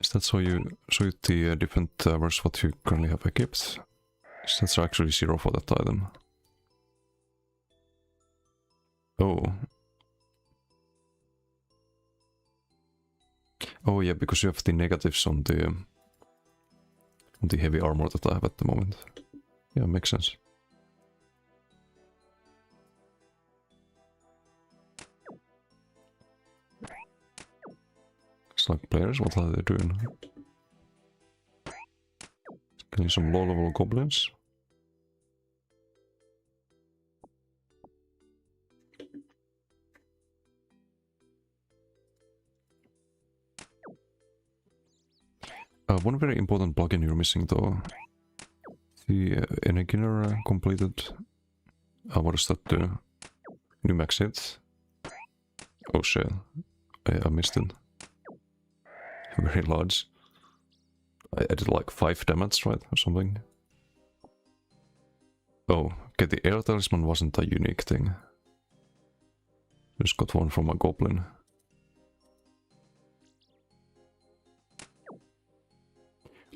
Is that so you show the different versus what you currently have equipped? Stats are actually 0 for that item. Oh. Oh yeah, because you have the negatives on the heavy armor that I have at the moment. Yeah, makes sense. It's like players, what are they doing? Killing some low level goblins. One very important plugin you're missing though. The Energiner completed. What does that do? New max hit. Oh shit. I missed it. Very large. I did like 5 damage, right? Or something. Oh, okay, the air talisman wasn't a unique thing. Just got one from a goblin.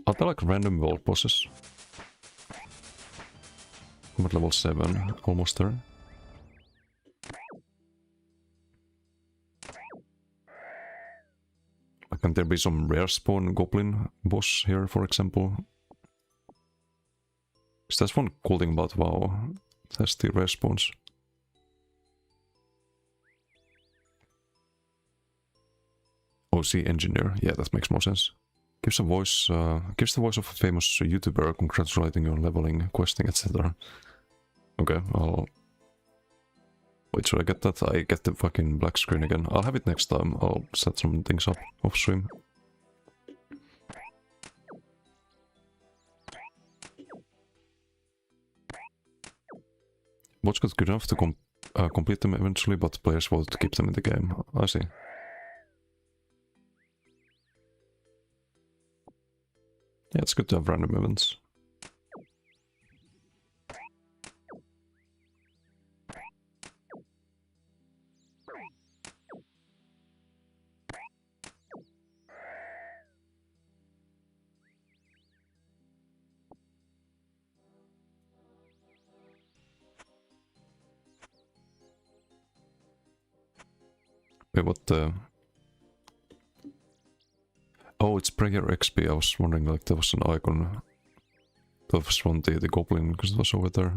Are there like random world bosses? I'm at level 7, almost there. Can there be some rare spawn goblin boss here, for example? Is that one cool thing about WoW? That's the rare spawns. Oh, see, engineer. Yeah, that makes more sense. Gives the voice of a famous YouTuber congratulating you on leveling, questing, etc. Okay, I'll... Wait, should I get that? I get the fucking black screen again. I'll have it next time. I'll set some things up off stream. Bots got good enough to complete them eventually, but players voted to keep them in the game. I see. Yeah, it's good to have random events. Wait, what the... Oh, it's Prayer XP. I was wondering, like, there was an icon. That was from the goblin, because it was over there.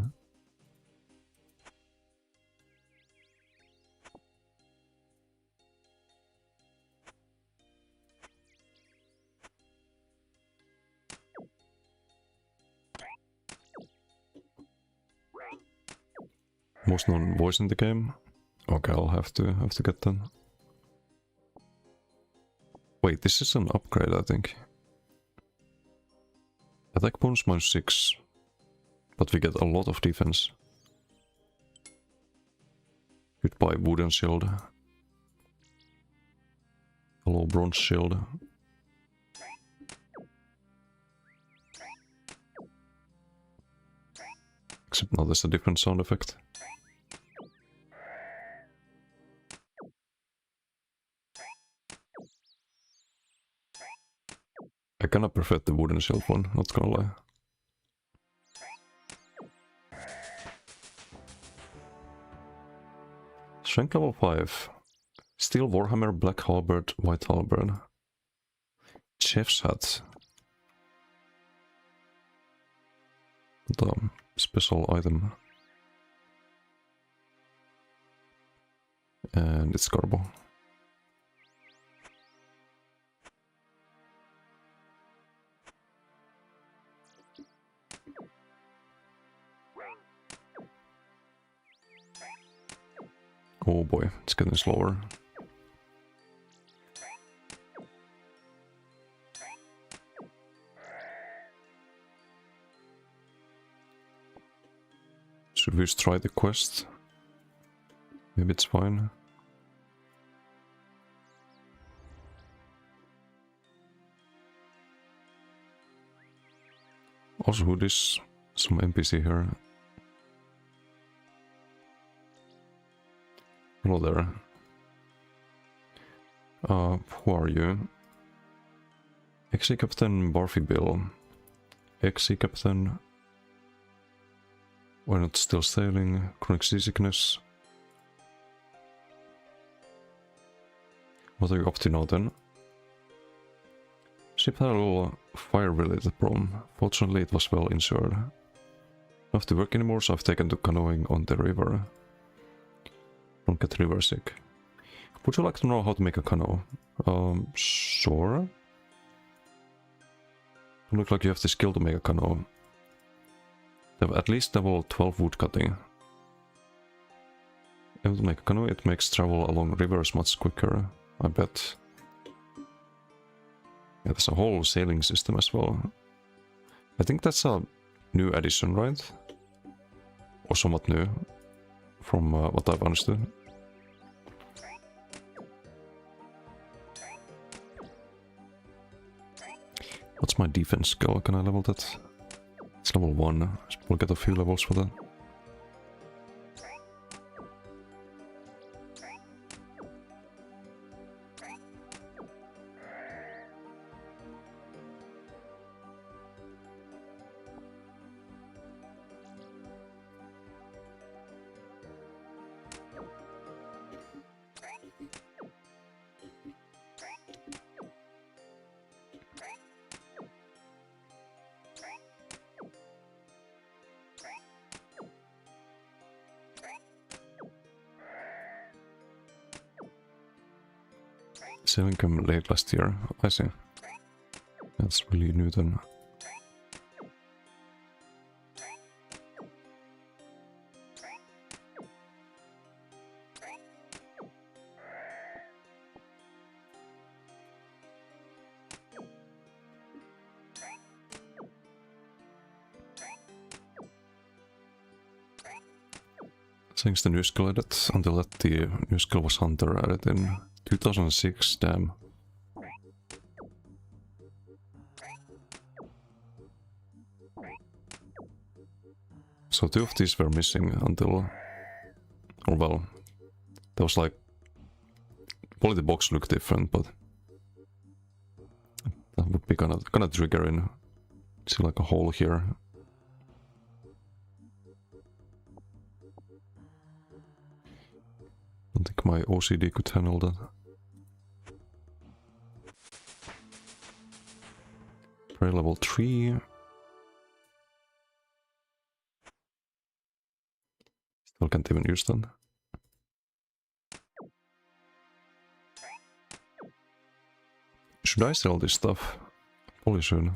Most known voice in the game. Okay, I'll have to get that. Wait, this is an upgrade, I think. Attack bonus -6, but we get a lot of defense. Goodbye, wooden shield. Hello, bronze shield. Except now there's a different sound effect. I kinda prefer the wooden shield one, not gonna lie. Strength level 5. Steel Warhammer, Black Halberd, White Halberd. Chef's hat. The special item. And it's Garbo. Oh boy, it's getting slower. Should we just try the quest? Maybe it's fine. Also, who is some NPC here? Hello there. Who are you? XC Captain Barfy Bill. XC Captain. Why not still sailing? Chronic seasickness. What are you up to now then? Ship had a little fire-related problem. Fortunately, it was well insured. Don't have to work anymore, so I've taken to canoeing on the river. Don't get river sick. Would you like to know how to make a canoe? Sure. You look like you have the skill to make a canoe. They have at least level 12 wood cutting. Able to make a canoe, it makes travel along rivers much quicker, I bet. Yeah, there's a whole sailing system as well. I think that's a new addition, right? Or somewhat new, from what I've understood. What's my defense skill? Can I level that? It's level 1. We'll get a few levels for that. Selling them late last year. I see. That's really new then. Since the new skill added, until that the new skill was Hunter added in 2006, damn. So 2 of these were missing until, or well, there was like, probably the box looked different, but that would be kind of triggering. See like a hole here. I don't think my OCD could handle that. Prayer level 3. Still can't even use that. Should I sell this stuff? Probably should.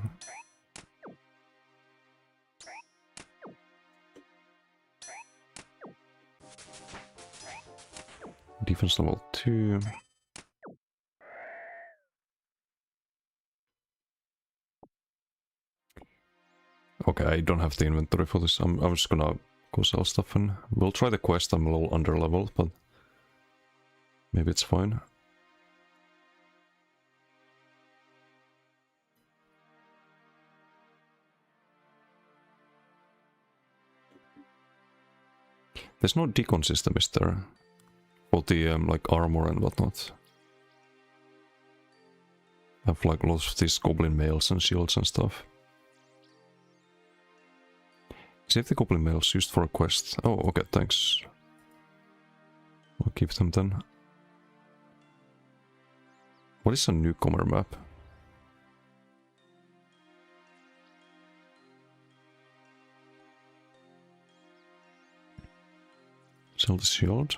Defense level 2. Okay, I don't have the inventory for this. I'm just gonna go sell stuff and we'll try the quest. I'm a little under leveled, but maybe it's fine. There's no decon system, is there? For the like armor and whatnot. I have like lots of these goblin mails and shields and stuff. Save the goblin mails used for a quest. Oh, okay, thanks. I'll keep them then. What is a newcomer map? Sell the shield.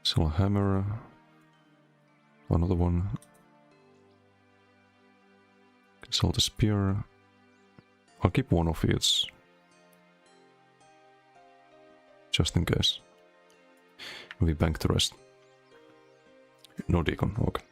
Sell a hammer. Another one. Sell the spear. I'll keep one of each. Just in case. We bank the rest. No decon, okay.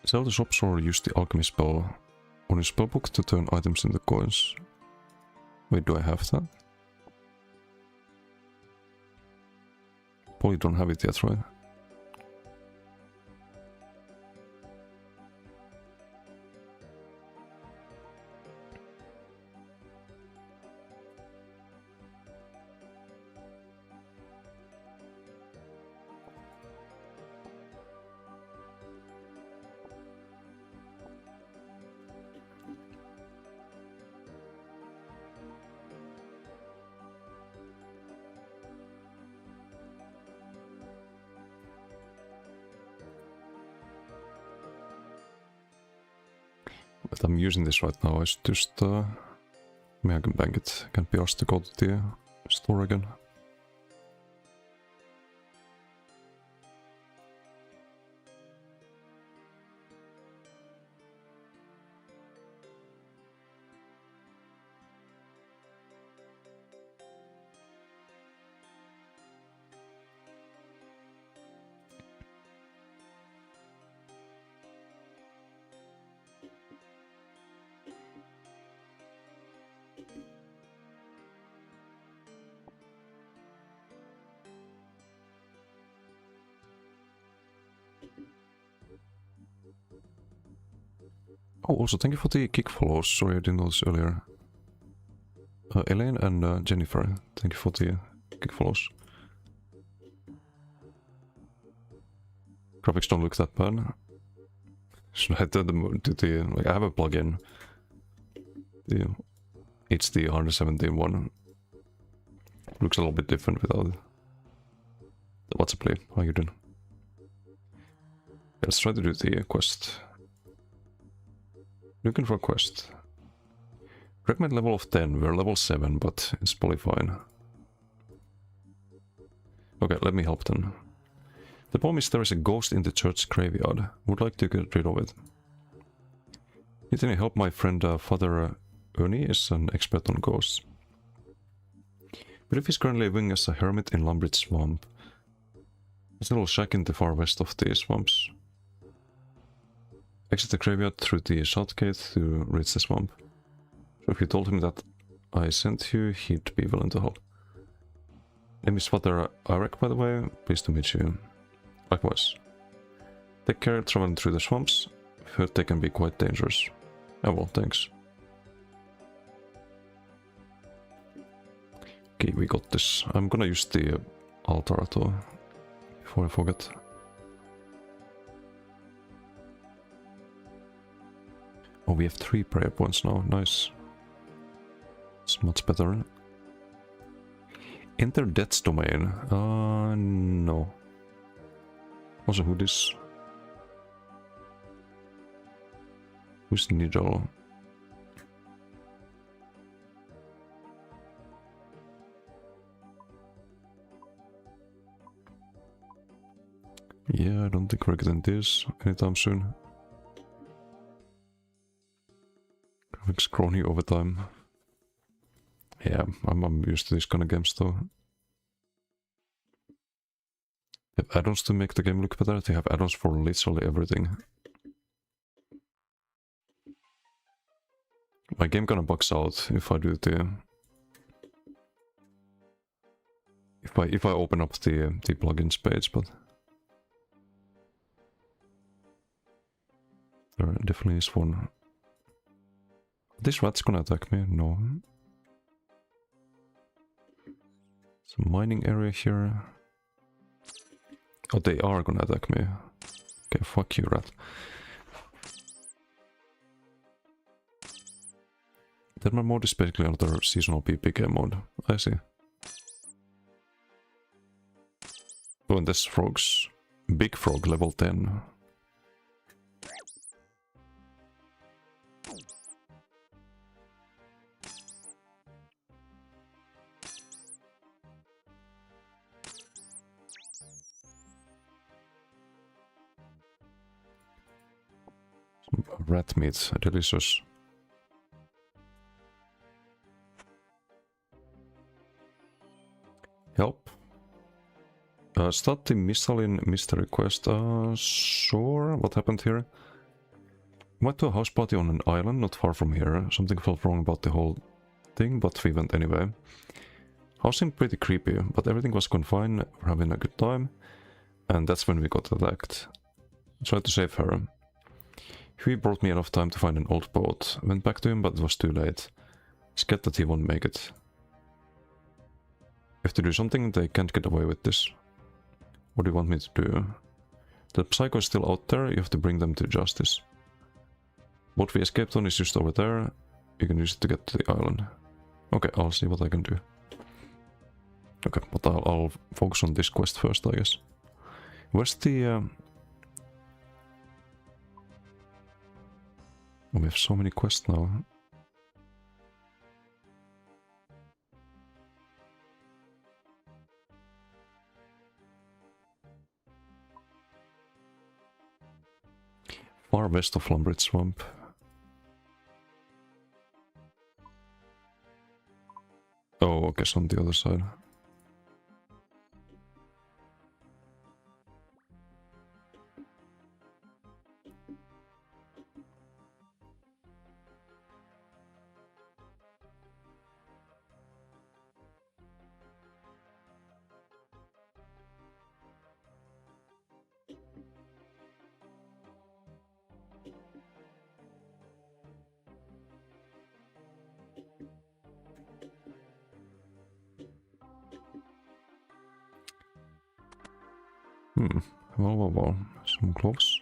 Sell the shops or use the alchemy spell on your spellbook to turn items into coins. Wait, do I have that? Probably don't have it yet, right? But I'm using this right now. I should just maybe I can bank it. Can't be asked to go to the store again. Oh, also thank you for the kick follows. Sorry I didn't notice earlier. Elaine and Jennifer, thank you for the kick follows. Graphics don't look that bad. Should I turn to the like I have a plugin. It's the 117 one. Looks a little bit different without it. What's up, Lee? How you doing? Let's try to do the quest. Looking for a quest. Recommend level of 10. We're level 7, but it's probably fine. Okay, let me help then. The problem is there is a ghost in the church graveyard. Would like to get rid of it. Need any help? My friend Father Ernie is an expert on ghosts. But if he's currently living as a hermit in Lumbridge Swamp. There's a little shack in the far west of the swamps. Exit the graveyard through the south gate to reach the swamp. So if you told him that I sent you, he'd be willing to help. Name is Father Arek, by the way. Pleased to meet you. Likewise. Take care traveling through the swamps. I've heard they can be quite dangerous. Oh well, thanks. Okay, we got this. I'm gonna use the altar though, before I forget. Oh, we have 3 prayer points now. Nice. It's much better. Enter Death's domain. No. Also, who this? Who's Nigel? Yeah, I don't think we're getting this anytime soon. Graphics crony over time. Yeah, I'm used to these kind of games though. They have add-ons to make the game look better. They have add-ons for literally everything. My game kinda bugs out if I do the... If I open up the plugins page, but... There definitely is one. This rat's gonna attack me? No. It's a mining area here. Oh, they are gonna attack me. Okay, fuck you, rat. Then my mode is basically another seasonal PPK mode. I see. Oh, and this frog's... Big frog, level 10. Rat meat, delicious. Help. Start the Mistalin mystery quest. Sure. What happened here? Went to a house party on an island not far from here. Something felt wrong about the whole thing, but we went anyway. House seemed pretty creepy, but everything was going fine. We're having a good time. And that's when we got attacked. Tried to save her. He brought me enough time to find an old boat. Went back to him, but it was too late. Scared that he won't make it. Have to do something, they can't get away with this. What do you want me to do? The psycho is still out there, you have to bring them to justice. What we escaped on is just over there. You can use it to get to the island. Okay, I'll see what I can do. Okay, but I'll focus on this quest first, I guess. Where's the... Oh, we have so many quests now. Far west of Lumbridge Swamp. Oh, okay, it's on the other side. Well. Some gloves.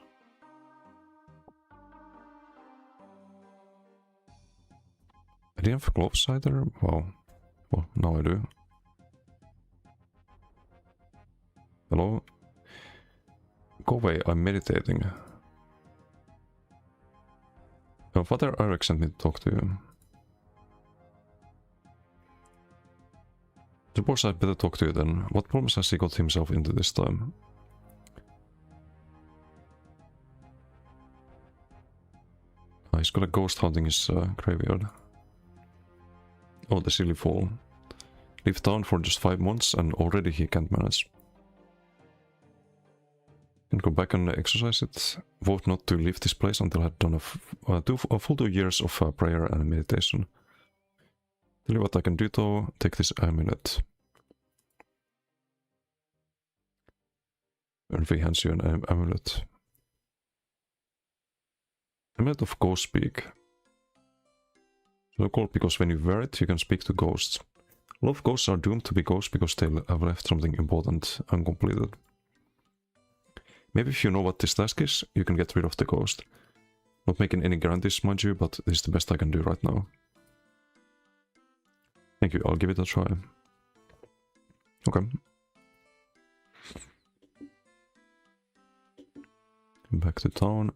I didn't have gloves either? Wow. Well, now I do. Hello? Go away, I'm meditating. Father Eric sent me to talk to you. Suppose I'd better talk to you then. What problems has he got himself into this time? He's got a ghost haunting his graveyard. Oh, the silly fool. Leave town for just 5 months and already he can't manage. And go back and exercise it. Vote not to leave this place until I've done a full 2 years of prayer and meditation. Tell you what I can do though, take this amulet. And he hands you an amulet. Amulet of Ghost Speak. So called because when you wear it, you can speak to ghosts. A lot of ghosts are doomed to be ghosts because they have left something important uncompleted. Maybe if you know what this task is, you can get rid of the ghost. Not making any guarantees, mind you, but this is the best I can do right now. Thank you, I'll give it a try. Okay. Back to town.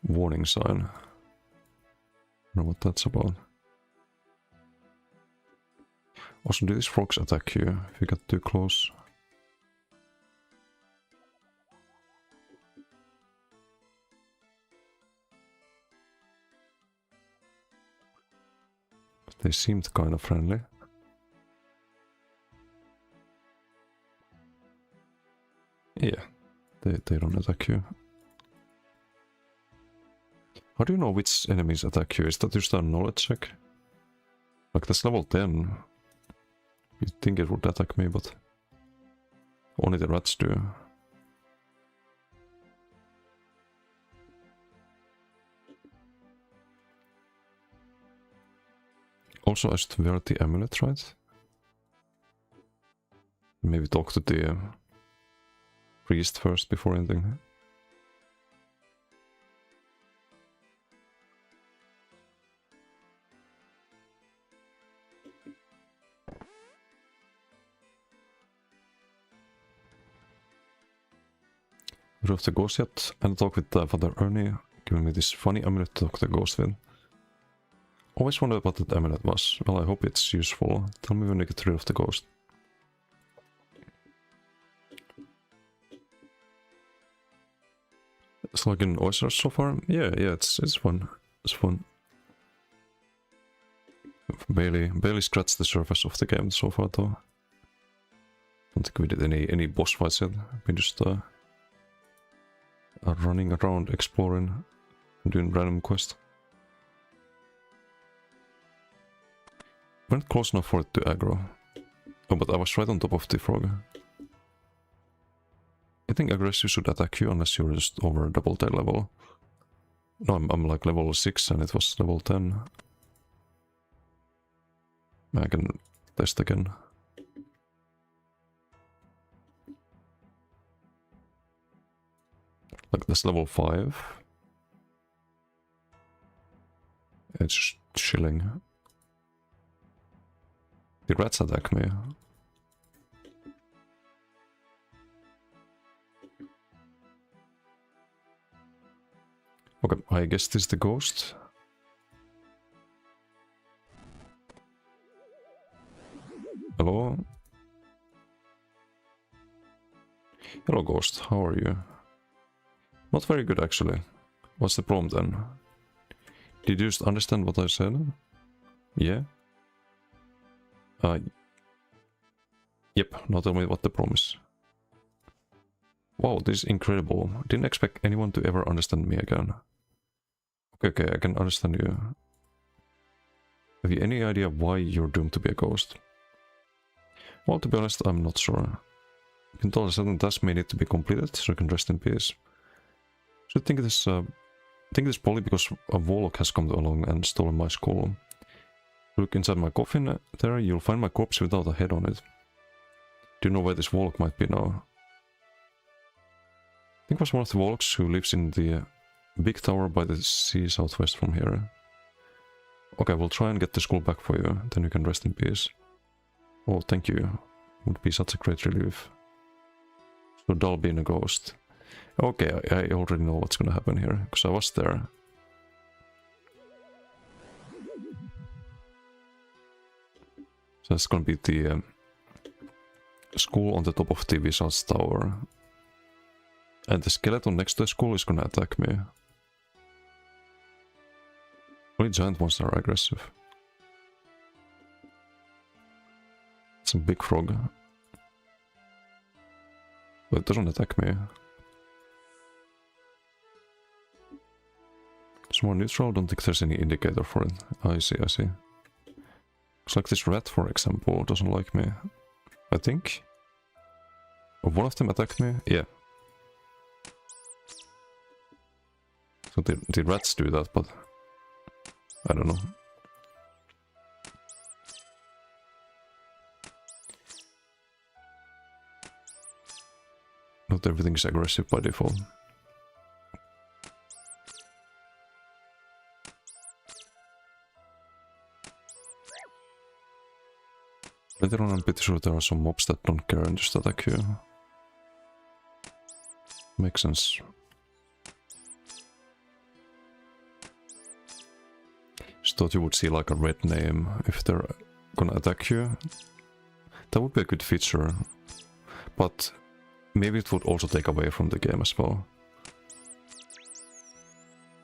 Warning sign. I don't know what that's about. Also, do these frogs attack you if you get too close? They seemed kind of friendly. Yeah, they don't attack you. How do you know which enemies attack you? Is that just a knowledge check? Like, that's level 10. You'd think it would attack me, but only the rats do. Also, I should wear the amulet, right? Maybe talk to the priest first before anything. Rid of the ghost yet? And talk with Father Ernie, giving me this funny amulet to talk to the ghost with. Always wondered what that amulet was. Well, I hope it's useful. Tell me when you get rid of the ghost. It's like an Osrs so far? Yeah, it's fun. It's fun. Barely scratched the surface of the game so far though. Don't think we did any boss fights yet. We just are running around exploring and doing random quests. Went close enough for it to aggro. Oh, but I was right on top of the frog. I think aggressive should attack you unless you're just over double tail level. No, I'm like level 6 and it was level 10. I can test again. Like that's level 5. It's just chilling. The rats attack me. Okay, I guess this is the ghost. Hello? Hello, ghost. How are you? Not very good, actually. What's the problem then? Did you just understand what I said? Yeah? Yep, now tell me what the problem is. Wow, this is incredible. Didn't expect anyone to ever understand me again. Okay, I can understand you. Have you any idea why you're doomed to be a ghost? Well, to be honest, I'm not sure. You can tell a certain task may need to be completed, so you can rest in peace. So I think this probably because a warlock has come along and stolen my skull. Look inside my coffin there, you'll find my corpse without a head on it. Do you know where this warlock might be now? think it was one of the Volks who lives in the big tower by the sea southwest from here. Okay, we'll try and get the school back for you, then you can rest in peace. Oh, thank you. Would be such a great relief. So dull being a ghost. Okay, I already know what's gonna happen here, because I was there. So it's gonna be the school on the top of the Wizard's Tower. And the skeleton next to the school is gonna attack me. Only giant ones are aggressive. It's a big frog. But it doesn't attack me. It's more neutral, don't think there's any indicator for it. I see, I see. Looks like this rat, for example, doesn't like me. I think. Or one of them attacked me? Yeah. So the rats do that, but I don't know. Not everything is aggressive by default. Later on I'm pretty sure there are some mobs that don't care and just attack you. Makes sense. Just thought you would see like a red name if they're gonna attack you. That would be a good feature. But maybe it would also take away from the game as well.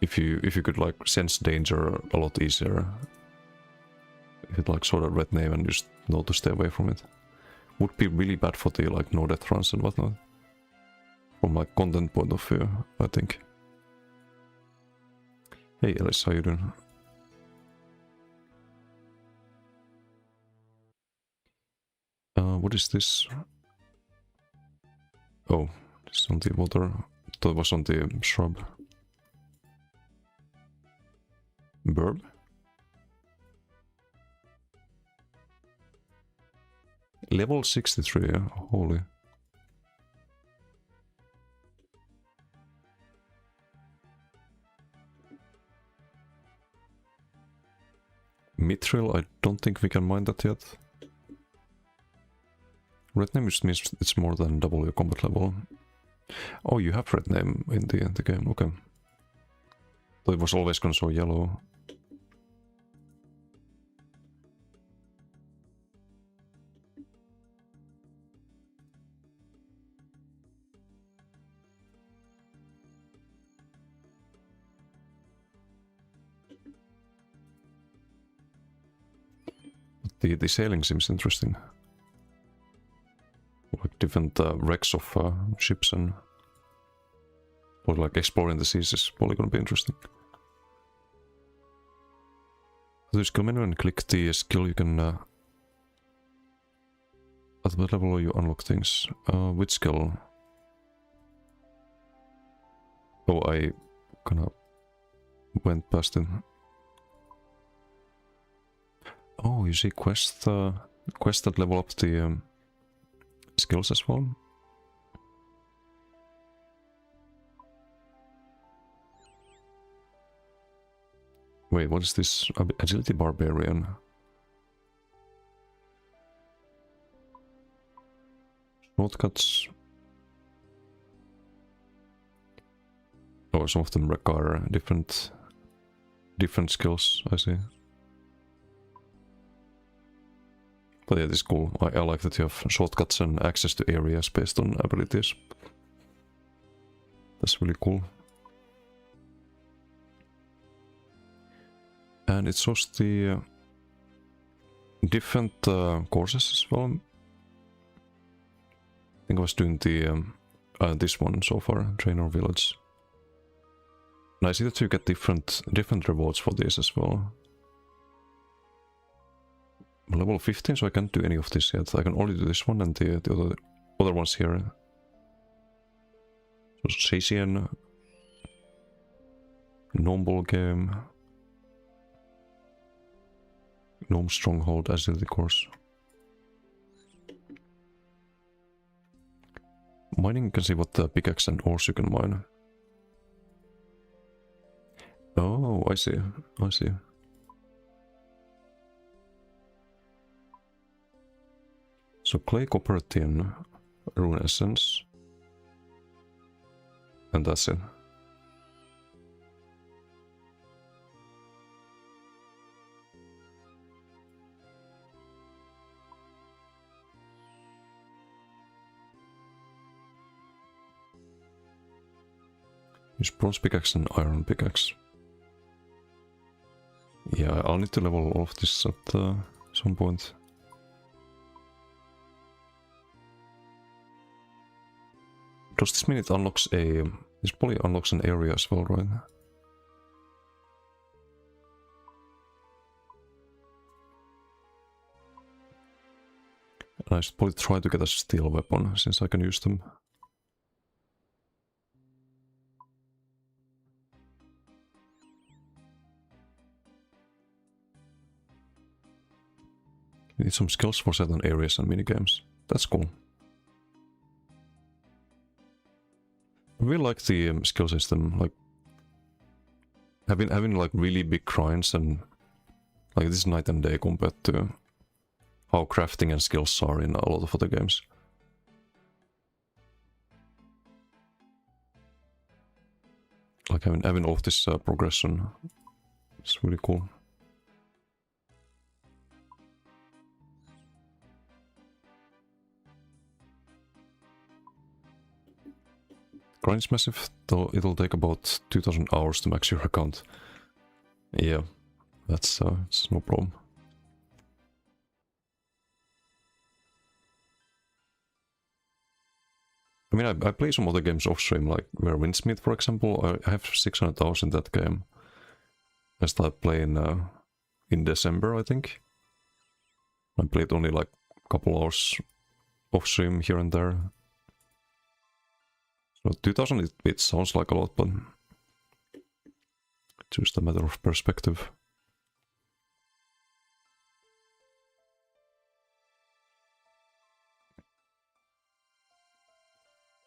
If you could like sense danger a lot easier. If it like saw that red name and just know to stay away from it. Would be really bad for the like no death runs and whatnot. From my content point of view, I think. Hey Alice, how you doing? What is this? Oh, this is on the water. Thought it was on the shrub. Burb? Level 63, holy. Mithril, I don't think we can mine that yet. Red name just means it's more than double your combat level. Oh, you have red name in the game, okay. But it was always gonna show yellow. The sailing seems interesting. Like different wrecks of ships and... or like exploring the seas is probably gonna be interesting. So you skill menu and click the skill you can... at what level you unlock things? Which skill? Oh, I kinda went past it. Oh, you see quests that level up the skills as well. Wait, what is this? Agility Barbarian. Shortcuts. Oh, some of them require different skills, I see. But yeah, this is cool. I like that you have shortcuts and access to areas based on abilities. That's really cool. And it shows the different courses as well. I think I was doing the this one so far, Trainer Village. And I see that you get different rewards for this as well. I'm level 15, so I can't do any of this yet. I can only do this one and the other ones here. So Sacian, Gnome Ball Game, Gnome Stronghold, Agility Course. Mining, you can see what pickaxe and ores you can mine. Oh, I see. I see. So clay, copper, tin, rune essence. And that's it. Use bronze pickaxe and iron pickaxe. Yeah, I'll need to level all of this at some point. Does this mean it unlocks a... This probably unlocks an area as well, right? And I should probably try to get a steel weapon, since I can use them. You need some skills for certain areas and minigames. That's cool. I really like the skill system, like having like really big grinds, and like this is night and day compared to how crafting and skills are in a lot of other games. Like having all of this progression, it's really cool. Grind is massive, though it'll take about 2000 hours to max your account. Yeah, that's it's no problem. I mean, I play some other games off stream, like where Windsmith, for example. I have 600 hours in that game. I started playing in December, I think. I played only like a couple hours off stream here and there. So 2000, it sounds like a lot, but it's just a matter of perspective.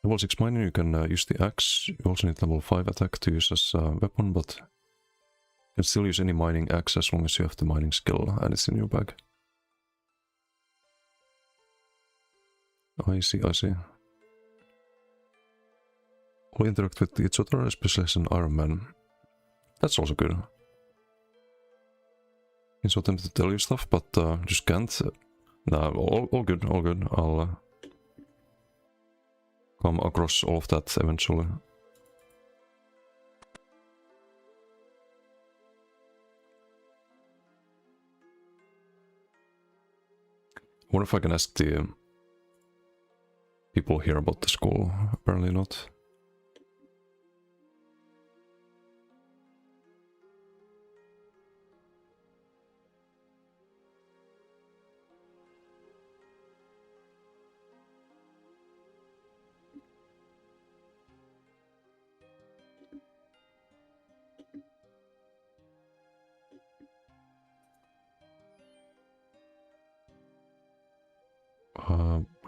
Level 6 mining, you can use the axe. You also need level 5 attack to use as a weapon, but you can still use any mining axe as long as you have the mining skill and it's in your bag. I see, I see. All interact with each other, especially as an Iron Man. That's also good. I'm so tempted to tell you stuff, but just can't. Nah, all good, all good. I'll come across all of that eventually. I wonder if I can ask the people here about the school. Apparently not.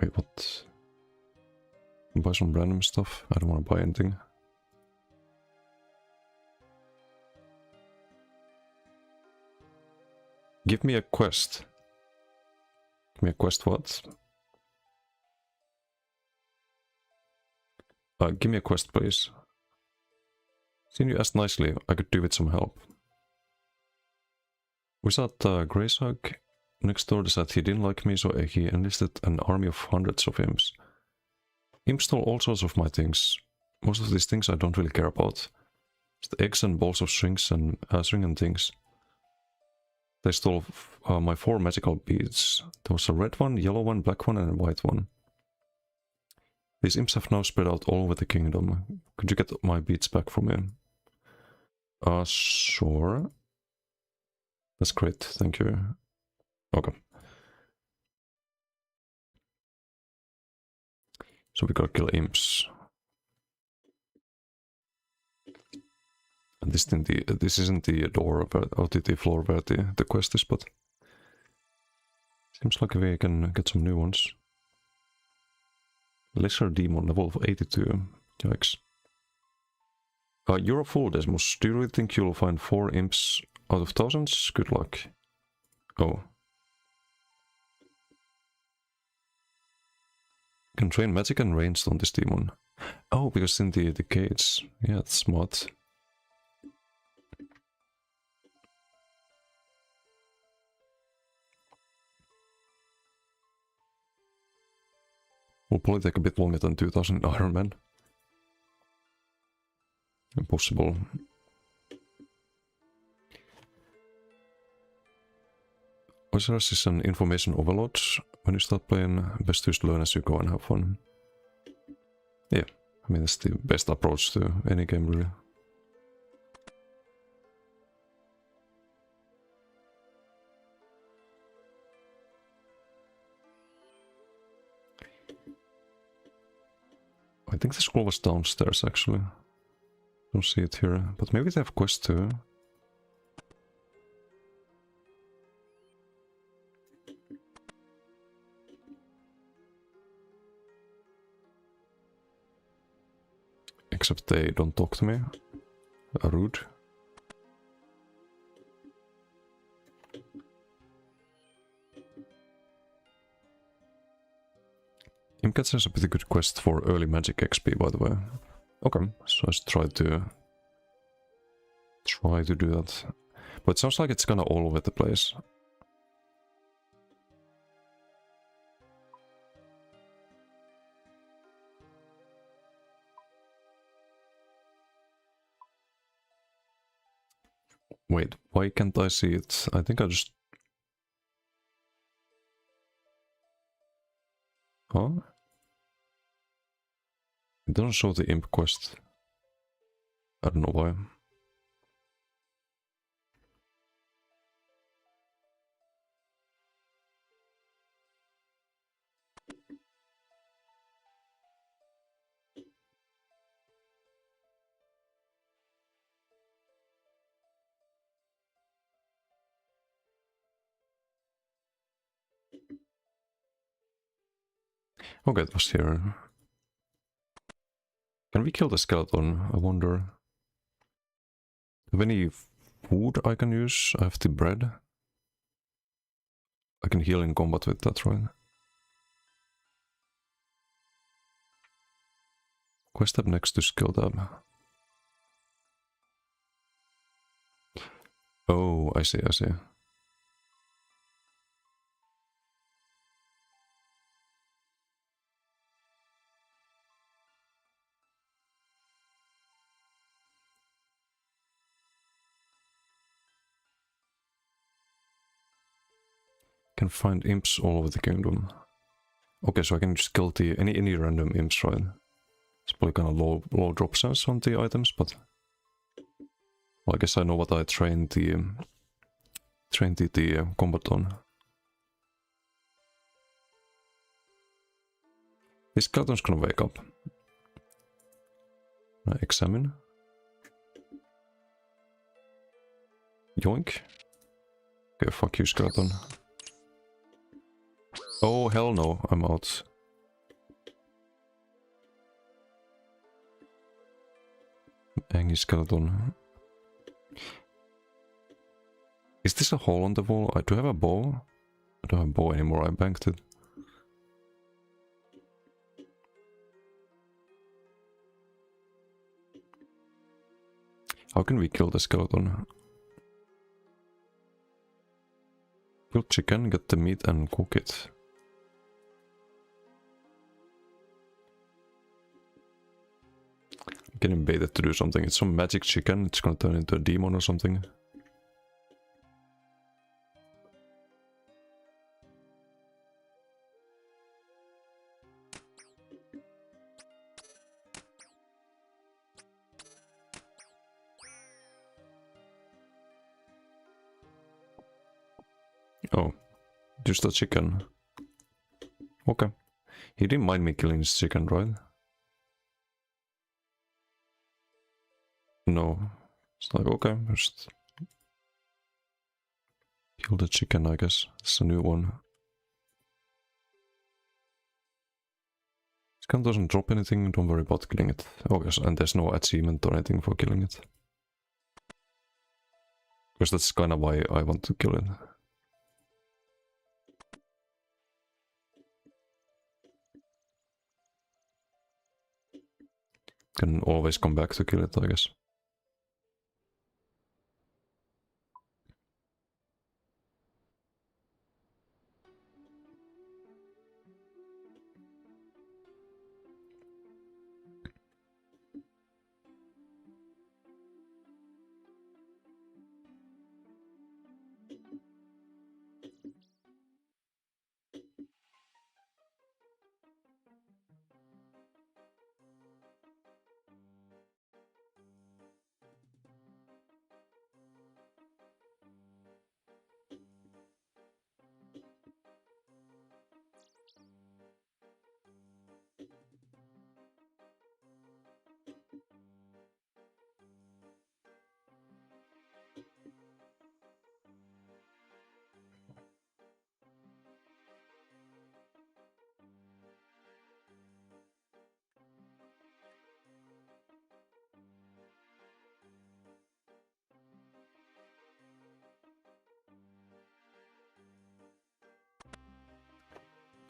Wait, what? Buy some random stuff? I don't want to buy anything. Give me a quest. Give me a quest what? Give me a quest, please. Since you asked nicely, I could do with some help. Without Greyshug next door said he didn't like me, so he enlisted an army of hundreds of imps. Imps stole all sorts of my things. Most of these things I don't really care about. It's the eggs and balls of strings and string and things. They stole my 4 magical beads. There was a red one, yellow one, black one, and a white one. These imps have now spread out all over the kingdom. Could you get my beads back from me? Sure. That's great, thank you. Okay. So we gotta kill imps. And this isn't the door or the floor where the quest is, but seems like we can get some new ones. Lesser demon level of 82. Yikes. You're a fool, Desmus. Do you really think you'll find 4 imps out of thousands? Good luck. Oh. Can train magic and ranged on this demon. Oh, because in the gates. Yeah, that's smart. Will probably take a bit longer than 2000 Iron Man. Impossible. Osrs is an information overload. When you start playing, best to just learn as you go and have fun. Yeah, I mean that's the best approach to any game really. I think the scroll was downstairs actually. Don't see it here, but maybe they have quest too. Except they don't talk to me. Rude. Imcats has a pretty good quest for early magic XP, by the way. Okay, so let's try to do that. But it sounds like it's kinda all over the place. Wait, why can't I see it? I think I just... Huh? It doesn't show the imp quest. I don't know why. Okay, it was here. Can we kill the skeleton? I wonder. Have any food I can use? I have the bread. I can heal in combat with that, right? Quest tab next to skill tab. Oh, I see, I see. Can find imps all over the kingdom. Okay, so I can just kill the any random imps, right? It's probably kind of low drop sense on the items, but well, I guess I know what I trained the combat on. This skeleton's gonna wake up. I examine. Yoink. Okay, fuck you, skeleton. Oh, hell no, I'm out. Angry skeleton. Is this a hole on the wall? I do have a bow. I don't have a bow anymore, I banked it. How can we kill the skeleton? Kill chicken, get the meat and cook it. I'm getting baited to do something. It's some magic chicken, it's gonna turn into a demon or something. Oh, just a chicken. Okay. He didn't mind me killing his chicken, right? No. It's like, okay, just kill the chicken, I guess. It's a new one. Gun doesn't drop anything, don't worry about killing it. Oh yes, and there's no achievement or anything for killing it. Because that's kinda why I want to kill it. Can always come back to kill it, I guess.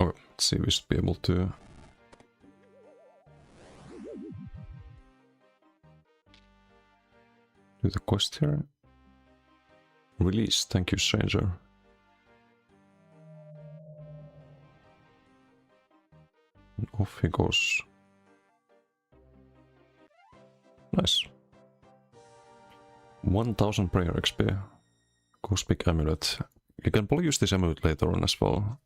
Okay, let's see, we should be able to... do the quest here. Release, thank you, stranger. And off he goes. Nice. 1000 prayer XP. Cosmic amulet. You can probably use this amulet later on as well.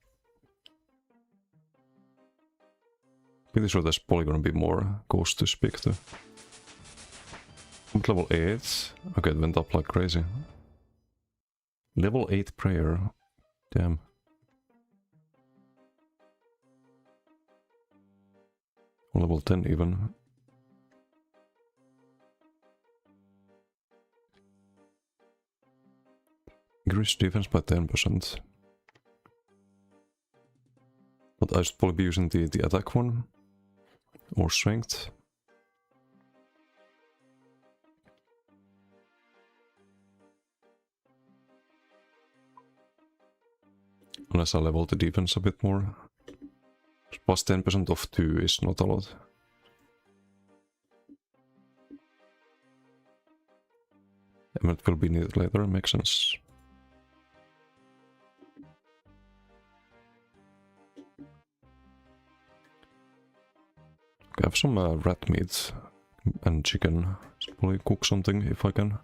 Pretty sure there's probably gonna be more ghosts to speak to. I'm at level 8. Okay, it went up like crazy. Level 8 prayer. Damn. Level 10 even. Increase defense by 10%. But I should probably be using the attack one. Or strength. Unless I level the defense a bit more. Plus 10% of 2 is not a lot. Emerald will be needed later, makes sense. I have some rat meat and chicken. Should probably cook something if I can.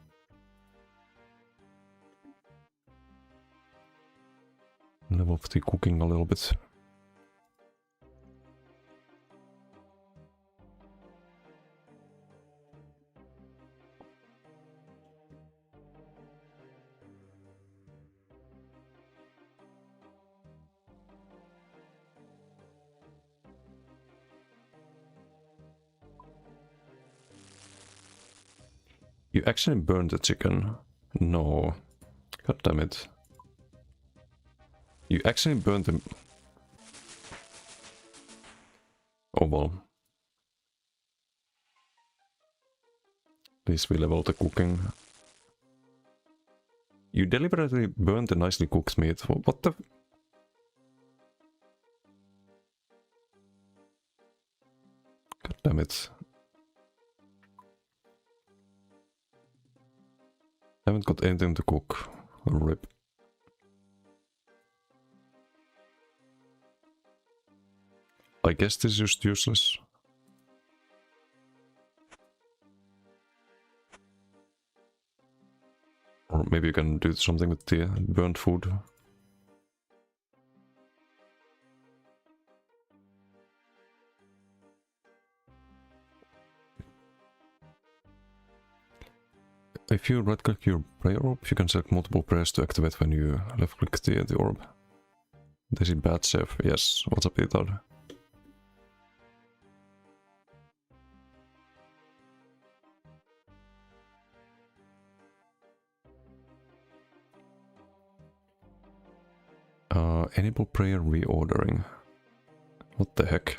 Level up the cooking a little bit. You actually burned the chicken. No. God damn it. You actually burned the... Oh well. At least we level the cooking. You deliberately burned the nicely cooked meat. What the... God damn it. I haven't got anything to cook. Rip. I guess this is just useless. Or maybe you can do something with the burnt food. If you right click your prayer orb, you can select multiple prayers to activate when you left click the orb. This is bad chef. Yes, what's up, Peter? Enable prayer reordering. What the heck?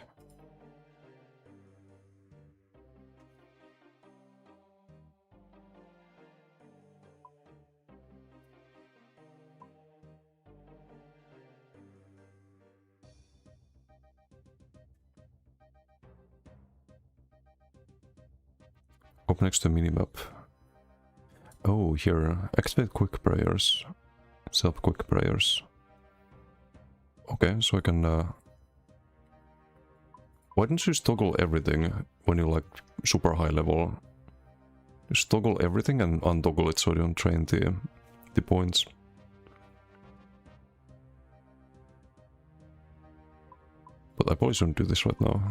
Stop next to minimap. Oh, here. Activate quick prayers. Self quick prayers. Okay, so I can... Why don't you just toggle everything when you're like super high level? Just toggle everything and untoggle it so you don't train the points. But I probably shouldn't do this right now.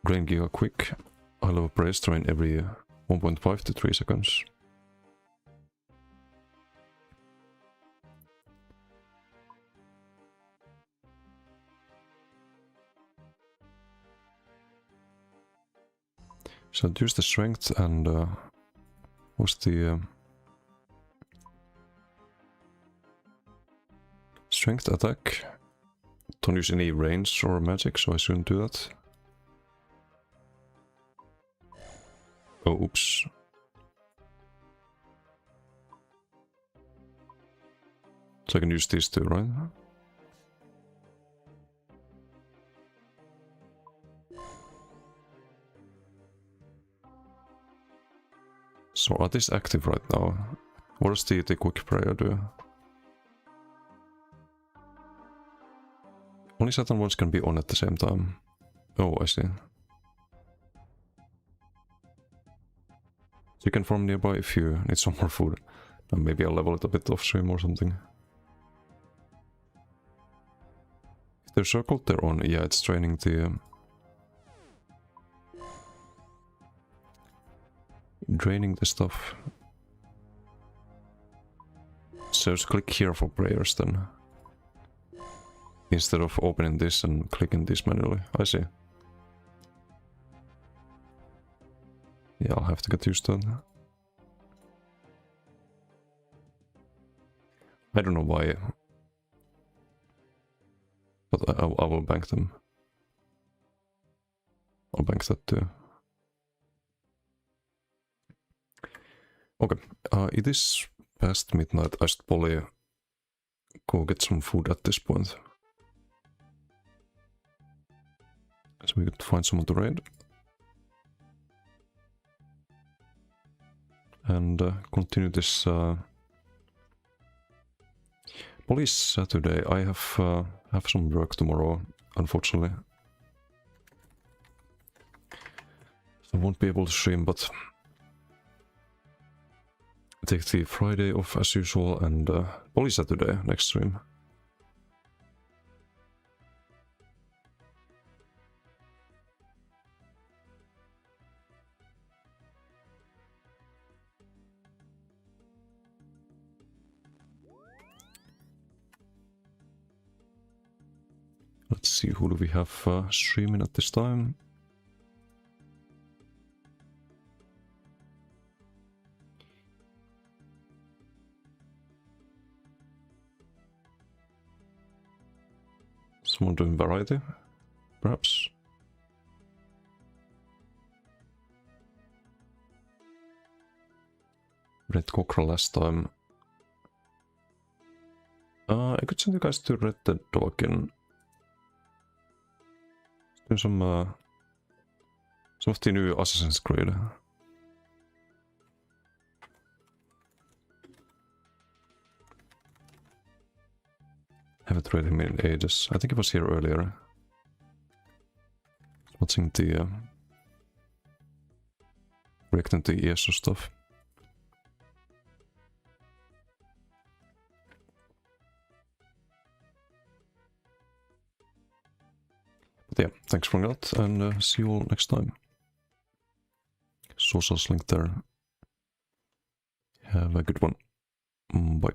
Drain Giga quick. High level praise train every 1.5 to 3 seconds. So use the strength and what's the strength attack? Don't use any range or magic, so I shouldn't do that. Oh, oops. So I can use these two, right? So are these active right now? What does the quick prayer do? Only certain ones can be on at the same time. Oh, I see. So you can farm nearby if you need some more food. And maybe I'll level it a bit off stream or something. If they're circled, they're on. Yeah, it's training the... draining the stuff. So just click here for prayers then. Instead of opening this and clicking this manually. I see. Yeah, I'll have to get used to it. I don't know why. But I will bank them. I'll bank that too. Okay, it is past midnight. I should probably go get some food at this point. So we could find someone to raid. And continue this police Saturday. I have some work tomorrow, unfortunately. So I won't be able to stream, but take the Friday off as usual and police Saturday next stream. Let's see, who do we have streaming at this time? Someone doing variety, perhaps? Red Cockerel last time. I could send you guys to Red Dead Dog and do some of the new Assassin's Creed. Haven't read him in ages. I think he was here earlier. Watching the reacting to ESO stuff. But yeah, thanks for that, and see you all next time. Socials link there. Have a good one. Bye.